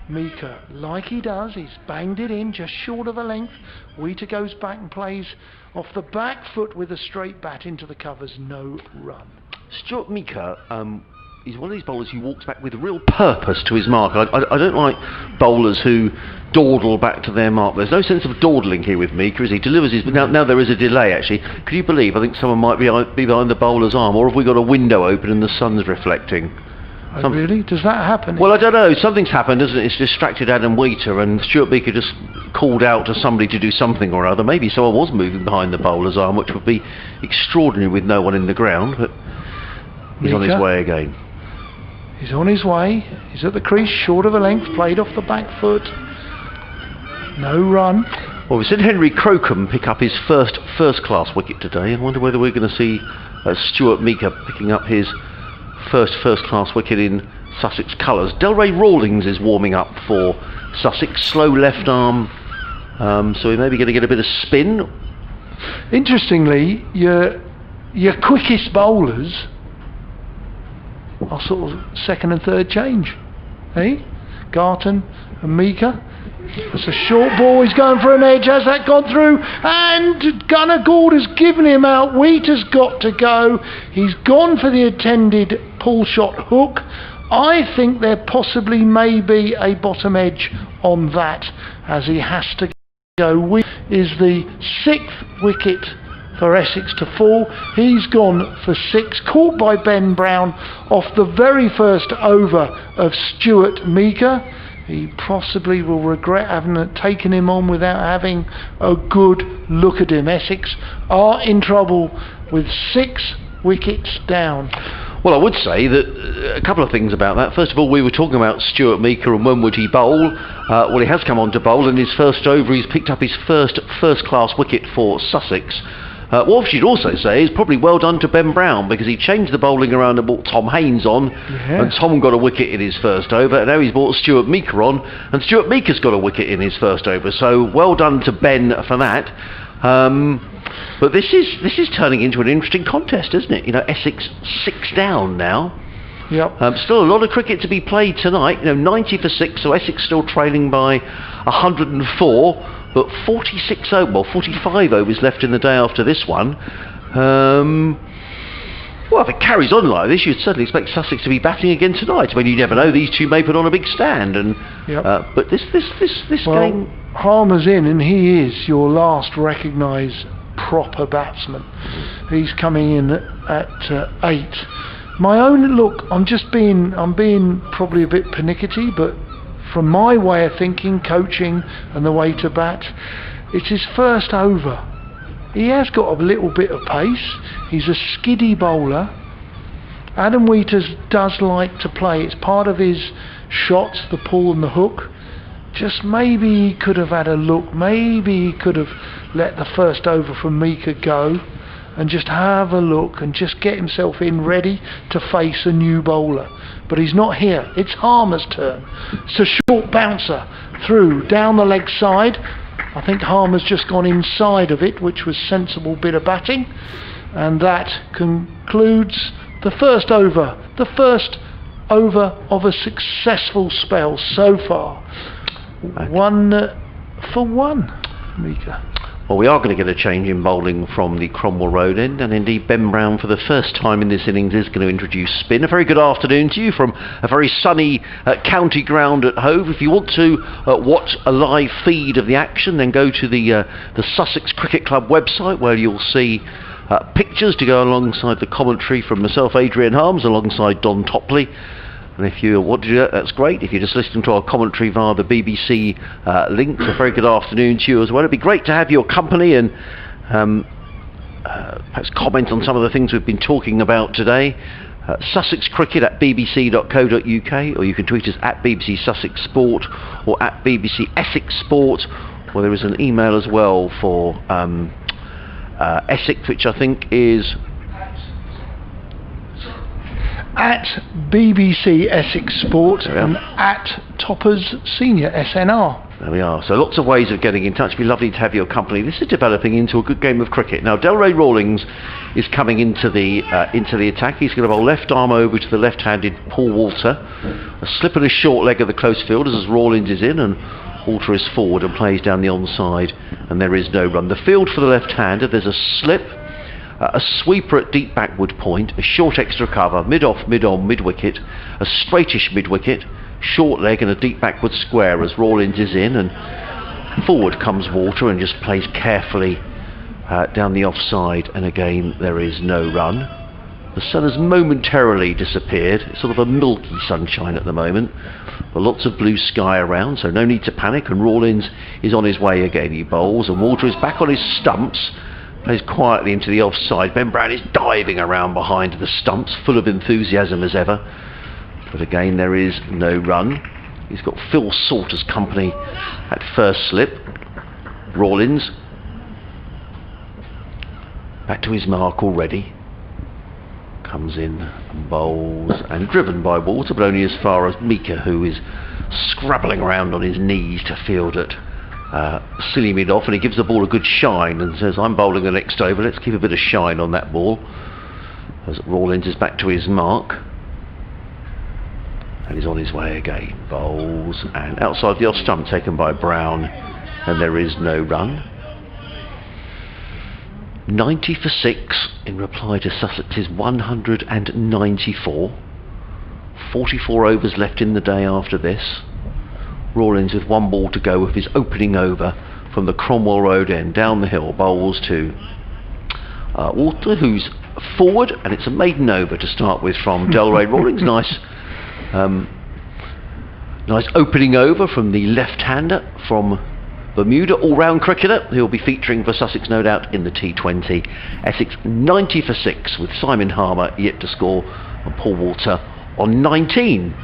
Meeker, like he does, he's banged it in just short of a length. Wheater goes back and plays off the back foot with a straight bat into the covers, no run. Stuart Meeker, he's one of these bowlers who walks back with real purpose to his mark. I don't like bowlers who dawdle back to their mark. There's no sense of dawdling here with Meeker as he delivers his... Now there is a delay, actually. Could you believe, I think someone might be behind the bowler's arm, or have we got a window open and the sun's reflecting? Oh, really? Does that happen? Well, I don't know. Something's happened, isn't it? It's distracted Adam Wheater, and Stuart Meeker just called out to somebody to do something or other. Maybe someone was moving behind the bowler's arm, which would be extraordinary with no one in the ground, but he's on his way again. He's on his way. He's at the crease, short of a length, played off the back foot. No run. Well, we've seen Henry Crocombe pick up his first-class wicket today. I wonder whether we're going to see Stuart Meeker picking up his first-class wicket in Sussex colours. Delray Rawlings is warming up for Sussex. Slow left arm, so we may be going to get a bit of spin. Interestingly, your quickest bowlers are sort of second and third change, eh? Garton and Meeker. It's a short ball, he's going for an edge, has that gone through? And Gunnar Gould has given him out. Wheater's got to go. He's gone for the intended pull shot hook. I think there possibly may be a bottom edge on that, as he has to go. Wheater is the 6th wicket for Essex to fall. He's gone for 6, caught by Ben Brown off the very first over of Stuart Meeker. He possibly will regret having taken him on without having a good look at him. Essex are in trouble with 6 wickets down. Well, I would say that a couple of things about that. First of all, we were talking about Stuart Meeker and when would he bowl. Well, he has come on to bowl, and his first over, he's picked up his first-class wicket for Sussex. What we should also say is probably well done to Ben Brown, because he changed the bowling around and brought Tom Haynes on, and Tom got a wicket in his first over, and now he's brought Stuart Meeker on, and Stuart Meeker's got a wicket in his first over, so well done to Ben for that. But this is turning into an interesting contest, isn't it? You know, Essex 6 down now. Yep. Still a lot of cricket to be played tonight. You know, 90 for 6, so Essex still trailing by 104. But 45 overs left in the day after this one. Well, if it carries on like this, you'd certainly expect Sussex to be batting again tonight. I mean, you never know; these two may put on a big stand. And but this game. Harmer's in, and he is your last recognised proper batsman. He's coming in at 8. My own look, I'm being probably a bit pernickety, but from my way of thinking, coaching and the way to bat, it's his first over. He has got a little bit of pace. He's a skiddy bowler. Adam Wheaters does like to play. It's part of his shots, the pull and the hook. Just maybe he could have had a look. Maybe he could have let the first over from Meeker go and just have a look and just get himself in ready to face a new bowler. But he's not here. It's Harmer's turn. It's a short bouncer through down the leg side. I think Harmer's just gone inside of it, which was sensible bit of batting. And that concludes the first over. The first over of a successful spell so far. 1 for 1, Meeker. Well, we are going to get a change in bowling from the Cromwell Road end, and indeed Ben Brown for the first time in this innings is going to introduce spin. A very good afternoon to you from a very sunny county ground at Hove. If you want to watch a live feed of the action, then go to the Sussex Cricket Club website, where you'll see pictures to go alongside the commentary from myself, Adrian Harms, alongside Don Topley. And if you want to do that, that's great. If you're just listening to our commentary via the BBC link, a very good afternoon to you as well. It'd be great to have your company and perhaps comment on some of the things we've been talking about today. Sussex Cricket at bbc.co.uk, or you can tweet us at BBC Sussex Sport or at BBC Essex Sport, or there is an email as well for Essex, which I think is at BBC Essex Sport and at Toppers Senior SNR. There we are. So lots of ways of getting in touch. It'd be lovely to have your company. This is developing into a good game of cricket. Now Delray Rawlings is coming into the attack. He's going to bowl left arm over to the left-handed Paul Walter. A slip and a short leg of the close fielders as Rawlings is in, and Walter is forward and plays down the onside, and there is no run. The field for the left-hander, there's a slip, a sweeper at deep backward point, a short extra cover, mid-off, mid-on, mid-wicket, a straightish mid-wicket, short leg and a deep backward square as Rawlings is in, and forward comes Walter and just plays carefully down the offside, and again there is no run. The sun has momentarily disappeared. It's sort of a milky sunshine at the moment, but lots of blue sky around, so no need to panic, and Rawlings is on his way again. He bowls, and Walter is back on his stumps, plays quietly into the offside. Ben Brown is diving around behind the stumps, full of enthusiasm as ever. But again, there is no run. He's got Phil Salter's company at first slip. Rawlings back to his mark already. Comes in and bowls, and driven by Walter, but only as far as Meeker, who is scrabbling around on his knees to field it. Silly mid-off, and he gives the ball a good shine and says, I'm bowling the next over, let's keep a bit of shine on that ball. As Rawlings is back to his mark, and he's on his way again. Bowls, and outside the off stump taken by Brown, and there is no run. 90 for 6 in reply to Sussex's 194. 44 overs left in the day after this. Rawlings with one ball to go with his opening over from the Cromwell Road end, down the hill, bowls to Walter, who's forward, and it's a maiden over to start with from Delray Rawlings. Nice opening over from the left-hander from Bermuda all-round cricketer. He'll be featuring for Sussex, no doubt, in the T20. Essex 90 for 6 with Simon Harmer yet to score, and Paul Walter on 19.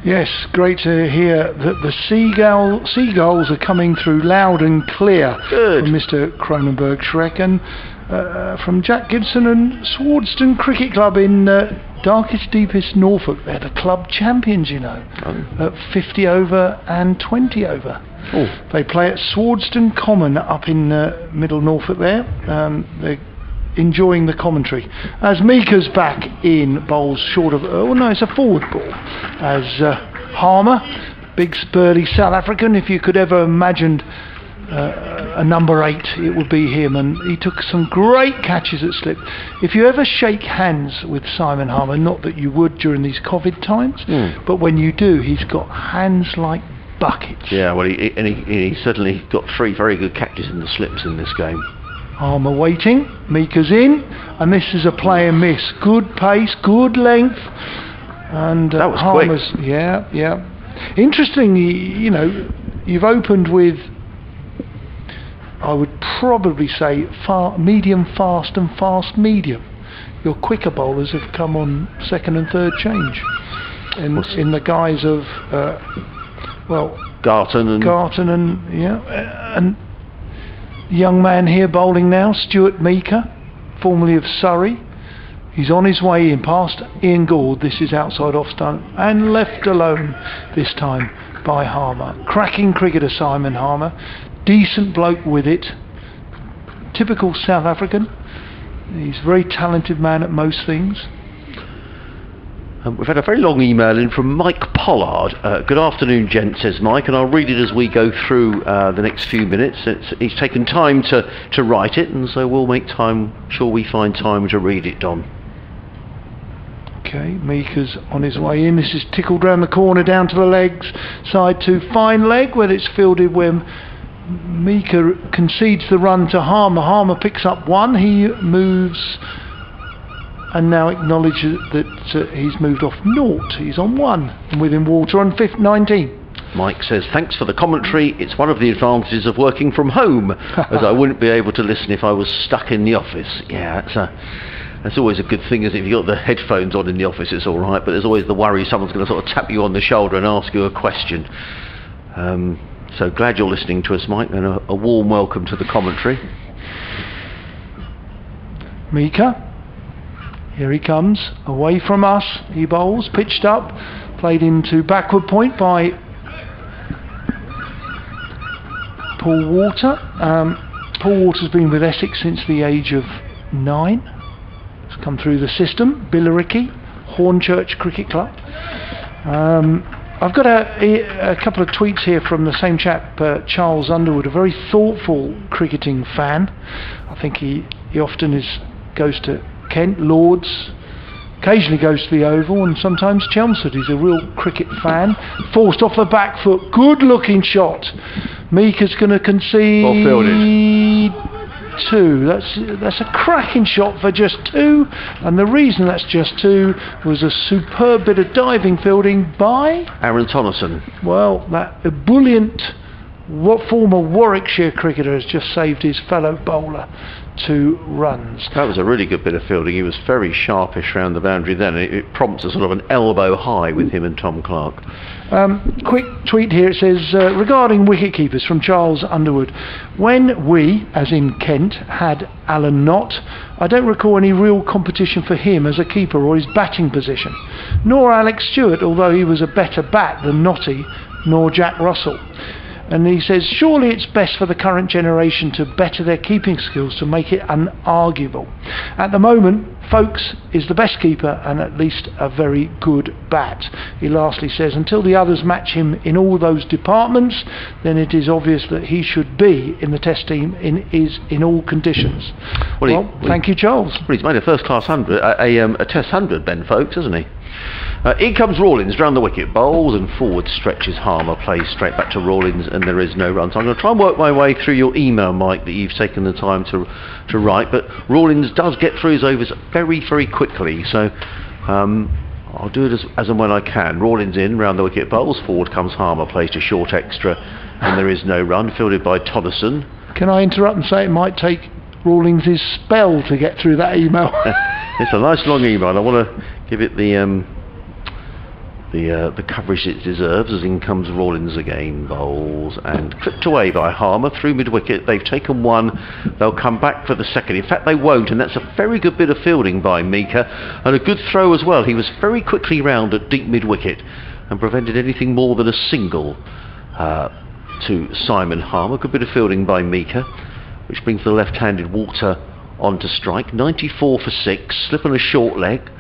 Yes, great to hear that the seagulls are coming through loud and clear. Good. From Mr. Cronenberg Shrek, and from Jack Gibson and Swardston Cricket Club in darkest, deepest Norfolk. They're the club champions, you know, at 50 over and 20 over. Oh. They play at Swardston Common up in middle Norfolk there. They're enjoying the commentary as Mika's back in, bowls short of, oh no, it's a forward ball, as Harmer, big burly South African. If you could ever imagined a number 8, it would be him, and he took some great catches at slip. If you ever shake hands with Simon Harmer, not that you would during these COVID times, but when you do, he's got hands like buckets. Yeah, well, he certainly got 3 very good catches in the slips in this game. Harmer waiting, Mika's in, and this is a play and miss. Good pace, good length, and that was Harmer's quick. Yeah. Interesting, you know, you've opened with, I would probably say, medium fast and fast medium. Your quicker bowlers have come on second and third change, in the guise of Garton and and young man here bowling now, Stuart Meeker, formerly of Surrey. He's on his way in past Ian Gould. This is outside off stump and left alone this time by Harmer. Cracking cricketer Simon Harmer, decent bloke with it, typical South African. He's a very talented man at most things. We've had a very long email in from Mike Pollard. Good afternoon, gents, says Mike, and I'll read it as we go through the next few minutes. He's taken time to write it, and so we'll make time, sure we find time to read it, Don. Okay, Meeker's on his way in. This is tickled round the corner, down to the legs, side to fine leg, where it's fielded when Meeker concedes the run to Harmer. Harmer picks up 1, he moves and now acknowledges that he's moved off 0. He's on 1, and with him Walter on 19. Mike says, thanks for the commentary. It's one of the advantages of working from home, as I wouldn't be able to listen if I was stuck in the office. Yeah, that's always a good thing, isn't it? If you've got the headphones on in the office, it's all right, but there's always the worry someone's going to sort of tap you on the shoulder and ask you a question. So glad you're listening to us, Mike, and a warm welcome to the commentary. Meeker. Here he comes, away from us, he bowls, pitched up, played into backward point by Paul Walter. Paul Walter's been with Essex since the age of 9. He's come through the system, Billericay, Hornchurch Cricket Club. I've got a couple of tweets here from the same chap, Charles Underwood, a very thoughtful cricketing fan. I think he often goes to Kent, Lords, occasionally goes to the Oval, and sometimes Chelmsford. He's a real cricket fan. Forced off the back foot, good looking shot. Meeker's going to concede Well fielded. 2. That's a cracking shot for just 2, and the reason that's just 2 was a superb bit of diving fielding by Aaron Tonneson. Well, that ebullient former Warwickshire cricketer has just saved his fellow bowler 2 runs. That was a really good bit of fielding. He was very sharpish round the boundary then. It prompts a sort of an elbow high with him and Tom Clark. Quick tweet here, it says, regarding wicket-keepers from Charles Underwood, when we, as in Kent, had Alan Knott, I don't recall any real competition for him as a keeper or his batting position, nor Alex Stewart, although he was a better bat than Knotty, nor Jack Russell. And he says, surely it's best for the current generation to better their keeping skills to make it unarguable. At the moment, Folkes is the best keeper and at least a very good bat. He lastly says, until the others match him in all those departments, then it is obvious that he should be in the test team in all conditions. Well, thank you, Charles. Well, he's made a first-class 100, a test 100, Ben Folkes, hasn't he? In comes Rawlins, round the wicket, bowls and forward stretches Harmer, plays straight back to Rawlins, and there is no run. So I'm going to try and work my way through your email, Mike, that you've taken the time to write, but Rawlins does get through his overs very, very quickly, so I'll do it as and when I can. Rawlins in, round the wicket, bowls forward comes Harmer, plays to short extra, and there is no run, fielded by Tonneson. Can I interrupt and say it might take Rawlings' spell to get through that email? It's a nice long email. I want to give it the coverage it deserves, as in comes Rawlins again, bowls, and clipped away by Harmer through mid-wicket. They've taken one, they'll come back for the second. In fact, they won't, and that's a very good bit of fielding by Mika, and a good throw as well. He was very quickly round at deep mid-wicket and prevented anything more than a single to Simon Harmer. Good bit of fielding by Mika, which brings the left-handed Walter on to strike. 94 for 6, slip on a short leg.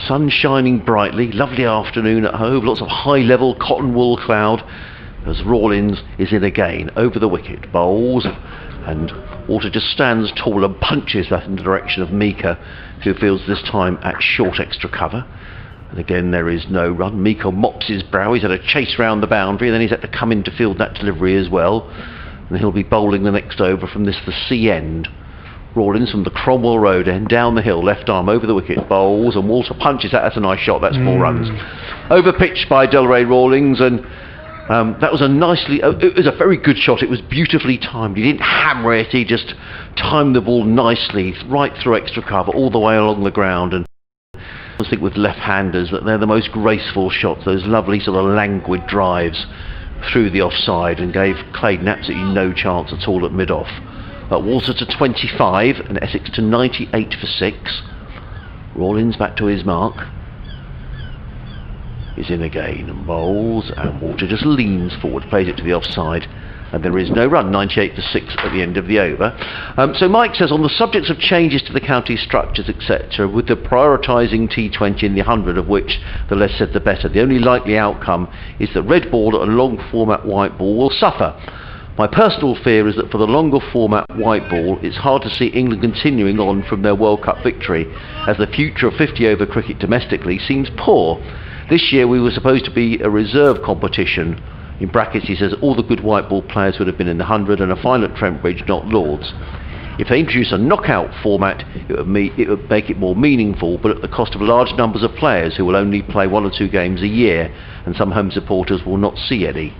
Sun shining brightly, lovely afternoon at home, lots of high level cotton wool cloud as Rawlins is in again, over the wicket, bowls, and Walter just stands tall and punches that in the direction of Mika, who fields this time at short extra cover. And again there is no run. Mika mops his brow, he's had a chase round the boundary, and then he's had to come in to field that delivery as well, and he'll be bowling the next over from this, the C end. Rawlins from the Cromwell Road end, down the hill, left arm over the wicket, bowls, and Walter punches that. That's a nice shot, that's 4 runs. Over pitched by Delray Rawlings, and that was it was a very good shot. It was beautifully timed. He didn't hammer it, he just timed the ball nicely, right through extra cover, all the way along the ground. And I think with left-handers that they're the most graceful shots, those lovely sort of languid drives through the offside, and gave Claydon absolutely no chance at all at mid-off. Walter to 25 and Essex to 98 for 6. Rawlins back to his mark. He's in again and bowls, and Walter just leans forward, plays it to the offside, and there is no run. 98 for 6 at the end of the over. So Mike says, on the subjects of changes to the county structures, etc., with the prioritising T20 in the 100, of which the less said the better, the only likely outcome is that red ball and long format white ball will suffer. My personal fear is that for the longer format white ball, it's hard to see England continuing on from their World Cup victory, as the future of 50-over cricket domestically seems poor. This year we were supposed to be a reserve competition. In brackets he says all the good white ball players would have been in the 100, and a final at Trent Bridge, not Lords. If they introduce a knockout format, it would make it more meaningful, but at the cost of large numbers of players who will only play 1 or 2 games a year, and some home supporters will not see any.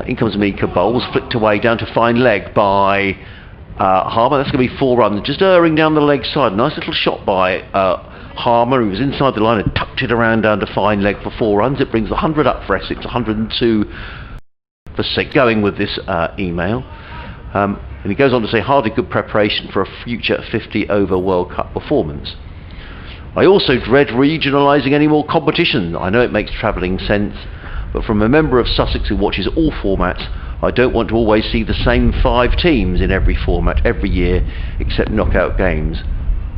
In comes Mika, bowls, flicked away down to fine leg by Harmer. That's going to be 4 runs, just erring down the leg side. Nice little shot by Harmer, who was inside the line and tucked it around down to fine leg for 4 runs. It brings the 100 up for Essex, 102 for 6. Going with this email. And he goes on to say, hardly good preparation for a future 50-over World Cup performance. I also dread regionalising any more competition. I know it makes travelling sense, but from a member of Sussex who watches all formats, I don't want to always see the same 5 teams in every format every year, except knockout games.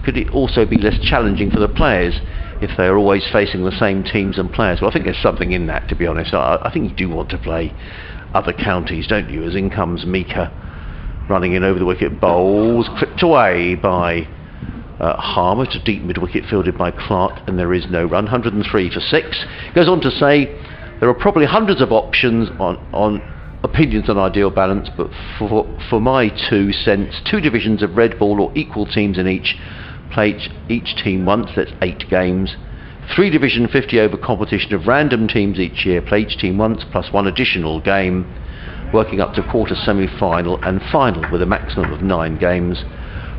Could it also be less challenging for the players if they are always facing the same teams and players? Well, I think there's something in that, to be honest. I think you do want to play other counties, don't you? As in comes Mika, running in over the wicket, bowls, clipped away by Harmer to deep mid-wicket, fielded by Clark, and there is no run. 103 for 6. Goes on to say, there are probably hundreds of options on opinions on ideal balance, but for my 2 cents, 2 divisions of red ball or equal teams in each, play each team once, that's 8 games. 3 division 50-over competition of random teams each year, play each team once, plus 1 additional game, working up to quarter, semi-final and final with a maximum of 9 games.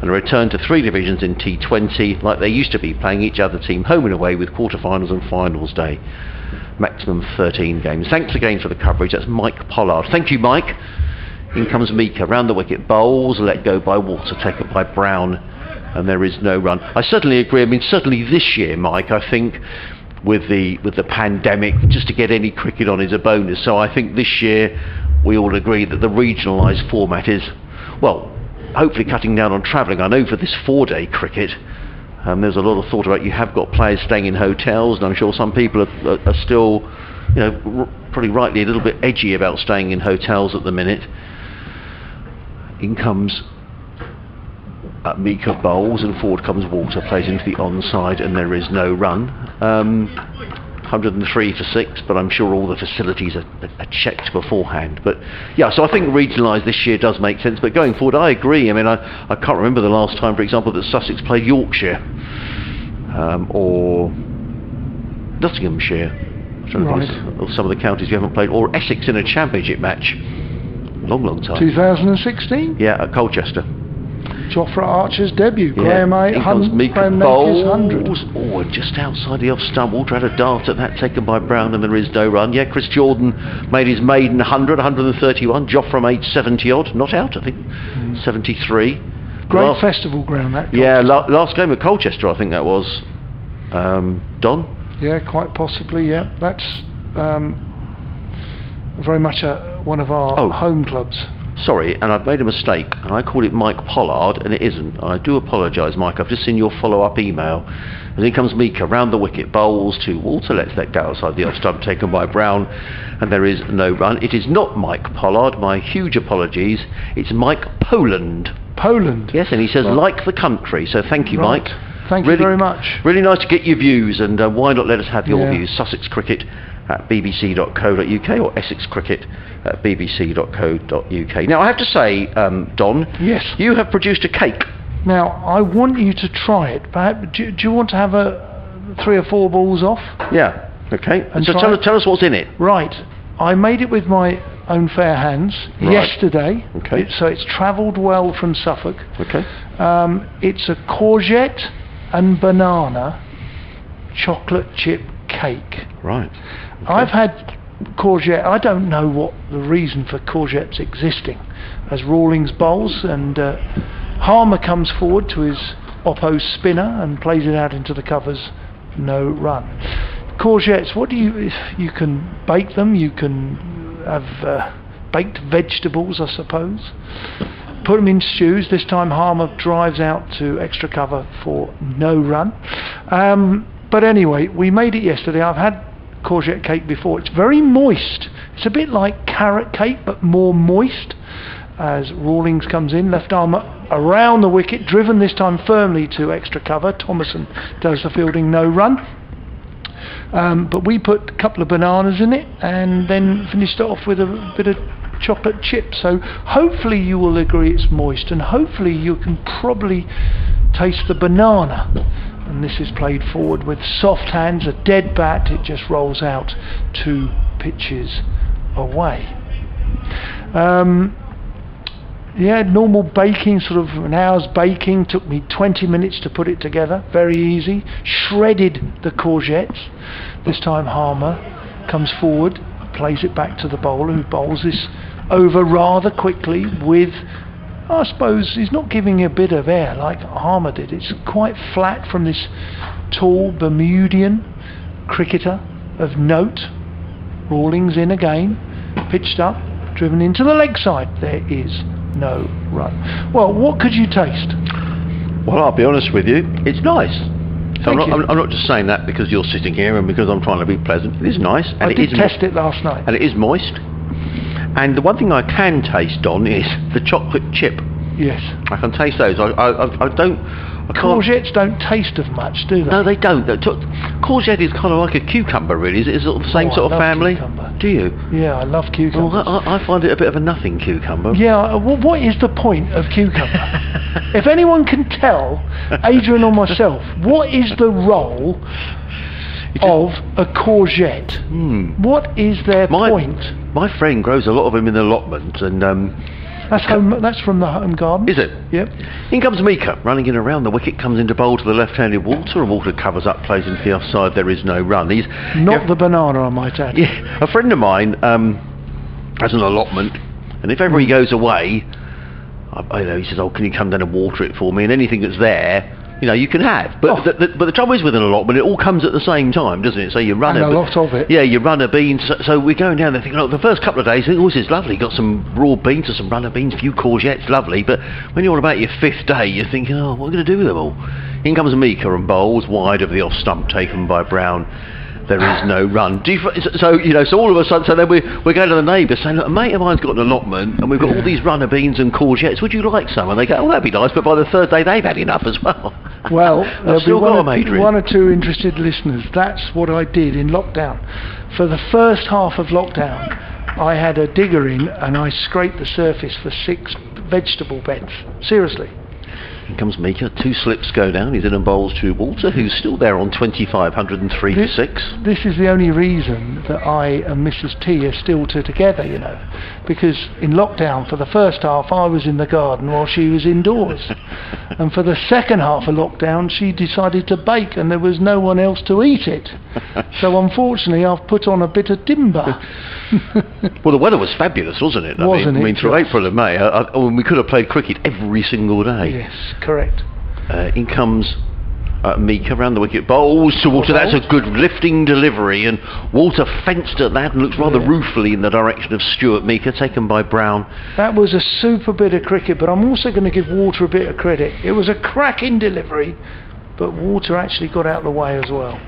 And a return to 3 divisions in T20, like they used to be, playing each other team home and away with quarterfinals and finals day. Maximum 13 games. Thanks again for the coverage. That's Mike Pollard. Thank you, Mike. In comes Mika, round the wicket, bowls, let go by Walter, taken by Brown, and there is no run. I certainly agree. I mean, certainly this year, Mike, I think with the pandemic, just to get any cricket on is a bonus. So I think this year we all agree that the regionalised format is, well, hopefully cutting down on travelling. I know for this 4-day cricket, there's a lot of thought about, you have got players staying in hotels, and I'm sure some people are still, you know, pretty rightly a little bit edgy about staying in hotels at the minute. In comes Mika, bowls, and forward comes Walter, plays into the onside, and there is no run. 103 for 6, but I'm sure all the facilities are checked beforehand. But yeah, so I think regionalised this year does make sense, but going forward I agree. I mean, I can't remember the last time, for example, that Sussex played Yorkshire, or Nottinghamshire. Right. Or some of the counties you haven't played, or Essex in a championship match. Long time. 2016. Yeah, at Colchester. Jofra Archer's debut. Yeah. Graham In comes Mika Nakers Bowles. 100. Oh, and just outside the off stump. Walter had a dart at that, taken by Brown, and there is no run. Yeah, Chris Jordan made his maiden 100, 131. Jofra made 70 odd, not out, I think. 73. Great festival ground, that. Yeah, last game at Colchester, I think that was. Don? Yeah, quite possibly, yeah. That's very much one of our home clubs. Sorry, and I've made a mistake, and I called it Mike Pollard, and it isn't. I do apologise, Mike. I've just seen your follow-up email. And in comes Mika, round the wicket, bowls to Walter, lets that go outside the off stump, taken by Brown, and there is no run. It is not Mike Pollard, my huge apologies. It's Mike Poland. Poland? Yes, and he says, like the country, so thank you, Mike. Thank you very much. Really nice to get your views, and why not let us have your views? Sussex Cricket at bbc.co.uk or Essex Cricket at bbc.co.uk. Now, I have to say, Don, yes, you have produced a cake. Now, I want you to try it. Perhaps, do you want to have 3 or 4 balls off? Yeah, okay. And so tell us what's in it. Right. I made it with my own fair hands yesterday. Okay. So it's travelled well from Suffolk. Okay. It's a courgette and banana chocolate chip cake. Right. Okay. I've had courgette. I don't know what the reason for courgettes existing as Rawlings bowls, and Harmer comes forward to his oppo spinner and plays it out into the covers, no run. Courgettes, what do you can bake them, you can have baked vegetables, I suppose. Put them in stews. This time Harmer drives out to extra cover for no run. But anyway, we made it yesterday. I've had courgette cake before. It's very moist. It's a bit like carrot cake, but more moist. As Rawlings comes in, left arm around the wicket, driven this time firmly to extra cover. Thomason does the fielding, no run. But we put a couple of bananas in it and then finished it off with a bit of chocolate chip. So hopefully you will agree it's moist, and hopefully you can probably taste the banana. And this is played forward with soft hands, a dead bat. It just rolls out 2 pitches away. Yeah, normal baking, sort of an hour's baking. Took me 20 minutes to put it together. Very easy. Shredded the courgettes. This time Harmer comes forward, plays it back to the bowler, who bowls this over rather quickly with, I suppose, he's not giving a bit of air like Harmer did. It's quite flat from this tall Bermudian cricketer of note. Rawlings in again, pitched up, driven into the leg side. There is no run. Well, what could you taste? Well, I'll be honest with you, it's nice. So I'm not just saying that because you're sitting here and because I'm trying to be pleasant. It is nice. And I did test it last night. And it is moist. And the one thing I can taste, Don, is the chocolate chip. Yes. I can taste those. I can't. Courgettes don't taste of much, do they? No, they don't. Courgette is kind of like a cucumber, really. Is it sort of the same sort of family? Cucumber. Do you? Yeah, I love cucumbers. Well, I find it a bit of a nothing cucumber. Yeah, what is the point of cucumber? If anyone can tell, Adrian or myself, what is the role of a courgette? What is their point? My friend grows a lot of them in the allotment, and that's from the home garden. Is it? Yep. In comes Mika, running in around the wicket, comes into bowl to the left-handed Walter, and Walter covers up, plays into the offside. There is no run. He's not the banana, I might add. Yeah, a friend of mine has an allotment, and if ever he goes away, he says, "Oh, can you come down and water it for me?" And anything that's there, you can have. But the trouble is with an allotment, it all comes at the same time, doesn't it? So you run a lot of it. Yeah, you run a beans. So we're going down there thinking, the first couple of days, this is lovely. Got some raw beans or some runner beans, a few courgettes, lovely. But when you're on about your 5th day, you're thinking, what are we going to do with them all? In comes Mika and bowls wide of the off stump, taken by Brown. There is no run. So all of a sudden, so then we're going to the neighbour saying, "Look, a mate of mine's got an allotment, and we've got all these runner beans and courgettes. Would you like some?" And they go, "Oh, that'd be nice." But by the 3rd day, they've had enough as well. Well, there'll be one or 2 interested listeners. That's what I did in lockdown. For the first half of lockdown, I had a digger in, and I scraped the surface for 6 vegetable beds. Seriously. Here comes Meeker. 2 slips go down. He's in and bowls to Walter, who's still there on 25, 103 for 6. This is the only reason that I and Mrs. T are still together, you know, because in lockdown for the first half I was in the garden while she was indoors, and for the second half of lockdown she decided to bake and there was no one else to eat it. So unfortunately I've put on a bit of timber. Well, the weather was fabulous, wasn't it? I mean, through April and May, we could have played cricket every single day. Yes, correct. In comes Meeker around the wicket, bowls to Walter. That's a good lifting delivery, and Walter fenced at that and looks rather ruefully in the direction of Stuart Meeker, taken by Brown. That was a super bit of cricket, but I'm also going to give Walter a bit of credit. It was a cracking delivery, but Walter actually got out of the way as well.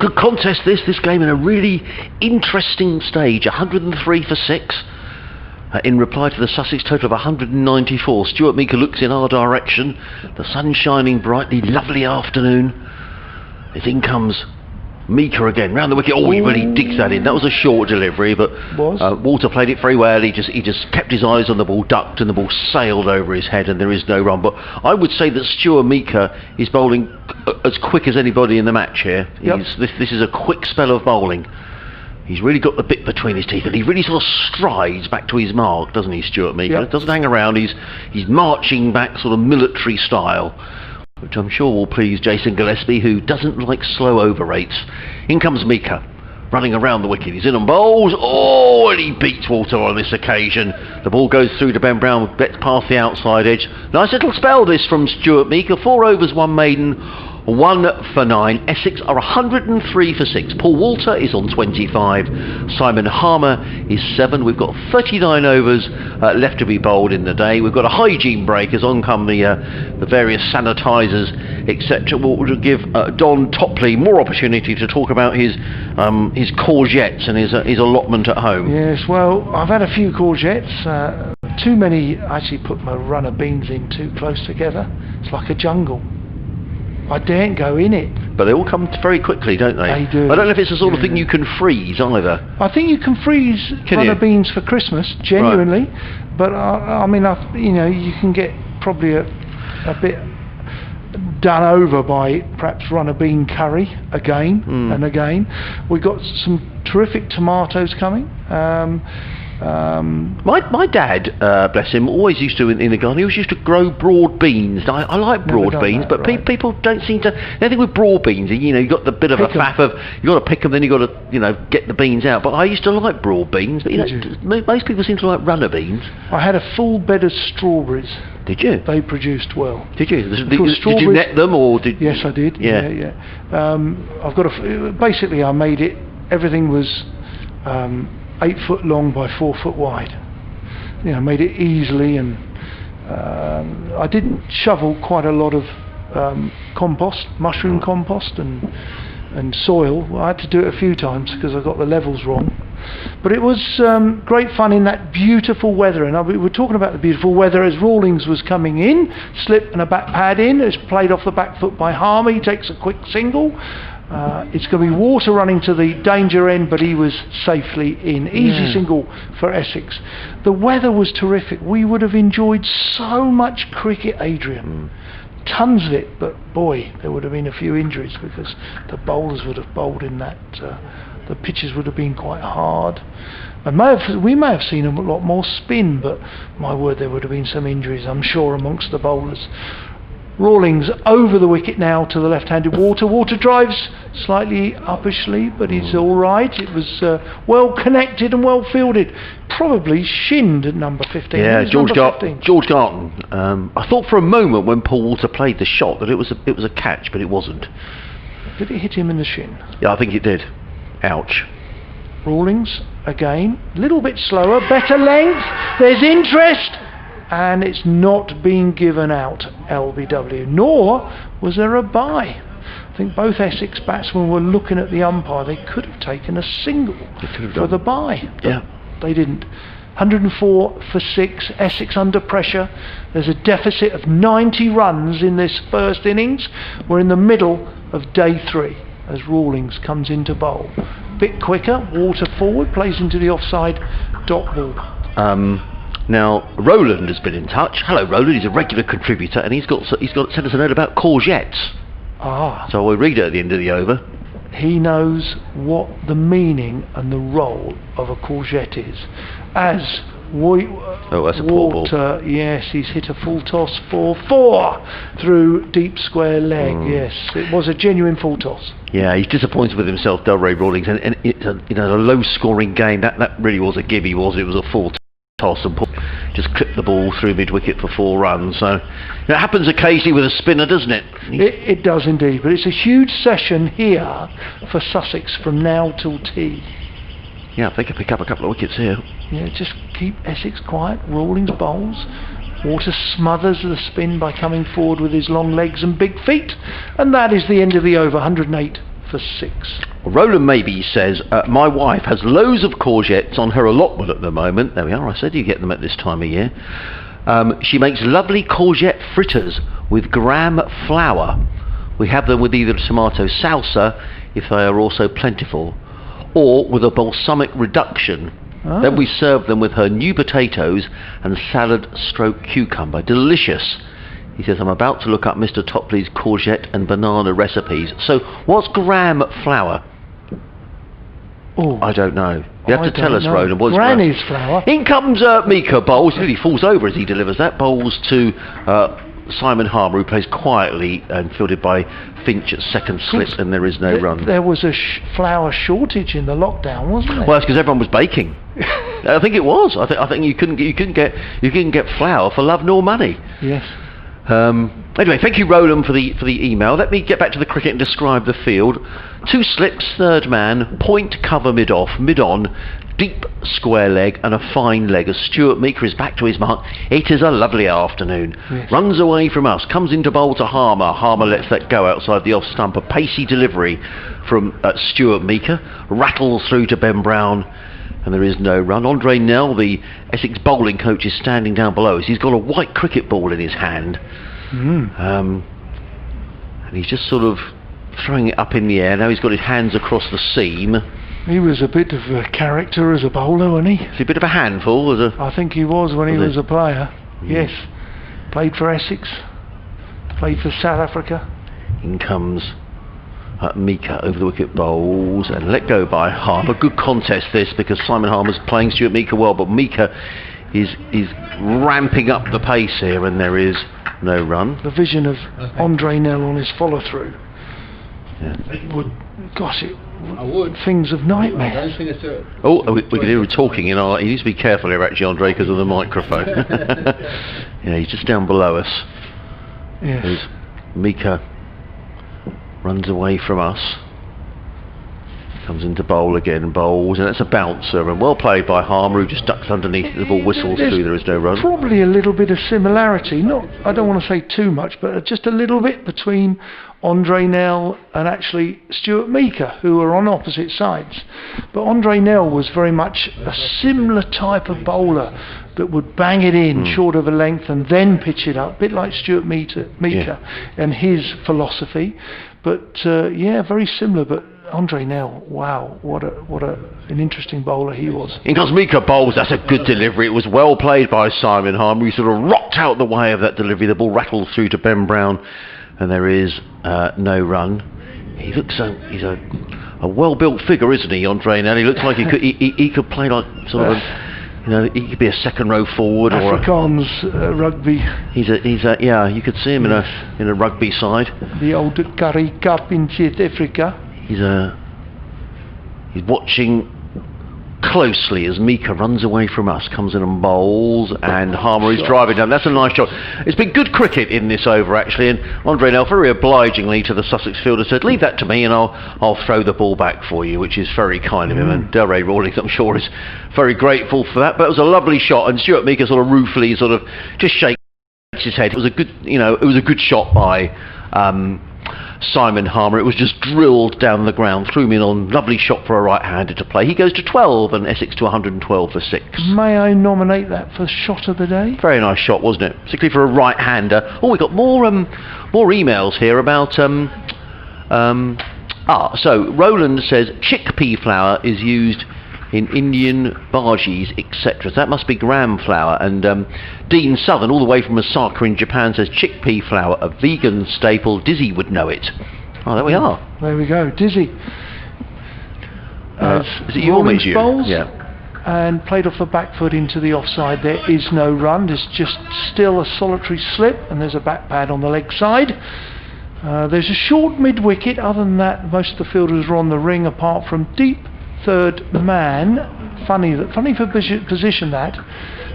Good contest this game in a really interesting stage. 103 for 6 in reply to the Sussex total of 194. Stuart Meeker looks in our direction. The sun shining brightly, lovely afternoon. As in comes Meeker again, round the wicket. Oh, he really digs that in. That was a short delivery, but Walter played it very well. He just kept his eyes on the ball, ducked, and the ball sailed over his head, and there is no run. But I would say that Stuart Meeker is bowling as quick as anybody in the match here. This is a quick spell of bowling. He's really got the bit between his teeth, and he really sort of strides back to his mark, doesn't he, Stuart Meeker? Doesn't hang around. He's marching back, sort of military style, which I'm sure will please Jason Gillespie, who doesn't like slow over rates. In comes Meeker, running around the wicket. He's in and bowls. Oh, and he beats Walter on this occasion. The ball goes through to Ben Brown, gets past the outside edge. Nice little spell this from Stuart Meeker. 4 overs, 1 maiden, 1 for 9. Essex are 103 for 6. Paul Walter is on 25. Simon Harmer is 7. We've got 39 overs left to be bowled in the day. We've got a hygiene break as on come the various sanitisers, etc. We'll give Don Topley more opportunity to talk about his courgettes and his allotment at home. Yes, well, I've had a few courgettes. Too many. I actually put my runner beans in too close together. It's like a jungle. I daren't go in it. But they all come very quickly, don't they? They do. I don't know if it's the sort of thing you can freeze either. I think you can freeze runner beans for Christmas, genuinely. Right. But I mean, you know, you can get probably a bit done over by perhaps runner bean curry again and again. We've got some terrific tomatoes coming. My dad, bless him, always used to in the garden. He always used to grow broad beans. I like broad beans, but people don't seem to. I think with broad beans, you know, you got the bit of a faff of you got to pick them, then you got to, you know, get the beans out. But I used to like broad beans, but you know, most people seem to like runner beans. I had a full bed of strawberries. Did you? They produced well. Did you? Did you net them or did? Yes, I did. Yeah. I've got basically I made it. Everything was 8 foot long by 4 foot wide. You know, made it easily, and I did shovel quite a lot of compost, mushroom compost and soil. I had to do it a few times because I got the levels wrong. But it was great fun in that beautiful weather, and we were talking about the beautiful weather as Rawlings was coming in, slip and a back pad in, it's played off the back foot by Harmer, he takes a quick single. It's going to be Walter running to the danger end, but he was safely in. Easy single for Essex. The weather was terrific. We would have enjoyed so much cricket, Adrian. Tons of it, but boy, there would have been a few injuries because the bowlers would have bowled in that. The pitches would have been quite hard. And we may have seen a lot more spin, but my word, there would have been some injuries, I'm sure, amongst the bowlers. Rawlings over the wicket now to the left-handed Walter. Walter drives slightly uppishly, but he's all right. It was well connected and well fielded. Probably shinned at number 15. Yeah, George Garton. I thought for a moment when Paul Walter played the shot that it was a catch, but it wasn't. Did it hit him in the shin? Yeah, I think it did. Ouch. Rawlings again, a little bit slower, better length. There's interest. And it's not being given out, LBW, nor was there a bye. I think both Essex batsmen were looking at the umpire. They could have taken a single for the bye. Yeah. They didn't. 104 for 6, Essex under pressure. There's a deficit of 90 runs in this first innings. We're in the middle of day 3 as Rawlings comes into bowl. Bit quicker, Walter forward, plays into the offside dot ball. Now, Roland has been in touch. Hello, Roland. He's a regular contributor, and he's got sent us a note about courgettes. Ah. So we'll read it at the end of the over. He knows what the meaning and the role of a courgette is. As that's a poor ball. Walter, yes, he's hit a full toss for 4 through deep square leg. Yes, it was a genuine full toss. Yeah, he's disappointed with himself, Delray Rawlings, and it's a low-scoring game. That really was a gimme, was it? It was a full toss and just clipped the ball through mid-wicket for 4 runs. So it happens occasionally with a spinner, doesn't it? It does indeed, but it's a huge session here for Sussex from now till tea. Yeah, if they could pick up a couple of wickets here. Yeah, just keep Essex quiet. Rawlings bowls. Water smothers the spin by coming forward with his long legs and big feet. And that is the end of the over, 108 for 6. Roland Maybe says, my wife has loads of courgettes on her allotment at the moment. There we are, I said you get them at this time of year. She makes lovely courgette fritters with gram flour. We have them with either tomato salsa, if they are also plentiful, or with a balsamic reduction. Ah. Then we serve them with her new potatoes and salad stroke cucumber. Delicious. He says, I'm about to look up Mr. Topley's courgette and banana recipes. So, what's gram flour? Oh, I don't know. You have to tell us, Ronan. What's Granny's flour. In comes Mika Bowles. He nearly falls over as he delivers that. Bowles to Simon Harmer, who plays quietly and fielded by Finch at second slip, and there is no run. There was a flour shortage in the lockdown, wasn't there? Well, it's because everyone was baking. I think it was. I think you couldn't get flour for love nor money. Yes. Anyway, thank you, Roland, for the email. Let me get back to the cricket and describe the field. 2 slips, third man, point cover mid-off, mid-on, deep square leg and a fine leg as Stuart Meeker is back to his mark. It is a lovely afternoon. Yes. Runs away from us, comes into bowl to Harmer. Harmer lets that go outside the off stump. A pacey delivery from Stuart Meeker. Rattles through to Ben Brown. And there is no run. Andre Nell, the Essex bowling coach, is standing down below us. He's got a white cricket ball in his hand. And he's just sort of throwing it up in the air. Now he's got his hands across the seam. He was a bit of a character as a bowler, wasn't he? It's a bit of a handful. I think he was when he was a player. Yes. Played for Essex. Played for South Africa. In comes Mika over the wicket, bowls and let go by Harmer. Good contest this, because Simon Harmer's playing Stuart Mika well, but Mika is ramping up the pace here, and there is no run. The vision of Andre Nell on his follow through. Yeah. Things of nightmare. We can hear him talking. You need to be careful here, actually, Andre, because of the microphone. Yeah, he's just down below us. Yes. Mika runs away from us. Comes into bowl again, bowls, and that's a bouncer, and well played by Harmer, who just ducks underneath. The ball whistles through. There is no run. Probably a little bit of similarity. I don't want to say too much, but just a little bit between Andre Nell and actually Stuart Meeker, who are on opposite sides. But Andre Nell was very much a similar type of bowler that would bang it in short of a length and then pitch it up, a bit like Stuart Meeker and his philosophy. But very similar. But Andre Nell, wow, what an interesting bowler he was. In comes Mika bowls. That's a good delivery. It was well played by Simon Harmer. He sort of rocked out the way of that delivery. The ball rattled through to Ben Brown, and there is no run. He looks he's a well-built figure, isn't he, Andre Nell? He looks like he could play like sort of he could be a second row forward Afrikaans rugby. He's you could see him in a rugby side. The old Currie Cup in South Africa. He's watching closely as Mika runs away from us, comes in and bowls, and Harmer is driving down. That's a nice shot. It's been good cricket in this over, actually, and Andre Nell very obligingly to the Sussex fielder said, leave that to me and I'll throw the ball back for you, which is very kind of him, and Delray Rawlings, I'm sure, is very grateful for that. But it was a lovely shot, and Stuart Meeker sort of ruefully sort of just shakes his head. It was a good shot by Simon Harmer. It was just drilled down the ground, threw him in on. Lovely shot for a right-hander to play. He goes to 12 and Essex to 112 for 6. May I nominate that for shot of the day? Very nice shot, wasn't it? Particularly for a right-hander. Oh, we got more emails here about so Roland says chickpea flour is used in Indian bargees, etc. So that must be gram flour. And Dean Southern, all the way from Osaka in Japan, says chickpea flour, a vegan staple. Dizzy would know it. Oh, there we are. There we go, Dizzy. Is it you or me, you? Bowls, yeah. And played off the back foot into the offside. There is no run. There's just still a solitary slip, and there's a back pad on the leg side. There's a short mid-wicket. Other than that, most of the fielders are on the ring, apart from deep third man. Funny for position that.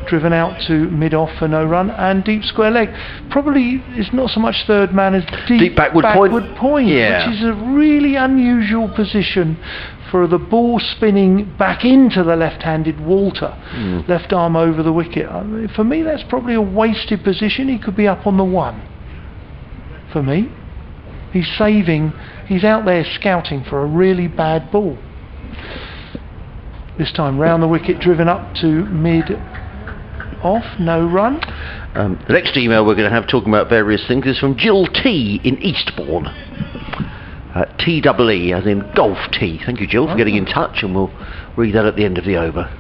Driven out to mid-off for no run, and deep square leg. Probably it's not so much third man as deep backward point, yeah. Which is a really unusual position for the ball spinning back into the left-handed Walter. Left arm over the wicket. I mean, for me, that's probably a wasted position. He could be up on the 1. For me. He's saving, he's out there scouting for a really bad ball. This time round the wicket, driven up to mid-off, no run. The next email we're going to have talking about various things is from Jill T in Eastbourne. T-double-E, as in golf T. Thank you, Jill, for getting in touch, and we'll read that at the end of the over.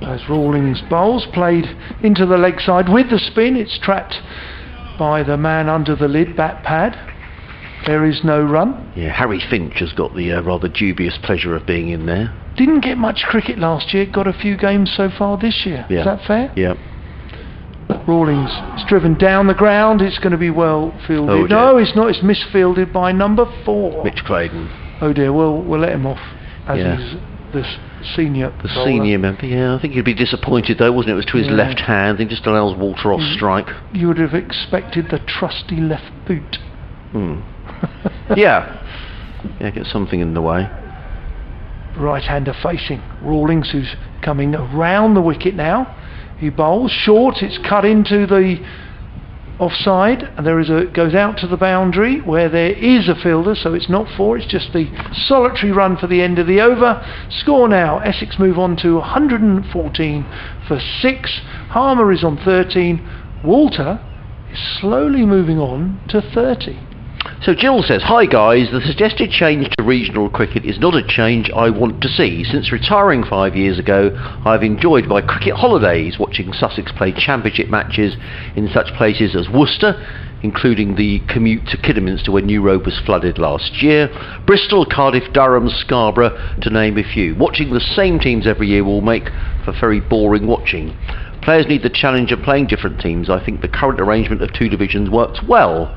As Rawlings bowls, played into the leg side with the spin. It's trapped by the man under the lid, bat pad. There is no run. Yeah, Harry Finch has got the rather dubious pleasure of being in there. Didn't get much cricket last year, got a few games so far this year. Yeah. Is that fair? Yeah. Rawlings is driven down the ground. It's going to be well fielded. Oh, no, it's not. It's misfielded by number 4. Mitch Claydon. Oh dear, we'll let him off as he's the senior bowler. Senior member, yeah. I think he'd be disappointed though, wasn't it? It was to his left hand. He just allows Walter off strike. You would have expected the trusty left boot. Yeah. Yeah, get something in the way. Right-hander facing Rawlings, who's coming around the wicket now. He bowls short. It's cut into the offside, and goes out to the boundary where there is a fielder, so it's not 4, it's just the solitary run for the end of the over. Score now, Essex move on to 114 for 6. Harmer is on 13. Walter is slowly moving on to 30. So Jill says, hi guys, the suggested change to regional cricket is not a change I want to see. Since retiring 5 years ago, I've enjoyed my cricket holidays, watching Sussex play championship matches in such places as Worcester, including the commute to Kidderminster when New Road was flooded last year, Bristol, Cardiff, Durham, Scarborough, to name a few. Watching the same teams every year will make for very boring watching. Players need the challenge of playing different teams. I think the current arrangement of 2 divisions works well.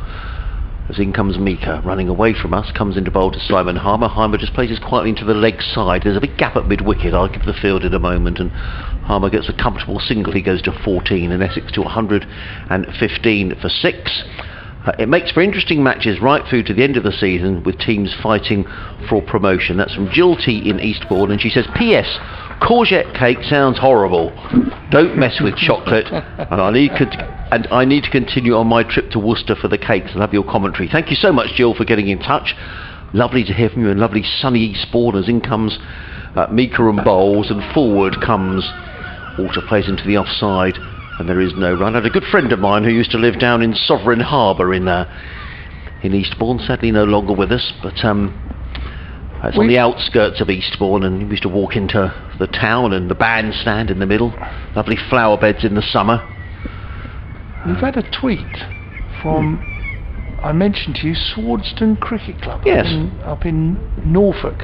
As in comes Mika, running away from us, comes into bowl to Simon Harmer. Harmer just places quietly into the leg side. There's a big gap at mid-wicket. I'll give the field in a moment, and Harmer gets a comfortable single. He goes to 14, and Essex to 115 for 6. It makes for interesting matches right through to the end of the season, with teams fighting for promotion. That's from Jill T in Eastbourne, and she says, P.S. Courgette cake sounds horrible. Don't mess with chocolate, and I need to continue on my trip to Worcester for the cakes. I love your commentary. Thank you so much, Jill, for getting in touch. Lovely to hear from you, and lovely sunny Eastbourne. As in comes Mika and bowls, and forward comes Walter, plays into the offside, and there is no run. I had a good friend of mine who used to live down in Sovereign Harbour in Eastbourne, sadly no longer with us, but it's on the outskirts of Eastbourne, and we used to walk into the town and the bandstand in the middle. Lovely flower beds in the summer. We've had a tweet from, I mentioned to you, Swardston Cricket Club. Yes. Up in Norfolk,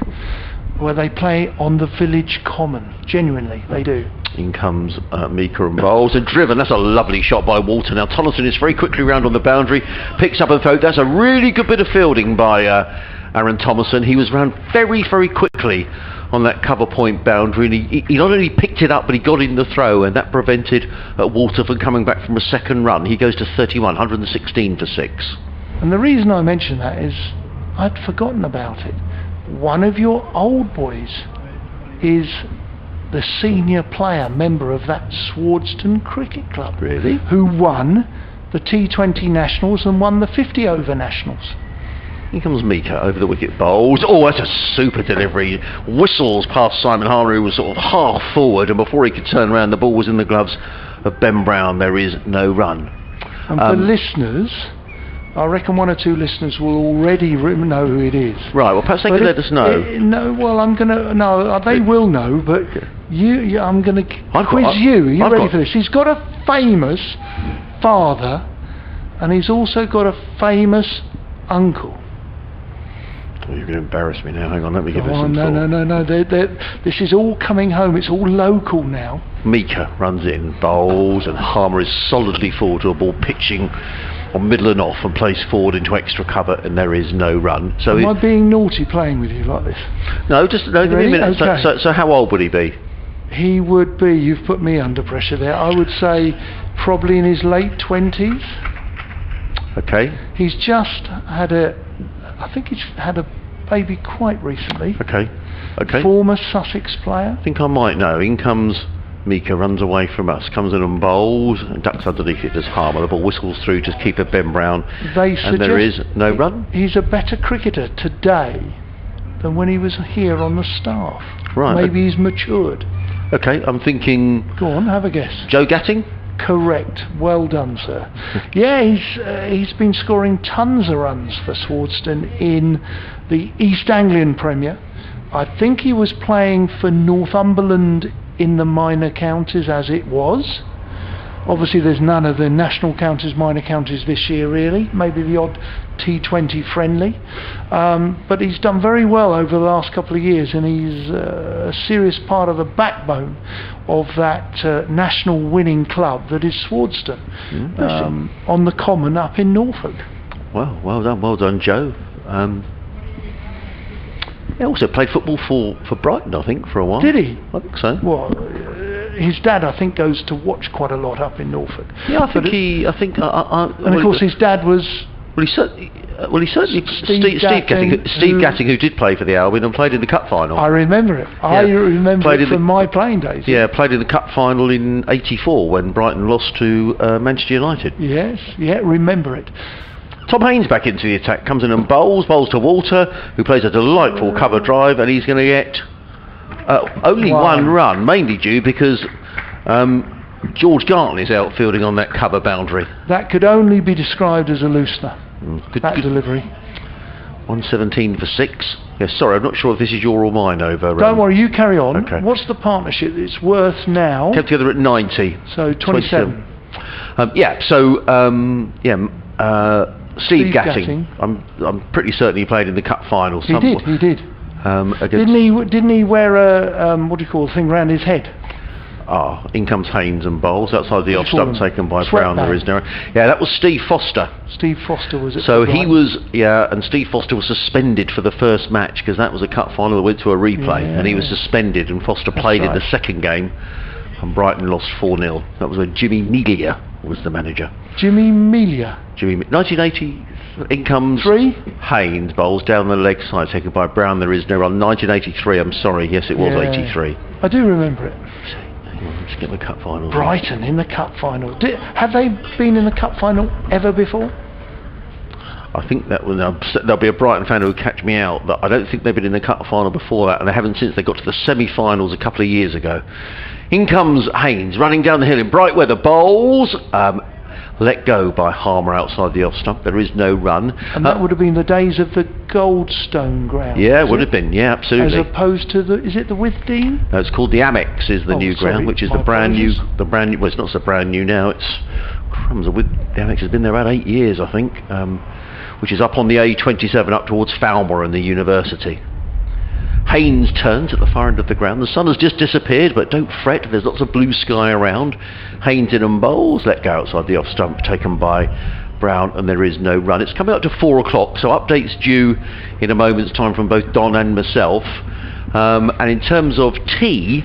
where they play on the village common. Genuinely, they do. In comes Mika and bowls, and driven. That's a lovely shot by Walter. Now Tonelson is very quickly round on the boundary, picks up a throw. That's a really good bit of fielding by Aaron Thomason. He was round very, very quickly on that cover point boundary, and he not only picked it up, but he got in the throw, and that prevented Walter from coming back from a second run. He goes to 31, 116 for 6. And the reason I mention that is I'd forgotten about it. One of your old boys is the senior player member of that Swardston Cricket Club. Really? Who won the T20 Nationals and won the 50 over Nationals. Here comes Mika over the wicket, bowls. Oh, that's a super delivery. Whistles past Simon Harmer, who was sort of half forward, and before he could turn around, the ball was in the gloves of Ben Brown. There is no run. And for listeners, I reckon one or two listeners will already know who it is. Right, well, perhaps they could let us know. No, well, I'm going to... No, they will know, but I'm going to quiz you. Are you ready for this? He's got a famous father, and he's also got a famous uncle. Oh, you're going to embarrass me now. Hang on, let me give this some No. This is all coming home. It's all local now. Mika runs in, bowls, and Harmer is solidly forward to a ball, pitching on middle and off, and plays forward into extra cover, and there is no run. So Am I being naughty playing with you like this? No, give me a minute. Okay. So how old would he be? He would be, you've put me under pressure there, I would say probably in his late 20s. Okay. He's just had a baby quite recently. Okay. Former Sussex player. I think I might know. In comes Mika, runs away from us, comes in and bowls, and ducks underneath it, does Harmer. The ball whistles through to keeper Ben Brown, and there is no run. He's a better cricketer today than when he was here on the staff. Right. Maybe he's matured. Okay, I'm thinking... Go on, have a guess. Joe Gatting? Correct. Well done, sir. Yeah, he's been scoring tons of runs for Swardston in the East Anglian Premier. I think he was playing for Northumberland in the minor counties as it was. Obviously there's none of the national counties, minor counties this year really, maybe the odd T20 friendly, but he's done very well over the last couple of years, and he's a serious part of the backbone of that national winning club that is Swardston, on the Common up in Norfolk. Well done Joe. He also played football for Brighton, I think, for a while. Did he? I think so. Well, his dad, I think, goes to watch quite a lot up in Norfolk. Yeah, I think and of course, his dad was. Well, he certainly. Steve Gatting, who did play for the Albion and played in the cup final. I remember it. Yeah. I remember it from my playing days. Yeah, played in the cup final in '84 when Brighton lost to Manchester United. Yes, yeah, remember it. Tom Haynes back into the attack, comes in and bowls to Walter, who plays a delightful cover drive, and he's going to get only one run, mainly due because George Garton is outfielding on that cover boundary. That could only be described as a loosener, that delivery. 117 for 6. Yes, sorry, I'm not sure if this is your or mine over. Don't worry, you carry on. Okay. What's the partnership it's worth now? Kept together at 90. So 27. Steve Gatting. I'm pretty certain he played in the cup final. He did. Didn't he wear a what do you call the thing round his head? In comes Haynes and bowls outside the off stump, taken by Brown. Bag. There is no. Yeah, that was Steve Foster. Steve Foster was it? So he was, and Steve Foster was suspended for the first match because that was a cup final that went to a replay, and he was suspended, and Foster played in the second game, and Brighton lost 4-0. That was when Jimmy Melia was the manager. Jimmy Melia. 1980. In comes Haynes, bowls down the leg side, taken by Brown. There is no run. 1983. I'm sorry. Yes, it was 83. I do remember it. Let's get the cup final. Brighton in the cup final. Have they been in the cup final ever before? I think that there'll be a Brighton fan who will catch me out, but I don't think they've been in the cup final before that, and they haven't since they got to the semi-finals a couple of years ago. In comes Haynes, running down the hill in bright weather, bowls. Let go by Harmer outside the off stump. There is no run. And that would have been the days of the Goldstone ground. Yeah, it would have been. Yeah, absolutely. As opposed to is it the Withdean? No, it's called the Amex. Is the new ground, which is the brand new. Well, it's not so brand new now. It's crumbs. The Amex has been there about 8 years, I think. Which is up on the A27 up towards Falmouth and the University. Haynes turns at the far end of the ground. The sun has just disappeared, but don't fret, there's lots of blue sky around. Haynes in and bowls, let go outside the off stump, taken by Brown, and there is no run. It's coming up to 4 o'clock, so updates due in a moment's time from both Don and myself. And in terms of tea,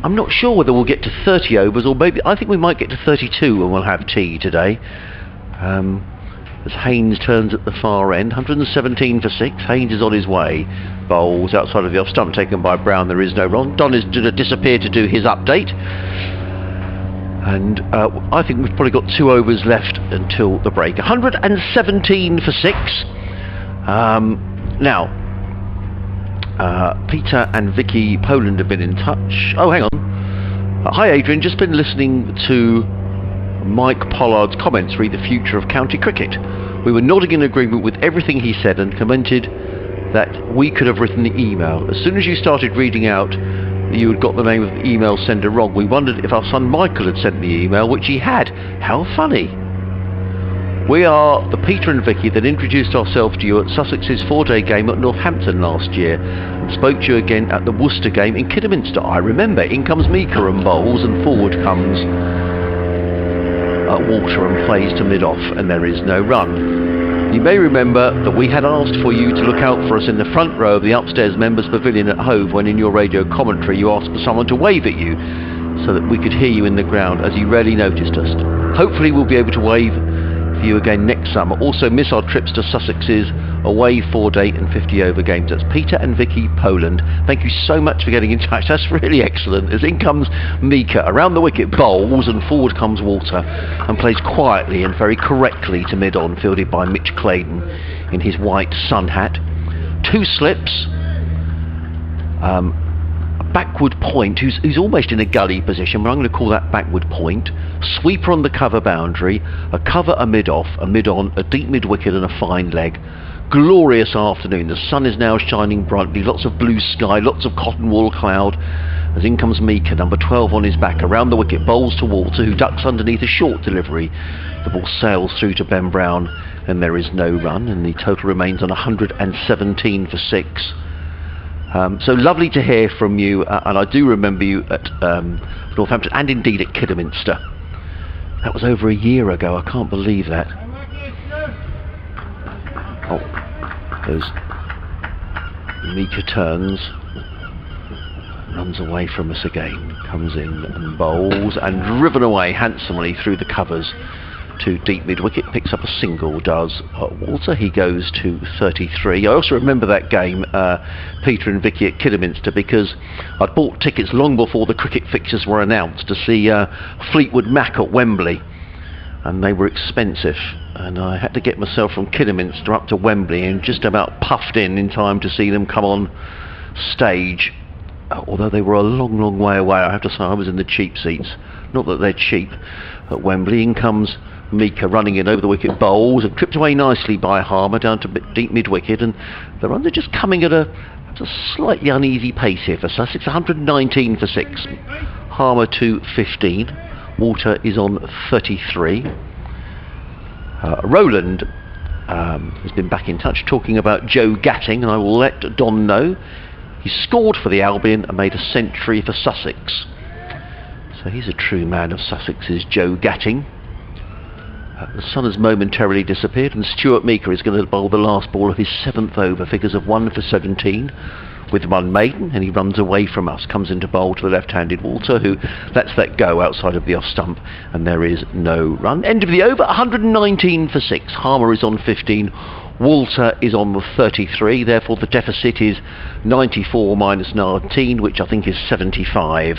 I'm not sure whether we'll get to 30 overs, or maybe I think we might get to 32 and we'll have tea today. As Haynes turns at the far end, 117 for 6. Haynes is on his way. Bowls outside of the off stump, taken by Brown. There is no run. Don is to disappear to do his update. And I think we've probably got 2 overs left until the break. 117 for 6. Now, Peter and Vicky Poland have been in touch. Oh, hang on. Hi, Adrian. Just been listening to Mike Pollard's comments, read the future of county cricket. We were nodding in agreement with everything he said and commented that we could have written the email. As soon as you started reading out you had got the name of the email sender wrong, we wondered if our son Michael had sent the email, which he had. How funny. We are the Peter and Vicky that introduced ourselves to you at Sussex's 4-day game at Northampton last year and spoke to you again at the Worcester game in Kidderminster. I remember. In comes Mika and bowls, and forward comes Walter and plays to mid-off, and there is no run. You may remember that we had asked for you to look out for us in the front row of the upstairs members' pavilion at Hove when in your radio commentary you asked for someone to wave at you so that we could hear you in the ground, as you rarely noticed us. Hopefully we'll be able to wave for you again next summer. Also miss our trips to Sussex's away 4-day and 50-over games. That's Peter and Vicky, Poland. Thank you so much for getting in touch. That's really excellent. As in comes Mika, around the wicket bowls, and forward comes Walter and plays quietly and very correctly to mid-on, fielded by Mitch Claydon in his white sun hat. 2 slips, a backward point, who's almost in a gully position, but I'm going to call that backward point. Sweeper on the cover boundary, a cover a mid-off, a mid-on, a deep mid-wicket and a fine leg. Glorious afternoon. The sun is now shining brightly, lots of blue sky, lots of cotton wool cloud. As in comes Mika, number 12 on his back, around the wicket, bowls to Walter, who ducks underneath a short delivery. The ball sails through to Ben Brown, and there is no run, and the total remains on 117 for 6. So lovely to hear from you, and I do remember you at Northampton and indeed at Kidderminster. That was over a year ago. I can't believe that. Oh, there's Mika turns, runs away from us again, comes in and bowls, and driven away handsomely through the covers to deep mid-wicket, picks up a single, does Walter. He goes to 33. I also remember that game, Peter and Vicky at Kidderminster, because I'd bought tickets long before the cricket fixtures were announced to see Fleetwood Mac at Wembley, and they were expensive, and I had to get myself from Kidderminster up to Wembley and just about puffed in time to see them come on stage, although they were a long way away. I have to say I was in the cheap seats, not that they're cheap, at Wembley. In comes Mika running in over the wicket, bowls and tripped away nicely by Harmer down to deep mid-wicket, and the runs are just coming at a slightly uneasy pace here for Sussex. 119 for 6, Harmer to 15, Walter is on 33. Roland has been back in touch talking about Joe Gatting, and I will let Don know he scored for the Albion and made a century for Sussex. So he's a true man of Sussex, is Joe Gatting. The sun has momentarily disappeared, and Stuart Meeker is going to bowl the last ball of his 7th over. Figures of 1 for 17 with 1 maiden, and he runs away from us. Comes into bowl to the left-handed Walter, who lets that go outside of the off stump, and there is no run. End of the over, 119 for 6. Harmer is on 15. Walter is on 33. Therefore, the deficit is 94 minus 19, which I think is 75.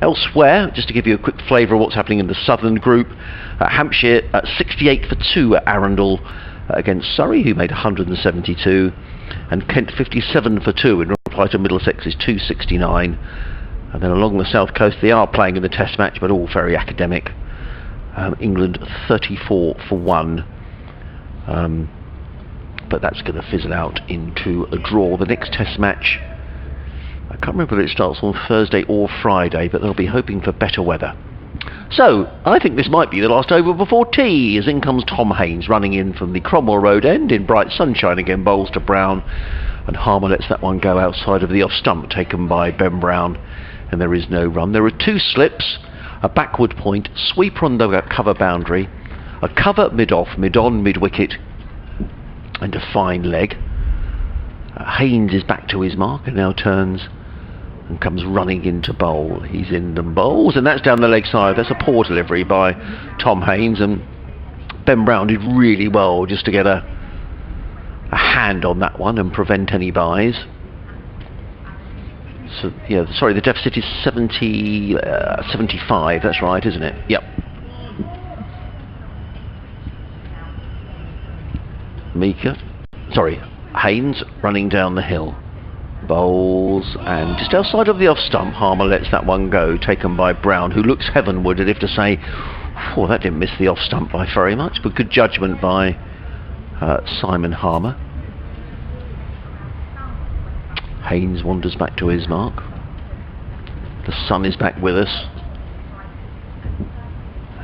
Elsewhere, just to give you a quick flavour of what's happening in the southern group, Hampshire 68 for 2 at Arundel against Surrey, who made 172, and Kent 57 for 2 in reply to Middlesex's 269. And then along the south coast they are playing in the test match, but all very academic. England 34 for 1, but that's going to fizzle out into a draw. The next test match, I can't remember whether it starts on Thursday or Friday, but they'll be hoping for better weather. So, I think this might be the last over before tea, as in comes Tom Haynes, running in from the Cromwell Road end in bright sunshine again, bowls to Brown, and Harmer lets that one go outside of the off stump, taken by Ben Brown, and there is no run. There are 2 slips, a backward point, sweeper on the cover boundary, a cover mid-off, mid-on, mid-wicket, and a fine leg. Haynes is back to his mark and now turns and comes running into bowl. He's in and bowls, and that's down the leg side. That's a poor delivery by Tom Haynes, and Ben Brown did really well just to get a hand on that one and prevent any buys. So yeah, sorry, the deficit is 75, that's right, isn't it? Yep. Haynes running down the hill, bowls, and just outside of the off stump, Harmer lets that one go, taken by Brown, who looks heavenward as if to say, Oh, that didn't miss the off stump by very much, but good judgment by Simon Harmer. Haynes wanders back to his mark. The sun is back with us.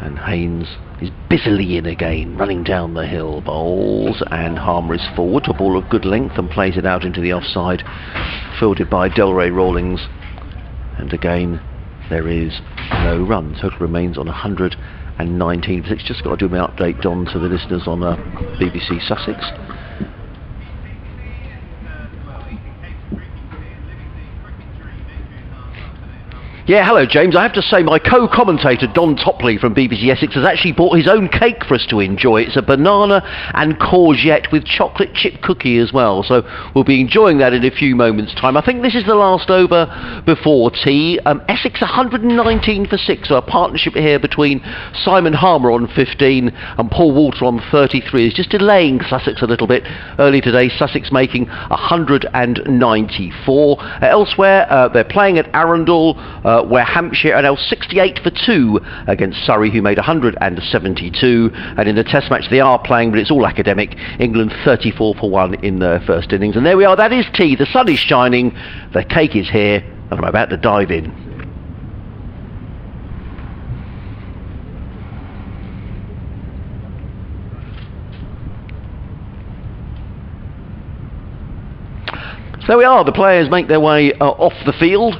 And Haynes is busily in again, running down the hill. Bowls, and Harmer is forward to a ball of good length and plays it out into the offside, fielded by Delray Rawlings. And again, there is no run. Total remains on 119. It's just got to do my update, Don, to the listeners on BBC Sussex. Yeah, hello James. I have to say my co-commentator Don Topley from BBC Essex has actually bought his own cake for us to enjoy. It's a banana and courgette with chocolate chip cookie as well. So we'll be enjoying that in a few moments' time. I think this is the last over before tea. Essex 119 for 6. So a partnership here between Simon Harmer on 15 and Paul Walter on 33 is just delaying Sussex a little bit. Early today, Sussex making 194. Elsewhere, they're playing at Arundel, where Hampshire are now 68 for 2 against Surrey, who made 172. And in the Test match they are playing, but it's all academic. England 34 for 1 in their first innings. And there we are, that is tea. The sun is shining, the cake is here, and I'm about to dive in. So there we are, the players make their way off the field.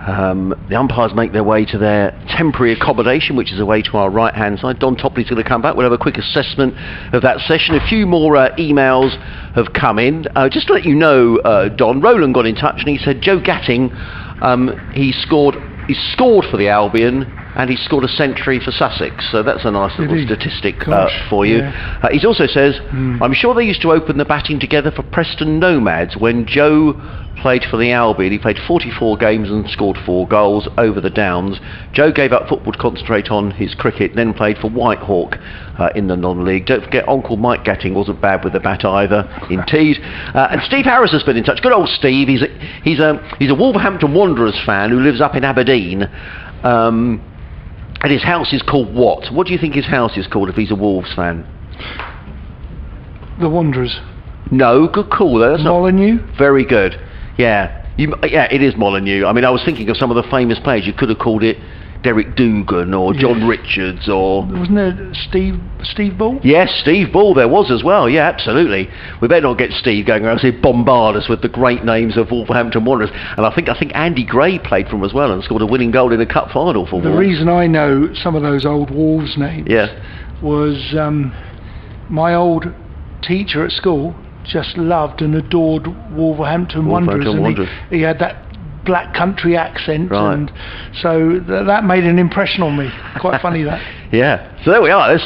The umpires make their way to their temporary accommodation, which is away to our right-hand side. Don Topley's going to come back. We'll have a quick assessment of that session. A few more emails have come in. Just to let you know, Don, Roland got in touch and he said Joe Gatting, he scored for the Albion and he scored a century for Sussex. So that's a nice little statistic for you. Yeah. He also says, I'm sure they used to open the batting together for Preston Nomads when Joe played for the Albion. He played 44 games and scored 4 goals over the Downs. Joe gave up football to concentrate on his cricket, then played for Whitehawk in the non-league. Don't forget Uncle Mike Gatting wasn't bad with the bat either, indeed. And Steve Harris has been in touch. Good old Steve. He's a Wolverhampton Wanderers fan who lives up in Aberdeen. And his house is called what? What do you think his house is called if he's a Wolves fan? The Wanderers. No, good call though. Molyneux? Very good. Yeah, it is Molyneux. I mean, I was thinking of some of the famous players. You could have called it Derek Dugan or John Richards or... Wasn't there Steve Ball? Yes, Steve Ball there was as well. Yeah, absolutely. We better not get Steve going around and bombard us with the great names of Wolverhampton Wanderers. And I think Andy Gray played for them as well and scored a winning goal in a cup final for Wolves. The reason I know some of those old Wolves names was my old teacher at school just loved and adored Wolverhampton Wanderers. And he had that black country accent, and so that made an impression on me. Quite funny that. Yeah. So there we are. There's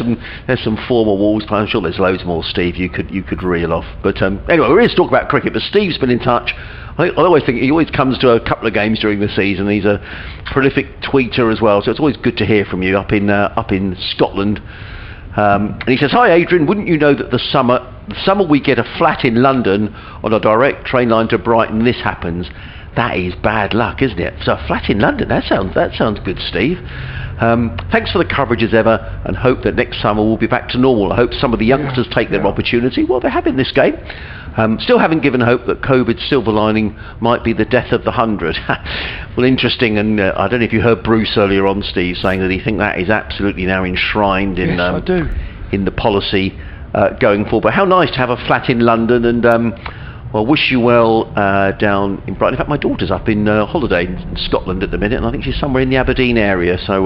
some former Wolves players. I'm sure there's loads more, Steve. You could reel off. But anyway, we're here to talk about cricket. But Steve's been in touch. I always think he always comes to a couple of games during the season. He's a prolific tweeter as well, so it's always good to hear from you up in Scotland. And he says, hi Adrian, wouldn't you know that the summer we get a flat in London on a direct train line to Brighton, this happens. That is bad luck, isn't it? So a flat in London, that sounds good, Steve. Thanks for the coverage as ever, and hope that next summer we'll be back to normal. I hope some of the youngsters take their opportunity. Well, they have in this game. Still haven't given hope that COVID's silver lining might be the death of the 100. Well, interesting, and I don't know if you heard Bruce earlier on, Steve, saying that he thinks that is absolutely now enshrined in the policy going forward. But how nice to have a flat in London, and well, wish you well down in Brighton. In fact, my daughter's up in holiday in Scotland at the minute, and I think she's somewhere in the Aberdeen area. So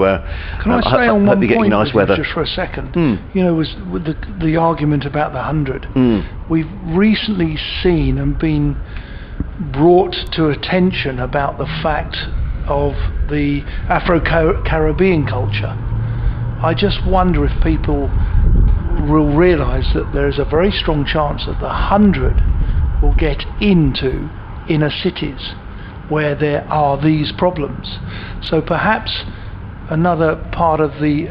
can I say on one point, nice weather just for a second? You know, was with the argument about the 100. We've recently seen and been brought to attention about the fact of the Afro-Caribbean culture. I just wonder if people will realise that there is a very strong chance that the 100 will get into inner cities where there are these problems. So perhaps another part of the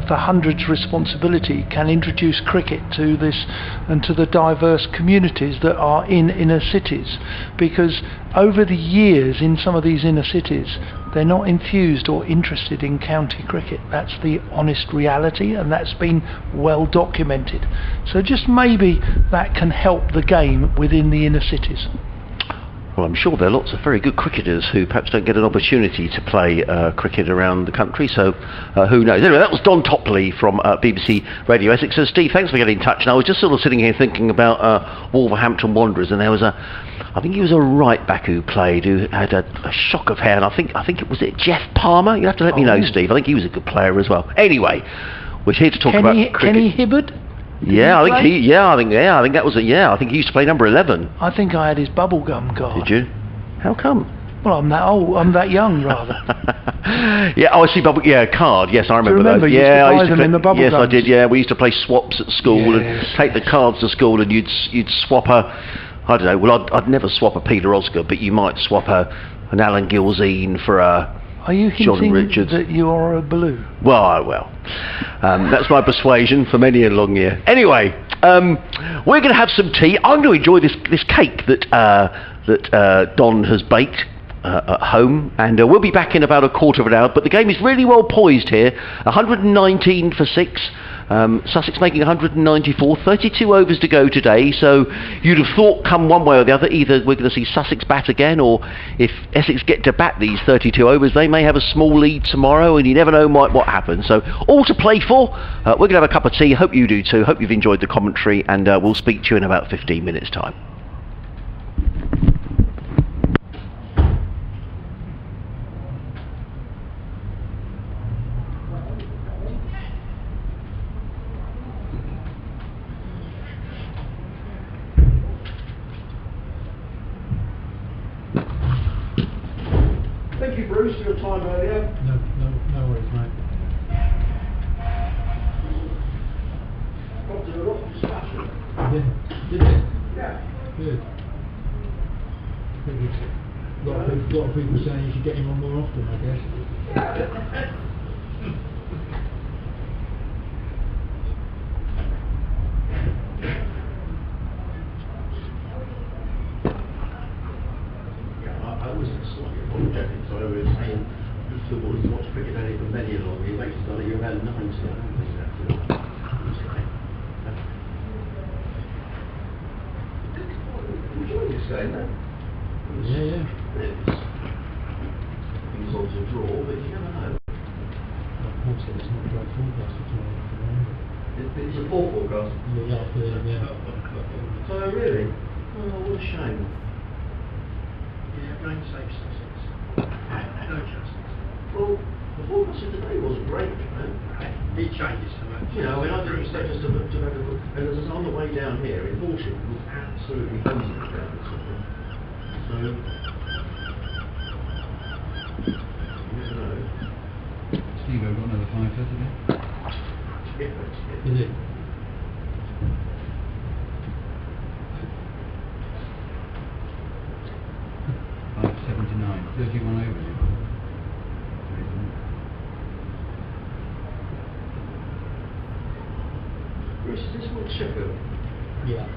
hundred's responsibility can introduce cricket to this and to the diverse communities that are in inner cities, because over the years in some of these inner cities they're not infused or interested in county cricket. That's the honest reality, and that's been well documented. So just maybe that can help the game within the inner cities. Well, I'm sure there are lots of very good cricketers who perhaps don't get an opportunity to play cricket around the country, so who knows. Anyway, that was Don Topley from BBC Radio Essex. So Steve, thanks for getting in touch. And I was just sort of sitting here thinking about Wolverhampton Wanderers, and there was I think he was a right back who played, who had a shock of hair, and I think it was Jeff Palmer. You have to let me know, Steve. I think he was a good player as well. Anyway, we're here to talk about cricket. Kenny Hibbard? I think that was I think he used to play number 11. I think I had his bubblegum card. Did you? How come? Well, I'm that old. I'm that young, rather. I see card. Yes, I remember that. I used to play them in the bubble Yes, gums. I did. Yeah, we used to play swaps at school and take the cards to school, and you'd swap I don't know. Well, I'd never swap a Peter Oscar, but you might swap an Alan Gilzine for a. Are you John hinting Richards. that you are a Baloo? Well, that's my persuasion for many a long year. Anyway, we're going to have some tea. I'm going to enjoy this cake that Don has baked at home, and we'll be back in about a quarter of an hour. But the game is really well poised here. 119 for 6. Sussex making 194, 32 overs to go today, so you'd have thought come one way or the other, either we're going to see Sussex bat again, or if Essex get to bat these 32 overs, they may have a small lead tomorrow, and you never know what happens. So all to play for. We're going to have a cup of tea. Hope you do too. Hope you've enjoyed the commentary, and we'll speak to you in about 15 minutes time. Thank you, Bruce, for your time earlier. No worries, mate. Got to a lot of discussion. Did it? Yeah. Good. A lot of people saying you should get him on more often, I guess. I was slightly apologetic, so I was saying good football is watch cricket only for many along. It makes it you're about 9 still, I don't think that's enjoyed this game, though. Yeah. Things on to draw, but you never know. Unfortunately, it's not a great forecast for tomorrow afternoon. It's a poor forecast. Yeah. So really? Oh, what a shame. Yeah, rain safe Sussex. No justice. Well, the forecast of today wasn't great, man. It changes so much. You know, I didn't expect us to have a look. And as on the way down here, in Horsham, it was absolutely hosing down this morning. So, you never know. Steve, I've got another 5 today. Yeah, Is it? $5.79. 31 over. Bruce, is this what Sheffield? Yeah.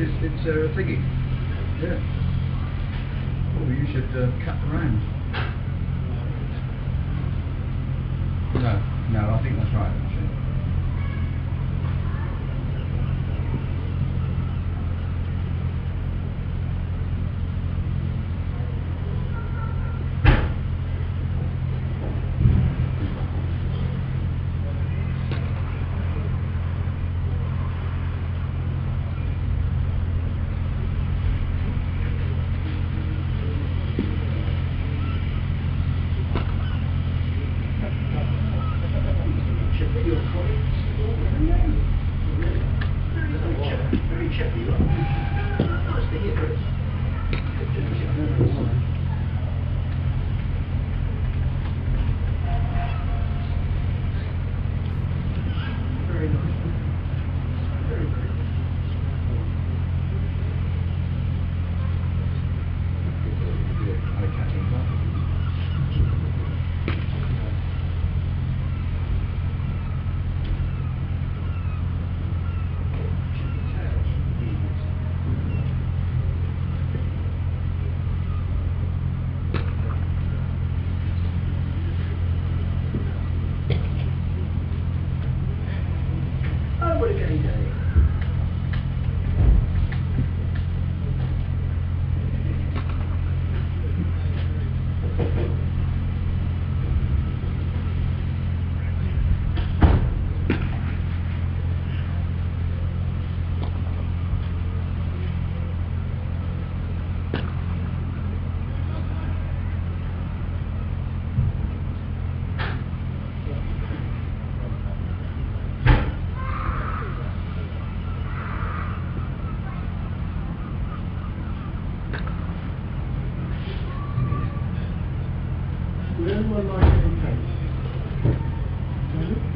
it's a thingy. Yeah. Well, you should cut the round. No, I think that's right. Actually.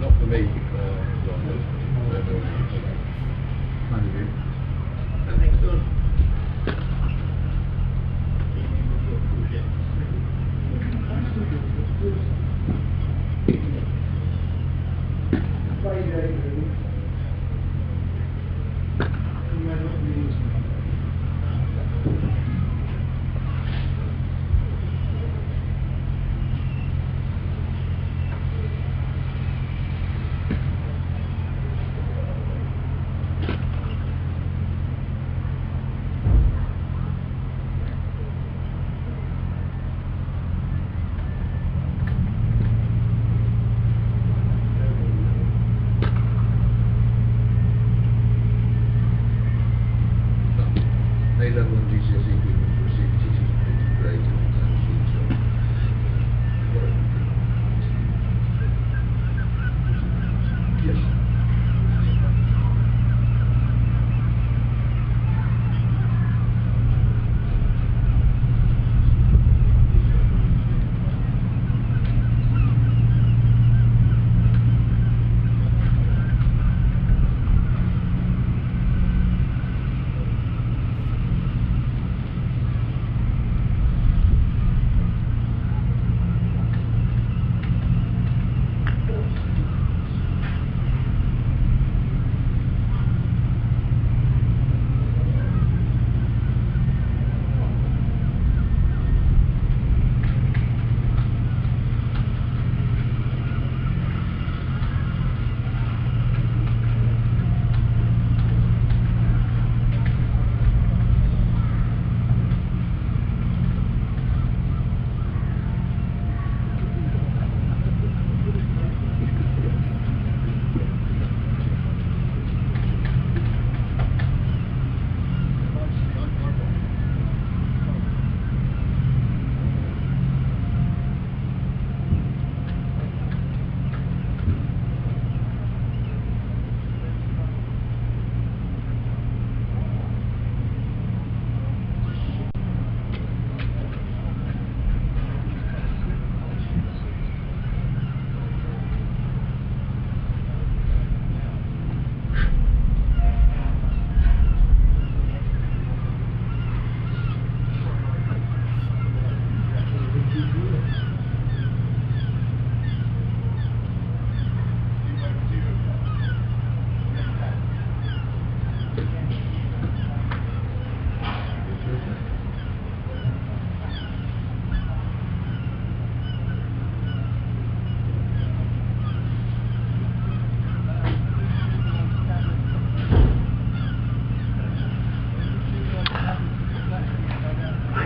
Not for me. Kind of you. Next one. A-level and GCSE people receive teachers printed grade and sheets. Yes.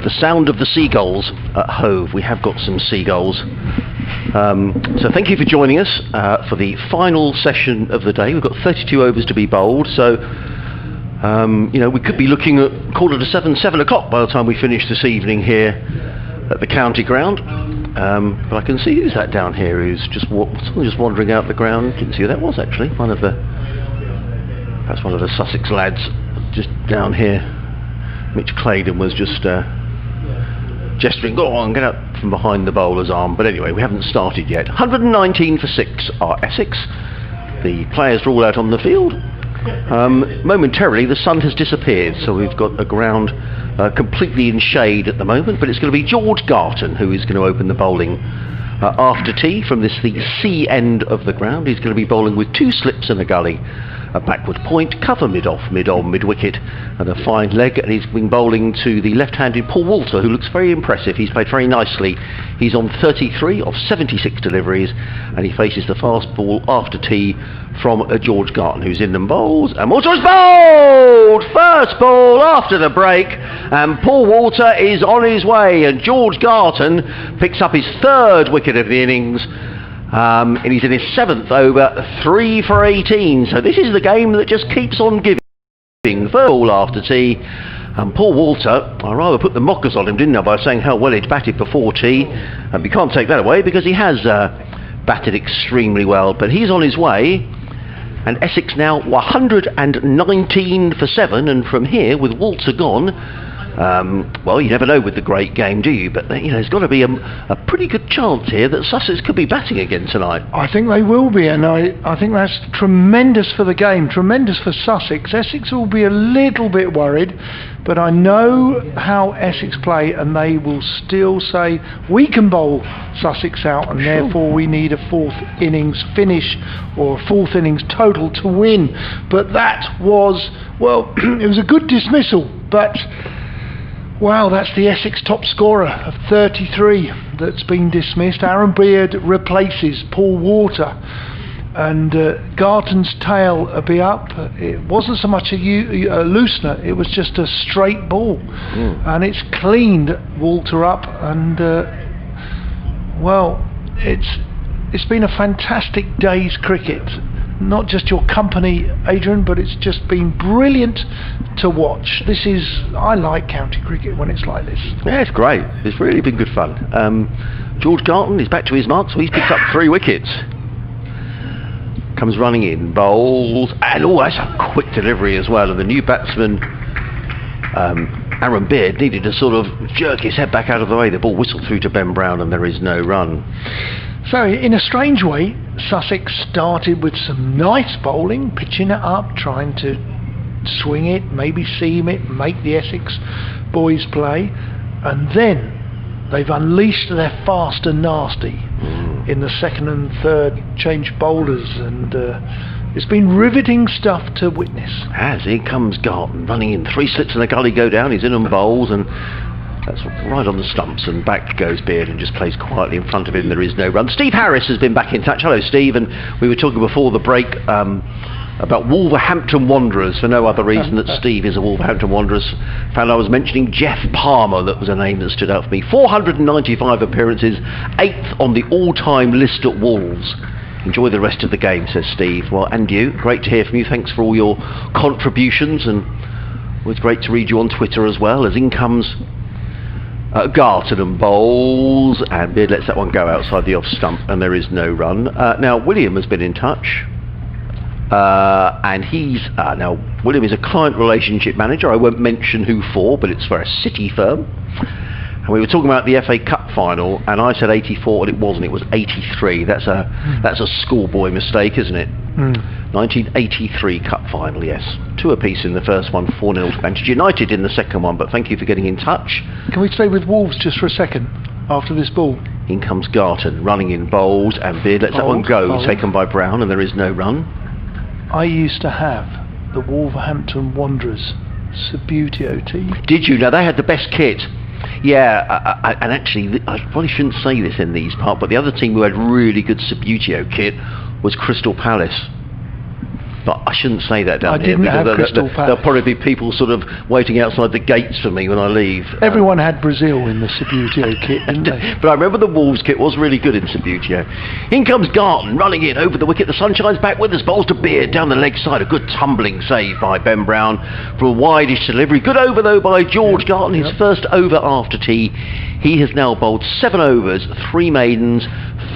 the sound of the seagulls at Hove. We have got some seagulls. So thank you for joining us for the final session of the day. We've got 32 overs to be bowled, so you know, we could be looking at 7 o'clock by the time we finish this evening here at the county ground. But I can see who's that down here who's just wandering out the ground. Didn't see who that was actually. Perhaps one of the Sussex lads just down here. Mitch Claydon was just gesturing, go on, get out from behind the bowler's arm. But anyway, we haven't started yet. 119 for 6 are Essex. The players are all out on the field. Momentarily the sun has disappeared, so we've got a ground completely in shade at the moment, but it's going to be George Garton who is going to open the bowling after tea from the C end of the ground. He's going to be bowling with 2 slips and a gully, a backward point, cover mid-off, mid-on, mid-wicket, and a fine leg. And he's been bowling to the left-handed Paul Walter, who looks very impressive. He's played very nicely. He's on 33 of 76 deliveries, and he faces the fast ball after tea from George Garton, who's in and bowls. And Walter is bowled! First ball after the break, and Paul Walter is on his way, and George Garton picks up his 3rd wicket of the innings. And he's in his 7th over, 3 for 18. So this is the game that just keeps on giving. First ball after tea, and Paul Walter, I rather put the mockers on him, didn't I, by saying how well he'd batted before tea. And we can't take that away because he has batted extremely well. But he's on his way, and Essex now 119 for 7. And from here, with Walter gone, well, you never know with the great game, do you? But you know, there's got to be a pretty good chance here that Sussex could be batting again tonight. I think they will be, and I think that's tremendous for the game, tremendous for Sussex. Essex will be a little bit worried, but I know how Essex play, and they will still say, we can bowl Sussex out, and therefore we need a 4th innings finish, or a 4th innings total to win. But that was, well, it was a good dismissal, but wow, that's the Essex top scorer of 33 that's been dismissed. Aaron Beard replaces Paul Walter, and Garton's tail will be up. It wasn't so much a loosener, it was just a straight ball, and it's cleaned Walter up. And well, it's been a fantastic day's cricket. Not just your company, Adrian, but it's just been brilliant to watch. I like county cricket when it's like this. Yeah, it's great. It's really been good fun. George Garton is back to his mark, so he's picked up 3 wickets. Comes running in, bowls, and that's a quick delivery as well. And the new batsman, Aaron Beard, needed to sort of jerk his head back out of the way. The ball whistled through to Ben Brown, and there is no run. So, in a strange way, Sussex started with some nice bowling, pitching it up, trying to swing it, maybe seam it, make the Essex boys play, and then they've unleashed their fast and nasty in the 2nd and 3rd change bowlers, and it's been riveting stuff to witness. As here comes Garton running in, 3 slips and a gully go down, he's in and bowls, and that's right on the stumps, and back goes Beard and just plays quietly in front of him. There is no run. Steve Harris has been back in touch. Hello, Steve. And we were talking before the break about Wolverhampton Wanderers, for no other reason that Steve is a Wolverhampton Wanderers fan. I was mentioning Jeff Palmer. That was a name that stood out for me. 495 appearances, 8th on the all-time list at Wolves. Enjoy the rest of the game, says Steve. Well, and you. Great to hear from you. Thanks for all your contributions, and it was great to read you on Twitter as well. As in comes Garton and bowls, and Beard lets that one go outside the off stump, and there is no run. Now William has been in touch, and he's now William is a client relationship manager. I won't mention who for, but it's for a city firm. And we were talking about the FA Cup final, and I said 84, and it wasn't. It was 83. That's a schoolboy mistake, isn't it? 1983 Cup final, yes. 2 apiece in the first one, 4-0 to Manchester United in the second one. But thank you for getting in touch. Can we stay with Wolves just for a second after this ball? In comes Garton, running in bowls, and Beard lets that one go, taken by Brown, and there is no run. I used to have the Wolverhampton Wanderers Subbuteo team. Did you? Now, they had the best kit. Yeah, and actually, I probably shouldn't say this in these parts, but the other team who had really good Subbuteo kit was Crystal Palace. But I shouldn't say that down I here, didn't have because Crystal there'll Palace. probably be people sort of waiting outside the gates for me when I leave. Everyone had Brazil in the Subbuteo kit, didn't they? But I remember the Wolves kit was really good in Subbuteo. In comes Garton, running in over the wicket. The sun shines back with us. Bowls to Beard down the leg side. A good tumbling save by Ben Brown for a wideish delivery. Good over though by George Garton. His first over after tea. He has now bowled 7 overs, 3 maidens,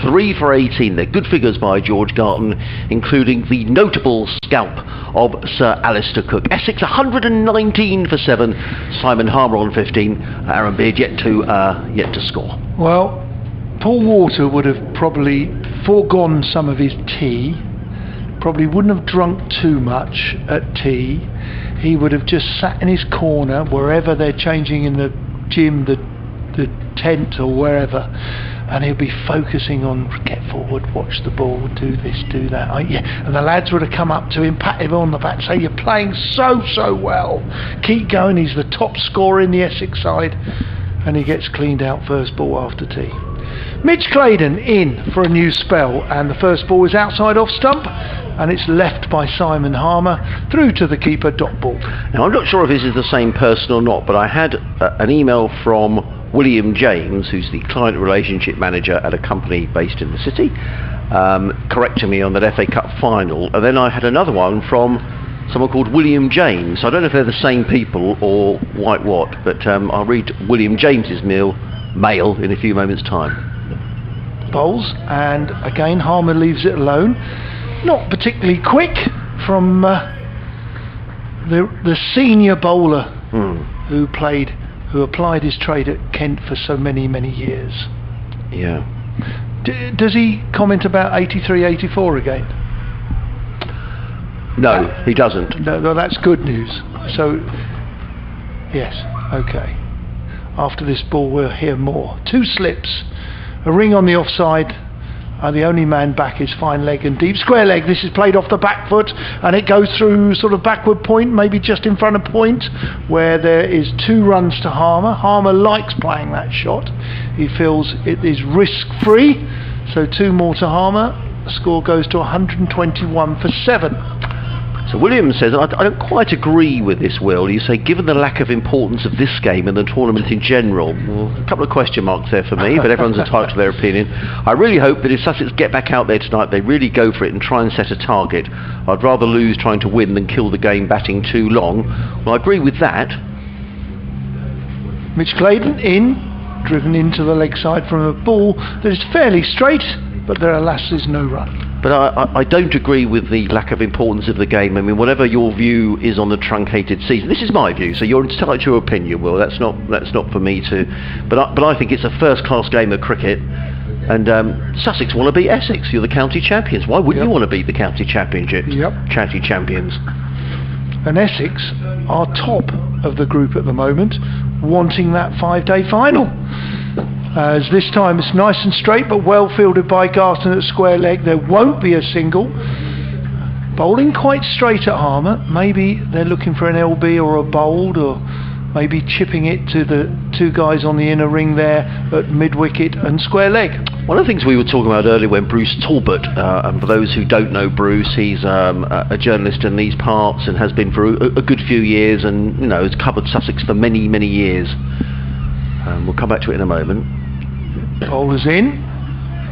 3 for 18. They're good figures by George Garton, including the notable scalp of Sir Alistair Cook. Essex 119 for 7. Simon Harmer on 15. Aaron Beard yet to score. Well, Paul Walter would have probably foregone some of his tea, probably wouldn't have drunk too much at tea. He would have just sat in his corner, wherever they're changing in the gym, the tent or wherever, and he'll be focusing on get forward, watch the ball, do this, do that. And the lads would have come up to him, pat him on the back, say, you're playing so well, keep going. He's the top scorer in the Essex side, and he gets cleaned out first ball after tea. Mitch Claydon in for a new spell, and the first ball is outside off stump, and it's left by Simon Harmer through to the keeper, dot ball. Now I'm not sure if this is the same person or not, but I had an email from William James, who's the client relationship manager at a company based in the city, correcting me on that FA Cup final, and then I had another one from someone called William James. I don't know if they're the same people or what, but I'll read William James's mail in a few moments' time. Bowls, and again Harmer leaves it alone. Not particularly quick from the senior bowler who applied his trade at Kent for so many years. Yeah. Does he comment about 83, 84 again? No, he doesn't. No, that's good news. So, yes, okay. After this ball we'll hear more. 2 slips, a ring on the offside. The only man back is fine leg and deep square leg. This is played off the back foot, and it goes through sort of backward point, maybe just in front of point, where there is 2 runs to Harmer. Harmer likes playing that shot. He feels it is risk free, so 2 more to Harmer. The score goes to 121 for 7. So William says, I don't quite agree with this, Will. You say, given the lack of importance of this game and the tournament in general, well, a couple of question marks there for me, but everyone's entitled to their opinion. I really hope that if Sussex get back out there tonight, they really go for it and try and set a target. I'd rather lose trying to win than kill the game batting too long. Well, I agree with that. Mitch Claydon in, driven into the leg side from a ball that is fairly straight, but there alas is no run. But I don't agree with the lack of importance of the game. I mean, whatever your view is on the truncated season, this is my view, so you're entitled to your opinion, Will. That's not for me to. But I think it's a first-class game of cricket, and Sussex want to beat Essex. You're the county champions. Why wouldn't you want to beat the county championship? County champions. And Essex are top of the group at the moment, wanting that 5-day final. As this time it's nice and straight, but well fielded by Garton at square leg. There won't be a single. Bowling quite straight at Harmer. Maybe they're looking for an LB or a bowled, or maybe chipping it to the 2 guys on the inner ring there at mid-wicket and square leg. One of the things we were talking about earlier when Bruce Talbot, and for those who don't know Bruce, he's a journalist in these parts and has been for a good few years, and has covered Sussex for many years. We'll come back to it in a moment. Bowlers in,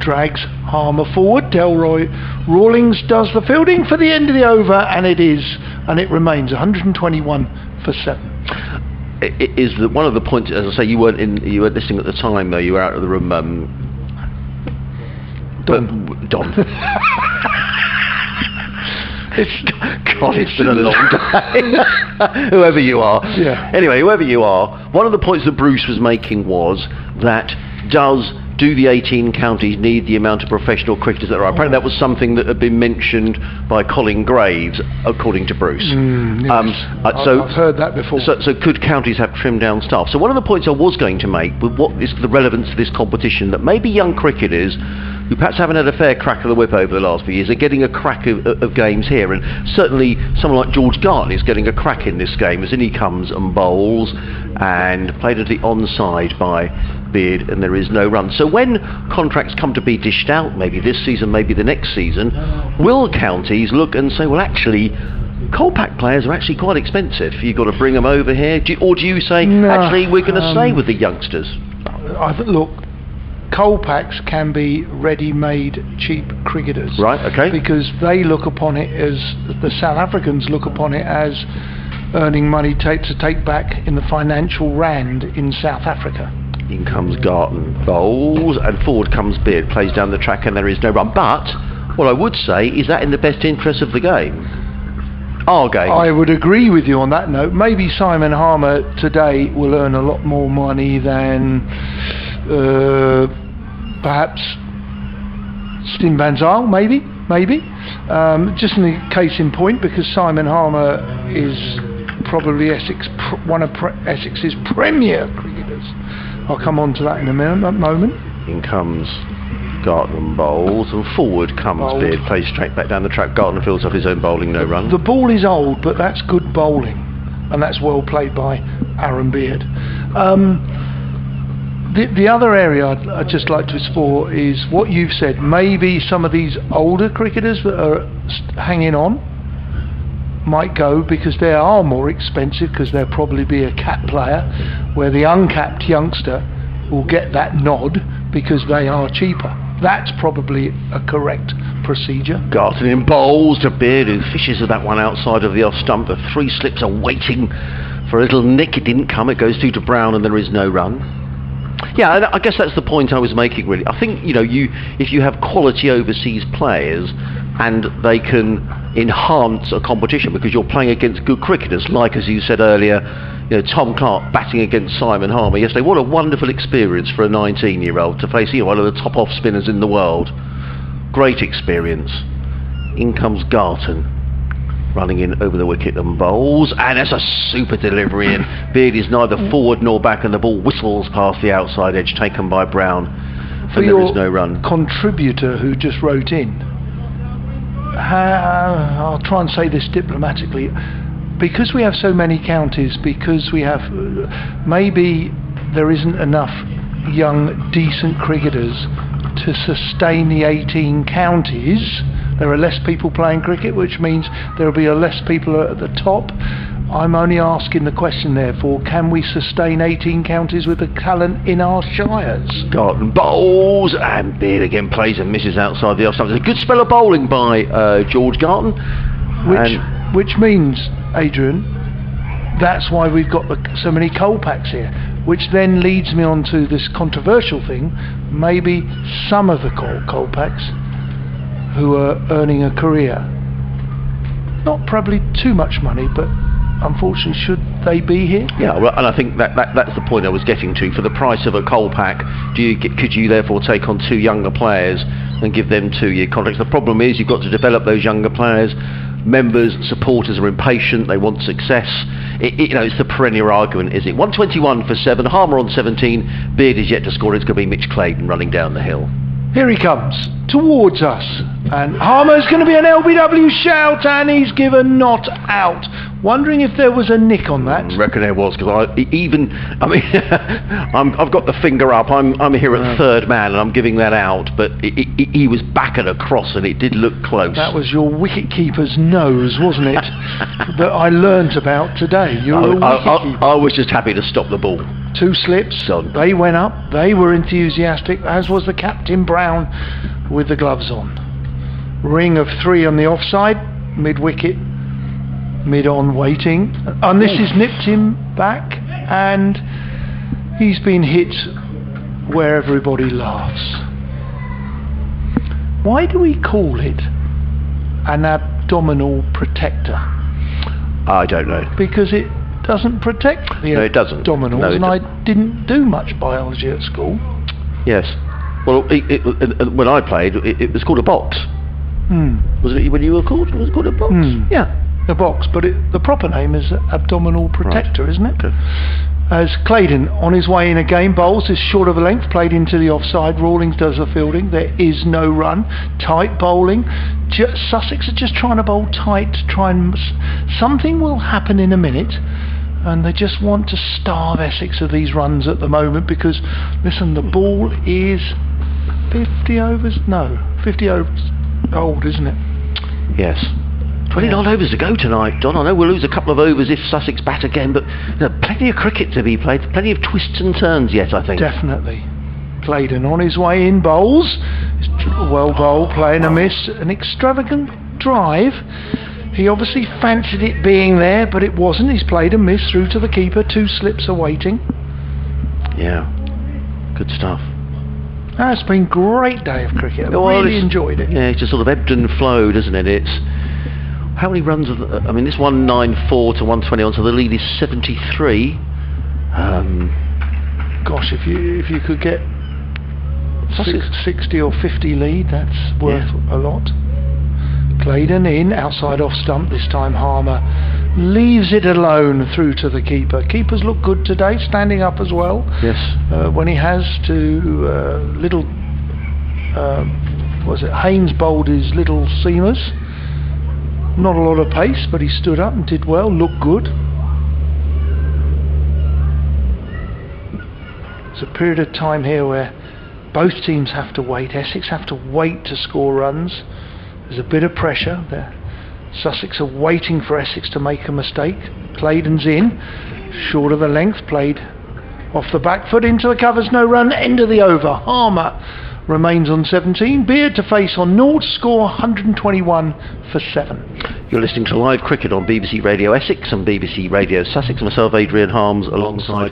drags Harmer forward. Delroy Rawlings does the fielding for the end of the over, and it remains 121 for 7. It is one of the points, as I say, you weren't listening at the time, though. You were out of the room. Don. God, it's been a long day. Whoever you are. Yeah. Anyway, whoever you are, one of the points that Bruce was making was that do the 18 counties need the amount of professional cricketers that are? Apparently that was something that had been mentioned by Colin Graves, according to Bruce. Yes. I've heard that before. So could counties have trimmed down staff? So one of the points I was going to make was what is the relevance of this competition, that maybe young cricketers who perhaps haven't had a fair crack of the whip over the last few years, are getting a crack of games here, and certainly someone like George Gartley is getting a crack in this game, as in he comes and bowls, and played at the onside by Beard, and there is no run. So when contracts come to be dished out, maybe this season, maybe the next season, will counties look and say, well, actually, Colpack players are actually quite expensive, you've got to bring them over here, or do you say, no, actually, we're going to stay with the youngsters? Look, Colpacks can be ready-made cheap cricketers. Right, okay. Because they look upon it as, the South Africans look upon it as earning money to take back in the financial rand in South Africa. In comes Garton, bowls, and forward comes Beard, plays down the track, and there is no run. But what I would say is that in the best interest of the game. Our game. I would agree with you on that note. Maybe Simon Harmer today will earn a lot more money than perhaps Stim Van Zyl, maybe. Just in the case in point, because Simon Harmer is probably one of Essex's premier cricketers. I'll come on to that in a moment. In comes Garton, bowls, and forward comes Beard, plays straight back down the track. Garton fields off his own bowling, no run. The ball is old, but that's good bowling, and that's well played by Aaron Beard. The other area I'd just like to explore is what you've said. Maybe some of these older cricketers that are hanging on might go because they are more expensive, because there'll probably be a cap player, where the uncapped youngster will get that nod because they are cheaper. That's probably a correct procedure. Garton in bowls to Beard, who fishes that one outside of the off stump. The three slips are waiting for a little nick. It didn't come. It goes through to Brown, and there is no run. Yeah, I guess that's the point I was making, really. I think, if you have quality overseas players and they can enhance a competition because you're playing against good cricketers, like, as you said earlier, Tom Clark batting against Simon Harmer yesterday. What a wonderful experience for a 19-year-old to face one of the top off spinners in the world. Great experience. In comes Garton, running in over the wicket and bowls, and that's a super delivery, and Beard is neither forward nor back, and the ball whistles past the outside edge, taken by Brown, and there is no run. Contributor who just wrote in, I'll try and say this diplomatically, because we have so many counties, because we have, maybe there isn't enough young decent cricketers to sustain the 18 counties. There are less people playing cricket, which means there will be less people at the top. I'm only asking the question, therefore, can we sustain 18 counties with the talent in our shires? Garton bowls, and Beard again plays and misses outside the off stump. It's a good spell of bowling by George Garton. Which means, Adrian, that's why we've got so many Colpacks here, which then leads me on to this controversial thing. Maybe some of the Colpacks who are earning a career, not probably too much money, but unfortunately, should they be here? Yeah, well, and I think that's the point I was getting to. For the price of a Colpack, could you therefore take on two younger players and give them 2-year contracts? The problem is you've got to develop those younger players. Members, supporters are impatient, they want success. It's the perennial argument, is it? 121 for 7, Harmer on 17, Beard is yet to score. It's going to be Mitch Claydon running down the hill. Here he comes, towards us, and Harmer's going to be an LBW shout, and he's given not out. Wondering if there was a nick on that. I reckon there was, because I've got the finger up. I'm here at third man, and I'm giving that out. But he was back and across, and it did look close. That was your wicket-keeper's nose, wasn't it? That I learnt about today. I was just happy to stop the ball. 2 slips. They went up. They were enthusiastic, as was the captain Brown with the gloves on. Ring of 3 on the offside, mid-wicket. Mid-on waiting, and this has nipped him back, and he's been hit where everybody laughs. Why do we call it an abdominal protector? I don't know. Because it doesn't protect the abdominals, and I didn't do much biology at school. Yes. Well, when I played, it was called a box. Was it when you were called? Was it called a box? Yeah. A box, but the proper name is abdominal protector, isn't it? Okay. as Claydon on his way in again bowls is short of a length, played into the offside. Rawlings does the fielding. There is no run. Tight bowling. Sussex are just trying to bowl tight to try and something will happen in a minute, and they just want to starve Essex of these runs at the moment, because listen, the ball is 50 overs old, isn't it? Yes. 29 overs to go tonight, Don. I know we'll lose a couple of overs if Sussex bat again, but plenty of cricket to be played, plenty of twists and turns yet, I think. Definitely. Claydon on his way in bowls. Well bowled, playing a miss. An extravagant drive. He obviously fancied it being there, but it wasn't. He's played a miss through to the keeper. 2 slips awaiting. Yeah. Good stuff. It's been a great day of cricket. I really enjoyed it. Yeah, it's just sort of ebbed and flowed, isn't it? It's... How many runs have... I mean, this 194 to 121, so the lead is 73. Gosh, if you could get 60 or 50 lead, that's worth a lot. Claydon in, outside off stump, this time Harmer leaves it alone through to the keeper. Keepers look good today, standing up as well. Yes. When he has to, Haynes bowled his little seamers. Not a lot of pace, but he stood up and did well, looked good. It's a period of time here where both teams have to wait. Essex have to wait to score runs. There's a bit of pressure there. Sussex are waiting for Essex to make a mistake. Claydon's in, short of a length, played off the back foot into the covers, no run, end of the over. Harmer remains on 17. Beard to face on 0, score 121 for 7. You're listening to live cricket on BBC Radio Essex and BBC Radio Sussex. Myself, Adrian Harms, alongside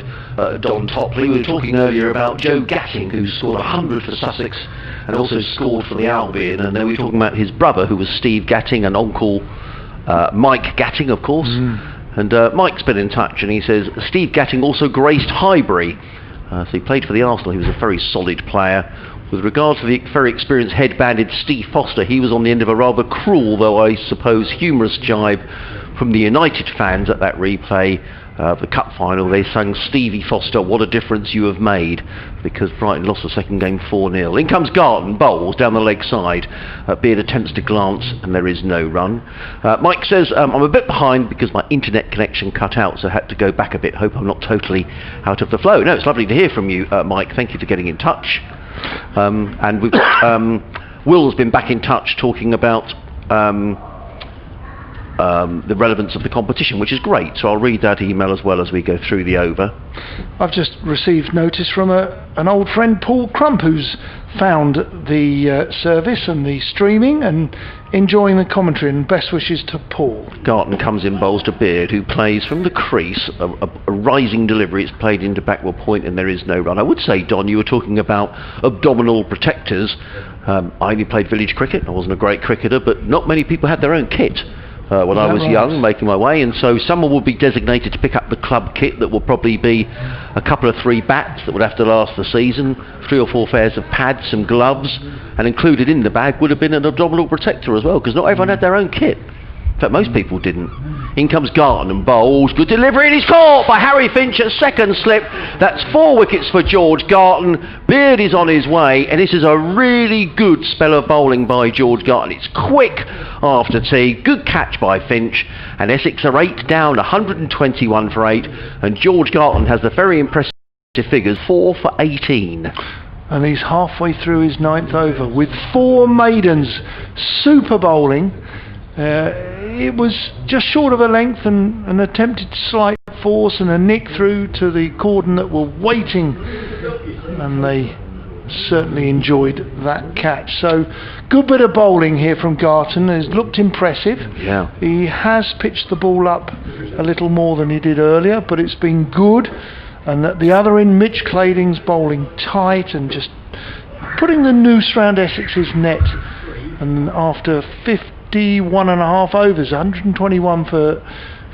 Don Topley. We were talking earlier about Joe Gatting, who scored 100 for Sussex and also scored for the Albion. And then we were talking about his brother, who was Steve Gatting, and uncle Mike Gatting, of course. And Mike's been in touch, and he says Steve Gatting also graced Highbury. So he played for the Arsenal. He was a very solid player. With regards to the very experienced head-banded Steve Foster, he was on the end of a rather cruel, though I suppose humorous jibe from the United fans at that replay of the cup final. They sang, "Stevie Foster, what a difference you have made," because Brighton lost the second game 4-0. In comes Garton, bowls down the leg side. Beard attempts to glance, and there is no run. Mike says, I'm a bit behind because my internet connection cut out, so I had to go back a bit. Hope I'm not totally out of the flow. No, it's lovely to hear from you, Mike. Thank you for getting in touch. And we've got Will's been back in touch talking about the relevance of the competition, which is great, so I'll read that email as well as we go through the over. I've just received notice from an old friend, Paul Crump, who's found the service and the streaming and enjoying the commentary, and best wishes to Paul. Garton comes in, bowls to Beard, who plays from the crease, a rising delivery. It's played into backward point and there is no run. I would say, Don, you were talking about abdominal protectors. I only played village cricket. I wasn't a great cricketer, but not many people had their own kit. When I was young, making my way, and so someone will be designated to pick up the club kit that will probably be a couple of 3 bats that would have to last the season, 3 or 4 pairs of pads, some gloves, and included in the bag would have been an abdominal protector as well, because not everyone had their own kit. In fact, most people didn't. In comes Garton and bowls. Good delivery, and he's caught by Harry Finch at second slip. That's 4 wickets for George Garton. Beard is on his way, and this is a really good spell of bowling by George Garton. It's quick after tea. Good catch by Finch, and Essex are 8 down, 121 for 8, and George Garton has the very impressive figures, 4 for 18. And he's halfway through his 9th over with 4 maidens. Super bowling. It was just short of a length and an attempted slight force and a nick through to the cordon that were waiting, and they certainly enjoyed that catch. So good bit of bowling here from Garton. Has looked impressive. Yeah. He has pitched the ball up a little more than he did earlier, but it's been good. And at the other end, Mitch Clayding's bowling tight and just putting the noose round Essex's net. And after 51.5 overs, 121 for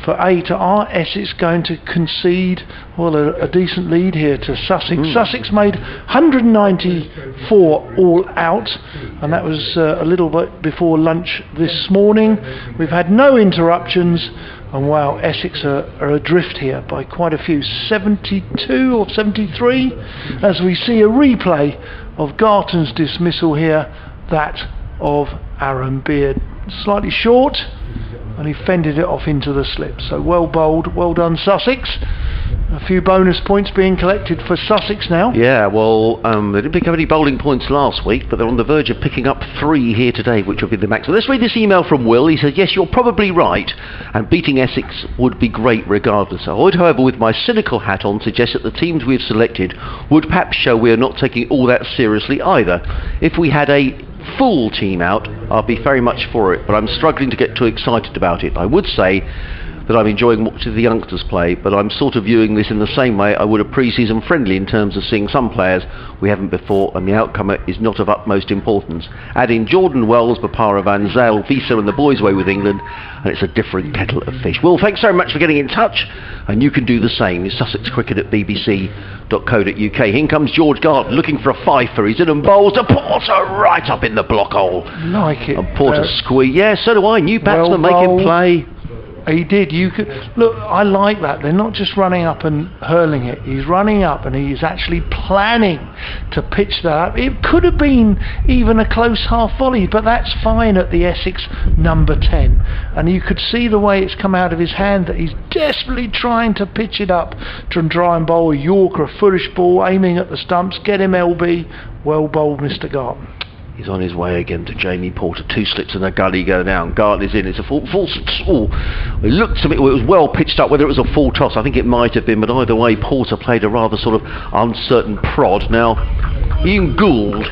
8, are Essex going to concede a decent lead here to Sussex? Sussex made 194 all out, and that was a little bit before lunch this morning. We've had no interruptions, And wow, Essex are adrift here by quite a few, 72 or 73, as we see a replay of Garton's dismissal here, that of Aaron Beard. Slightly short, and he fended it off into the slip. So well bowled, well done Sussex. A few bonus points being collected for Sussex now. Yeah, well, they didn't pick up any bowling points last week, but they're on the verge of picking up 3 here today, which will be the max. So let's read this email from Will. He says, yes, you're probably right, and beating Essex would be great regardless. I would, however, with my cynical hat on, suggest that the teams we've selected would perhaps show we are not taking all that seriously either. If we had a full team out, I'd be very much for it, but I'm struggling to get too excited about it. I would say that I'm enjoying watching the youngsters play, but I'm sort of viewing this in the same way I would a pre-season friendly, in terms of seeing some players we haven't before, and the outcome is not of utmost importance. Add in Jordan Wells, Bapara Van Zyl, Visa and the boys' way with England, and it's a different kettle of fish. Will, thanks very much for getting in touch, and you can do the same. It's Sussex Cricket at bbc.co.uk. In comes George Garton looking for a fifer. He's in and bowls to Porter right up in the block hole. Like it. And Porter squeeze. Yeah, so do I. New batsman making play. He did. You could look. I like that. They're not just running up and hurling it. He's running up and he's actually planning to pitch that up. It could have been even a close half volley, but that's fine at the Essex number 10. And you could see the way it's come out of his hand that he's desperately trying to pitch it up to try and bowl a Yorker, a foolish ball, aiming at the stumps. Get him LB. Well bowled, Mr. Garton. He's on his way again to Jamie Porter. 2 slips and a gully go down. Garton is in. It's a full it looked to me, well, it was well pitched up. Whether it was a full toss, I think it might have been, but either way, Porter played a rather sort of uncertain prod. Now, Ian Gould,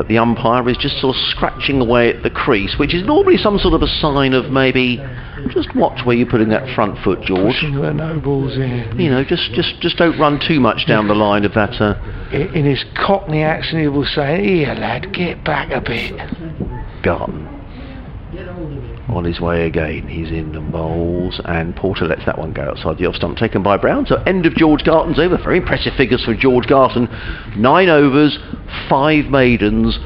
the umpire, is just sort of scratching away at the crease, which is normally some sort of a sign of maybe just watch where you're putting that front foot, George. Pushing the no balls in. You know, just don't run too much down the line of that. In his Cockney accent, he was saying, "Here, lad, get back a bit." Garton on his way again. He's in and bowls, and Porter lets that one go outside the off stump, taken by Brown. So end of George Garton's over. Very impressive figures for George Garton. 9 overs, 5 maidens,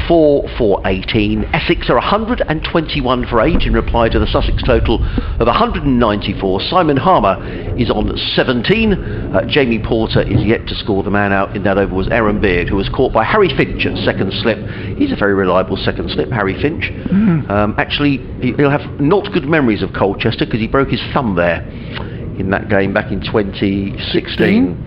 4 for 18. Essex are 121 for 8 in reply to the Sussex total of 194. Simon Harmer is on 17. Jamie Porter is yet to score. The man out in that over was Aaron Beard, who was caught by Harry Finch at second slip. He's a very reliable second slip, Harry Finch. Actually, he'll have not good memories of Colchester because he broke his thumb there in that game back in 2016.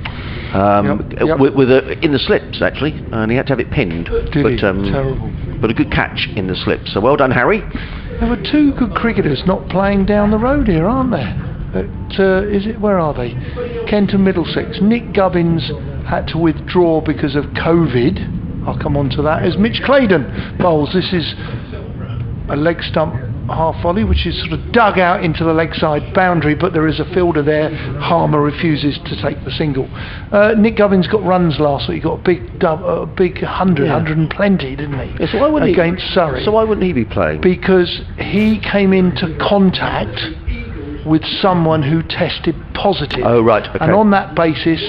Yep. With in the slips actually, and he had to have it pinned. Terrible. But a good catch in the slips. So well done, Harry. There were 2 good cricketers not playing down the road here, aren't there? Where are they? Kent and Middlesex. Nick Gubbins had to withdraw because of COVID. I'll come on to that. As Mitch Claydon bowls. This is a leg stump half volley, which is sort of dug out into the leg side boundary, but there is a fielder there. Harmer refuses to take the single. Nick Gubbins got runs last week. He got a big 100 and plenty, didn't he? Yeah, so why wouldn't against Surrey. So why wouldn't he be playing? Because he came into contact with someone who tested positive. Oh right, okay. And on that basis,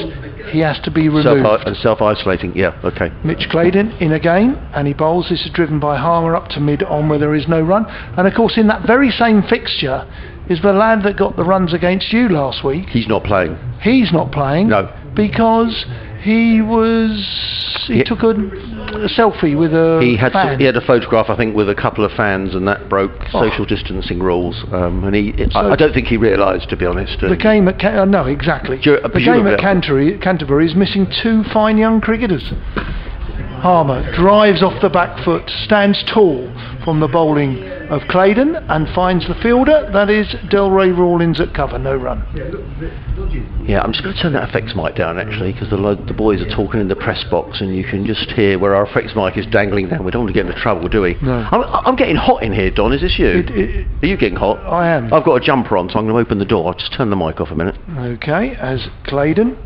he has to be removed. Self-isolating, yeah, okay. Mitch Claydon in again, and he bowls. This is driven by Harmer up to mid-on where there is no run. And of course, in that very same fixture is the lad that got the runs against you last week. He's not playing. He's not playing. No. Because he took a selfie with a fan. He had a photograph, I think, with a couple of fans, and that broke social distancing rules. And I don't think he realised, to be honest. The game at no, exactly. The game at Canterbury is missing 2 fine young cricketers. Harmer drives off the back foot, stands tall from the bowling of Claydon and finds the fielder. That is Delray Rawlins at cover, no run. Yeah, I'm just going to turn that effects mic down actually, because the boys are talking in the press box and you can just hear where our effects mic is dangling down. We don't want to get into trouble, do we? No. I'm getting hot in here, Don. Is this you? Are you getting hot? I am. I've got a jumper on, so I'm going to open the door. I'll just turn the mic off a minute. Okay, as Claydon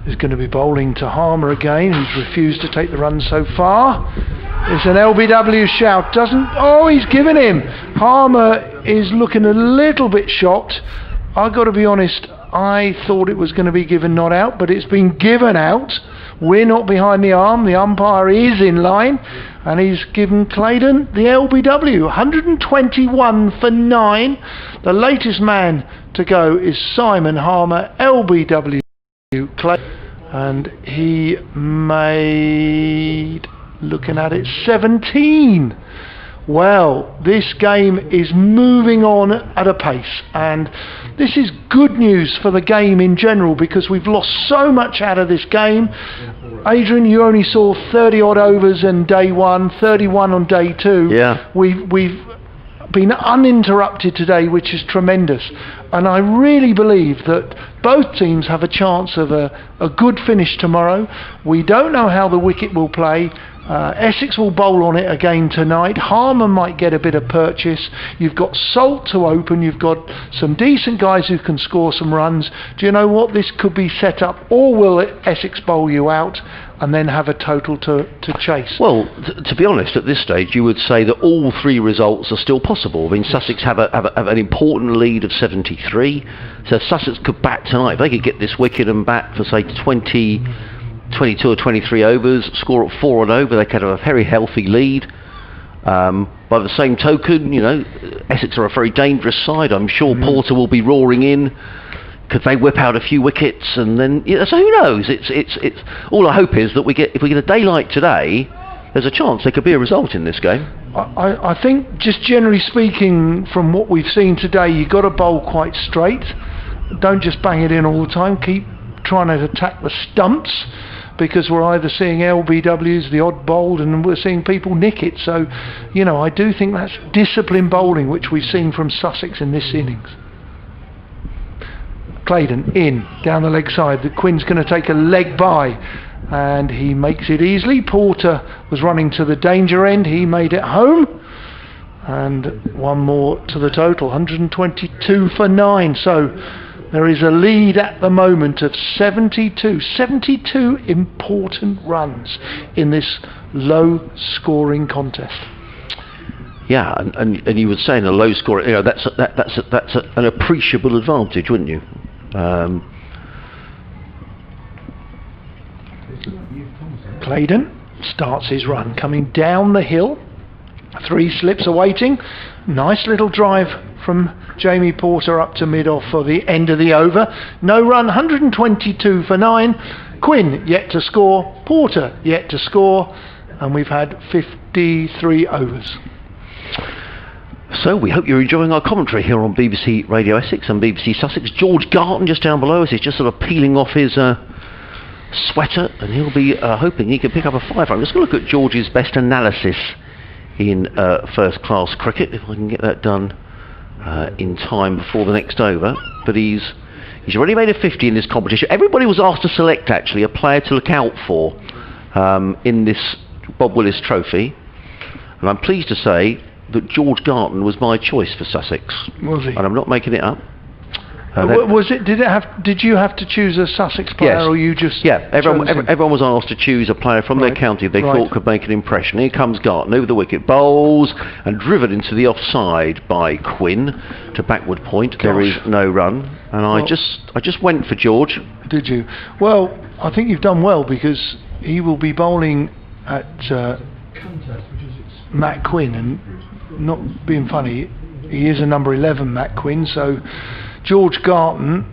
is going to be bowling to Harmer again, who's refused to take the run so far. It's an LBW shout. He's given him. Harmer is looking a little bit shocked. I've got to be honest, I thought it was going to be given not out, but it's been given out We're not behind the arm. The umpire is in line, and he's given Claydon the LBW. 121 for 9. The latest man to go is Simon Harmer, LBW Claydon, and he made, looking at it, 17. Well, this game is moving on at a pace, and this is good news for the game in general, because we've lost so much out of this game. Adrian, you only saw 30 odd overs in day 1, 31 on day 2. Yeah. We've been uninterrupted today, which is tremendous, and I really believe that both teams have a chance of a good finish tomorrow. We don't know how the wicket will play. Essex will bowl on it again tonight. Harmer might get a bit of purchase. You've got Salt to open. You've got some decent guys who can score some runs. Do you know what? This could be set up, or will Essex bowl you out and then have a total to chase? Well, to be honest, at this stage, you would say that all 3 results are still possible. I mean, Sussex have an important lead of 73, so Sussex could bat tonight. If they could get this wicket and bat for, say, 22 or 23 overs, score at 4 and over, they could have a very healthy lead. By the same token, you know, Essex are a very dangerous side. I'm sure Porter will be roaring in. Could they whip out a few wickets? And then, so who knows? It's all I hope is that if we get a day like today, there's a chance there could be a result in this game. I think, just generally speaking, from what we've seen today, you've got to bowl quite straight. Don't just bang it in all the time. Keep trying to attack the stumps, because we're either seeing LBWs, the odd bowled, and we're seeing people nick it. So, you know, I do think that's disciplined bowling, which we've seen from Sussex in this innings. Claydon in, down the leg side. The Quinn's going to take a leg by, and he makes it easily. Porter was running to the danger end. He made it home. And one more to the total, 122 for 9. So there is a lead at the moment of 72 important runs in this low-scoring contest. Yeah, and you would say in a low score, you know, that's an appreciable advantage, wouldn't you? Claydon starts his run, coming down the hill. 3 slips awaiting. Nice little drive from Jamie Porter up to mid-off for the end of the over. No run, 122 for 9. Quinn yet to score, Porter yet to score, and we've had 53 overs. So we hope you're enjoying our commentary here on BBC Radio Essex and BBC Sussex. George Garton just down below us. He's just sort of peeling off his sweater, and he'll be hoping he can pick up a 5. I'm just going to look at George's best analysis in first-class cricket, if I can get that done in time before the next over. But he's already made a 50 in this competition. Everybody was asked to select, actually, a player to look out for in this Bob Willis trophy, and I'm pleased to say that George Garton was my choice for Sussex. Was he? And I'm not making it up. Was it? Did you have to choose a Sussex player, yes. Or you just? Yeah, everyone was asked to choose a player from their county they thought could make an impression. Here comes Garton over the wicket, bowls and driven into the offside by Quinn to backward point. Gosh. There is no run, and I just went for George. Did you? Well, I think you've done well, because he will be bowling at Matt Quinn, and not being funny, he is a number 11, Matt Quinn, so George Garton,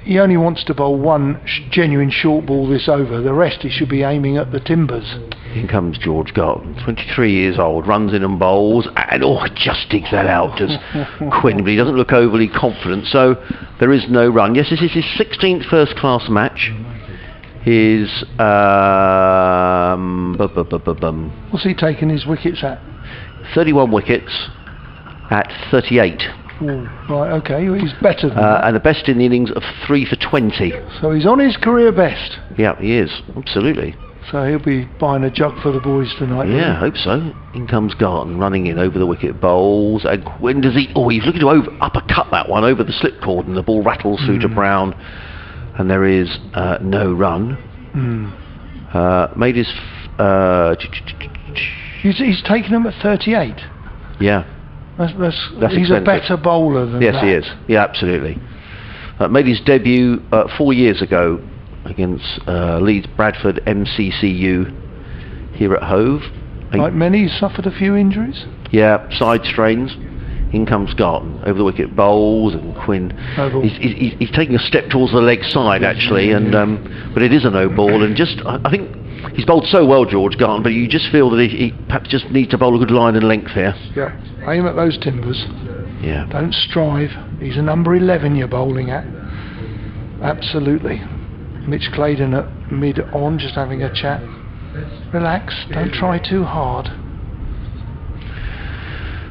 he only wants to bowl one genuine short ball this over. The rest he should be aiming at the timbers. In comes George Garton, 23 years old, runs in and bowls, and just digs that out, does Quinn, but he doesn't look overly confident, so there is no run. Yes, this is his 16th first-class match. His what's he taking his wickets at? 31 wickets at 38. Ooh, right, okay, he's better than that. And the best in the innings of 3 for 20. So he's on his career best. Yeah, he is, absolutely. So he'll be buying a jug for the boys tonight. Yeah, I hope so. In comes Garton, running in over the wicket, bowls, and when does he... Oh, he's looking to uppercut that one over the slip cord, and the ball rattles through to Brown, and there is no run. Made his... He's taken him at 38. Yeah. That's he's expensive. A better bowler than yes, that. He is. Yeah, absolutely. Made his debut 4 years ago against Leeds Bradford MCCU here at Hove. Like many, he's suffered a few injuries. Yeah, side strains. In comes Garton over the wicket, bowls, and Quinn. He's taking a step towards the leg side actually, and but it is a no ball. And just I think he's bowled so well, George Garton, but you just feel that he perhaps just needs to bowl a good line and length here. Yeah, aim at those timbers. Yeah. Don't strive. He's a number 11 you're bowling at. Absolutely. Mitch Claydon at mid on, just having a chat. Relax. Don't try too hard.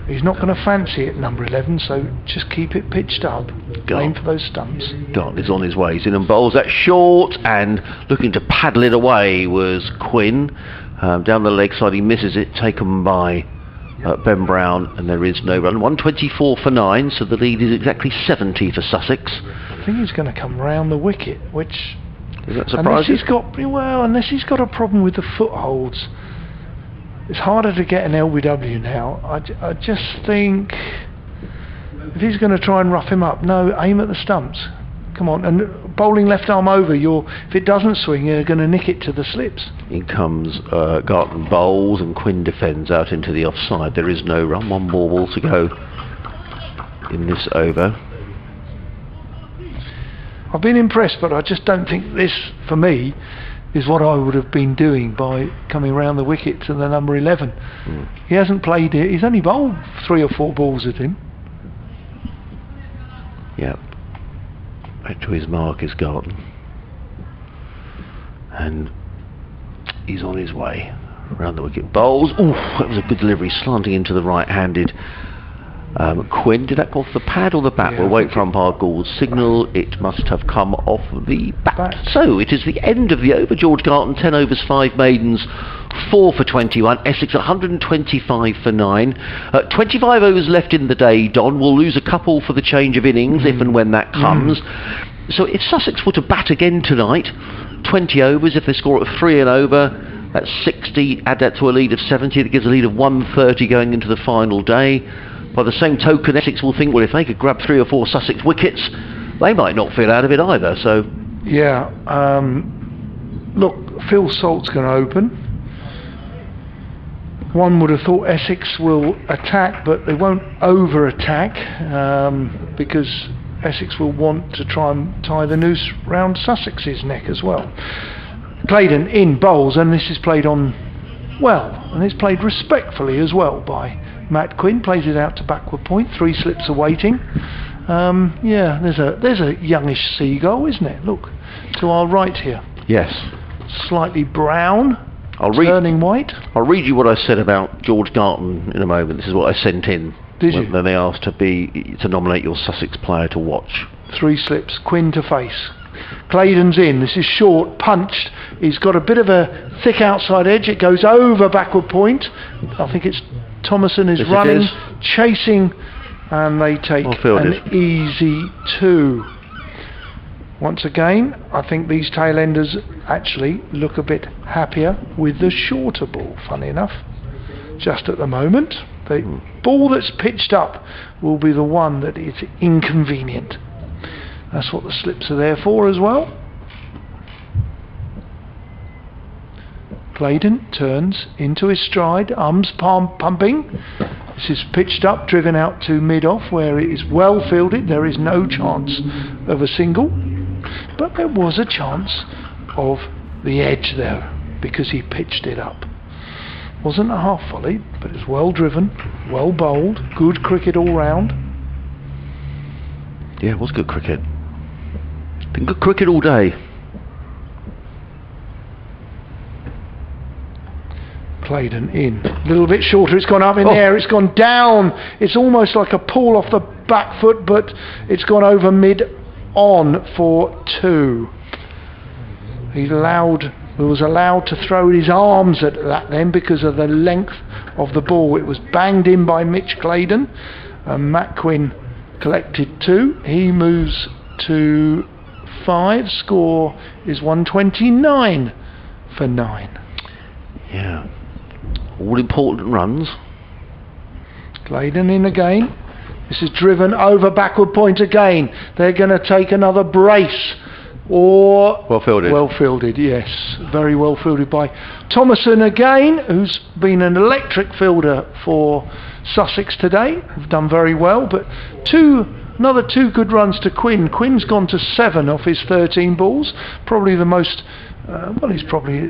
He's not going to fancy it, number 11, so just keep it pitched up. Aim for those stumps. Garton is on his way. He's in and bowls that short, and looking to paddle it away was Quinn. Down the leg side, he misses it, taken by Ben Brown, and there is no run. 124 for 9, so the lead is exactly 70 for Sussex. I think he's going to come round the wicket, which... Is that surprising? Unless he's got a problem with the footholds. It's harder to get an LBW now. I just think if he's going to try and rough him up, no, aim at the stumps. Come on, and bowling left arm over, if it doesn't swing, you're going to nick it to the slips. In comes Garton bowls, and Quinn defends out into the offside. There is no run, one more ball to go in this over. I've been impressed, but I just don't think this, for me, is what I would have been doing by coming round the wicket to the number 11. He hasn't played it. He's only bowled 3 or 4 balls at him. Yep. Back to his mark is Garton. And he's on his way. Round the wicket. Bowls. Ooh, that was a good delivery. Slanting into the right-handed Quinn. Did that go off the pad or the bat? Yeah, we'll wait for umpire Gould's signal. It must have come off the bat. So it is the end of the over. George Garton, 10 overs, 5 maidens, 4 for 21. Essex 125 for 9. 25 overs left in the day, Don. We'll lose a couple for the change of innings if and when that comes. So if Sussex were to bat again tonight, 20 overs, if they score at 3 and over, that's 60. Add that to a lead of 70. That gives a lead of 130 going into the final day. By the same token, Essex will think, well, if they could grab 3 or 4 Sussex wickets, they might not feel out of it either. So, yeah. Look, Phil Salt's going to open. One would have thought Essex will attack, but they won't over-attack because Essex will want to try and tie the noose round Sussex's neck as well. Claydon in bowls, and this is played on well, and it's played respectfully as well by Matt Quinn. Plays it out to backward point, 3 slips awaiting. Yeah, there's a youngish seagull, isn't it? Look, to our right here. yes. Slightly brown, turning white. I'll read you what I said about George Garton in a moment. This is what I sent in. Did you? When they asked to nominate your Sussex player to watch. 3 slips, Quinn to face. Claydon's in. This is short, punched. He's got a bit of a thick outside edge. It goes over backward point. I think it's Thomason is running, chasing, and they take an easy 2. Once again, I think these tail enders actually look a bit happier with the shorter ball, funny enough, just at the moment. The ball that's pitched up will be the one that is inconvenient. That's what the slips are there for as well. Claydon turns into his stride, arms palm pumping. This is pitched up, driven out to mid-off where it is well fielded. There is no chance of a single, but there was a chance of the edge there because he pitched it up. Wasn't a half volley, but it's well driven, well bowled, good cricket all round. Yeah, it was good cricket. Been good cricket all day. Claydon in. A little bit shorter, it's gone up in the air, it's gone down. It's almost like a pull off the back foot, but it's gone over mid-on for 2. He was allowed to throw his arms at that then because of the length of the ball. It was banged in by Mitch Claydon, and Matt Quinn collected 2. He moves to 5. Score is 129 for 9. Yeah. All important runs. Claydon in again. This is driven over backward point again. They're going to take another brace or Well fielded. Well fielded, yes. Very well fielded by Thomason again, who's been an electric fielder for Sussex today. Have done very well, but another 2 good runs to Quinn. Quinn's gone to 7 off his 13 balls. Probably the most, he's probably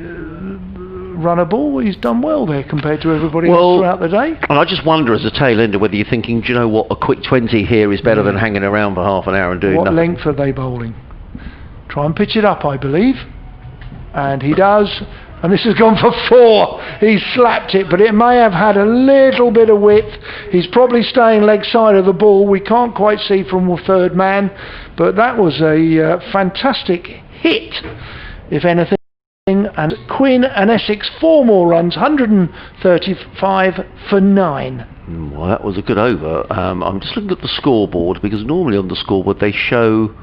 run a ball. He's done well there compared to everybody else throughout the day. And I just wonder as a tail ender whether you're thinking, do you know what, a quick 20 here is better than hanging around for half an hour and doing What nothing. length are they bowling? Try and pitch it up, I believe. And he does. And this has gone for 4. He's slapped it, but it may have had a little bit of width. He's probably staying leg side of the ball. We can't quite see from the third man, but that was a fantastic hit, if anything. And Quinn and Essex 4 more runs, 135 for 9. Well, that was a good over. I'm just looking at the scoreboard, because normally on the scoreboard they show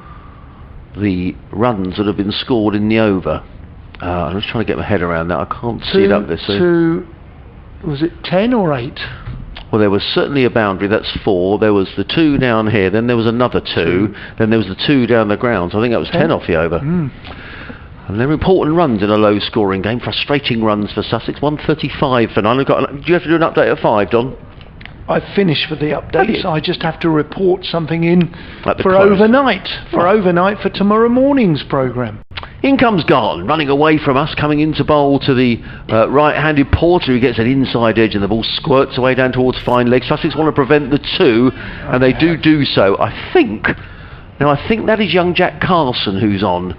the runs that have been scored in the over. I'm just trying to get my head around that. I can't see it up there. So was it 10 or 8? well, there was certainly a boundary. That's 4. There was the 2 down here. Then there was another 2. Then there was the 2 down the ground. So I think that was 10 off the over. And they're important runs in a low-scoring game. Frustrating runs for Sussex. 135 for 9. Do you have to do an update at 5, Don? I've finished for the updates. I just have to report something in for close. overnight. Overnight for tomorrow morning's programme. In comes Garland, running away from us, coming into bowl to the right-handed Porter, who gets an inside edge and the ball squirts away down towards fine leg. Sussex want to prevent the 2, and they do so. I think that is young Jack Carson who's on.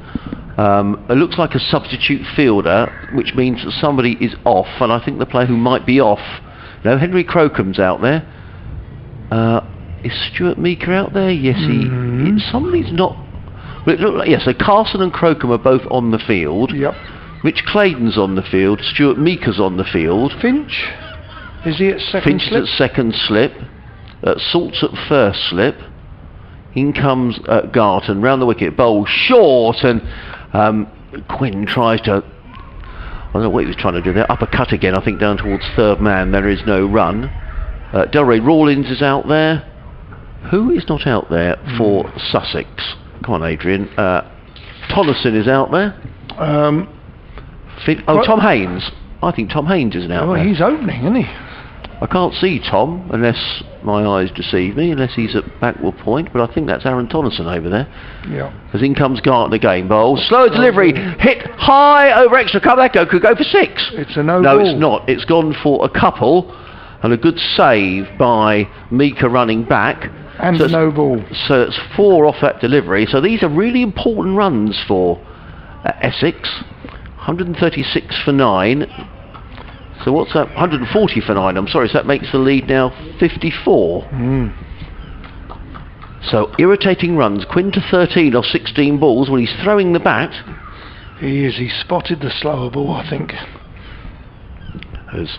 It looks like a substitute fielder, which means that somebody is off, and I think the player who might be off. No, Henry Crocombe's out there. Is Stuart Meeker out there? Yes, somebody's not. Well, it looked like, yes, so Carson and Crocombe are both on the field. Yep. Mitch Claydon's on the field. Stuart Meeker's on the field. Finch? Is he at second Finch slip? is at second slip. Salt's at first slip. In comes Garton, round the wicket, bowl short, and Quinn tries to, I don't know what he was trying to do there, uppercut again, I think down towards third man. There is no run. Delray Rawlins is out there. Who is not out there for Sussex? Come on, Adrian. Tonneson is out there. Tom Haynes. I think Tom Haynes isn't out there. He's opening, isn't he? I can't see Tom, unless my eyes deceive me, unless he's at backward point, but I think that's Aaron Tonneson over there. Yeah. As in comes Garton again, bowl. Slow delivery, hit high over extra cover. That could go for 6. It's a no No, ball. it's not. It's gone for a couple, and a good save by Meeker running back. And so no ball. So it's 4 off that delivery. So these are really important runs for Essex. 136 for 9. So what's that? 140 for 9. I'm sorry. So that makes the lead now 54. So irritating runs. Quinn to 13 off 16 balls when he's throwing the bat. He is. He spotted the slower ball, I think. As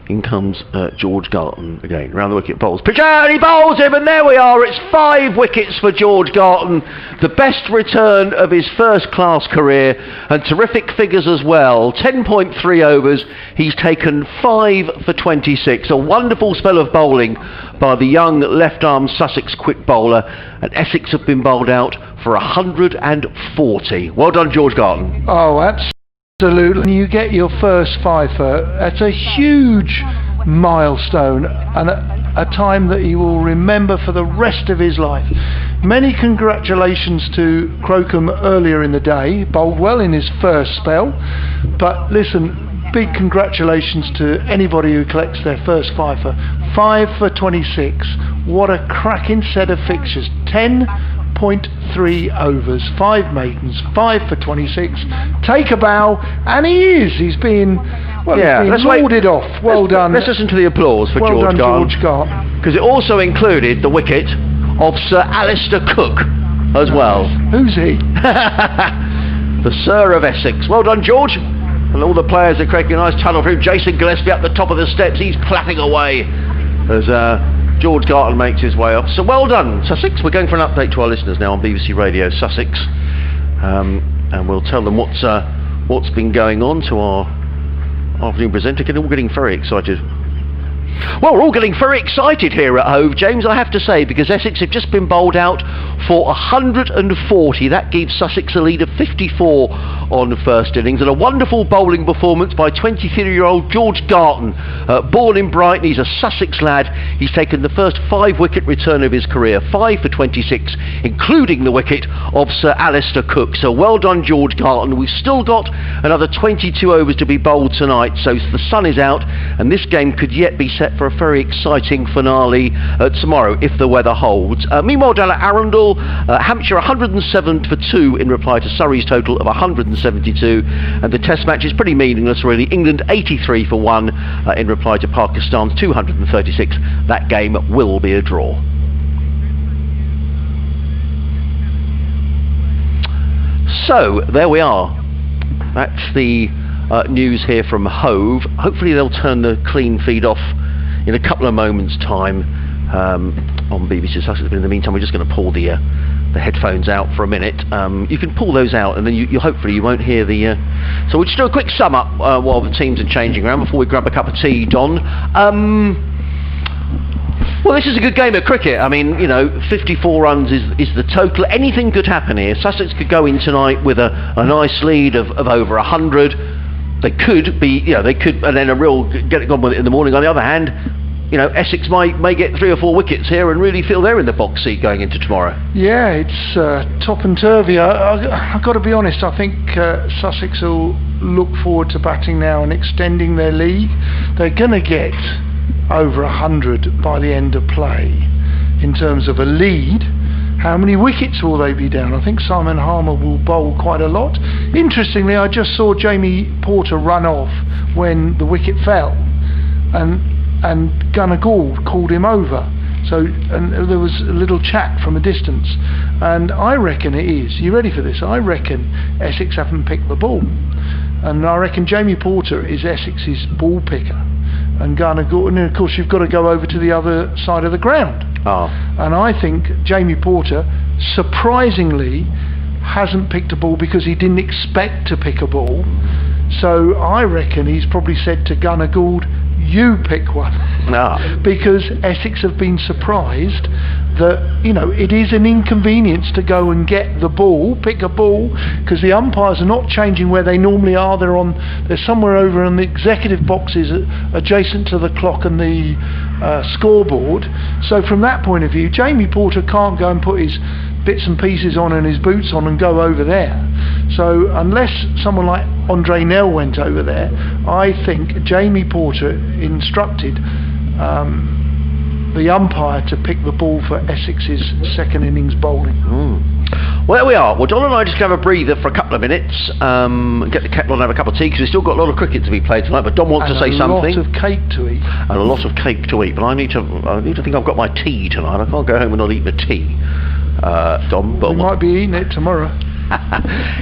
in comes George Garton again, round the wicket, bowls. Pitch out, he bowls him, and there we are. It's 5 wickets for George Garton. The best return of his first-class career, and terrific figures as well. 10.3 overs. He's taken 5 for 26. A wonderful spell of bowling by the young left-arm Sussex quick bowler, and Essex have been bowled out for 140. Well done, George Garton. Oh, absolutely. When you get your first fifer, that's a huge milestone and a time that he will remember for the rest of his life. Many congratulations to Crocombe earlier in the day, bowled well in his first spell, but listen, big congratulations to anybody who collects their first fifer. 5 for 26. What a cracking set of fixtures. 10.3 overs, 5 maidens, 5 for 26. Take a bow, and he is. He's been lauded off. Well done. Let's listen to the applause for George Garton. Because it also included the wicket of Sir Alistair Cook as well. Who's he? The Sir of Essex. Well done, George. And all the players are creating a nice tunnel for him. Jason Gillespie up the top of the steps. He's clapping away as George Garton makes his way off. So well done, Sussex. We're going for an update to our listeners now on BBC Radio Sussex, and we'll tell them what's been going on to our afternoon presenter. We're all getting very excited. Well, we're all getting very excited here at Hove, James, I have to say, because Essex have just been bowled out for 140. That gives Sussex a lead of 54 on the first innings, and a wonderful bowling performance by 23-year-old George Garton. Born in Brighton, he's a Sussex lad. He's taken the first 5-wicket return of his career, 5 for 26, including the wicket of Sir Alistair Cook. So well done, George Garton. We've still got another 22 overs to be bowled tonight, so the sun is out, and this game could yet be set for a very exciting finale tomorrow if the weather holds. Meanwhile, down at Arundel, Hampshire 107 for 2 in reply to Surrey's total of 172, and the test match is pretty meaningless really. England 83 for 1 in reply to Pakistan's 236. That game will be a draw. So there we are. That's the news here from Hove. Hopefully they'll turn the clean feed off in a couple of moments' time on BBC Sussex. But in the meantime, we're just going to pull the headphones out for a minute. You can pull those out, and then you hopefully you won't hear the. So we'll just do a quick sum up while the teams are changing around before we grab a cup of tea, Don. Well, this is a good game of cricket. I mean, you know, 54 runs is the total. Anything could happen here. Sussex could go in tonight with a nice lead of over 100. They could be, you know, they could, and then a real get it on with it in the morning. On the other hand, you know, Essex may get 3 or 4 wickets here and really feel they're in the box seat going into tomorrow. Yeah, it's top and turvy. I've got to be honest, I think Sussex will look forward to batting now and extending their lead. They're going to get over 100 by the end of play in terms of a lead. How many wickets will they be down? I think Simon Harmer will bowl quite a lot. Interestingly, I just saw Jamie Porter run off when the wicket fell, and Gunnar Gould called him over. So, and there was a little chat from a distance, and I reckon it is. You ready for this? I reckon Essex haven't picked the ball, and I reckon Jamie Porter is Essex's ball picker, and Gunnar Gould. And of course, you've got to go over to the other side of the ground. And I think Jamie Porter, surprisingly, hasn't picked a ball because he didn't expect to pick a ball. So I reckon he's probably said to Gunnar Gould, you pick one. Because Essex have been surprised that, you know, it is an inconvenience to go and get the ball, pick a ball, because the umpires are not changing where they normally are. They're somewhere over in the executive boxes adjacent to the clock and the scoreboard. So from that point of view, Jamie Porter can't go and put his bits and pieces on and his boots on and go over there. So unless someone like Andre Nell went over there, I think Jamie Porter instructed the umpire to pick the ball for Essex's second innings bowling. Well, there we are. Well, Don and I just have a breather for a couple of minutes, get the kettle on and have a cup of tea, because we've still got a lot of cricket to be played tonight, but Don wants to say something. And a lot of cake to eat. And a lot of cake to eat, but I need to think I've got my tea tonight. I can't go home and not eat the tea, Don. But we might be eating it tomorrow.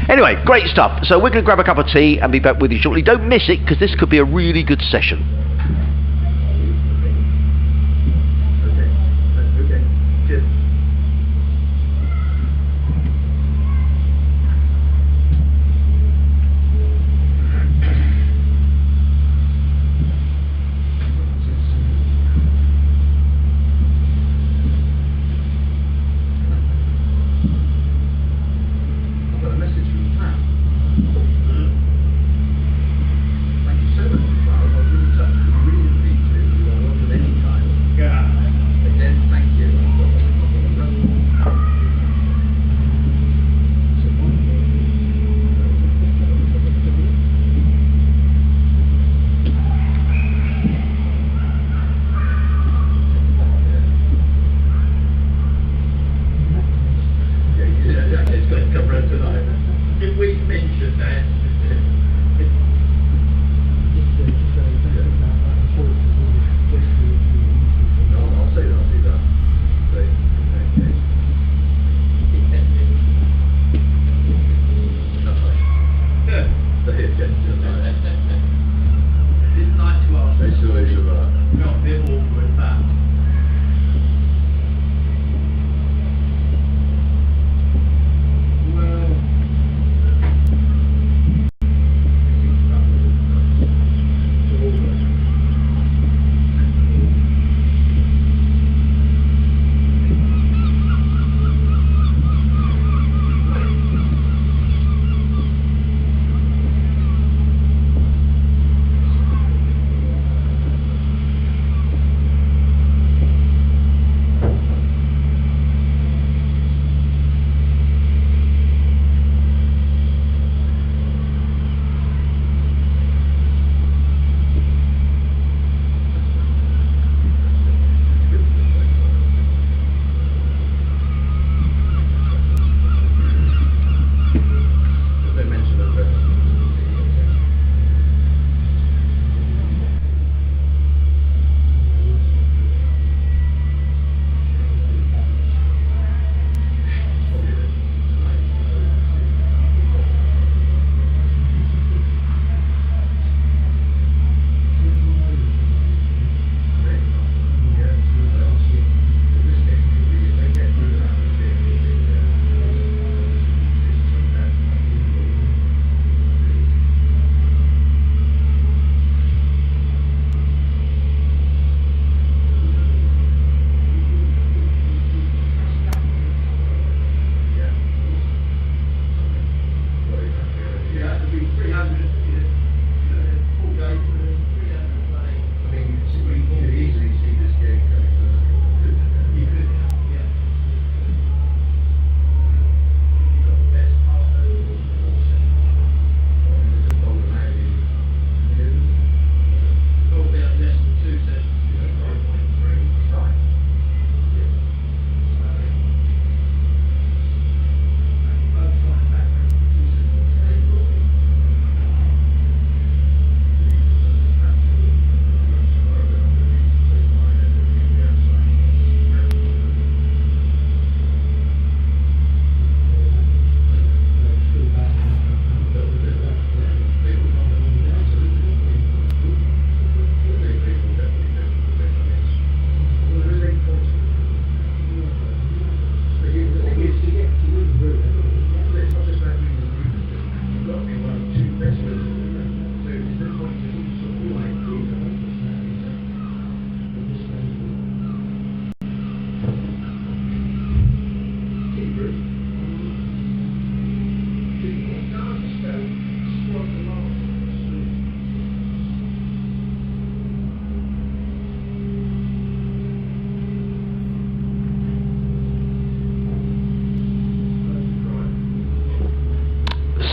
Anyway, great stuff. So we're going to grab a cup of tea and be back with you shortly. Don't miss it, because this could be a really good session. Okay. Cheers. I've got a message from Pat. Thank you so much, Pat. I was really touched.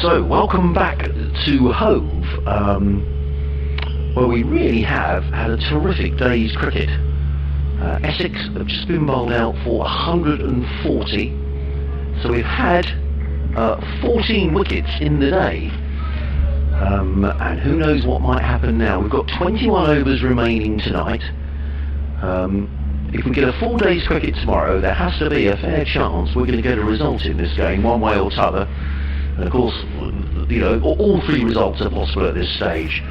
So, welcome back to Hove, where we really have had a terrific day's cricket. Essex have just been bowled out for 140, so we've had 14 wickets in the day, and who knows what might happen now. We've got 21 overs remaining tonight. If we get a full day's cricket tomorrow, there has to be a fair chance we're going to get a result in this game, one way or t'other. And of course, you know, all three results are possible at this stage.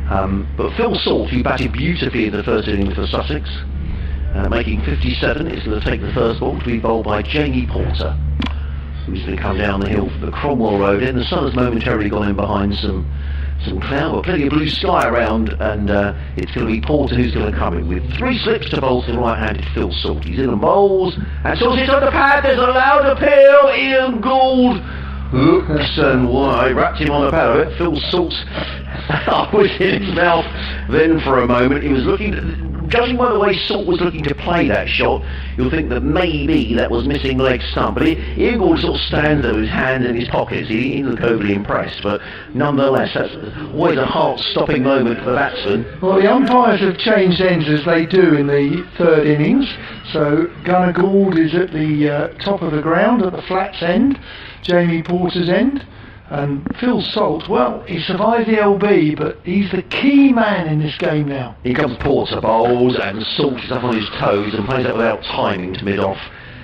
But Phil Salt, who batted beautifully in the first innings for Sussex, making 57, is going to take the first ball to be bowled by Jamie Porter, who's going to come down the hill for the Cromwell Road. And the sun has momentarily gone in behind some cloud, but plenty of blue sky around, and it's going to be Porter who's going to come in with 3 slips to bowl to the right-handed Phil Salt. He's in and bowls, and Salt hits on the pad. There's a loud appeal. Ian Gould hooks and wide, wrapped him on the pad. Phil Salt's was in his mouth then for a moment. He was looking, judging by the way Salt was looking to play that shot, you'll think that maybe that was missing leg stump, but Ian Gould sort of stands there with his hands in his pockets. He didn't look overly impressed, but nonetheless that's always a heart-stopping moment for the batsman. Well, the umpires have changed ends as they do in the third innings, so Gunnar Gould is at the top of the ground at the flats end, Jamie Porter's end, and Phil Salt, well, he survived the LB, but he's the key man in this game now. Here comes Porter, bowls, and Salt is up on his toes and plays that without timing to mid-off,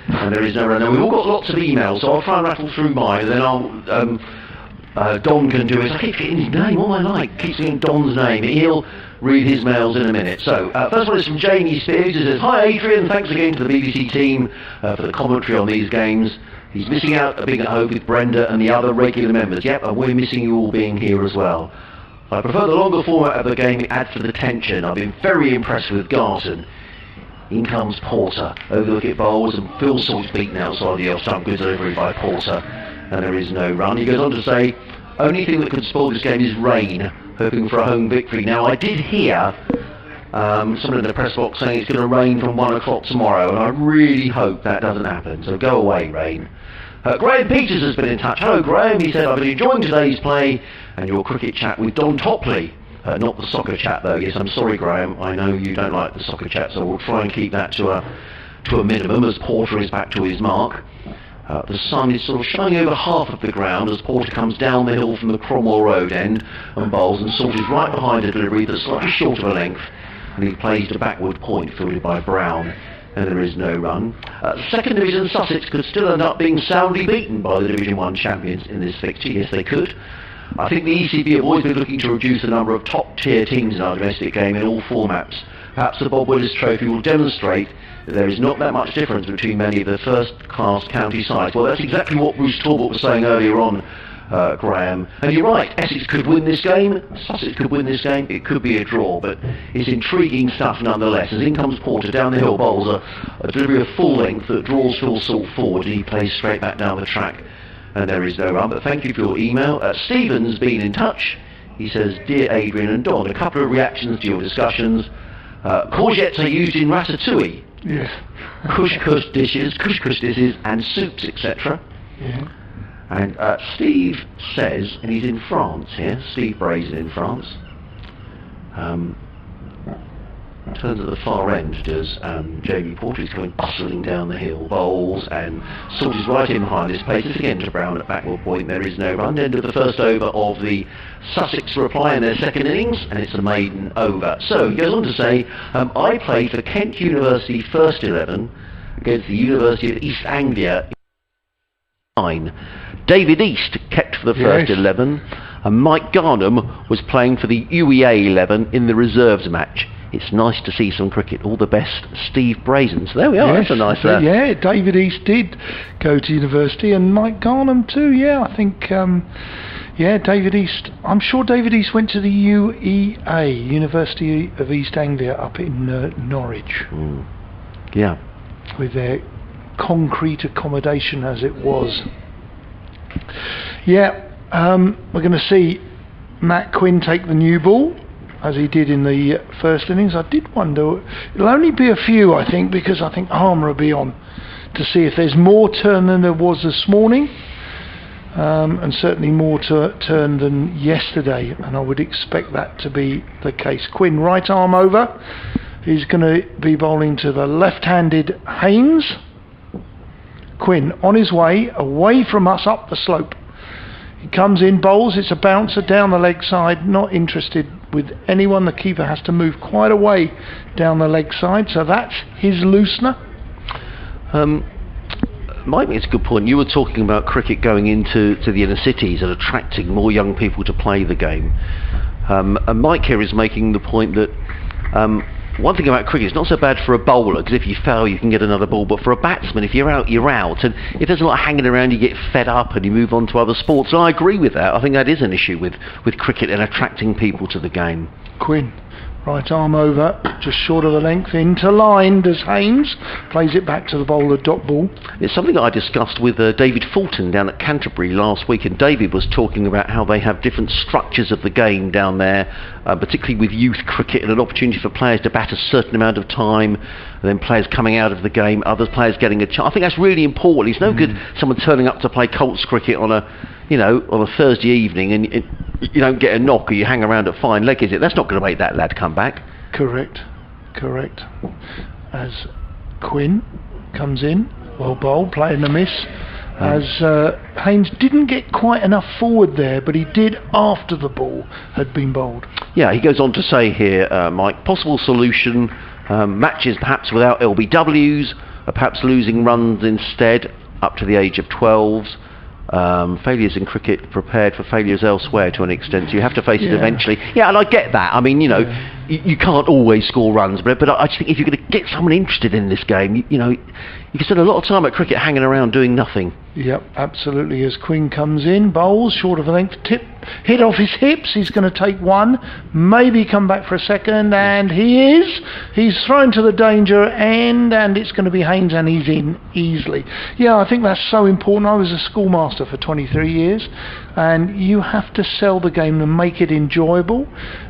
and there is no run. Now, we've all got lots of emails, so I'll try and rattle through mine, and then I'll Don can do it. I keep getting his name, all I like, keeps getting Don's name. He'll read his mails in a minute. So, first one is from Jamie Spears, who says, "Hi Adrian, thanks again to the BBC team for the commentary on these games. He's missing out being at home with Brenda and the other regular members. Yep, and we're missing you all being here as well. I prefer the longer format of the game, it adds to the tension. I've been very impressed with Garton." In comes Porter, over the wicket bowls, and Phil Salt's beaten outside the stump. Good delivery by Porter, and there is no run. He goes on to say, "Only thing that could spoil this game is rain, hoping for a home victory." Now, I did hear someone in the press box saying it's going to rain from 1 o'clock tomorrow, and I really hope that doesn't happen, so go away, rain. Graham Peters has been in touch. Hello Graham, he said, "I've been enjoying today's play and your cricket chat with Don Topley." Not the soccer chat though. Yes, I'm sorry Graham, I know you don't like the soccer chat, so we'll try and keep that to a minimum as Porter is back to his mark. The sun is sort of shining over half of the ground as Porter comes down the hill from the Cromwell Road end and bowls, and Salt is right behind a delivery that's slightly short of a length, and he plays to backward point fielded by Brown, and there is no run. Second Division Sussex could still end up being soundly beaten by the Division 1 champions in this fixture. Yes, they could. I think the ECB have always been looking to reduce the number of top-tier teams in our domestic game in all formats. Perhaps the Bob Willis Trophy will demonstrate that there is not that much difference between many of the first-class county sides. Well, that's exactly what Bruce Talbot was saying earlier on, Graham. And you're right, Essex could win this game, Sussex could win this game, it could be a draw, but it's intriguing stuff nonetheless. As in comes Porter down the hill, bowls a delivery of full length that draws Phil Salt forward, and he plays straight back down the track and there is no run. But thank you for your email. Stephen's been in touch. He says, "Dear Adrian and Don, a couple of reactions to your discussions. Courgettes are used in ratatouille. Yes. Couscous dishes and soups, etc." Yeah. And Steve says, and he's in France here, Steve Brazen in France, turns at the far end, does Jamie Porter. He's coming bustling down the hill, bowls, and sorties right in behind this place. This again to Brown at backward point, there is no run. End of the first over of the Sussex reply in their second innings, and it's a maiden over. So he goes on to say, "I played for Kent University first 11 against the University of East Anglia in 9. David East kept for the first 11, and Mike Garnham was playing for the UEA 11 in the reserves match. It's nice to see some cricket. All the best, Steve Brazen." So there we are. Yes, that's a nice... yeah, David East did go to university, and Mike Garnham too. Yeah, I think... yeah, David East. I'm sure David East went to the UEA, University of East Anglia, up in Norwich. Yeah. With their concrete accommodation as it was. Yeah, we're going to see Matt Quinn take the new ball, as he did in the first innings. I did wonder, it'll only be a few, I think, because I think Harmer will be on to see if there's more turn than there was this morning, and certainly more turn than yesterday, and I would expect that to be the case. Quinn, right arm over. He's going to be bowling to the left-handed Haynes. Quinn on his way, away from us, up the slope. He comes in, bowls, it's a bouncer down the leg side, not interested with anyone. The keeper has to move quite away down the leg side, so that's his loosener. Mike, it's a good point. You were talking about cricket going into the inner cities and attracting more young people to play the game. And Mike here is making the point that one thing about cricket, it's not so bad for a bowler, because if you foul you can get another ball, but for a batsman, if you're out, you're out, and if there's a lot hanging around you get fed up and you move on to other sports. And I agree with that. I think that is an issue with cricket and attracting people to the game. Quinn, right arm over, just short of the length, into line does Haynes, plays it back to the bowler, dot ball. It's something that I discussed with David Fulton down at Canterbury last week, and David was talking about how they have different structures of the game down there, particularly with youth cricket, and an opportunity for players to bat a certain amount of time, and then players coming out of the game, other players getting a chance. I think that's really important. It's no good someone turning up to play Colts cricket on a Thursday evening and you don't get a knock, or you hang around at fine leg, is it? That's not going to make that lad come back. Correct. As Quinn comes in, well bowled, playing a miss. As Haynes didn't get quite enough forward there, but he did after the ball had been bowled. Yeah, he goes on to say here, Mike, possible solution, matches perhaps without LBWs, perhaps losing runs instead, up to the age of 12s. Failures in cricket prepared for failures elsewhere to an extent, so you have to face it eventually. Yeah, and I get that. I mean, you can't always score runs, but I just think if you're going to get someone interested in this game, you can spend a lot of time at cricket hanging around doing nothing. Yep, absolutely. As Quinn comes in, bowls, short of a length, hit off his hips, he's going to take one, maybe come back for a second, and he's thrown to the danger end, and it's going to be Haynes, and he's in easily. Yeah, I think that's so important. I was a schoolmaster for 23 years, and you have to sell the game and make it enjoyable.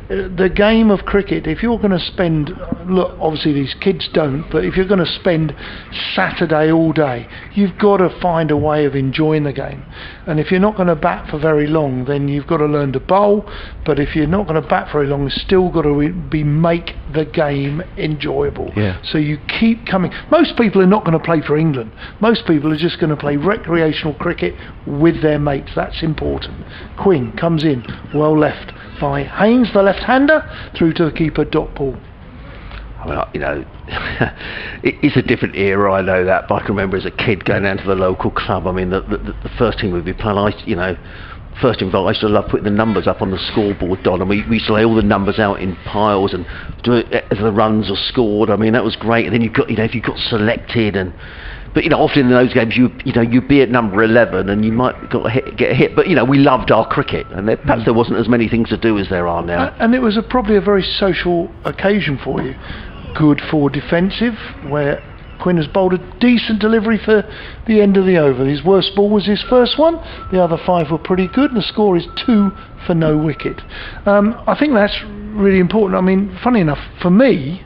The game of cricket, if you're going to spend, look, obviously these kids don't, but if you're going to spend Saturday all day, you've got to find a way of enjoying the game. And if you're not going to bat for very long, then you've got to learn to bowl. But if you're not going to bat very long, it's still got to make the game enjoyable. Yeah. So you keep coming. Most people are not going to play for England. Most people are just going to play recreational cricket with their mates. That's important. Quinn comes in, well left by Haynes, the left-hander, through to the keeper, dot ball. I mean, it's a different era, I know that, but I can remember as a kid going down to the local club. I mean, the first team we'd be playing, first involved, I used to love putting the numbers up on the scoreboard, Don, and we used to lay all the numbers out in piles and do it as the runs are scored. I mean, that was great. And then if you got selected, but often in those games you'd be at number 11 and you might get a hit. But we loved our cricket, and perhaps there wasn't as many things to do as there are now. And it was probably a very social occasion for you. Good for defensive, where Quinn has bowled a decent delivery for the end of the over. His worst ball was his first one. The other 5 were pretty good, and the score is 2 for no wicket. I think that's really important. I mean, funny enough, for me,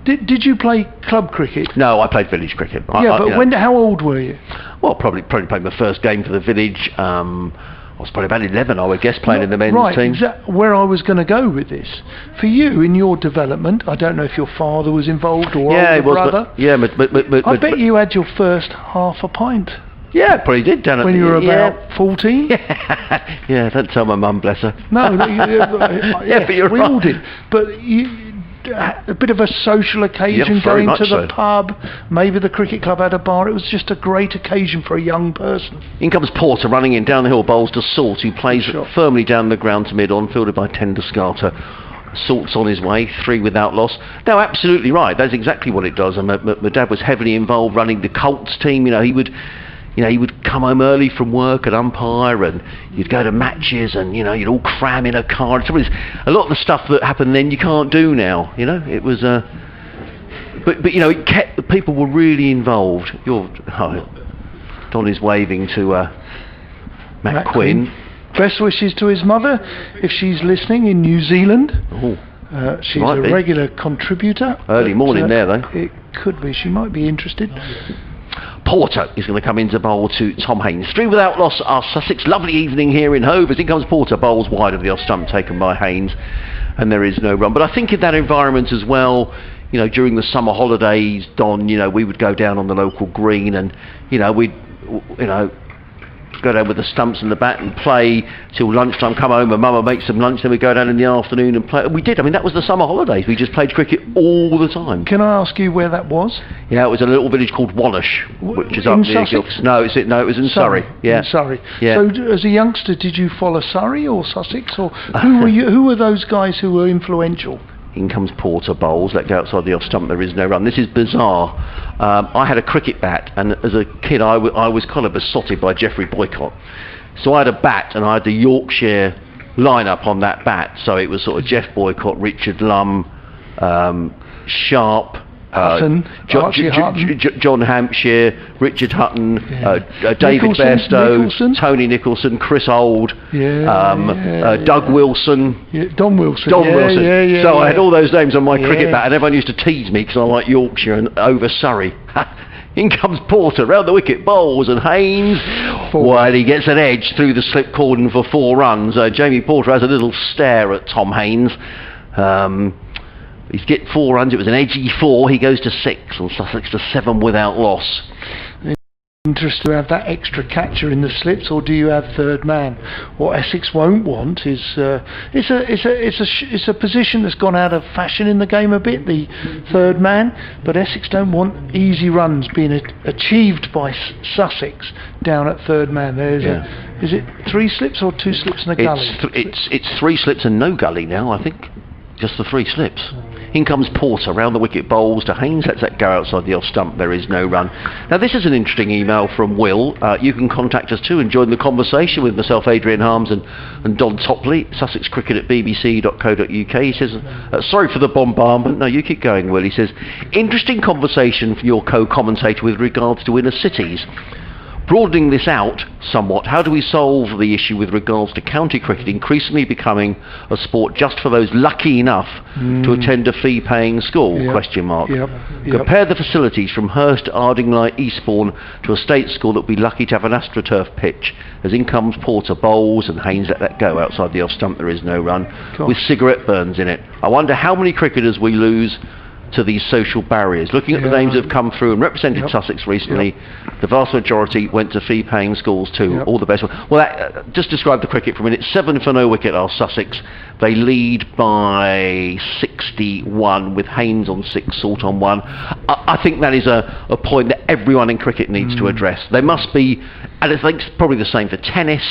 did you play club cricket? No, I played village cricket. Yeah, but how old were you? Well, probably played my first game for the village. I was probably about 11, I would guess, playing in the men's team. Right, where I was going to go with this. For you, in your development, I don't know if your father was involved or older brother. I bet you had your first half a pint. Yeah, probably did down when you were about 14. Yeah, don't tell my mum, bless her. No, but you're we right. all did. But a bit of a social occasion, going to the pub, maybe the cricket club had a bar. It was just a great occasion for a young person. In comes Porter running in down the hill, bowls to Salt, who plays firmly down the ground to mid-on, fielded by Tender Scarter. Salt's on his way, 3 without loss. No, absolutely right, that's exactly what it does. And my dad was heavily involved running the Colts team. He would come home early from work and umpire, and you'd go to matches, and you'd all cram in a car. A lot of the stuff that happened then you can't do now. It was, but it kept, people were really involved. Don is waving to Matt Quinn. Best wishes to his mother, if she's listening in New Zealand. She's a regular contributor. Early morning there, though. It could be. She might be interested. Porter is going to come into bowl to Tom Haynes. 3 without loss are Sussex. Lovely evening here in Hove. As in comes Porter, bowls wide of the off stump taken by Haynes, and there is no run. But I think in that environment as well, during the summer holidays, Don, we would go down on the local green, and we'd go down with the stumps and the bat and play till lunchtime, come home and mama make some lunch, then we go down in the afternoon and play. We did. I mean, that was the summer holidays. We just played cricket all the time. Can I ask you where that was? Yeah, it was a little village called Wallash, which is up near Gilks. No, it was in Surrey. Yeah. In Surrey. Yeah. So as a youngster, did you follow Surrey or Sussex, or who were you? Who were those guys who were influential? In comes Porter, bowls, let go outside the off stump, there is no run. This is bizarre. I had a cricket bat, and as a kid I was kind of besotted by Geoffrey Boycott. So I had a bat, and I had the Yorkshire line-up on that bat. So it was sort of Jeff Boycott, Richard Lum, Sharp, Hutton, John Hampshire, Richard Hutton, David Bairstow, Tony Nicholson, Chris Old, Doug Wilson, Don Wilson. So I had all those names on my cricket bat, and everyone used to tease me because I like Yorkshire and over Surrey. In comes Porter, round the wicket, bowls, and Haynes, well, he gets an edge through the slip cordon for 4 runs. Jamie Porter has a little stare at Tom Haynes. He's get 4 runs, it was an edgy 4, he goes to 6, and Sussex to 7 without loss. Interested to have that extra catcher in the slips, or do you have third man? What Essex won't want is it's a position that's gone out of fashion in the game a bit, the third man. But Essex don't want easy runs being achieved by Sussex down at third man. Is it 3 slips or 2 slips and a gully? It's 3 slips and no gully now, I think. Just the 3 slips. In comes Porter, round the wicket, bowls to Haynes, lets that go outside the off stump, there is no run. Now this is an interesting email from Will. You can contact us too and join the conversation with myself, Adrian Harms, and Don Topley, Sussex Cricket at bbc.co.uk. He says, sorry for the bombardment. No, you keep going, Will. He says, interesting conversation for your co-commentator with regards to inner cities. Broadening this out somewhat, how do we solve the issue with regards to county cricket increasingly becoming a sport just for those lucky enough to attend a fee-paying school? Compare the facilities from Hurst, Ardingly, Eastbourne to a state school that would be lucky to have an AstroTurf pitch. As in comes Porter, bowls, and Haynes let that go outside the off stump, there is no run, with cigarette burns in it. I wonder how many cricketers we lose to these social barriers. Looking at the names that have come through and represented Sussex recently, the vast majority went to fee-paying schools too. All the best. Well, just describe the cricket for a minute. 7 for no wicket are Sussex. They lead by 61 with Haynes on 6, Salt on 1. I think that is a point that everyone in cricket needs to address. There must be, and I think it's probably the same for tennis,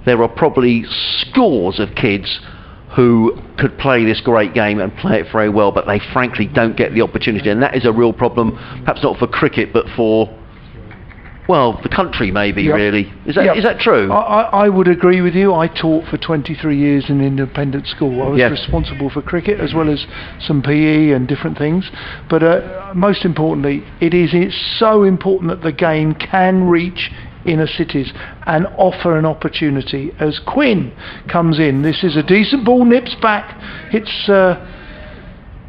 there are probably scores of kids who could play this great game and play it very well, but they frankly don't get the opportunity, and that is a real problem, perhaps not for cricket, but for well, the country maybe, Yep. really. Is that Yep. is that true? I would agree with you. I taught for 23 years in an independent school. I was Yeah. responsible for cricket as well as some PE and different things. But most importantly, it's so important that the game can reach inner cities and offer an opportunity. As Quinn comes in, this is a decent ball, nips back, hits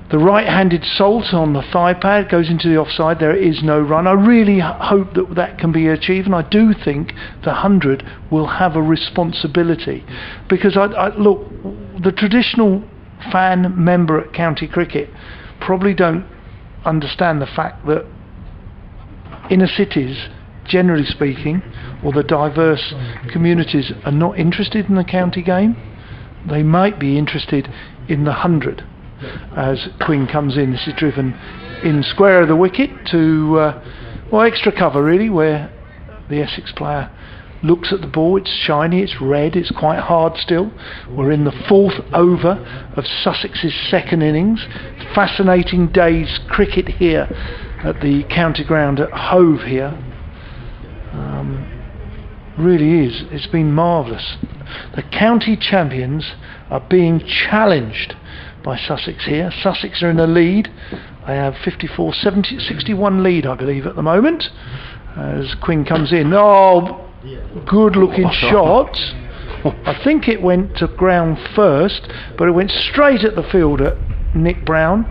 the right-handed salt on the thigh pad, goes into the offside. There is no run. I really hope that that can be achieved, and I do think the 100 will have a responsibility, because look, the traditional fan member at county cricket probably don't understand the fact that inner cities, generally speaking, or the diverse communities, are not interested in the county game. They might be interested in the 100. As Quinn comes in, this is driven in square of the wicket to extra cover really, where the Essex player looks at the ball. It's shiny, it's red, it's quite hard still. We're in the 4th over of Sussex's 2nd innings. Fascinating day's cricket here at the county ground at Hove here. Really is. It's been marvellous. The county champions are being challenged by Sussex here. Sussex are in the lead. They have 61 lead, I believe, at the moment. As Quinn comes in. Oh, good looking shot. I think it went to ground first, but it went straight at the fielder, Nick Brown,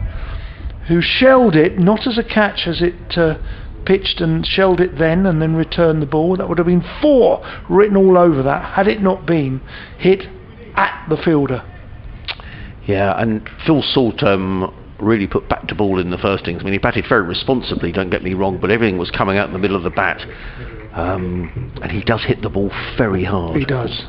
who shelled it, not as a catch as it pitched, and shelled it then and then returned the ball. That would have been 4 written all over that had it not been hit at the fielder. Yeah, and Phil Salt really put back to ball in the first innings. I mean, he batted very responsibly, don't get me wrong, but everything was coming out in the middle of the bat. And he does hit the ball very hard. He does.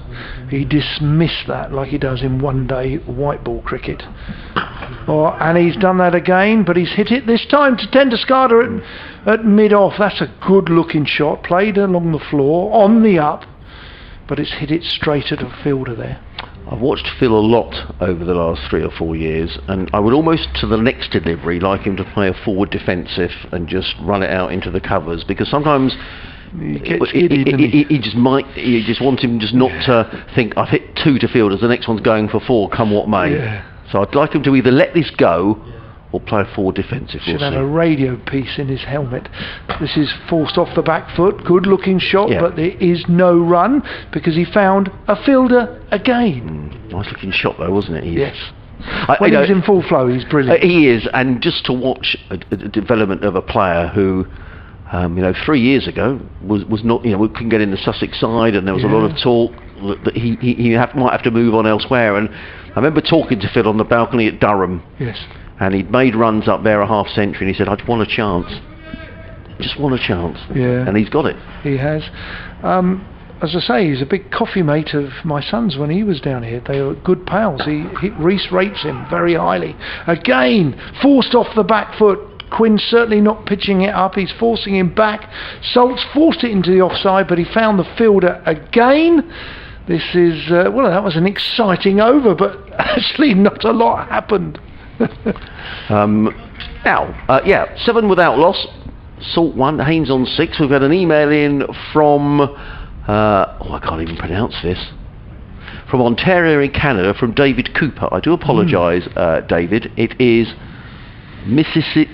He dismissed that like he does in one-day white ball cricket. And he's done that again, but he's hit it this time to Tenduscarter at mid-off. That's a good-looking shot, played along the floor, on the up, but it's hit it straight at a fielder there. I've watched Phil a lot over the last 3 or 4 years, and I would almost, to the next delivery, like him to play a forward defensive and just run it out into the covers, because sometimes he gets giddy, doesn't he? You just want him just not to think, I've hit 2 to fielders, the next one's going for 4, come what may. Yeah. So I'd like him to either let this go or play a forward defensive. Should have a radio piece in his helmet. This is forced off the back foot, good looking shot, Yeah. but there is no run because he found a fielder again. Nice looking shot though, wasn't it? Yes. When he's in full flow, he's brilliant. He is, and just to watch a development of a player who 3 years ago was not, we couldn't get in the Sussex side, and there was a lot of talk that he might have to move on elsewhere. And I remember talking to Phil on the balcony at Durham. Yes. And he'd made runs up there a half century, and he said, I'd want a chance. Just want a chance. Yeah. And he's got it. He has. As I say, he's a big coffee mate of my son's when he was down here. They were good pals. Reese rates him very highly. Again, forced off the back foot. Quinn's certainly not pitching it up. He's forcing him back. Salt's forced it into the offside, but he found the fielder again. This is, that was an exciting over, but actually not a lot happened. 7 without loss. Salt 1, Haynes on 6. We've had an email in from I can't even pronounce this, from Ontario in Canada, from David Cooper. I do apologise, David. It is Mrs.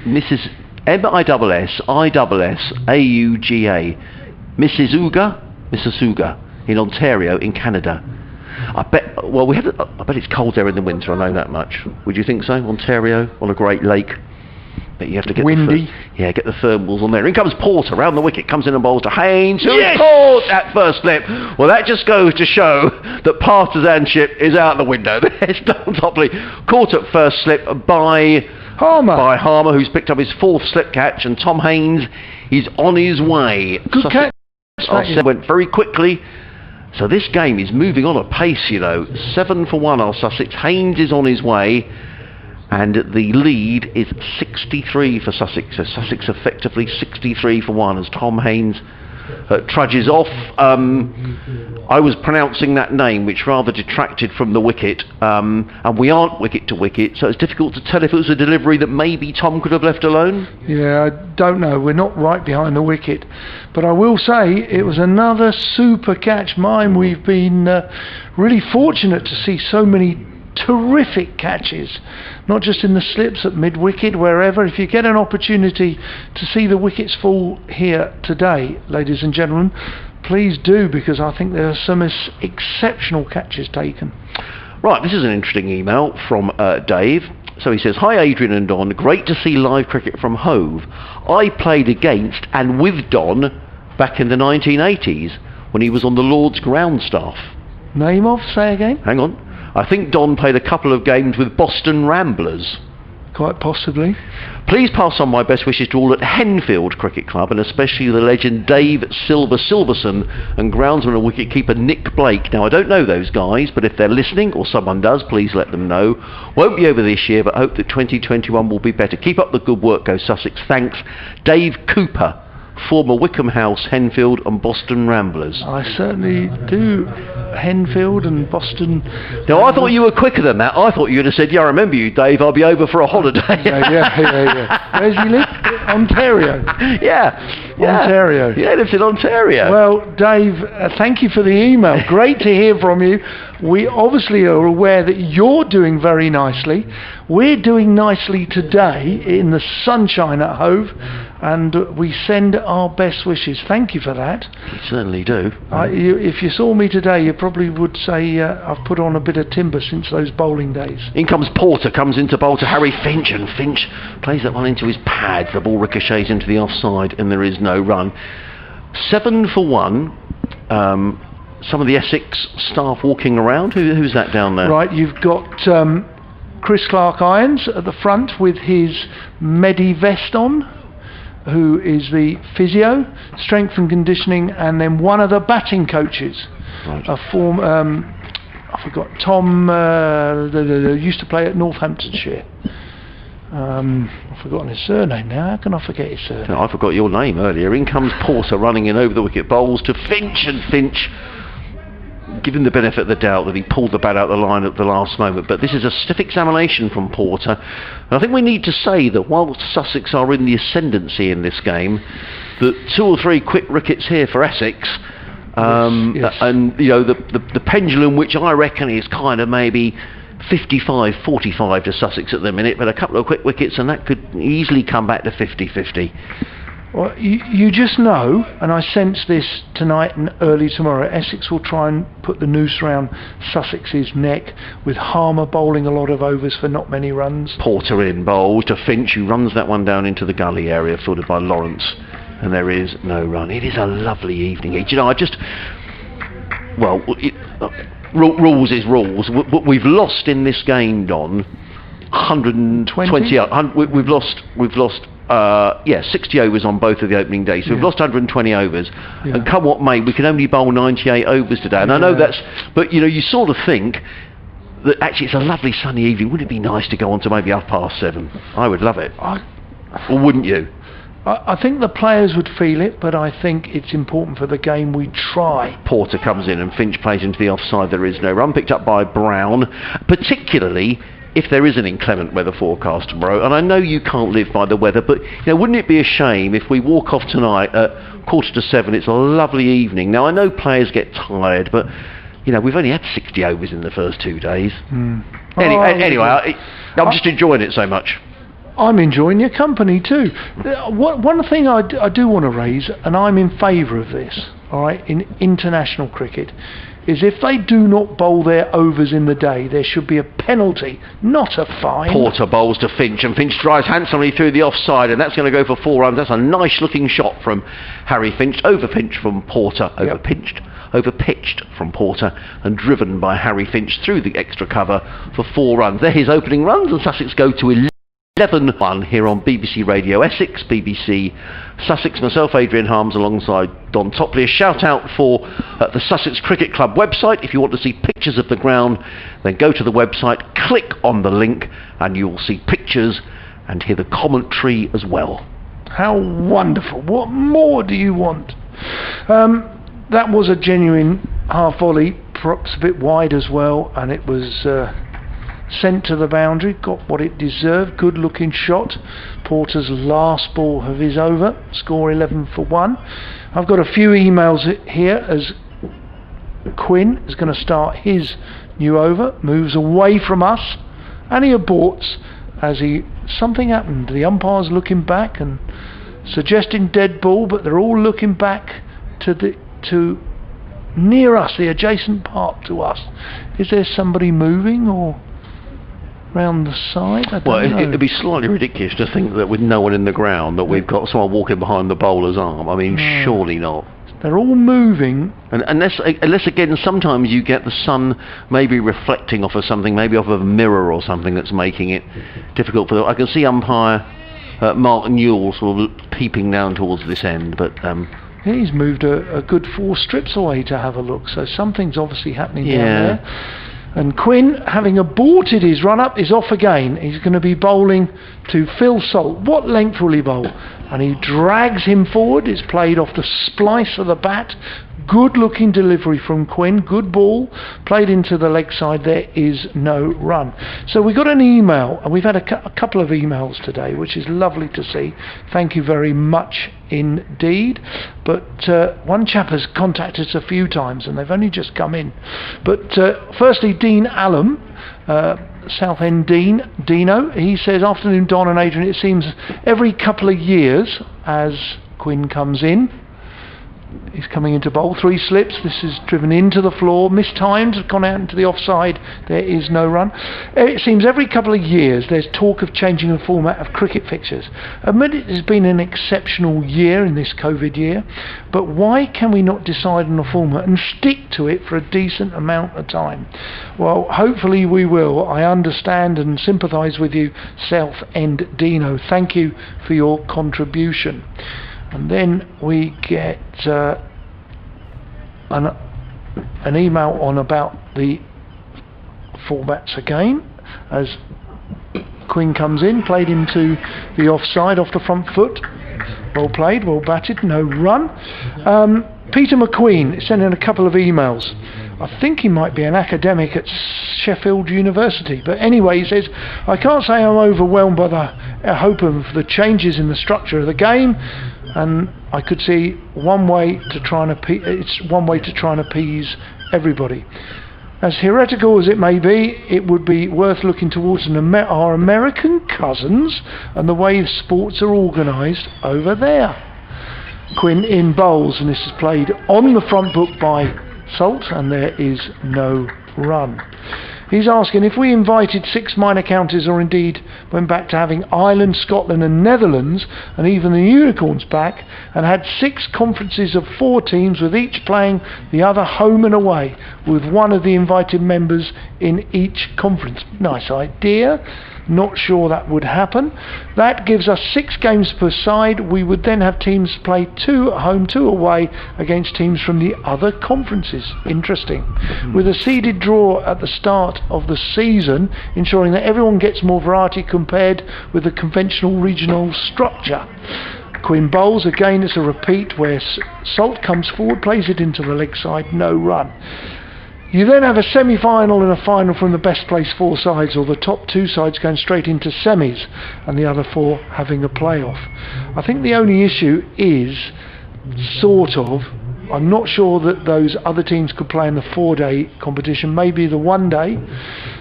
Mississauga, Mississauga in Ontario in Canada. I bet it's cold there in the winter, I know that much. Would you think so? Ontario, on a Great Lake. But you have to get windy. Get the thermals on there. In comes Porter, round the wicket, comes in and bowls to Haynes, who caught that first slip. Well, that just goes to show that partisanship is out the window. There's Don Topley, caught at first slip by Harmer, who's picked up his 4th slip catch, and Tom Haynes is on his way. Good catch. Went very quickly. So this game is moving on at pace, 7 for 1 are Sussex. Haynes is on his way, and the lead is 63 for Sussex. So Sussex effectively 63 for 1 as Tom Haynes trudges off. I was pronouncing that name, which rather detracted from the wicket, and we aren't wicket to wicket, so it's difficult to tell if it was a delivery that maybe Tom could have left alone. Yeah, I don't know. We're not right behind the wicket, but I will say it was another super catch. We've been really fortunate to see so many terrific catches, not just in the slips at mid-wicket, wherever. If you get an opportunity to see the wickets fall here today, ladies and gentlemen, please do, because I think there are some exceptional catches taken. Right, this is an interesting email from Dave. So he says, "Hi Adrian and Don, great to see live cricket from Hove. I played against and with Don back in the 1980s when he was on the Lord's ground staff." Name of? Say again? Hang on. I think Don played a couple of games with Boston Ramblers. Quite possibly. Please pass on my best wishes to all at Henfield Cricket Club, and especially the legend Dave Silverson and groundsman and wicketkeeper Nick Blake. Now, I don't know those guys, but if they're listening, or someone does, please let them know. Won't be over this year, but hope that 2021 will be better. Keep up the good work, go Sussex. Thanks, Dave Cooper, former Wickham House, Henfield and Boston Ramblers. I certainly do. Henfield and Boston. Now, I thought you were quicker than that. I thought you would have said, "Yeah, I remember you, Dave. I'll be over for a holiday." Yeah. Where's he live? Ontario. Yeah. Ontario. Yeah, he lives in Ontario. Well, Dave, thank you for the email. Great to hear from you. We obviously are aware that you're doing very nicely. We're doing nicely today in the sunshine at Hove, and we send our best wishes. Thank you for that. We certainly do. If you saw me today, you probably would say I've put on a bit of timber since those bowling days. In comes Porter, comes into bowl to Harry Finch, and Finch plays that one into his pads. The ball ricochets into the offside, and there is no run. 7 for 1. Some of the Essex staff walking around. Who's that down there? Right, you've got Chris Clark-Irons at the front with his Medi vest on, who is the physio, strength and conditioning, and then one of the batting coaches, right. a I forgot, Tom, used to play at Northamptonshire. I've forgotten his surname now. How can I forget his surname? I forgot your name earlier. In comes Porter running in over the wicket, bowls to Finch, and Finch, give him the benefit of the doubt that he pulled the bat out the line at the last moment, but this is a stiff examination from Porter. And I think we need to say that while Sussex are in the ascendancy in this game, that 2 or 3 quick wickets here for Essex, yes. And you know the pendulum, which I reckon is kind of maybe 55-45 to Sussex at the minute, but a couple of quick wickets and that could easily come back to 50-50. Well, you just know, and I sense this tonight and early tomorrow, Essex will try and put the noose around Sussex's neck, with Harmer bowling a lot of overs for not many runs. Porter in bowls to Finch, who runs that one down into the gully area, fielded by Lawrence, and there is no run. It is a lovely evening. You know, rules is rules. We've lost in this game, Don, 120. We've lost 60 overs on both of the opening days, so we've lost 120 overs, and come what may, we can only bowl 98 overs today, and I know that's, but you know, you sort of think that actually it's a lovely sunny evening. Wouldn't it be nice to go on to maybe 7:30? I would love it. Or wouldn't you? I think the players would feel it, but I think it's important for the game we try. Porter comes in and Finch plays into the offside. There is no run, picked up by Brown, particularly if there is an inclement weather forecast tomorrow. And I know you can't live by the weather, but you know, wouldn't it be a shame if we walk off tonight at 6:45? It's a lovely evening. Now I know players get tired, but you know, we've only had 60 overs in the first 2 days. Anyway, I'm just enjoying it so much. I'm enjoying your company too. One thing I do want to raise, and I'm in favour of this, all right, in international cricket, is if they do not bowl their overs in the day, there should be a penalty, not a fine. Porter bowls to Finch, and Finch drives handsomely through the offside, and that's going to go for 4 runs. That's a nice looking shot from Harry Finch, over-pinched from Porter, over-pitched from Porter, and driven by Harry Finch through the extra cover for 4 runs. They're his opening runs, and Sussex go to 11-1 here on BBC Radio Essex, BBC Sussex. Myself, Adrian Harms, alongside Don Topley. A shout out for the Sussex Cricket Club website. If you want to see pictures of the ground, then go to the website, click on the link, and you'll see pictures and hear the commentary as well. How wonderful. What more do you want? That was a genuine half volley, perhaps a bit wide as well, and it was sent to the boundary, got what it deserved. Good looking shot. Porter's last ball of his over, score 11 for 1. I've got a few emails here as Quinn is going to start his new over, moves away from us, and he aborts as something happened. The umpire's looking back and suggesting dead ball, but they're all looking back to near us, the adjacent park to us. Is there somebody moving or round the side? I don't know. It'd be slightly ridiculous to think that with no one in the ground that we've got someone walking behind the bowler's arm. I mean, surely not. They're all moving. And unless again, sometimes you get the sun maybe reflecting off of something, maybe off of a mirror or something that's making it difficult for them. I can see umpire Mark Newell sort of peeping down towards this end, but he's moved a good 4 strips away to have a look, so something's obviously happening down there. And Quinn, having aborted his run-up, is off again. He's going to be bowling to Phil Salt. What length will he bowl? And he drags him forward. It's played off the splice of the bat. Good looking delivery from Quinn. Good ball. Played into the leg side. There is no run. So we got an email, and we've had a couple of emails today, which is lovely to see. Thank you very much indeed. But one chap has contacted us a few times, and they've only just come in. But firstly, Dean Allen, Southend Dino, he says, afternoon Don and Adrian, it seems every couple of years as Quinn comes in, he's coming into bowl, 3 slips, this is driven into the floor, mistimed, gone out into the offside, there is no run. It seems every couple of years there's talk of changing the format of cricket fixtures. Admit it has been an exceptional year in this COVID year, but why can we not decide on a format and stick to it for a decent amount of time? Well, hopefully we will. I understand and sympathise with you, Southend Dino. Thank you for your contribution. And then we get an email on about the formats again, as Quinn comes in, played into the offside off the front foot. Well played, well batted, no run. Peter McQueen sent in a couple of emails. I think he might be an academic at Sheffield University, but anyway, he says, I can't say I'm overwhelmed by the hope of the changes in the structure of the game, and I could see one way to try and appease everybody. As heretical as it may be, it would be worth looking towards our American cousins and the way sports are organised over there. Quinn in bowls, and this is played on the front book by Salt, and there is no run. He's asking if we invited 6 minor counties, or indeed went back to having Ireland, Scotland and Netherlands and even the Unicorns back, and had 6 conferences of 4 teams with each playing the other home and away, with one of the invited members in each conference. Nice idea. Not sure that would happen. That gives us 6 games per side. We would then have teams play 2 at home, 2 away against teams from the other conferences. Interesting. With a seeded draw at the start of the season, ensuring that everyone gets more variety compared with the conventional regional structure. Quinn bowls, again it's a repeat where Salt comes forward, plays it into the leg side, no run. You then have a semi-final and a final from the best placed 4 sides, or the top 2 sides going straight into semis and the other 4 having a playoff. I think the only issue is I'm not sure that those other teams could play in the 4-day competition, maybe the 1 day.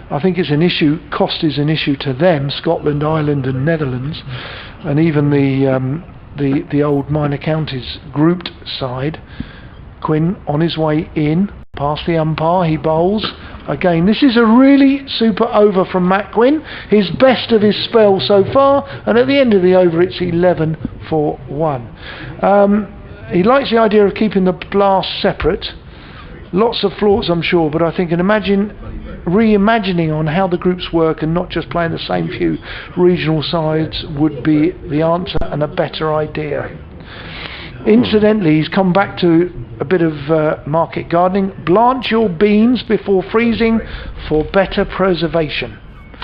I think it's an issue, cost is an issue to them, Scotland, Ireland and Netherlands, and even the old minor counties grouped side. Quinn on his way in, past the umpire, he bowls. Again, this is a really super over from Matt Quinn, his best of his spell so far, and at the end of the over it's 11 for 1. He likes the idea of keeping the blast separate. Lots of flaws, I'm sure, but I think reimagining on how the groups work and not just playing the same few regional sides would be the answer and a better idea. Incidentally, he's come back to a bit of market gardening. Blanch your beans before freezing for better preservation.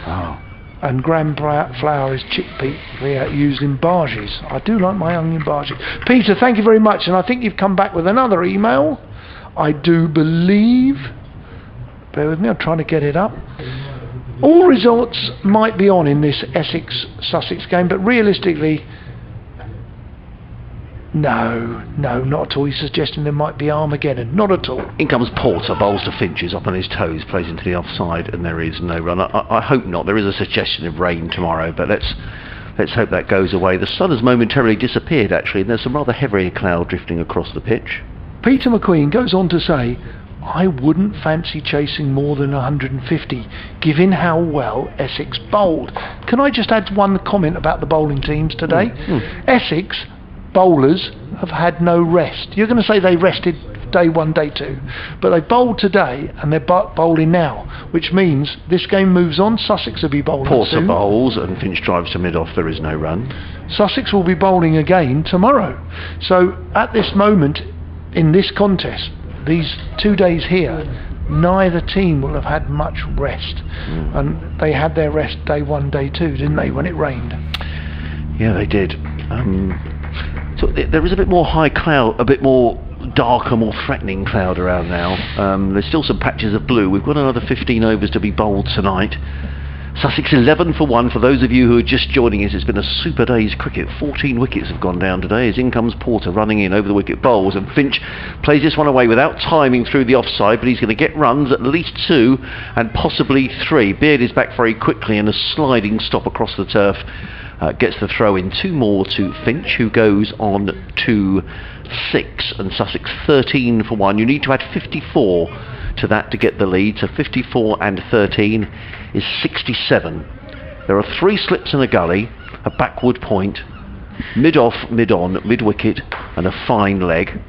Oh. and gram flour is chickpea used in barges. I do like my onion barges. Peter, thank you very much, and I think you've come back with another email. I do believe, bear with me, I'm trying to get it up. All results might be on in this Essex-Sussex game, but realistically, no, not at all. He's suggesting there might be Armageddon. Not at all. In comes Porter, bowls to Finch, is up on his toes, plays into the offside, and there is no run. I hope not. There is a suggestion of rain tomorrow, but let's hope that goes away. The sun has momentarily disappeared, actually, and there's some rather heavy cloud drifting across the pitch. Peter McQueen goes on to say, I wouldn't fancy chasing more than 150, given how well Essex bowled. Can I just add one comment about the bowling teams today? Essex bowlers have had no rest. You're going to say they rested day 1, day 2, but they bowled today and they're bowling now, which means this game moves on. Sussex will be bowling Porter soon. bowls and Finch drives to mid-off. There is no run. Sussex will be bowling again tomorrow. So at this moment in this contest, these 2 days here, neither team will have had much rest, and they had their rest day 1, day 2, didn't they, when it rained? Yeah, they did. So there is a bit more high cloud, a bit more darker, more threatening cloud around now. There's still some patches of blue. We've got another 15 overs to be bowled tonight. Sussex 11 for 1. For those of you who are just joining us, it's been a super day's cricket. 14 wickets have gone down today as in comes Porter running in over the wicket bowls, and Finch plays this one away without timing through the offside, but he's going to get runs, at least 2 and possibly 3. Beard is back very quickly, and a sliding stop across the turf gets the throw in. 2 more to Finch, who goes on to 6, and Sussex 13 for 1. You need to add 54 to that to get the lead, so 54 and 13 is 67. There are 3 slips in a gully, a backward point, mid-off, mid-on, mid-wicket, and a fine leg.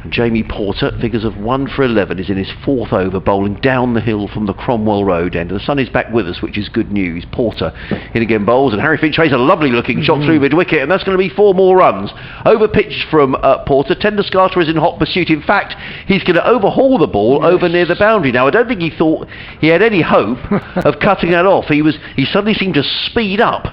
And Jamie Porter, figures of 1 for 11, is in his 4th over, bowling down the hill from the Cromwell Road end. The sun is back with us, which is good news. Porter in again, bowls, and Harry Finch has a lovely looking shot through mid-wicket, and that's going to be 4 more runs. Over pitch from Porter. Tenduscarter is in hot pursuit. In fact, he's going to overhaul the ball over near the boundary. Now, I don't think he thought he had any hope of cutting that off. He suddenly seemed to speed up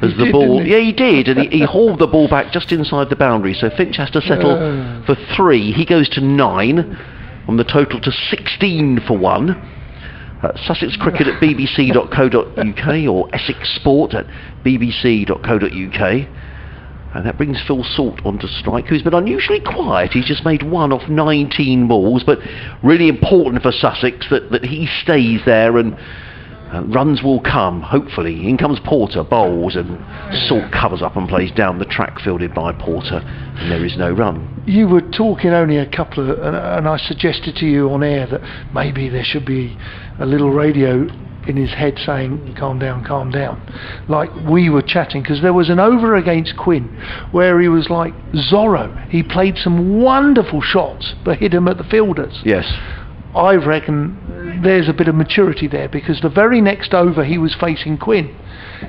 as the ball, yeah, he did, and he hauled the ball back just inside the boundary. So Finch has to settle for 3. He goes to 9 on the total to 16 for 1. Sussex Cricket at bbc.co.uk or Essex Sport at bbc.co.uk. And that brings Phil Salt onto strike, who's been unusually quiet. He's just made 1 off 19 balls, but really important for Sussex that he stays there, and runs will come, hopefully. In comes Porter, bowls, and Salt covers up and plays down the track, fielded by Porter, and there is no run. You were talking only a couple of, and I suggested to you on air that maybe there should be a little radio in his head saying, calm down, like we were chatting, because there was an over against Quinn where he was like Zorro. He played some wonderful shots but hit him at the fielders. Yes. I reckon there's a bit of maturity there, because the very next over he was facing Quinn.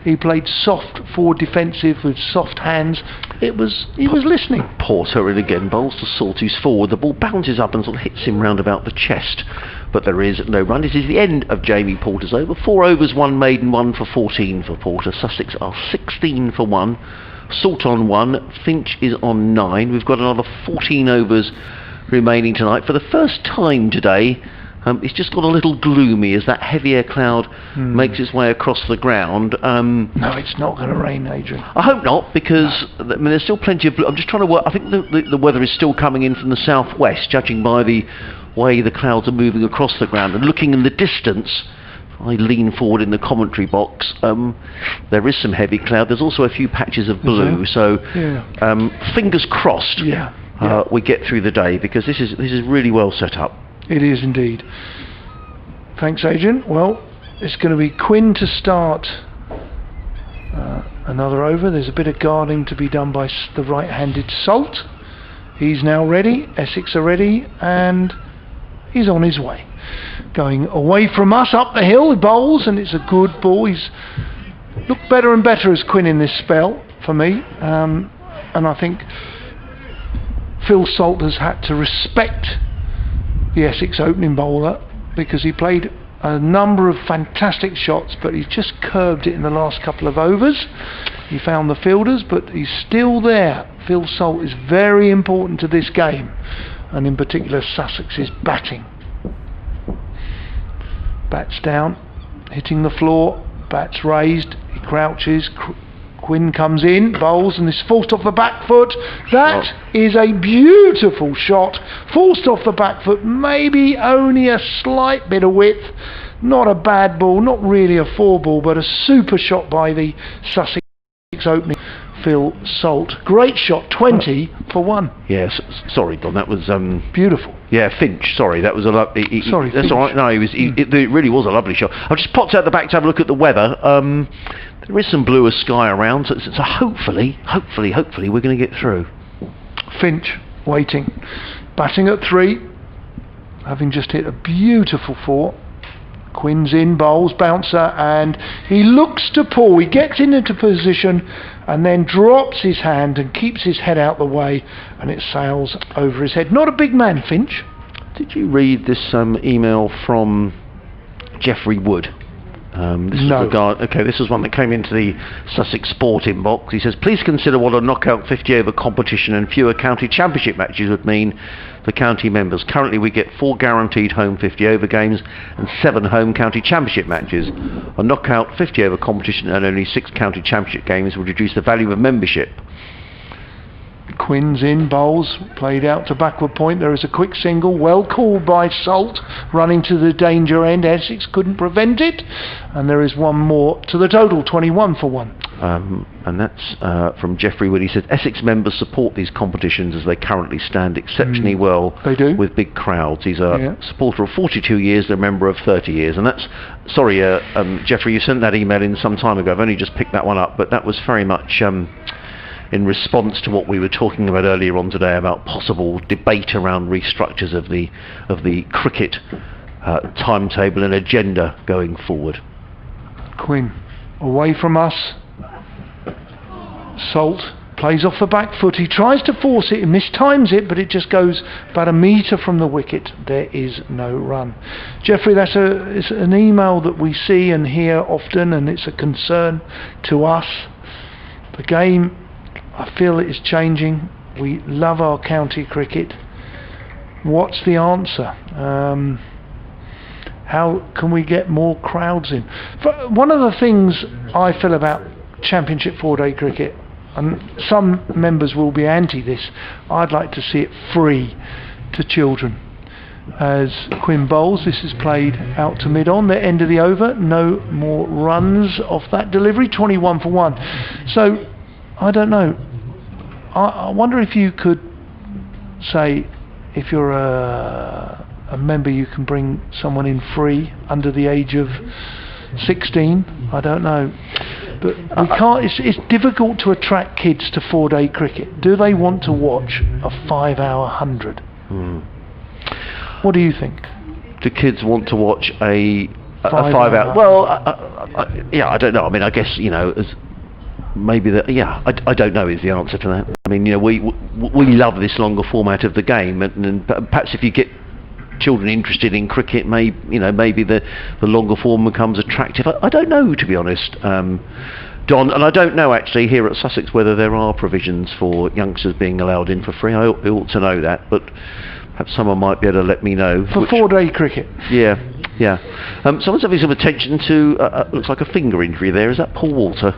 He played soft forward defensive with soft hands. He was listening. Porter in again, bowls to Salt, who's forward. The ball bounces up and sort of hits him round about the chest, but there is no run. This is the end of Jamie Porter's over. 4 overs, 1 maiden, 1 for 14 for Porter. Sussex are 16 for 1. Salt on 1. Finch is on 9. We've got another 14 overs remaining tonight. For the first time today, it's just got a little gloomy as that heavy air cloud makes its way across the ground. No, it's not going to rain, Adrian. I hope not, because I mean, there's still plenty of blue. I'm just trying to work. I think the weather is still coming in from the southwest, judging by the way the clouds are moving across the ground. And looking in the distance, I lean forward in the commentary box, there is some heavy cloud. There's also a few patches of blue, so fingers crossed we get through the day, because this is really well set up. It is indeed. Thanks, Adrian. Well, it's going to be Quinn to start another over. There's a bit of guarding to be done by the right-handed Salt. He's now ready. Essex are ready, and he's on his way. Going away from us up the hill, he bowls, and it's a good ball. He's looked better and better as Quinn in this spell for me, and I think Phil Salt has had to respect the Essex opening bowler, because he played a number of fantastic shots, but he's just curbed it in the last couple of overs. He found the fielders, but he's still there. Phil Salt is very important to this game, and in particular Sussex's batting. Bats down, hitting the floor, bats raised, he crouches, Quinn comes in, bowls, and is forced off the back foot. That is a beautiful shot, forced off the back foot, maybe only a slight bit of width. Not a bad ball, not really a 4 ball, but a super shot by the Sussex opening Phil Salt. Great shot, 20 for 1. Yes, sorry Don, that was beautiful. Yeah, Finch, sorry, that was a lovely... Sorry, that's Finch. all right, no, it really was a lovely shot. I've just popped out the back to have a look at the weather. There is some bluer sky around, so hopefully we're going to get through. Finch waiting, batting at 3, having just hit a beautiful 4. Quinn's in, bowls, bouncer, and he looks to pull. He gets into position and then drops his hand and keeps his head out the way, and it sails over his head. Not a big man, Finch. Did you read this email from Geoffrey Wood? No. This was one that came into the Sussex Sport inbox. He says, please consider what a knockout 50 over competition and fewer county championship matches would mean for county members. Currently we get 4 guaranteed home 50 over games and 7 home county championship matches. A knockout 50 over competition and only 6 county championship games would reduce the value of membership. Quinn's in, bowls, played out to backward point. There is a quick single, well called by Salt, running to the danger end. Essex couldn't prevent it, and there is one more to the total, 21 for 1. And that's from Geoffrey Wood. He said Essex members support these competitions as they currently stand exceptionally well. They do, with big crowds. He's a supporter of 42 years, a member of 30 years, and that's sorry, Geoffrey, you sent that email in some time ago. I've only just picked that one up, but that was very much in response to what we were talking about earlier on today about possible debate around restructures of the cricket timetable and agenda going forward. Quinn away from us. Salt plays off the back foot. He tries to force it, he mistimes it, but it just goes about a metre from the wicket. There is no run. Geoffrey, it's an email that we see and hear often, and it's a concern to us. The game, I feel it is changing. We love our county cricket. What's the answer? How can we get more crowds in? One of the things I feel about Championship 4-day cricket, and some members will be anti this, I'd like to see it free to children. As Quinn bowls, this is played out to mid-on, the end of the over, no more runs off that delivery, 21 for 1. So I don't know. I wonder if you could say, if you're a member, you can bring someone in free under the age of 16. I don't know, but we can't. It's difficult to attract kids to 4-day cricket. Do they want to watch a 5-hour 100? What do you think? Do kids want to watch a 5-hour? Well, I don't know. I mean, I guess as maybe that. I don't know is the answer to that. I mean, we love this longer format of the game, and perhaps if you get children interested in cricket, maybe the longer form becomes attractive. I don't know, to be honest, Don, and I don't know actually here at Sussex whether there are provisions for youngsters being allowed in for free. I ought to know that, but perhaps someone might be able to let me know. For 4-day cricket? Yeah. Someone's having some attention to, looks like a finger injury there. Is that Paul Walter?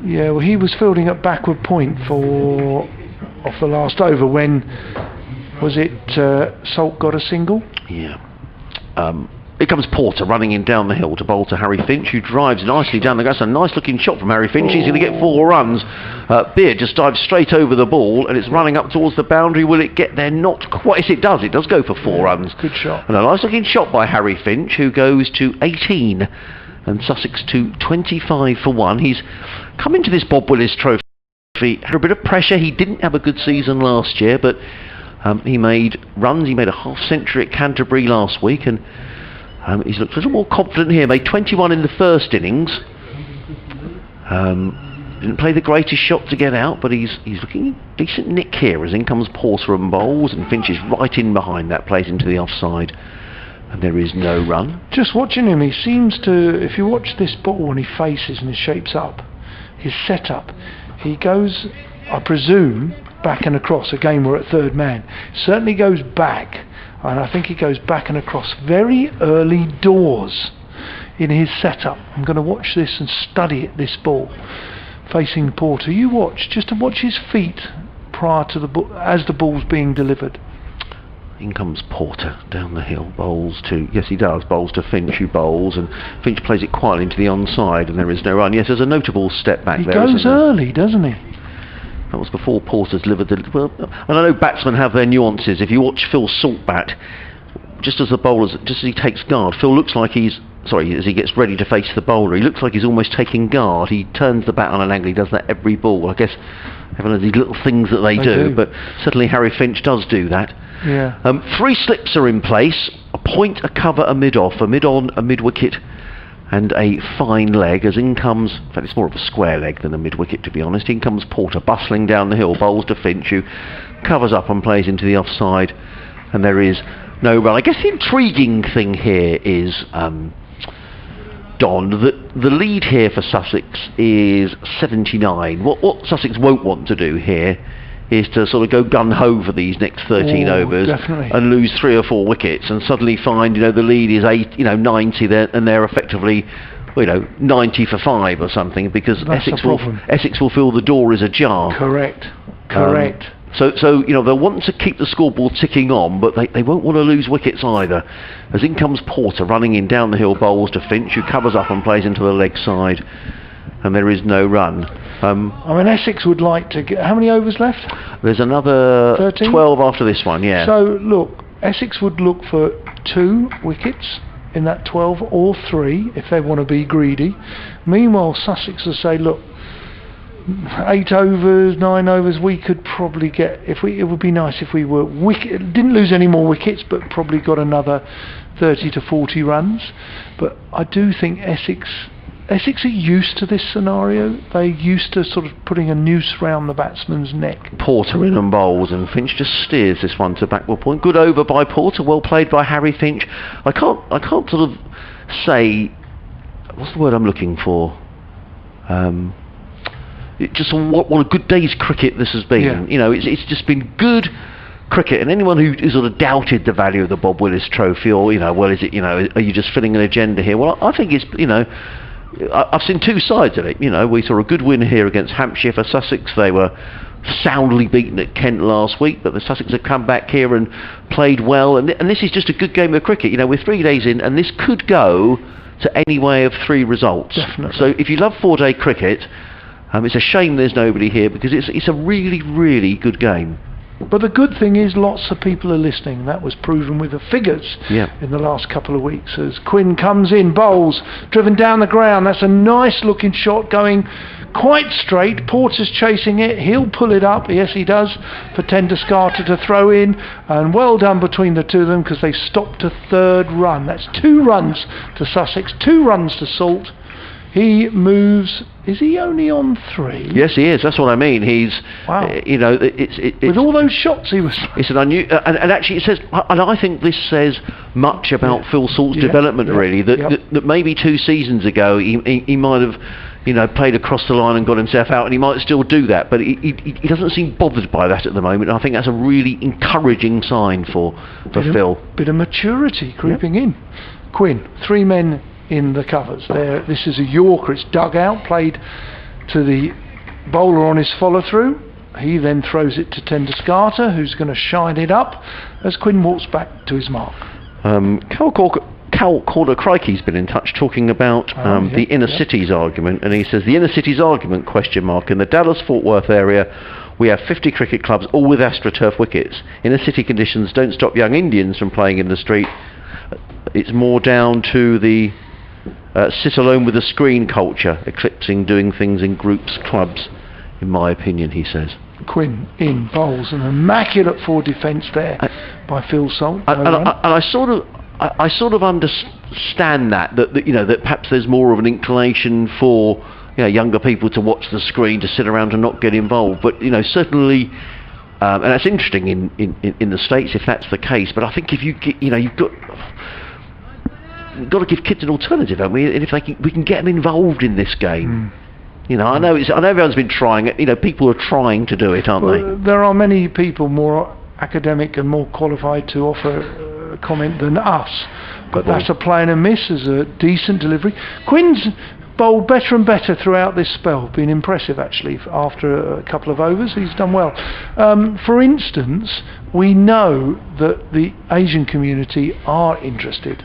Yeah, well, he was fielding at backward point off the last over when, was it Salt got a single? Yeah. Here comes Porter running in down the hill to bowl to Harry Finch, who drives nicely down the grass. A nice looking shot from Harry Finch. He's going to get 4 runs. Beard just dives straight over the ball, and it's running up towards the boundary. Will it get there? Not quite. Yes, it does. It does go for 4 runs. Good shot. And a nice looking shot by Harry Finch, who goes to 18 and Sussex to 25 for 1. He's come into this Bob Willis Trophy under a bit of pressure. He didn't have a good season last year, but he made runs. He made a half century at Canterbury last week, and he's looked a little more confident here. Made 21 in the first innings. Didn't play the greatest shot to get out, but he's looking decent nick here as in comes Porter and bowls, and Finch is right in behind that, plays into the offside And there is no run. Just watching him, he seems to, if you watch this ball when he faces and he shapes up, his setup, he goes, I presume, back and across. Again, we're at third man. Certainly goes back, and I think he goes back and across very early doors in his setup. I'm going to watch this and study it, this ball. Facing Porter, you watch, just to watch his feet prior to as the ball's being delivered. In comes Porter down the hill, bowls to, yes he does, bowls to Finch, who bowls, and Finch plays it quietly into the onside, and there is no run. Yes, there's a notable step back there. He goes early, doesn't he? That was before Porter's delivered the, well, and I know batsmen have their nuances. If you watch Phil Salt bat, just as the bowlers, just as he takes guard, Phil looks like he's, sorry, as he gets ready to face the bowler, he looks like he's almost taking guard. He turns the bat on an angle, he does that every ball. I guess everyone has these little things that they do, but certainly Harry Finch does do that. Yeah. 3 slips are in place: a point, a cover, a mid-off, a mid-on, a mid-wicket, and a fine leg. As in comes, in fact it's more of a square leg than a mid-wicket to be honest, in comes Porter bustling down the hill, bowls to Finch, who covers up and plays into the offside, and there is no run. I guess the intriguing thing here is, Don, that the lead here for Sussex is 79. What Sussex won't want to do here is to sort of go gun-ho for these next 13 overs and lose 3 or 4 wickets and suddenly find, the lead is 90 there, and they're effectively, 90 for 5 or something, because Essex will feel the door is ajar. Correct. So they'll want to keep the scoreboard ticking on, but they won't want to lose wickets either. As in comes Porter running in down the hill, bowls to Finch, who covers up and plays into the leg side, and there is no run. Essex would like to get, how many overs left? There's another 13? 12 after this one, yeah. So look, Essex would look for 2 wickets in that 12, or 3 if they want to be greedy. Meanwhile, Sussex will say, look, 8 overs, 9 overs, we could probably get, it would be nice if we were didn't lose any more wickets, but probably got another 30 to 40 runs. But I do think Essex are used to this scenario. They're used to sort of putting a noose round the batsman's neck. Porter in and bowls, and Finch just steers this one to backward point. Good over by Porter, well played by Harry Finch. I can't sort of say, what's the word I'm looking for? Just what a good day's cricket this has been. Yeah. It's just been good cricket, and anyone who sort of doubted the value of the Bob Willis Trophy, or well, is it, are you just filling an agenda here? Well, I think it's, I've seen 2 sides of it. We saw a good win here against Hampshire for Sussex. They were soundly beaten at Kent last week, but the Sussex have come back here and played well, and this is just a good game of cricket. We're 3 days in, and this could go to any way of 3 results. Definitely. So if you love 4-day cricket, it's a shame there's nobody here, because it's a really, really good game. But the good thing is lots of people are listening. That was proven with the figures in the last couple of weeks. As Quinn comes in, bowls, driven down the ground. That's a nice looking shot, going quite straight. Porter's chasing it. He'll pull it up. Yes, he does, for Tenduscarter to throw in. And well done between the two of them, because they stopped a 3rd run. That's 2 runs to Sussex, 2 runs to Salt. He moves. Is he only on 3? Yes, he is. That's what I mean. He's, wow. It's with all those shots he was. It's an unusual, and actually it says, and I think this says much about Phil Salt's development, really. That maybe 2 seasons ago he might have, played across the line and got himself out, and he might still do that, but he doesn't seem bothered by that at the moment. And I think that's a really encouraging sign for Phil. Bit of maturity creeping in. Quinn, 3 men in the covers there. This is a Yorker. It's dug out, played to the bowler on his follow through. He then throws it to Tenduscarter, who's going to shine it up as Quinn walks back to his mark. Cal Corder Crikey's been in touch talking about the inner cities argument, and he says the inner cities argument ? In the Dallas-Fort Worth area we have 50 cricket clubs, all with AstroTurf wickets. Inner city conditions don't stop young Indians from playing in the street. It's more down to the sit alone with a screen culture, eclipsing doing things in groups, clubs, in my opinion, he says. Quinn in, bowls, an immaculate 4 defence there by Phil Salt. I sort of understand that perhaps there's more of an inclination for younger people to watch the screen, to sit around and not get involved. But certainly, and that's interesting in the States if that's the case. But I think if you get, you've got we've got to give kids an alternative, haven't we? And if we can get them involved in this game. You know, I know everyone's been trying it. You know, people are trying to do it, aren't they? There are many people more academic and more qualified to offer comment than us, but that's a play and a miss as a decent delivery. Quinn's bowled better and better throughout this spell. Been impressive actually. After a couple of overs, he's done well. For instance, we know that the Asian community are interested.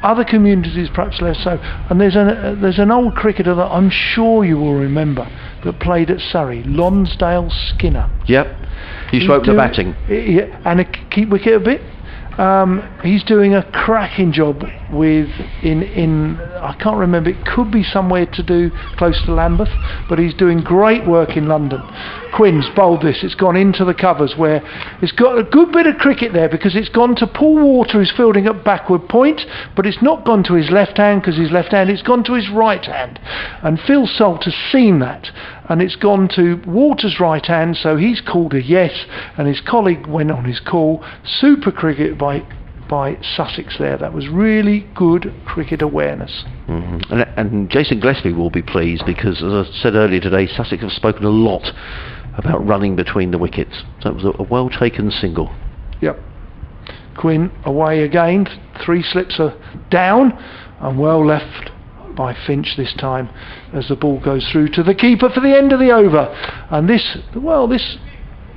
Other communities perhaps less so. And there's an old cricketer that I'm sure you will remember that played at Surrey, Lonsdale Skinner. Yep. He used to open the batting. Yeah, and a keep wicket a bit. He's doing a cracking job with I can't remember, it could be somewhere to do close to Lambeth, but he's doing great work in London. Quinn's bowled this, it's gone into the covers where it's got a good bit of cricket there because it's gone to Paul Water who's fielding at backward point, but it's not gone to his left hand because he's left hand, it's gone to his right hand, and Phil Salt has seen that and it's gone to Water's right hand, so he's called a yes and his colleague went on his call. Super cricket by Sussex there. That was really good cricket awareness. And Jason Gillespie will be pleased because, as I said earlier today, Sussex have spoken a lot about running between the wickets. So it was a well taken single. Yep. Quinn away again. 3 slips are down and well left by Finch this time as the ball goes through to the keeper for the end of the over. And this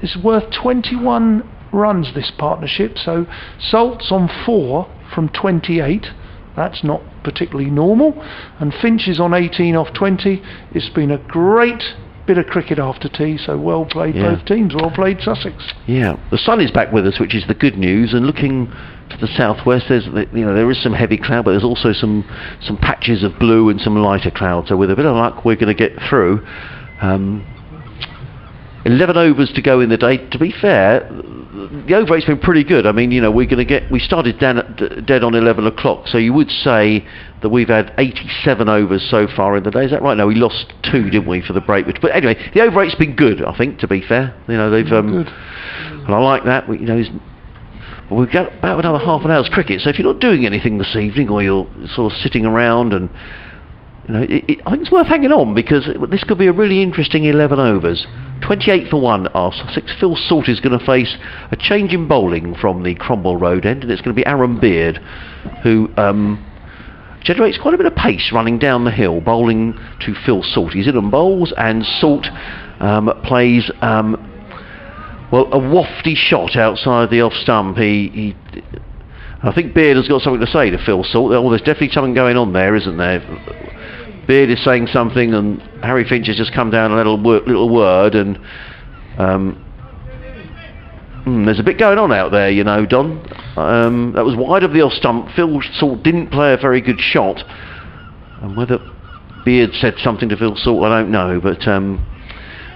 is worth 21 runs, this partnership. So Salt's on 4 from 28. That's not particularly normal. And Finch is on 18 off 20. It's been a great bit of cricket after tea, so well played both teams. Well played Sussex. Yeah, the sun is back with us, which is the good news. And looking to the southwest, there is some heavy cloud, but there's also some patches of blue and some lighter cloud. So with a bit of luck, we're going to get through. 11 overs to go in the day. To be fair, the over rate's been pretty good. I mean, we started dead on 11 o'clock, so you would say that we've had 87 overs so far in the day. Is that right? No, we lost 2, didn't we, for the break? But anyway, the over rate's been good, I think, to be fair. They've good. And I like that. We've got about another half an hour's cricket, so if you're not doing anything this evening or you're sort of sitting around and I think it's worth hanging on because this could be a really interesting 11 overs. 28 for 1 are Sussex. Phil Salt is going to face a change in bowling from the Cromwell Road end, and it's going to be Aaron Beard, who generates quite a bit of pace running down the hill, bowling to Phil Salt. He's in and bowls, and Salt plays a wafty shot outside the off stump. I think Beard has got something to say to Phil Salt. Oh, there's definitely something going on there, isn't there? Beard is saying something, and Harry Finch has just come down a little word, and there's a bit going on out there, Don. That was wide of the off stump. Phil Salt didn't play a very good shot, and whether Beard said something to Phil Salt, I don't know, but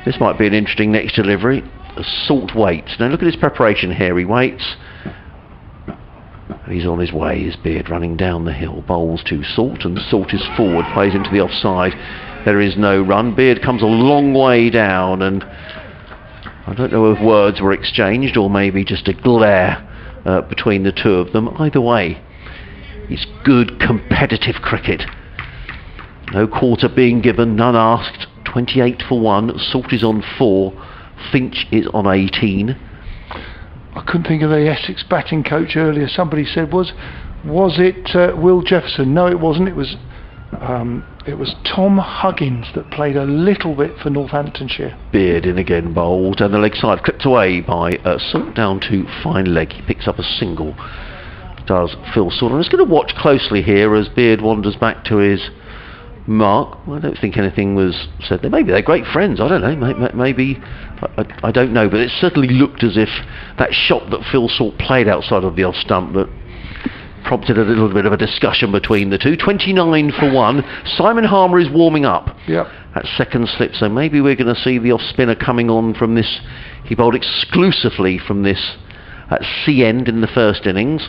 this might be an interesting next delivery. Salt waits. Now look at his preparation here. He waits. He's on his way, his Beard running down the hill, bowls to Salt, and Salt is forward, plays into the offside. There is no run. Beard comes a long way down, and I don't know if words were exchanged or maybe just a glare between the two of them. Either way, it's good competitive cricket. No quarter being given, none asked. 28 for 1. Salt is on 4. Finch is on 18. I couldn't think of the Essex batting coach earlier. Somebody said, was it Will Jefferson? No, it wasn't. It was Tom Huggins that played a little bit for Northamptonshire. Beard in again, bowled, and the leg side clipped away by Salt down to fine leg. He picks up a single. Does Phil Salt. I'm just going to watch closely here as Beard wanders back to his mark. I don't think anything was said there. Maybe they're great friends. I don't know. Maybe. I don't know, but it certainly looked as if that shot that Phil Salt played outside of the off stump that prompted a little bit of a discussion between the two. 29 for 1. Simon Harmer is warming up at second slip, so maybe we're going to see the off spinner coming on from this. He bowled exclusively from this at C end in the first innings.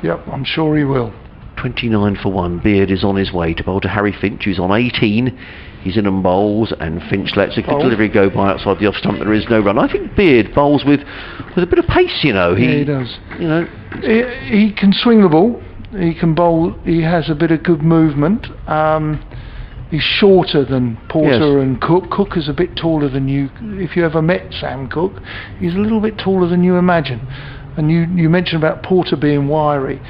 Yep, I'm sure he will. 29 for 1. Beard is on his way to bowl to Harry Finch, who's on 18. He's in and bowls, and Finch lets a good delivery go by outside the off stump. There is no run. I think Beard bowls with a bit of pace, He does. He can swing the ball. He can bowl. He has a bit of good movement. He's shorter than Porter and Cook. Cook is a bit taller than you. If you ever met Sam Cook, he's a little bit taller than you imagine. And you mentioned about Porter being wiry.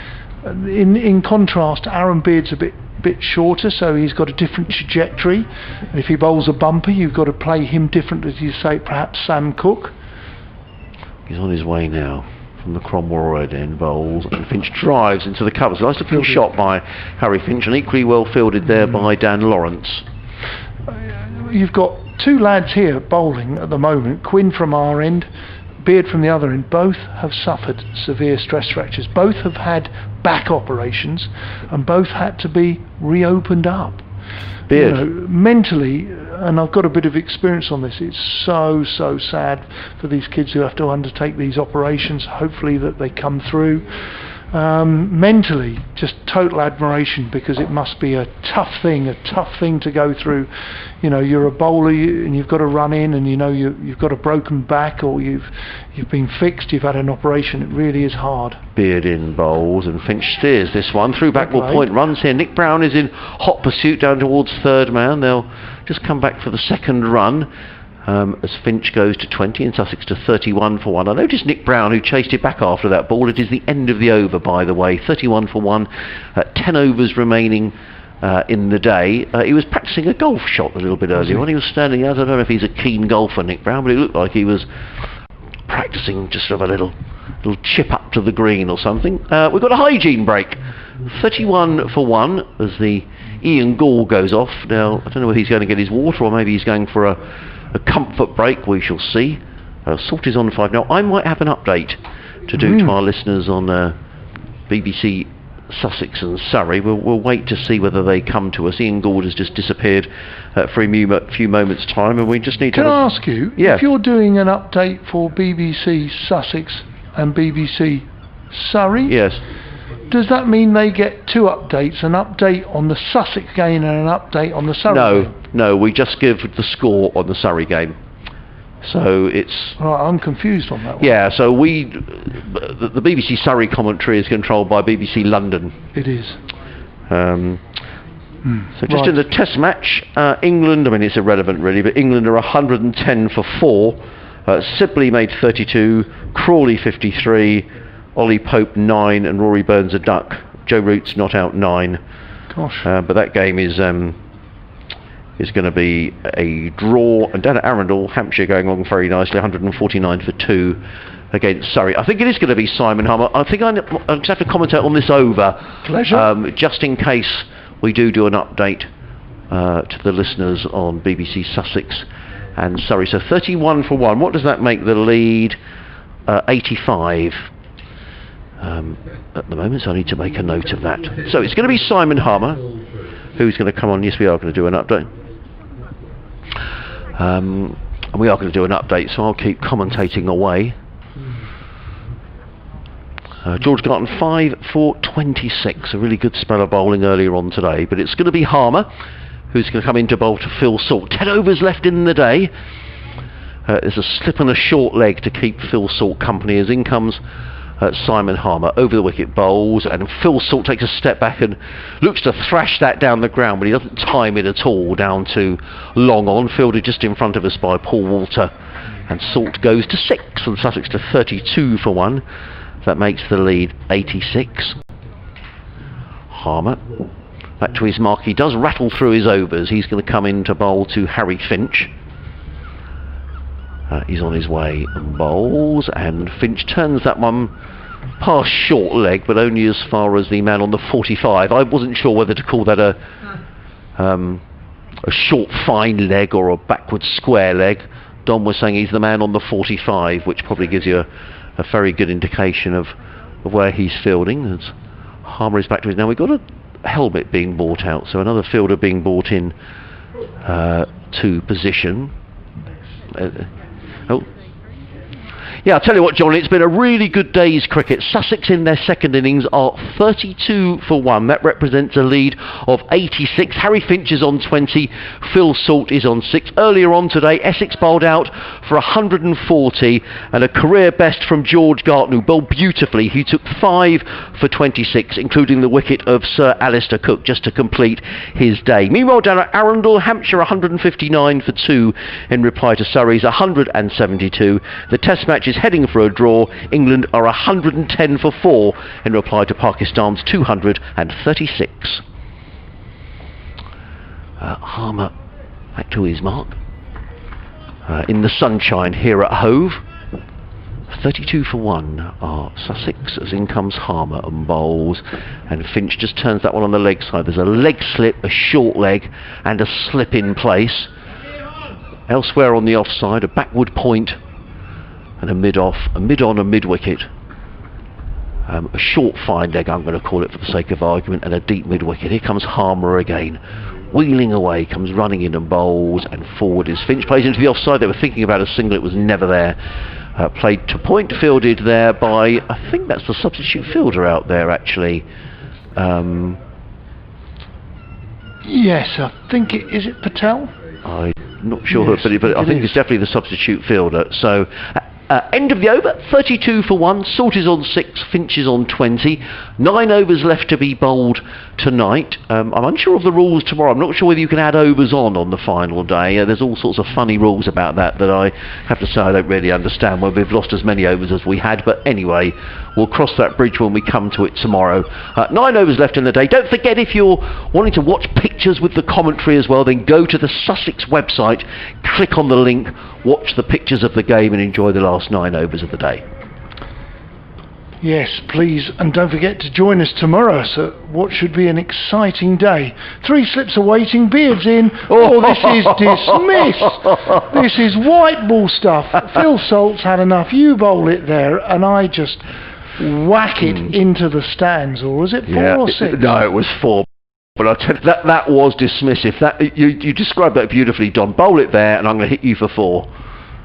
In contrast, Aaron Beard's a bit shorter, so he's got a different trajectory. And if he bowls a bumper, you've got to play him different, as you say, perhaps Sam Cook. He's on his way now from the Cromwell Road end, bowls, and Finch drives into the covers. Nice looking shot by Harry Finch, and equally well fielded there by Dan Lawrence. You've got two lads here bowling at the moment, Quinn from our end, Beard from the other end. Both have suffered severe stress fractures. Both have had back operations, and both had to be reopened up. Beard. You know, mentally, and I've got a bit of experience on this, it's so sad for these kids who have to undertake these operations. Hopefully that they come through. Mentally, just total admiration, because it must be a tough thing to go through. You know, you're a bowler and you've got to run in, and you know you've got a broken back, or you've been fixed, you've had an operation. It really is hard. Beard in bowls, and Finch steers this one through backward point runs here. Nick Brown is in hot pursuit down towards third man. They'll just come back for the second run. As Finch goes to 20 and Sussex to 31 for 1. I noticed Nick Brown, who chased it back after that ball. It is the end of the over, by the way. 31 for 1. 10 overs remaining in the day. He was practicing a golf shot a little bit earlier on. He was standing out. I don't know if he's a keen golfer, Nick Brown, but it looked like he was practicing just sort of a little chip up to the green or something. We've got a hygiene break. 31 for 1 as the Ian Gall goes off. Now, I don't know whether he's going to get his water or maybe he's going for a comfort break. We shall see. Salt is on 5 now. I might have an update to do to our listeners on BBC Sussex and Surrey. We'll wait to see whether they come to us. Ian Gould has just disappeared for a few moments' time, and we just need to... Can I ask you, if you're doing an update for BBC Sussex and BBC Surrey, yes, does that mean they get two updates, an update on the Sussex game and an update on the Surrey game? No, we just give the score on the Surrey game. So it's... Right, I'm confused on that one. Yeah, so the BBC Surrey commentary is controlled by BBC London. It is. So just in the test match, England, I mean it's irrelevant really, but England are 110 for 4. Sibley made 32, Crawley 53, Ollie Pope 9, and Rory Burns a duck. Joe Root's not out 9. Gosh. But that game is going to be a draw, and down at Arundel, Hampshire going along very nicely, 149 for 2 against Surrey. I think it is going to be Simon Hummer. I think I'll just have to commentate on this over. Pleasure. Just in case we do an update to the listeners on BBC Sussex and Surrey. So 31 for 1. What does that make the lead? 85 at the moment, so I need to make a note of that. So it's going to be Simon Hummer who's going to come on. Yes, we are going to do an update. And we are going to do an update, so I'll keep commentating away. George Garton 5 for 26, a really good spell of bowling earlier on today, but it's going to be Harmer who's going to come into bowl to Phil Salt. 10 overs left in the day. There's a slip and a short leg to keep Phil Salt company as in comes Simon Harmer. Over the wicket bowls, and Phil Salt takes a step back and looks to thrash that down the ground, but he doesn't time it at all down to long on, fielded just in front of us by Paul Walter, and Salt goes to 6 and Sussex to 32 for 1. That makes the lead 86. Harmer back to his mark. He does rattle through his overs. He's going to come in to bowl to Harry Finch. He's on his way and bowls, and Finch turns that one past short leg, but only as far as the man on the 45. I wasn't sure whether to call that a short fine leg or a backward square leg. Don was saying he's the man on the 45, which probably gives you a very good indication of where he's fielding. As Harmer is back to it. Now we've got a helmet being brought out, so another fielder being brought in to position. Yeah, I'll tell you what, John, it's been a really good day's cricket. Sussex in their second innings are 32 for 1. That represents a lead of 86. Harry Finch is on 20. Phil Salt is on 6. Earlier on today, Essex bowled out for 140 and a career best from George Garton, who bowled beautifully. He took 5 for 26, including the wicket of Sir Alistair Cook, just to complete his day. Meanwhile, down at Arundel, Hampshire 159 for 2 in reply to Surrey's 172. The Test match is heading for a draw. England are 110 for 4 in reply to Pakistan's 236. Harmer back to his mark. In the sunshine here at Hove. 32 for 1 are Sussex, as in comes Harmer and bowls, and Finch just turns that one on the leg side. There's a leg slip, a short leg and a slip in place. Elsewhere on the offside, a backward point and a mid-off, a mid-on, a mid-wicket. A short fine leg, I'm going to call it for the sake of argument, and a deep mid-wicket. Here comes Harmer again, wheeling away, comes running in and bowls, and forward is Finch. Plays into the offside. They were thinking about a single, it was never there. Played to point, fielded there by, I think that's the substitute fielder out there actually. Yes, I think is it Patel? I'm not sure, Yes, but I think it's definitely the substitute fielder. So, end of the over, 32 for 1. Salt is on 6, Finch is on 20. 9 overs left to be bowled tonight. I'm unsure of the rules tomorrow. I'm not sure whether you can add overs on the final day. There's all sorts of funny rules about that I have to say I don't really understand, whether we've lost as many overs as we had. But anyway, we'll cross that bridge when we come to it tomorrow. 9 overs left in the day. Don't forget, if you're wanting to watch pictures with the commentary as well, then go to the Sussex website, click on the link, watch the pictures of the game and enjoy the last 9 overs of the day. Yes, please, and don't forget to join us tomorrow. So, what should be an exciting day? 3 slips awaiting, Beard's in. Oh, this is dismissed. This is white ball stuff. Phil Salt's had enough. You bowl it there, and I just whack it into the stands. Or was it 4 or 6? No, it was 4. But I'll tell you, that was dismissive. That you described that beautifully, Don. Bowl it there, and I'm going to hit you for 4.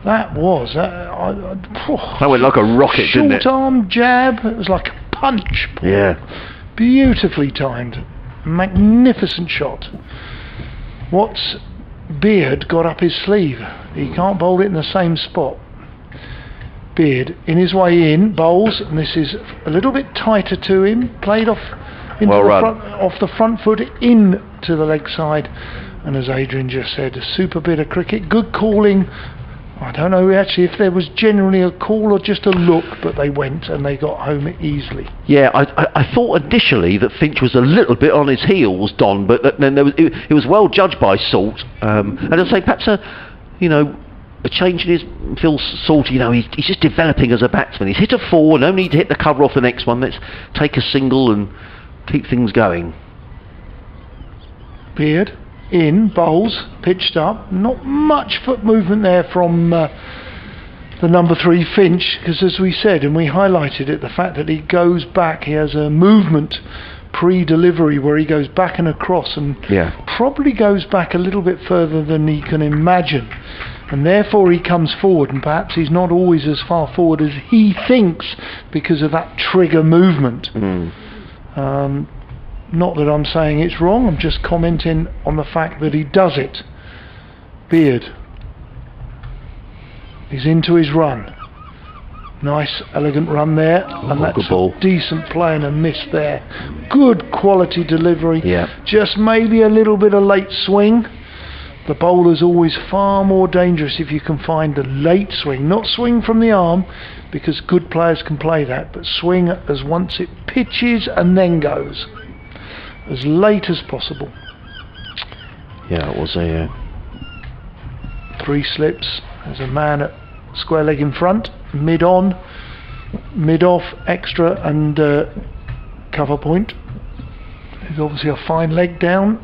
That was that went like a rocket, didn't it? Short arm jab. It was like a punch. Yeah. Beautifully timed. Magnificent shot. What's Beard got up his sleeve? He can't bowl it in the same spot. Beard, in his way in, bowls, and this is a little bit tighter to him. Played off into off the front foot in to the leg side. And as Adrian just said, a super bit of cricket. Good calling. I don't know actually if there was generally a call or just a look, but they went and they got home easily. Yeah, I thought initially that Finch was a little bit on his heels, Don, but then there was it was well judged by Salt. And I'd say perhaps a change in his Phil Salt. He's just developing as a batsman. He's hit a 4, no need to hit the cover off the next one. Let's take a single and keep things going. Beard. In, bowls, pitched up, not much foot movement there from the number 3 Finch, because as we said and we highlighted it, the fact that he goes back, he has a movement pre-delivery where he goes back and across and probably goes back a little bit further than he can imagine, and therefore he comes forward, and perhaps he's not always as far forward as he thinks because of that trigger movement. Not that I'm saying it's wrong, I'm just commenting on the fact that he does it. Beard. He's into his run. Nice, elegant run there. And that's a decent play and a miss there. Good quality delivery. Just maybe a little bit of late swing. The bowler's always far more dangerous if you can find the late swing. Not swing from the arm, because good players can play that, but swing as once it pitches and then goes. As late as possible. Yeah, it was a 3 slips. There's a man at square leg in front, mid on, mid off, extra and cover point. There's obviously a fine leg down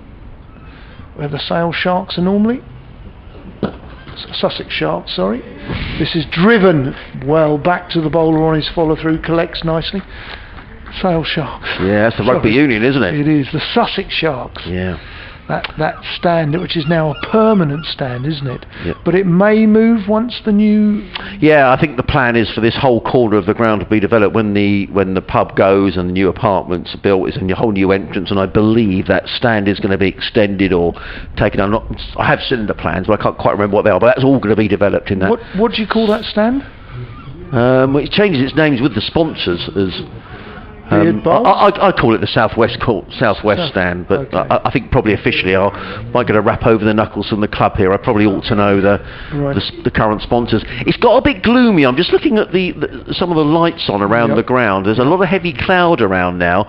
where the Sale Sharks are normally. Sussex Sharks, sorry. This is driven well back to the bowler on his follow through, collects nicely. Sale Sharks. Yeah, that's the rugby union, isn't it? It is, the Sussex Sharks. Yeah. that stand, which is now a permanent stand, isn't it? Yep. But it may move once the new... Yeah, I think the plan is for this whole corner of the ground to be developed when the pub goes and the new apartments are built. It's a whole new entrance, and I believe that stand is going to be extended or taken. I have seen the plans, but I can't quite remember what they are. But that's all going to be developed in that. What do you call that stand? Well, it changes its names with the sponsors as. I call it the Southwest stand, but okay. I think probably officially I might get a rap over the knuckles from the club here. I probably ought to know the current sponsors. It's got a bit gloomy. I'm just looking at some of the lights on around the ground. There's a lot of heavy cloud around now,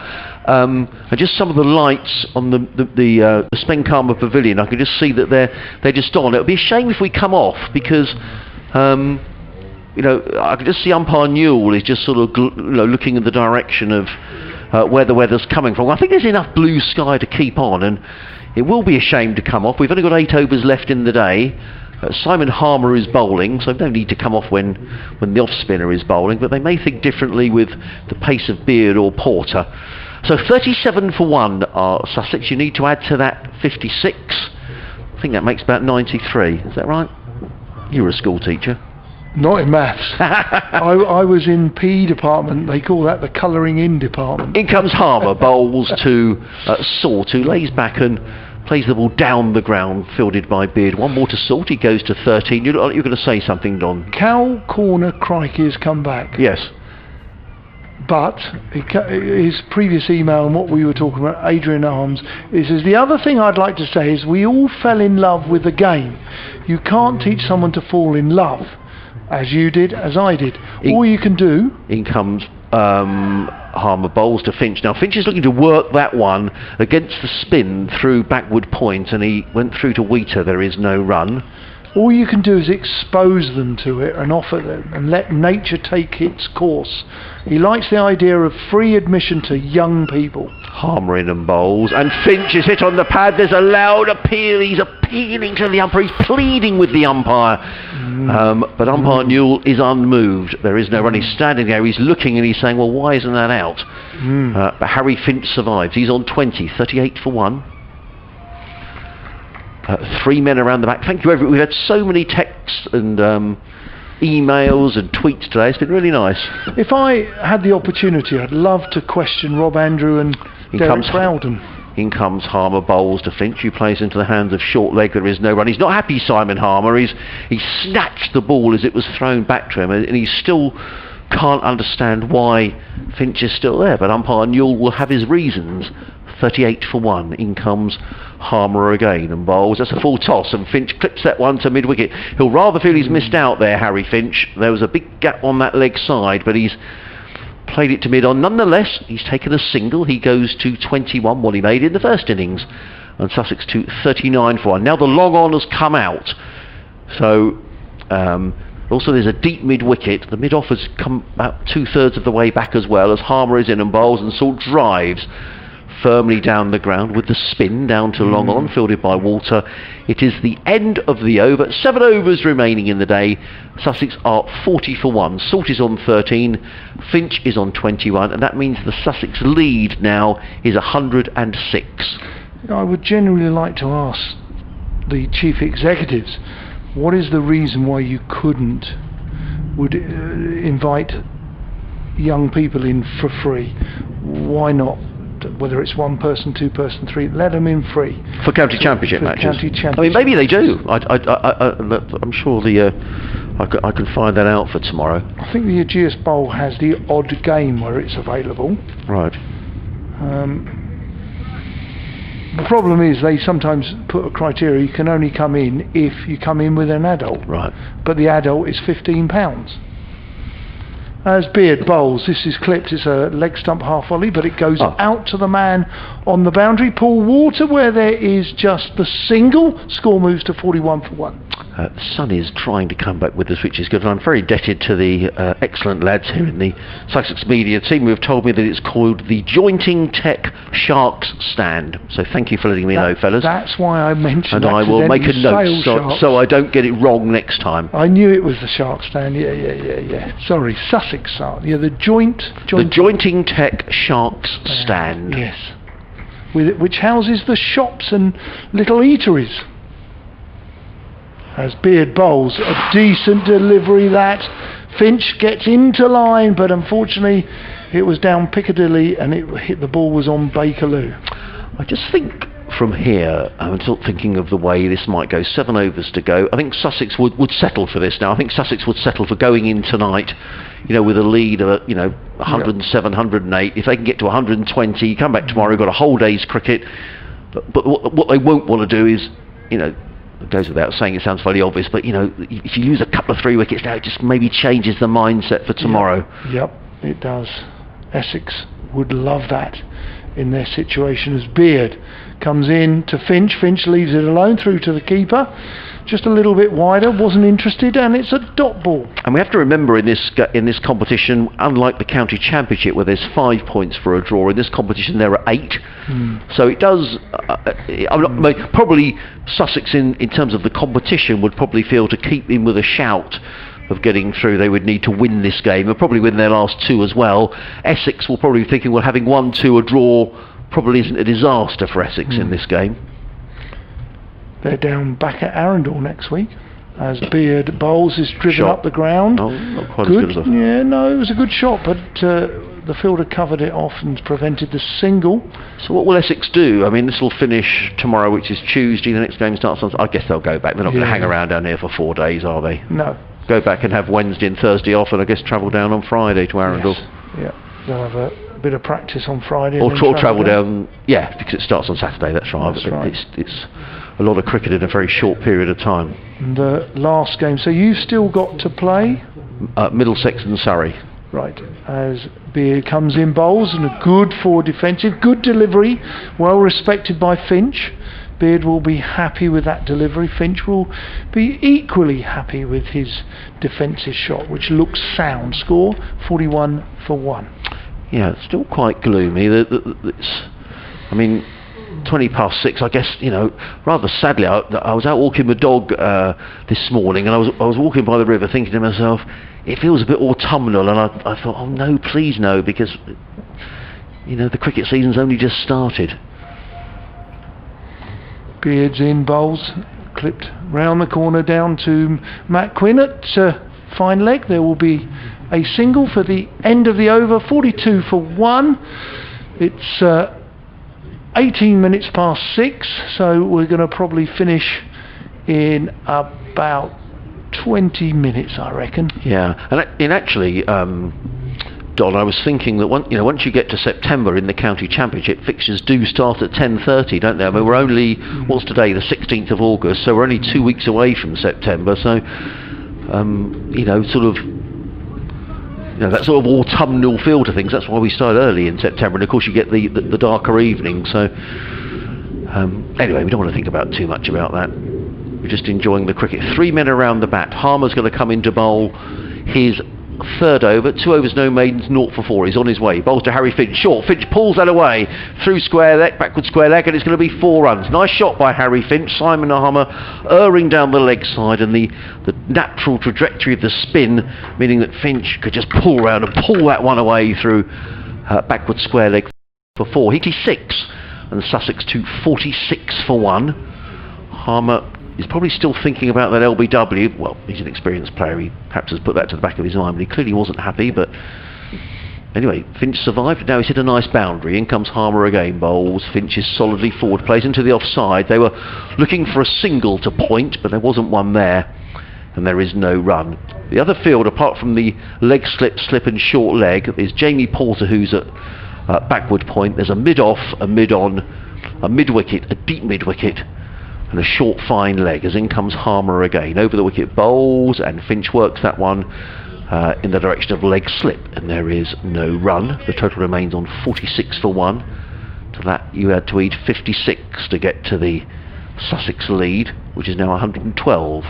and just some of the lights on the Spenkarma Pavilion. I can just see that they're just on. It would be a shame if we come off because. You know, I can just see umpire Newell is just sort of looking in the direction of where the weather's coming from. I think there's enough blue sky to keep on, and it will be a shame to come off. We've only got 8 overs left in the day. Simon Harmer is bowling, so no need to come off when the off spinner is bowling, but they may think differently with the pace of Beard or Porter. So 37 for 1 are Sussex. You need to add to that 56. I think that makes about 93. Is that right? You were a school teacher. Not in maths. I was in PE department. They call that the colouring in department. In comes Harmer, bowls to Salt, who lays back and plays the ball down the ground, fielded by Beard. One more to Salt. He goes to 13. You're going to say something, Don? Cal Corner Crikey has come back. Yes. But his previous email and what we were talking about, Adrian Arms, is the other thing I'd like to say is we all fell in love with the game. You can't teach someone to fall in love. As you did, as I did. All you can do... In comes Harmer, bowls to Finch. Now Finch is looking to work that one against the spin through backward point, and he went through to Wheater. There is no run. All you can do is expose them to it and offer them and let nature take its course. He likes the idea of free admission to young people. Harmer in and bowls, and Finch is hit on the pad. There's a loud appeal. He's appealing to the umpire. He's pleading with the umpire. But umpire Newell is unmoved. There is no run. He's standing there. He's looking and he's saying, well, why isn't that out? But Harry Finch survives. He's on 20, 38 for 1. 3 men around the back. Thank you, everyone. We've had so many texts and emails and tweets today. It's been really nice. If I had the opportunity, I'd love to question Rob Andrew and Derek Browden. In comes Harmer, bowls to Finch, who plays into the hands of short leg. There is no run. He's not happy, Simon Harmer. He snatched the ball as it was thrown back to him, and he still can't understand why Finch is still there. But umpire Newell will have his reasons. 38 for 1. In comes Harmer again and bowls. That's a full toss, and Finch clips that one to mid-wicket. He'll rather feel he's missed out there, Harry Finch. There was a big gap on that leg side, but he's played it to mid-on. Nonetheless, he's taken a single. He goes to 21, what he made in the first innings, and Sussex to 39 for 1. Now the long on has come out, so also there's a deep mid-wicket. The mid-off has come about 2/3 of the way back as well, as Harmer is in and bowls, and Salt drives firmly down the ground with the spin down to long on, fielded by Walter. It is the end of the over. 7 overs remaining in the day. Sussex are 40 for 1. Salt is on 13. Finch is on 21, and that means the Sussex lead now is 106. I would genuinely like to ask the chief executives, what is the reason why you would invite young people in for free? Why not? Whether it's 1 person, 2 person, 3, let them in free for county championship matches. County championship. I mean, maybe they do. I'm sure I can find that out for tomorrow. I think the Aegeus Bowl has the odd game where it's available. Right. The problem is they sometimes put a criteria: you can only come in if you come in with an adult. Right. But the adult is £15. As Beard bowls, this is clipped. It's a leg stump half volley, but it goes out to the man on the boundary. Paul Walter, where there is just the single. Score moves to 41 for 1. The sun is trying to come back with us, which is good, and I'm very indebted to the excellent lads here in the Sussex media team who have told me that it's called the Jointing Tech Sharks Stand. So thank you for letting me know, fellas. That's why I mentioned. And I will make a note so I don't get it wrong next time. I knew it was the Shark Stand. Yeah. Sorry, Sussex. Yeah, the Jointing Tech Sharks Stand. Yes. which houses the shops and little eateries. As Beard bowls, a decent delivery that. Finch gets into line, but unfortunately it was down Piccadilly and it hit, the ball was on Bakerloo. I just think from here, I'm sort of thinking of the way this might go. 7 overs to go. I think Sussex would settle for this now. I think Sussex would settle for going in tonight, with a lead of 107, 108. If they can get to 120, come back tomorrow, got a whole day's cricket. But what they won't want to do is, it goes without saying, it sounds fairly obvious, but if you lose a couple of 3 wickets now, it just maybe changes the mindset for tomorrow. Yep, it does. Essex would love that in their situation, as Beard comes in to Finch. Finch leaves it alone through to the keeper, just a little bit wider, wasn't interested, and it's a dot ball. And we have to remember in this competition, unlike the county championship where there's 5 points for a draw, in this competition there are 8. So it does probably Sussex in terms of the competition would probably feel to keep in with a shout of getting through, they would need to win this game. They'll probably win their last 2 as well. Essex will probably be thinking, well, having 1-2 a draw probably isn't a disaster for Essex in this game. They're down back at Arundel next week as Beard bowls, is driven Shot. up the ground. Oh, not quite good. as good as Yeah, no, it was a good shot, but the fielder covered it off and prevented the single. So what will Essex do? I mean, this will finish tomorrow, which is Tuesday. The next game starts on... I guess they'll go back. They're not going to hang around down here for 4 days, are they? No. Go back and have Wednesday and Thursday off, and I guess travel down on Friday to Arundel. Yes. Yeah, they'll have a bit of practice on Friday. Or travel down, because it starts on Saturday, that's right. That's right. It's a lot of cricket in a very short period of time. And the last game, so you've still got to play? Middlesex and Surrey. Right, as Beard comes in, bowls, and a good forward defensive, good delivery, well respected by Finch. Beard will be happy with that delivery. Finch will be equally happy with his defensive shot, which looks sound. Score 41 for 1. Yeah, it's still quite gloomy. It's, 20 past 6, I guess, rather sadly, I was out walking my dog this morning, and I was walking by the river thinking to myself, it feels a bit autumnal, and I thought, oh no, please no, because, the cricket season's only just started. Beard's in, bowls, clipped round the corner down to Matt Quinn at fine leg. There will be a single for the end of the over, 42 for 1. It's 18 minutes past 6, so we're going to probably finish in about 20 minutes, I reckon. Yeah, and actually, Don, I was thinking that once you get to September in the county championship, fixtures do start at 10:30, don't they? I mean, we're only, what's today, the 16th of August, so we're only 2 weeks away from September, so, that sort of autumnal feel to things. That's why we start early in September, and of course you get the darker evening, so anyway, we don't want to think about too much about that. We're just enjoying the cricket. 3 men around the bat. Harmer's going to come in to bowl his 3rd over, 2 overs, no maidens, 0 for 4. He's on his way. Bowls to Harry Finch. Short. Finch pulls that away through square leg, backward square leg, and it's going to be 4 runs. Nice shot by Harry Finch. Simon Harmer erring down the leg side, and the natural trajectory of the spin, meaning that Finch could just pull round and pull that one away through backward square leg for 4. 86, and Sussex to 46 for 1. Harmer is probably still thinking about that LBW. Well, he's an experienced player. He perhaps has put that to the back of his mind, but he clearly wasn't happy. But anyway, Finch survived. Now he's hit a nice boundary. In comes Harmer again. Bowls. Finch is solidly forward. Plays into the offside. They were looking for a single to point, but there wasn't one there, and there is no run. The other field, apart from the leg slip and short leg, is Jamie Porter, who's at backward point. There's a mid-off, a mid-on, a mid-wicket, a deep mid-wicket, and a short fine leg, as in comes Harmer again. Over the wicket bowls, and Finch works that one in the direction of leg slip, and there is no run. The total remains on 46 for 1. To that you had to eat 56 to get to the Sussex lead, which is now 112,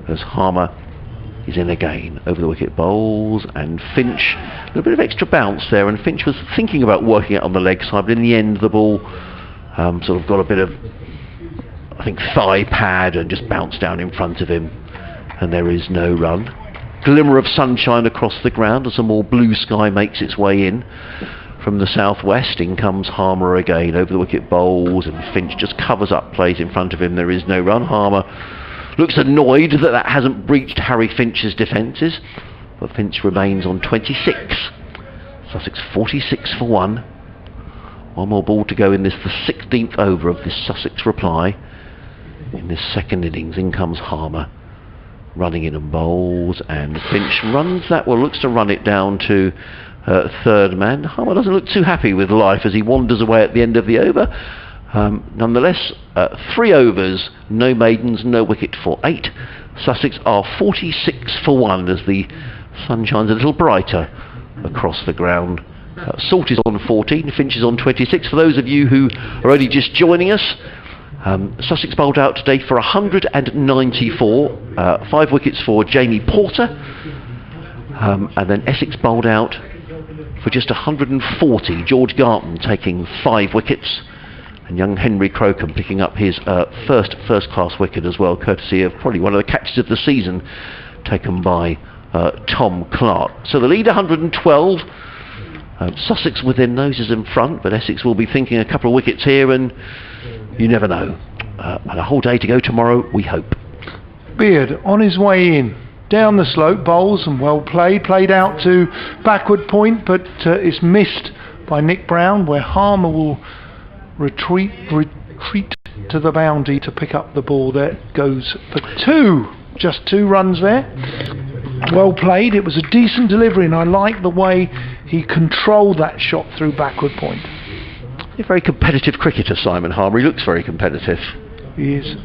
as Harmer is in again. Over the wicket bowls, and Finch, a little bit of extra bounce there, and Finch was thinking about working it on the leg side, but in the end the ball sort of got a bit of, I think, thigh pad and just bounced down in front of him, and there is no run. Glimmer of sunshine across the ground as some more blue sky makes its way in from the southwest. In comes Harmer again, over the wicket bowls, and Finch just covers up, plays in front of him. There is no run. Harmer looks annoyed that that hasn't breached Harry Finch's defences, but Finch remains on 26. Sussex 46 for 1. One more ball to go in this, the 16th over of this Sussex reply. In this second innings, in comes Harmer, running in and bowls, and Finch runs that, well, looks to run it down to third man. Harmer doesn't look too happy with life as he wanders away at the end of the over. Nonetheless, 3 overs, no maidens, no wicket for 8. Sussex are 46 for 1 as the sun shines a little brighter across the ground. Salt is on 14, Finch is on 26. For those of you who are only just joining us, Sussex bowled out today for 194, 5 wickets for Jamie Porter, and then Essex bowled out for just 140, George Garton taking 5 wickets, and young Henry Crocombe picking up his first-class wicket as well, courtesy of probably one of the catches of the season, taken by Tom Clark. So the lead 112. Sussex with their noses in front, but Essex will be thinking a couple of wickets here, and you never know. And a whole day to go tomorrow, we hope. Beard on his way in, down the slope, bowls, and well played out to backward point, but it's missed by Nick Brown, where Harmer will retreat to the boundary to pick up the ball. There goes for 2, just 2 runs there. Well played, it was a decent delivery, and I like the way he controlled that shot through backward point. A very competitive cricketer, Simon Harmer. He looks very competitive. He is.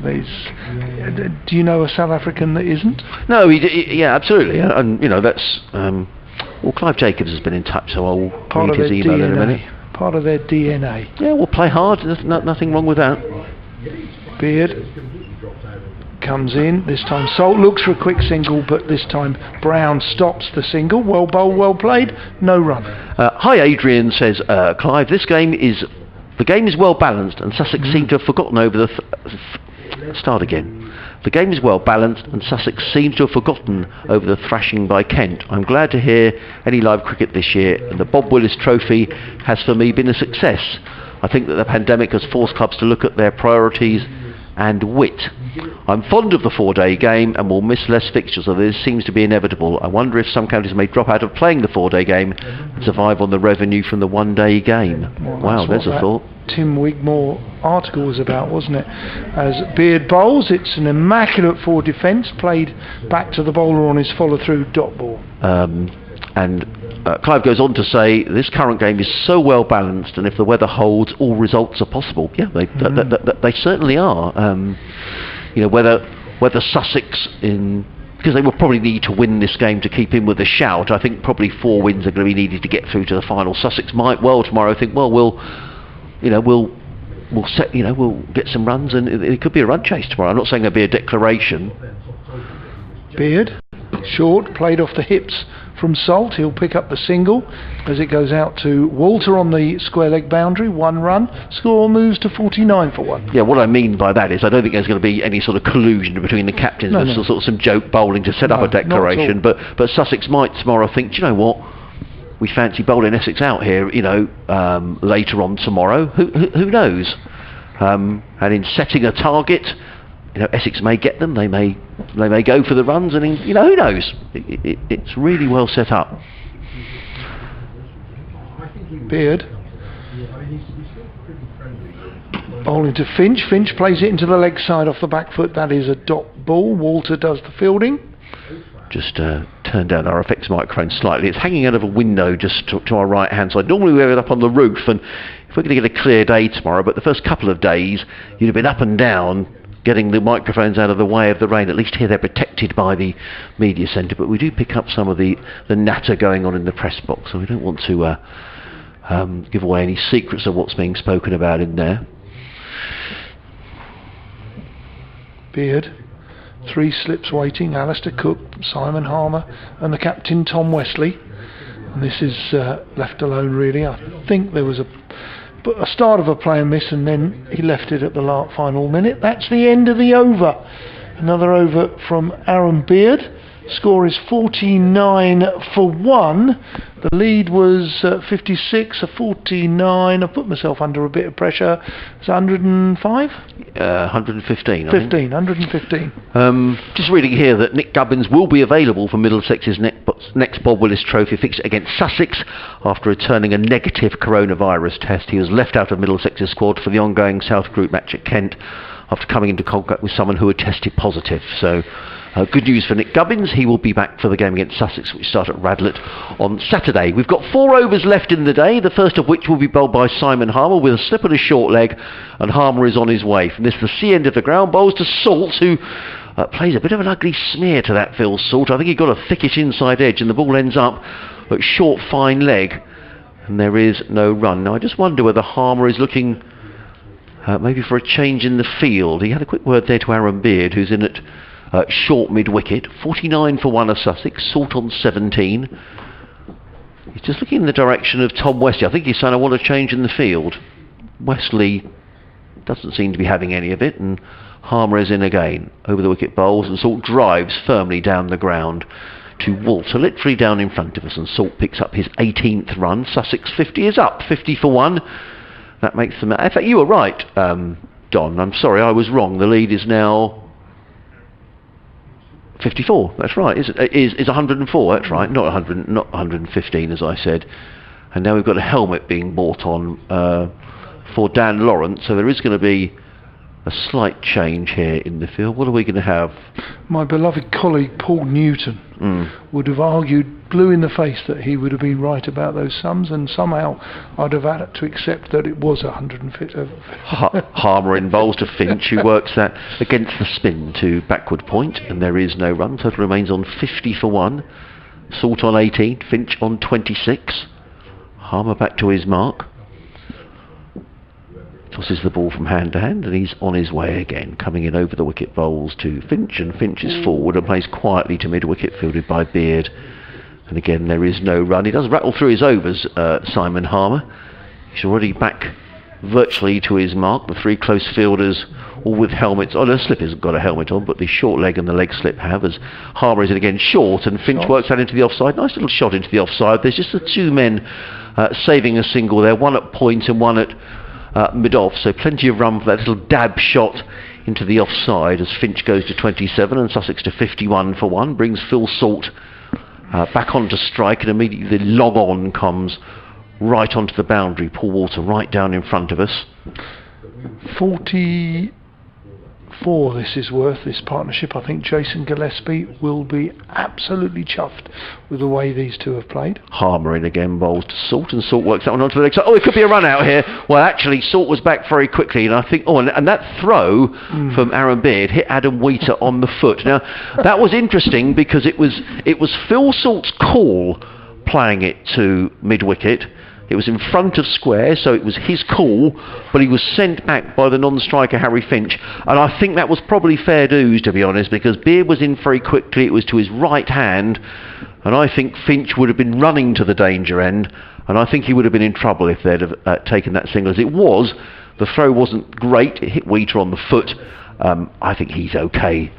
Do you know a South African that isn't? No, yeah, absolutely. And you know, that's well, Clive Jacobs has been in touch, so I'll read his email in a minute. Part of their DNA. Yeah, we'll play hard. There's nothing wrong with that. Beard comes in. This time Salt looks for a quick single, but this time Brown stops the single. Well bowled, well played, no run. Hi Adrian, says Clive, the game is well balanced, and Sussex seem to have forgotten over the start again. The game is well balanced, and Sussex seems to have forgotten over the thrashing by Kent. I'm glad to hear any live cricket this year, and the Bob Willis Trophy has for me been a success. I think that the pandemic has forced clubs to look at their priorities and wit. I'm fond of the 4-day game and will miss less fixtures, so this seems to be inevitable. I wonder if some counties may drop out of playing the 4-day game and survive on the revenue from the 1-day game. Well, wow, there's a thought. Tim Wigmore article was about, wasn't it? As Beard bowls, it's an immaculate forward defence, played back to the bowler on his follow-through dot ball. And Clive goes on to say, this current game is so well balanced, and if the weather holds, all results are possible. Yeah, they certainly are. You know, whether Sussex, because they will probably need to win this game to keep in with the shout. I think probably 4 wins are going to be needed to get through to the final. Sussex might well tomorrow think, well, we'll get some runs, and it could be a run chase tomorrow. I'm not saying there'll be a declaration. Beard, short, played off the hips from Salt. He'll pick up the single as it goes out to Walter on the square leg boundary. 1 run. Score moves to 49 for 1. Yeah, what I mean by that is I don't think there's going to be any sort of collusion between the captains. There's sort of some joke bowling to set up a declaration, but Sussex might tomorrow think, do you know what, we fancy bowling Essex out here, you know, later on tomorrow. Who knows? And in setting a target, you know, Essex may get them. They may go for the runs, and you know, who knows? It's really well set up. Beard bowling to Finch. Finch plays it into the leg side off the back foot. That is a dot ball. Walter does the fielding. Just turn down our effects microphone slightly. It's hanging out of a window just to our right hand side. Normally we have it up on the roof, and if we're going to get a clear day tomorrow, but the first couple of days you'd have been up and down getting the microphones out of the way of the rain. At least here they're protected by the media centre, but we do pick up some of the natter going on in the press box, so we don't want to give away any secrets of what's being spoken about in there. Beard, 3 slips waiting, Alistair Cook, Simon Harmer and the captain Tom Wesley, and this is left alone really. I think there was a start of a play and miss, and then he left it at the final minute. That's the end of the over. Another over from Aaron Beard. Score is 49 for 1. The lead was 56, a 49. I put myself under a bit of pressure. It's 105? 115, I think. 115. Just reading here that Nick Gubbins will be available for Middlesex's next Bob Willis Trophy fixture against Sussex after returning a negative coronavirus test. He was left out of Middlesex's squad for the ongoing South Group match at Kent after coming into contact with someone who had tested positive. So good news for Nick Gubbins. He will be back for the game against Sussex, which start at Radlett on Saturday. We've got 4 overs left in the day, the first of which will be bowled by Simon Harmer with a slip and a short leg, and Harmer is on his way. From this, the C end of the ground, bowls to Salt, who plays a bit of an ugly smear to that Phil Salt. I think he got a thickish inside edge, and the ball ends up at short, fine leg, and there is no run. Now, I just wonder whether Harmer is looking maybe for a change in the field. He had a quick word there to Aaron Beard, who's in at short mid-wicket. 49 for 1 of Sussex, Salt on 17. He's just looking in the direction of Tom Wesley. I think he's saying, I want a change in the field. Wesley doesn't seem to be having any of it, and Harmer is in again. Over the wicket bowls, and Salt drives firmly down the ground to Walter, literally down in front of us, and Salt picks up his 18th run. Sussex 50 is up, 50 for 1. That makes them... In fact, you were right, Don. I'm sorry, I was wrong. The lead is now 54. That's right. Is 104. That's right. Not 100. Not 115, as I said. And now we've got a helmet being bought on for Dan Lawrence. So there is going to be a slight change here in the field. What are we going to have? My beloved colleague Paul Newton would have argued blue in the face that he would have been right about those sums, and somehow I'd have had to accept that it was 150. Harmer in bowls to Finch, who works that against the spin to backward point, and there is no run. Total remains on 50 for 1. Salt on 18, Finch on 26. Harmer back to his mark. Tosses the ball from hand to hand, and he's on his way again, coming in over the wicket bowls to Finch, and Finch is forward and plays quietly to mid-wicket, fielded by Beard. And again, there is no run. He does rattle through his overs, Simon Harmer. He's already back virtually to his mark. The 3 close fielders, all with helmets. Oh, no, Slip hasn't got a helmet on, but the short leg and the leg slip have, as Harmer is in again short, and Finch works that into the offside. Nice little shot into the offside. There's just the 2 men saving a single there, one at point and one at mid-off, so plenty of run for that little dab shot into the offside as Finch goes to 27 and Sussex to 51 for 1, brings Phil Salt back onto strike, and immediately the log on comes right onto the boundary. Paul Walter right down in front of us. 44 this is worth, this partnership. I think Jason Gillespie will be absolutely chuffed with the way these two have played. Harmer in again, bowls to Salt, and Salt works that one onto the leg side. Oh, it could be a run out here. Well, actually, Salt was back very quickly, and I think, and that throw from Aaron Beard hit Adam Wheater on the foot. Now, that was interesting because it was Phil Salt's call playing it to mid-wicket. It was in front of square, so it was his call, but he was sent back by the non-striker Harry Finch, and I think that was probably fair dues, to be honest, because Beard was in very quickly. It was to his right hand, and I think Finch would have been running to the danger end, and I think he would have been in trouble if they'd have taken that single. As it was, the throw wasn't great. It hit Wheater on the foot. I think he's okay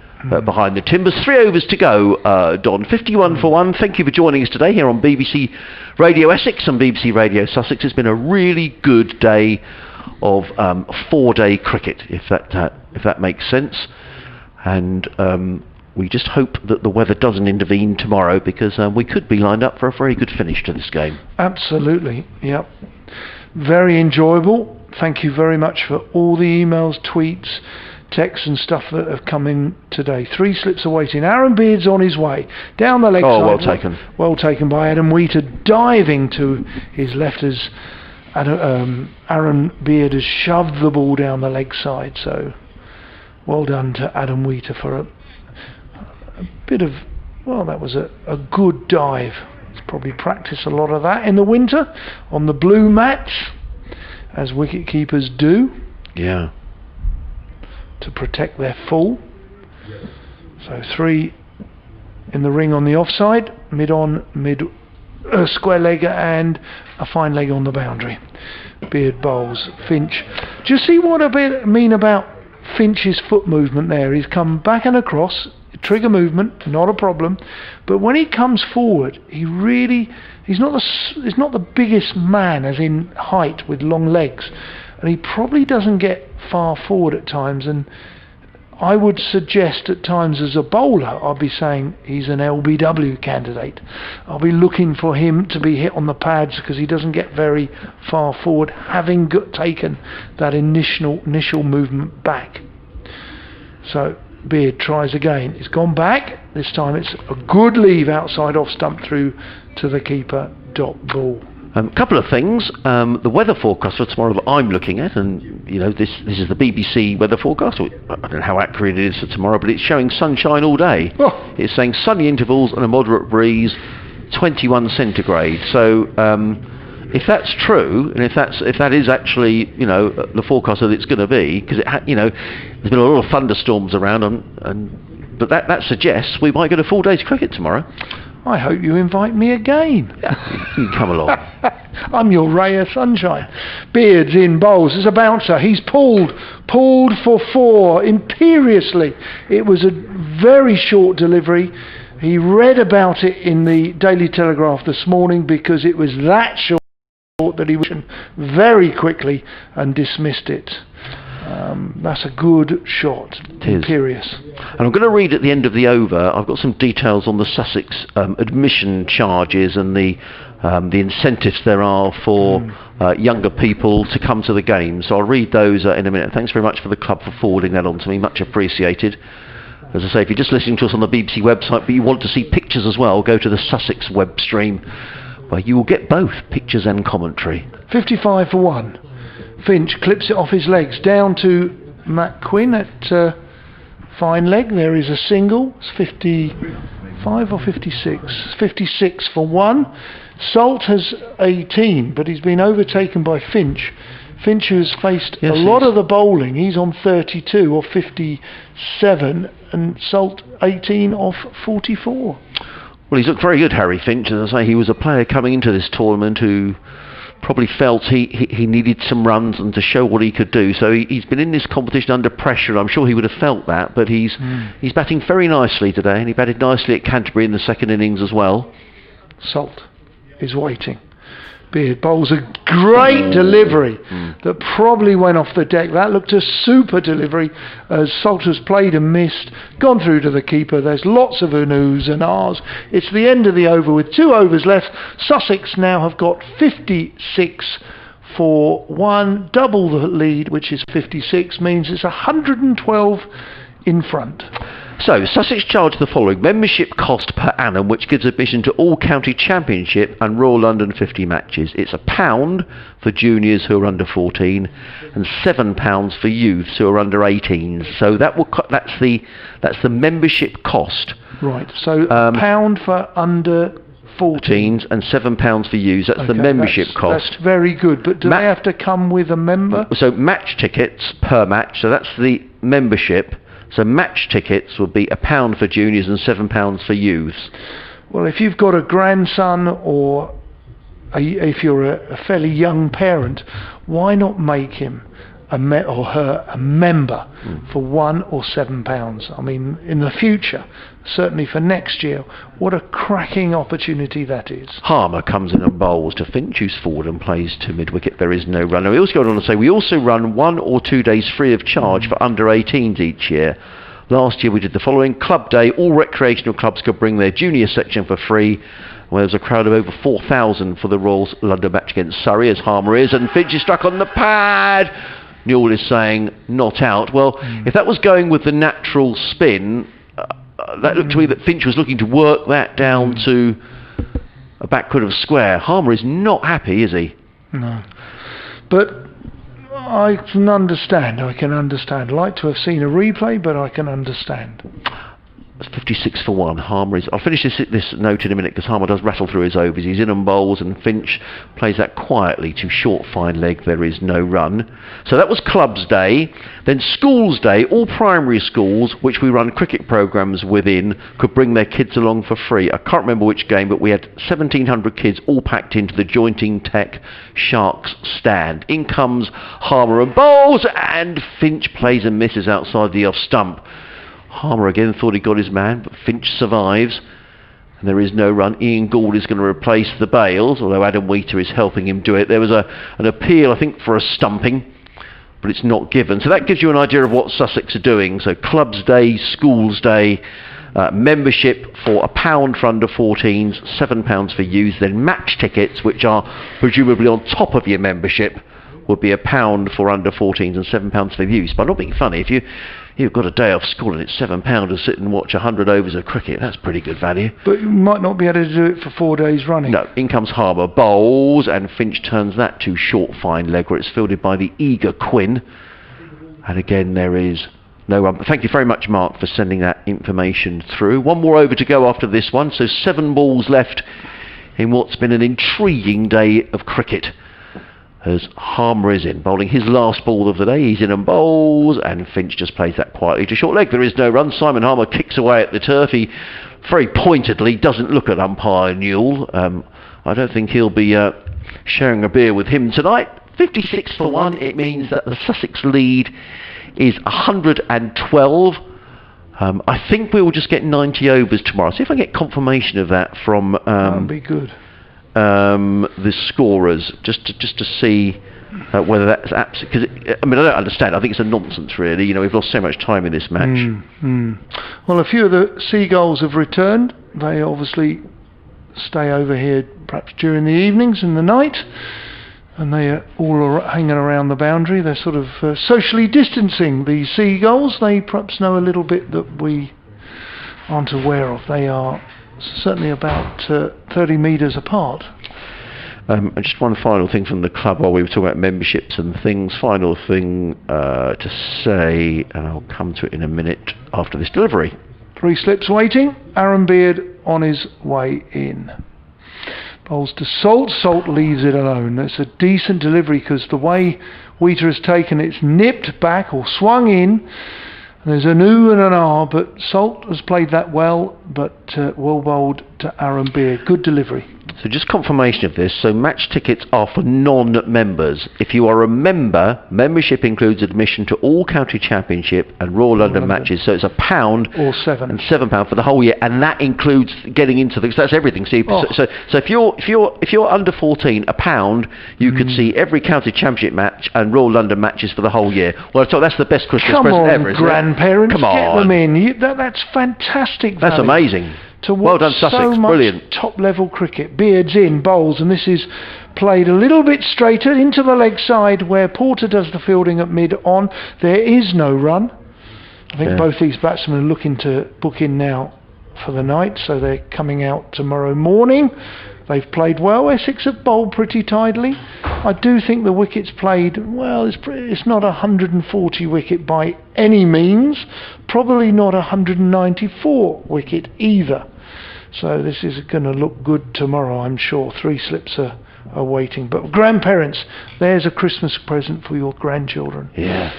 behind the timbers. 3 overs to go, Don. 51 for 1. Thank you for joining us today here on BBC Radio Essex and BBC Radio Sussex. It's been a really good day of 4-day cricket, if that makes sense. And we just hope that the weather doesn't intervene tomorrow, because we could be lined up for a very good finish to this game. Absolutely, yep. Very enjoyable. Thank you very much for all the emails, tweets, texts and stuff that have come in today. 3 slips awaiting. Aaron Beard's on his way down the leg side. Well taken. Well taken by Adam Wheater, diving to his left as Aaron Beard has shoved the ball down the leg side. So well done to Adam Wheater for a bit of, well, that was a good dive. He's probably practiced a lot of that in the winter on the blue mats, as wicket keepers do. Yeah. To protect their full. So 3 in the ring on the offside, mid square leg and a fine leg on the boundary. Beard bowls Finch. Do you see what I mean about Finch's foot movement there? He's come back and across, trigger movement, not a problem. But when he comes forward, he's not the biggest man, as in height, with long legs, and he probably doesn't get far forward at times. And I would suggest at times, as a bowler, I'll be saying he's an LBW candidate. I'll be looking for him to be hit on the pads because he doesn't get very far forward, having taken that initial movement back. So Beard tries again. It's gone back. This time it's a good leave outside off stump through to the keeper. Dot ball. A couple of things. The weather forecast for tomorrow that I'm looking at, and you know, this is the BBC weather forecast. I don't know how accurate it is for tomorrow, but it's showing sunshine all day. Oh. It's saying sunny intervals and a moderate breeze, 21 centigrade. So if that's true, and if that is actually, you know, the forecast that it's going to be, because you know, there's been a lot of thunderstorms around, but that suggests we might get a full day's cricket tomorrow. I hope you invite me again. Yeah, you can come along. I'm your ray of sunshine. Beard's in bowls. There's a bouncer. He's pulled for 4 imperiously. It was a very short delivery. He read about it in the Daily Telegraph this morning because it was that short that he went very quickly and dismissed it. That's a good shot. Imperious. And I'm going to read at the end of the over. I've got some details on the Sussex admission charges and the incentives there are for younger people to come to the game. So I'll read those in a minute. Thanks very much for the club for forwarding that on to me. Much appreciated. As I say, if you're just listening to us on the BBC website but you want to see pictures as well, go to the Sussex web stream where you will get both pictures and commentary. 55 for 1. Finch clips it off his legs down to Matt Quinn at fine leg. There is a single. It's 55 or 56? 56 for 1. Salt has 18, but he's been overtaken by Finch. Finch, who's faced a lot of the bowling, he's on 32 or 57, and Salt 18 off 44. Well, he's looked very good, Harry Finch. As I say, he was a player coming into this tournament who probably felt he needed some runs and to show what he could do. So he's been in this competition under pressure. I'm sure he would have felt that, but he's batting very nicely today, and he batted nicely at Canterbury in the second innings as well. Salt is waiting. Beard bowls a great delivery that probably went off the deck. That looked a super delivery as Salt has played and missed, gone through to the keeper. There's lots of oohs and ahs. It's the end of the over with 2 overs left. Sussex now have got 56 for 1. Double the lead, which is 56, means it's 112 in front. So, Sussex charge the following membership cost per annum, which gives admission to all county championship and Royal London 50 matches. It's £1 for juniors who are under 14 and £7 for youths who are under 18. So that's the membership cost. Right. So £1 for under 14s and £7 for youths. That's the membership cost. That's very good. But do they have to come with a member? So match tickets per match. So that's the membership. So match tickets would be £1 for juniors and £7 for youths. Well, if you've got a grandson or if you're a fairly young parent, why not make him or her a member for £1 or £7? I mean, in the future, certainly for next year, what a cracking opportunity that is. Harmer comes in and bowls to Finch, who's forward and plays to mid-wicket. There is no run. Now, we also go on to say we also run 1 or 2 days free of charge for under 18s each year. Last year we did the following. Club Day, all recreational clubs could bring their junior section for free. Well, there was a crowd of over 4,000 for the Royals London match against Surrey, as Harmer is, and Finch is struck on the pad. Newell is saying not out. Well, if that was going with the natural spin, that looked to me that Finch was looking to work that down to a backward of square. Harmer is not happy, is he? No. But I can understand. I'd like to have seen a replay, but I can understand. 56 for 1. Harmer is. I'll finish this note in a minute because Harmer does rattle through his overs. He's in and bowls, and Finch plays that quietly to short fine leg. There is no run. So that was Clubs Day. Then Schools Day. All primary schools which we run cricket programmes within could bring their kids along for free. I can't remember which game, but we had 1,700 kids all packed into the Jointing Tech Sharks stand. In comes Harmer and bowls, and Finch plays and misses outside the off stump. Harmer again thought he got his man, but Finch survives. And there is no run. Ian Gould is going to replace the bails, although Adam Wheater is helping him do it. There was an appeal, I think, for a stumping, but it's not given. So that gives you an idea of what Sussex are doing. So Clubs Day, Schools Day, membership for £1 for under 14s, £7 for youth, then match tickets, which are presumably on top of your membership, would be £1 for under 14s and £7 for youth. But I'm not being funny, if you've got a day off school and it's £7 to sit and watch 100 overs of cricket, that's pretty good value. But you might not be able to do it for 4 days running. No, in comes Harbour, bowls, and Finch turns that to short fine leg, where it's fielded by the eager Quinn. And again, there is no run. But thank you very much, Mark, for sending that information through. One more over to go after this one, so 7 balls left in what's been an intriguing day of cricket. As Harmer is in, bowling his last ball of the day. He's in and bowls, and Finch just plays that quietly to short leg. There is no run. Simon Harmer kicks away at the turf. He very pointedly doesn't look at umpire Newell. I don't think he'll be sharing a beer with him tonight. 56 for 1. It means that the Sussex lead is 112. I think we will just get 90 overs tomorrow. See if I get confirmation of that from That would be good. The scorers, just to see whether that's absolutely, because I mean, I don't understand. I think it's a nonsense, really. You know, we've lost so much time in this match. Well, a few of the seagulls have returned. They obviously stay over here perhaps during the evenings and the night, and they are all hanging around the boundary. They're sort of socially distancing, the seagulls. They perhaps know a little bit that we aren't aware of. They are certainly about 30 metres apart. And just one final thing from the club while we were talking about memberships and things. Final thing to say, and I'll come to it in a minute after this delivery. 3 slips waiting. Aaron Beard on his way in. Bowls to Salt. Salt leaves it alone. That's a decent delivery because the way Wheater has taken it's nipped back or swung in. There's an ooh and an ah, but Salt has played that well, but well bowled to Aaron Beard. Good delivery. So just confirmation of this. So match tickets are for non-members. If you are a member, membership includes admission to all county championship and Royal London matches. So it's £1 or 7 and £7 for the whole year, and that includes getting into the. That's everything. So, so if you're under 14, £1, you could see every county championship match and Royal London matches for the whole year. Well, so that's the best Christmas present ever, isn't it? Grandparents, Come on, get them in. That's fantastic. That's value. amazing. To watch well done, Sussex. So much Brilliant. top-level cricket. Beard's in, bowls, and this is played a little bit straighter into the leg side where Porter does the fielding at mid-on. There is no run. I think both these batsmen are looking to book in now for the night, so they're coming out tomorrow morning. They've played well. Essex have bowled pretty tidily. I do think the wicket's played well. It's not a 140 wicket by any means. Probably not a 194 wicket either. So this is going to look good tomorrow, I'm sure. 3 slips are waiting. But grandparents, there's a Christmas present for your grandchildren. Yeah.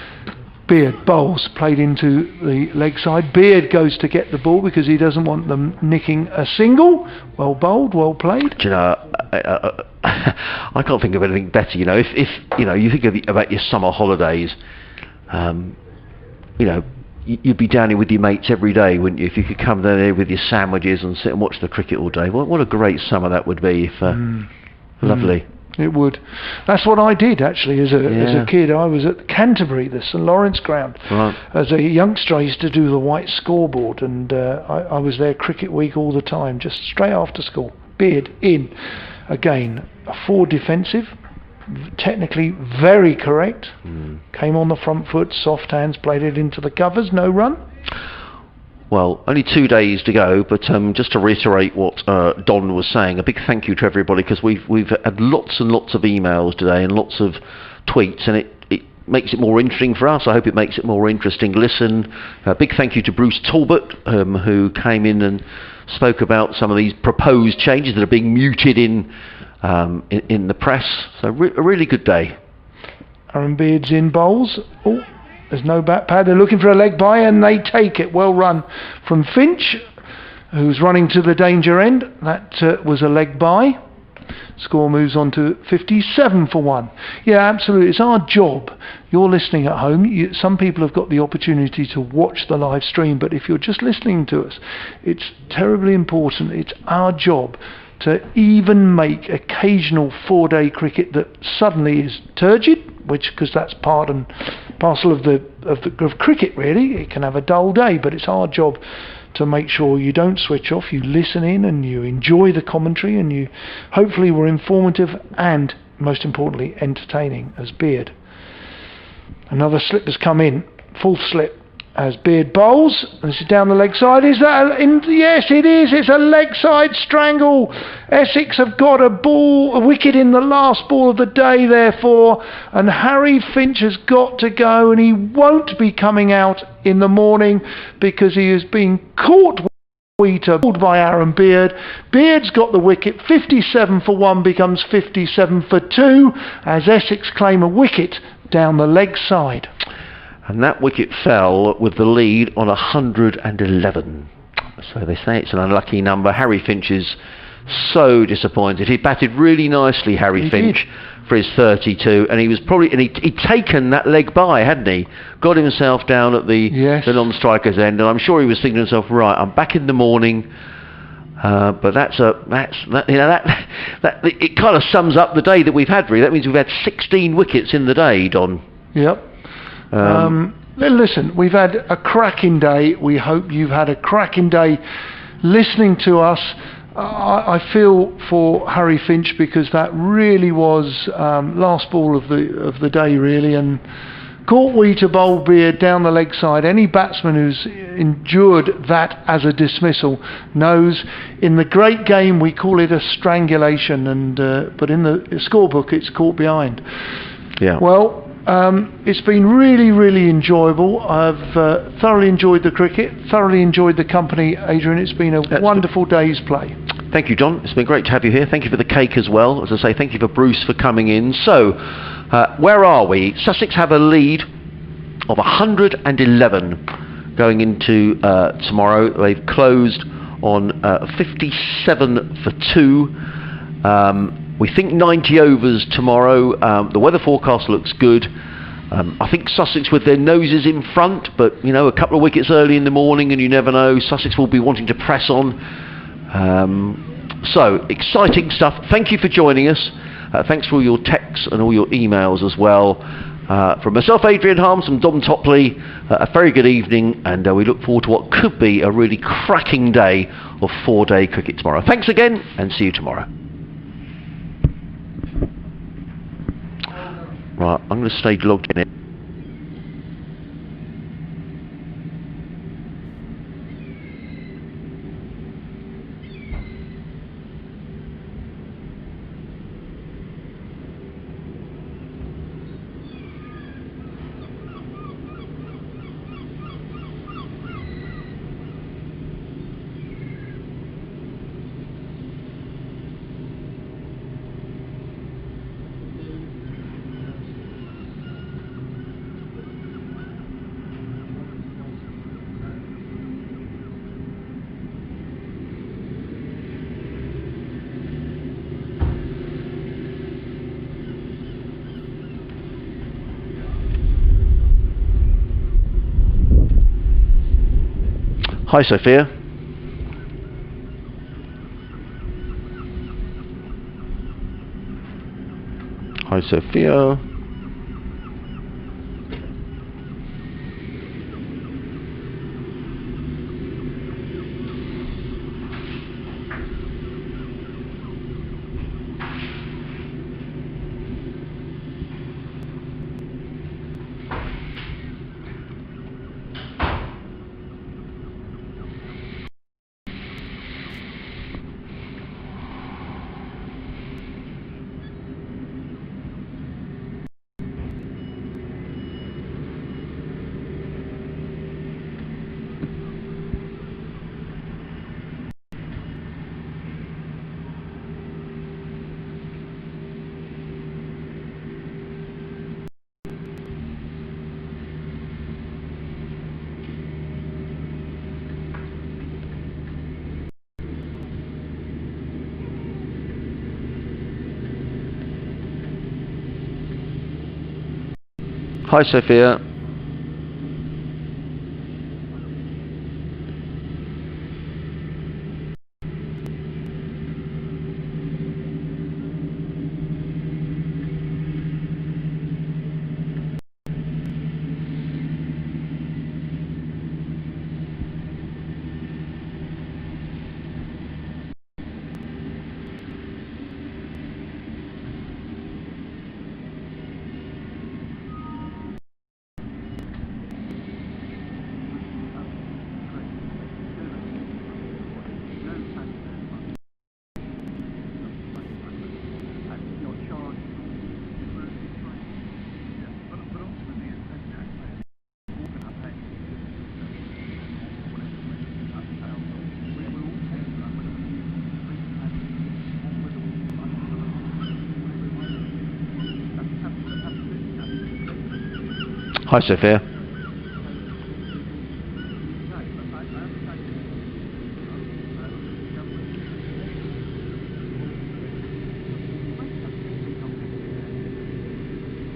Beard bowls, played into the leg side. Beard goes to get the ball because he doesn't want them nicking a single. Well bowled, well played. Do you know, I can't think of anything better. You know, if you know, you think about your summer holidays, you know, you'd be down here with your mates every day, wouldn't you? If you could come down there with your sandwiches and sit and watch the cricket all day. What a great summer that would be. If lovely. It would. That's what I did actually as a kid. I was at Canterbury, the St Lawrence ground. Right. As a youngster, I used to do the white scoreboard, and I was there cricket week all the time, just straight after school. Beard in again. A 4 defensive, technically very correct. Came on the front foot, soft hands, played it into the covers. No run. Well, only 2 days to go, but just to reiterate what Don was saying, a big thank you to everybody, because we've had lots and lots of emails today and lots of tweets, and it makes it more interesting for us. I hope it makes it more interesting. Listen, a big thank you to Bruce Talbot, who came in and spoke about some of these proposed changes that are being muted in the press. So a really good day. Aaron Beard's in bowls. Oh. There's no bat pad. They're looking for a leg by, and they take it. Well run from Finch, who's running to the danger end. That was a leg by. Score moves on to 57 for 1. Yeah, absolutely. It's our job. You're listening at home. Some people have got the opportunity to watch the live stream, but if you're just listening to us, it's terribly important. It's our job to even make occasional 4-day cricket that suddenly is turgid, because that's part and parcel of cricket, really. It can have a dull day, but it's our job to make sure you don't switch off, you listen in and you enjoy the commentary, and you hopefully were informative and, most importantly, entertaining as Beard. Another slip has come in, full slip, as Beard bowls. This is down the leg side. Is that yes, it is. It's a leg side strangle. Essex have got a wicket in the last ball of the day, therefore, and Harry Finch has got to go, and he won't be coming out in the morning because he is being caught by Aaron Beard. Beard's got the wicket. 57 for 1 becomes 57 for 2 as Essex claim a wicket down the leg side. And that wicket fell with the lead on 111. So they say it's an unlucky number. Harry Finch is so disappointed. He batted really nicely, Harry Finch, for his 32, and he was probably, and he'd taken that leg by, hadn't he? Got himself down at the non-striker's end, and I'm sure he was thinking to himself, right, I'm back in the morning. But it kind of sums up the day that we've had, really. That means we've had 16 wickets in the day, Don. Yep. Listen, we've had a cracking day. We hope you've had a cracking day listening to us. I feel for Harry Finch because that really was last ball of the day, really, and caught to bowl Beard down the leg side. Any batsman who's endured that as a dismissal knows in the great game we call it a strangulation, and but in the scorebook it's caught behind. Yeah. Well, it's been really, really enjoyable. I've thoroughly enjoyed the cricket, thoroughly enjoyed the company, Adrian. It's been a wonderful day's play. Thank you, John. It's been great to have you here. Thank you for the cake as well. As I say, thank you for Bruce for coming in. So, where are we? Sussex have a lead of 111 going into tomorrow. They've closed on 57 for 2. We think 90 overs tomorrow. The weather forecast looks good. I think Sussex with their noses in front, but you know, a couple of wickets early in the morning and you never know. Sussex will be wanting to press on. So, exciting stuff. Thank you for joining us. Thanks for all your texts and all your emails as well. From myself, Adrian Harms, and Dom Topley, a very good evening, and we look forward to what could be a really cracking day of 4-day cricket tomorrow. Thanks again, and see you tomorrow. Right, I'm going to stay logged in it. Hi, Sophia. Hi, Sophia. Hi, Sophia. Hi, Sophia.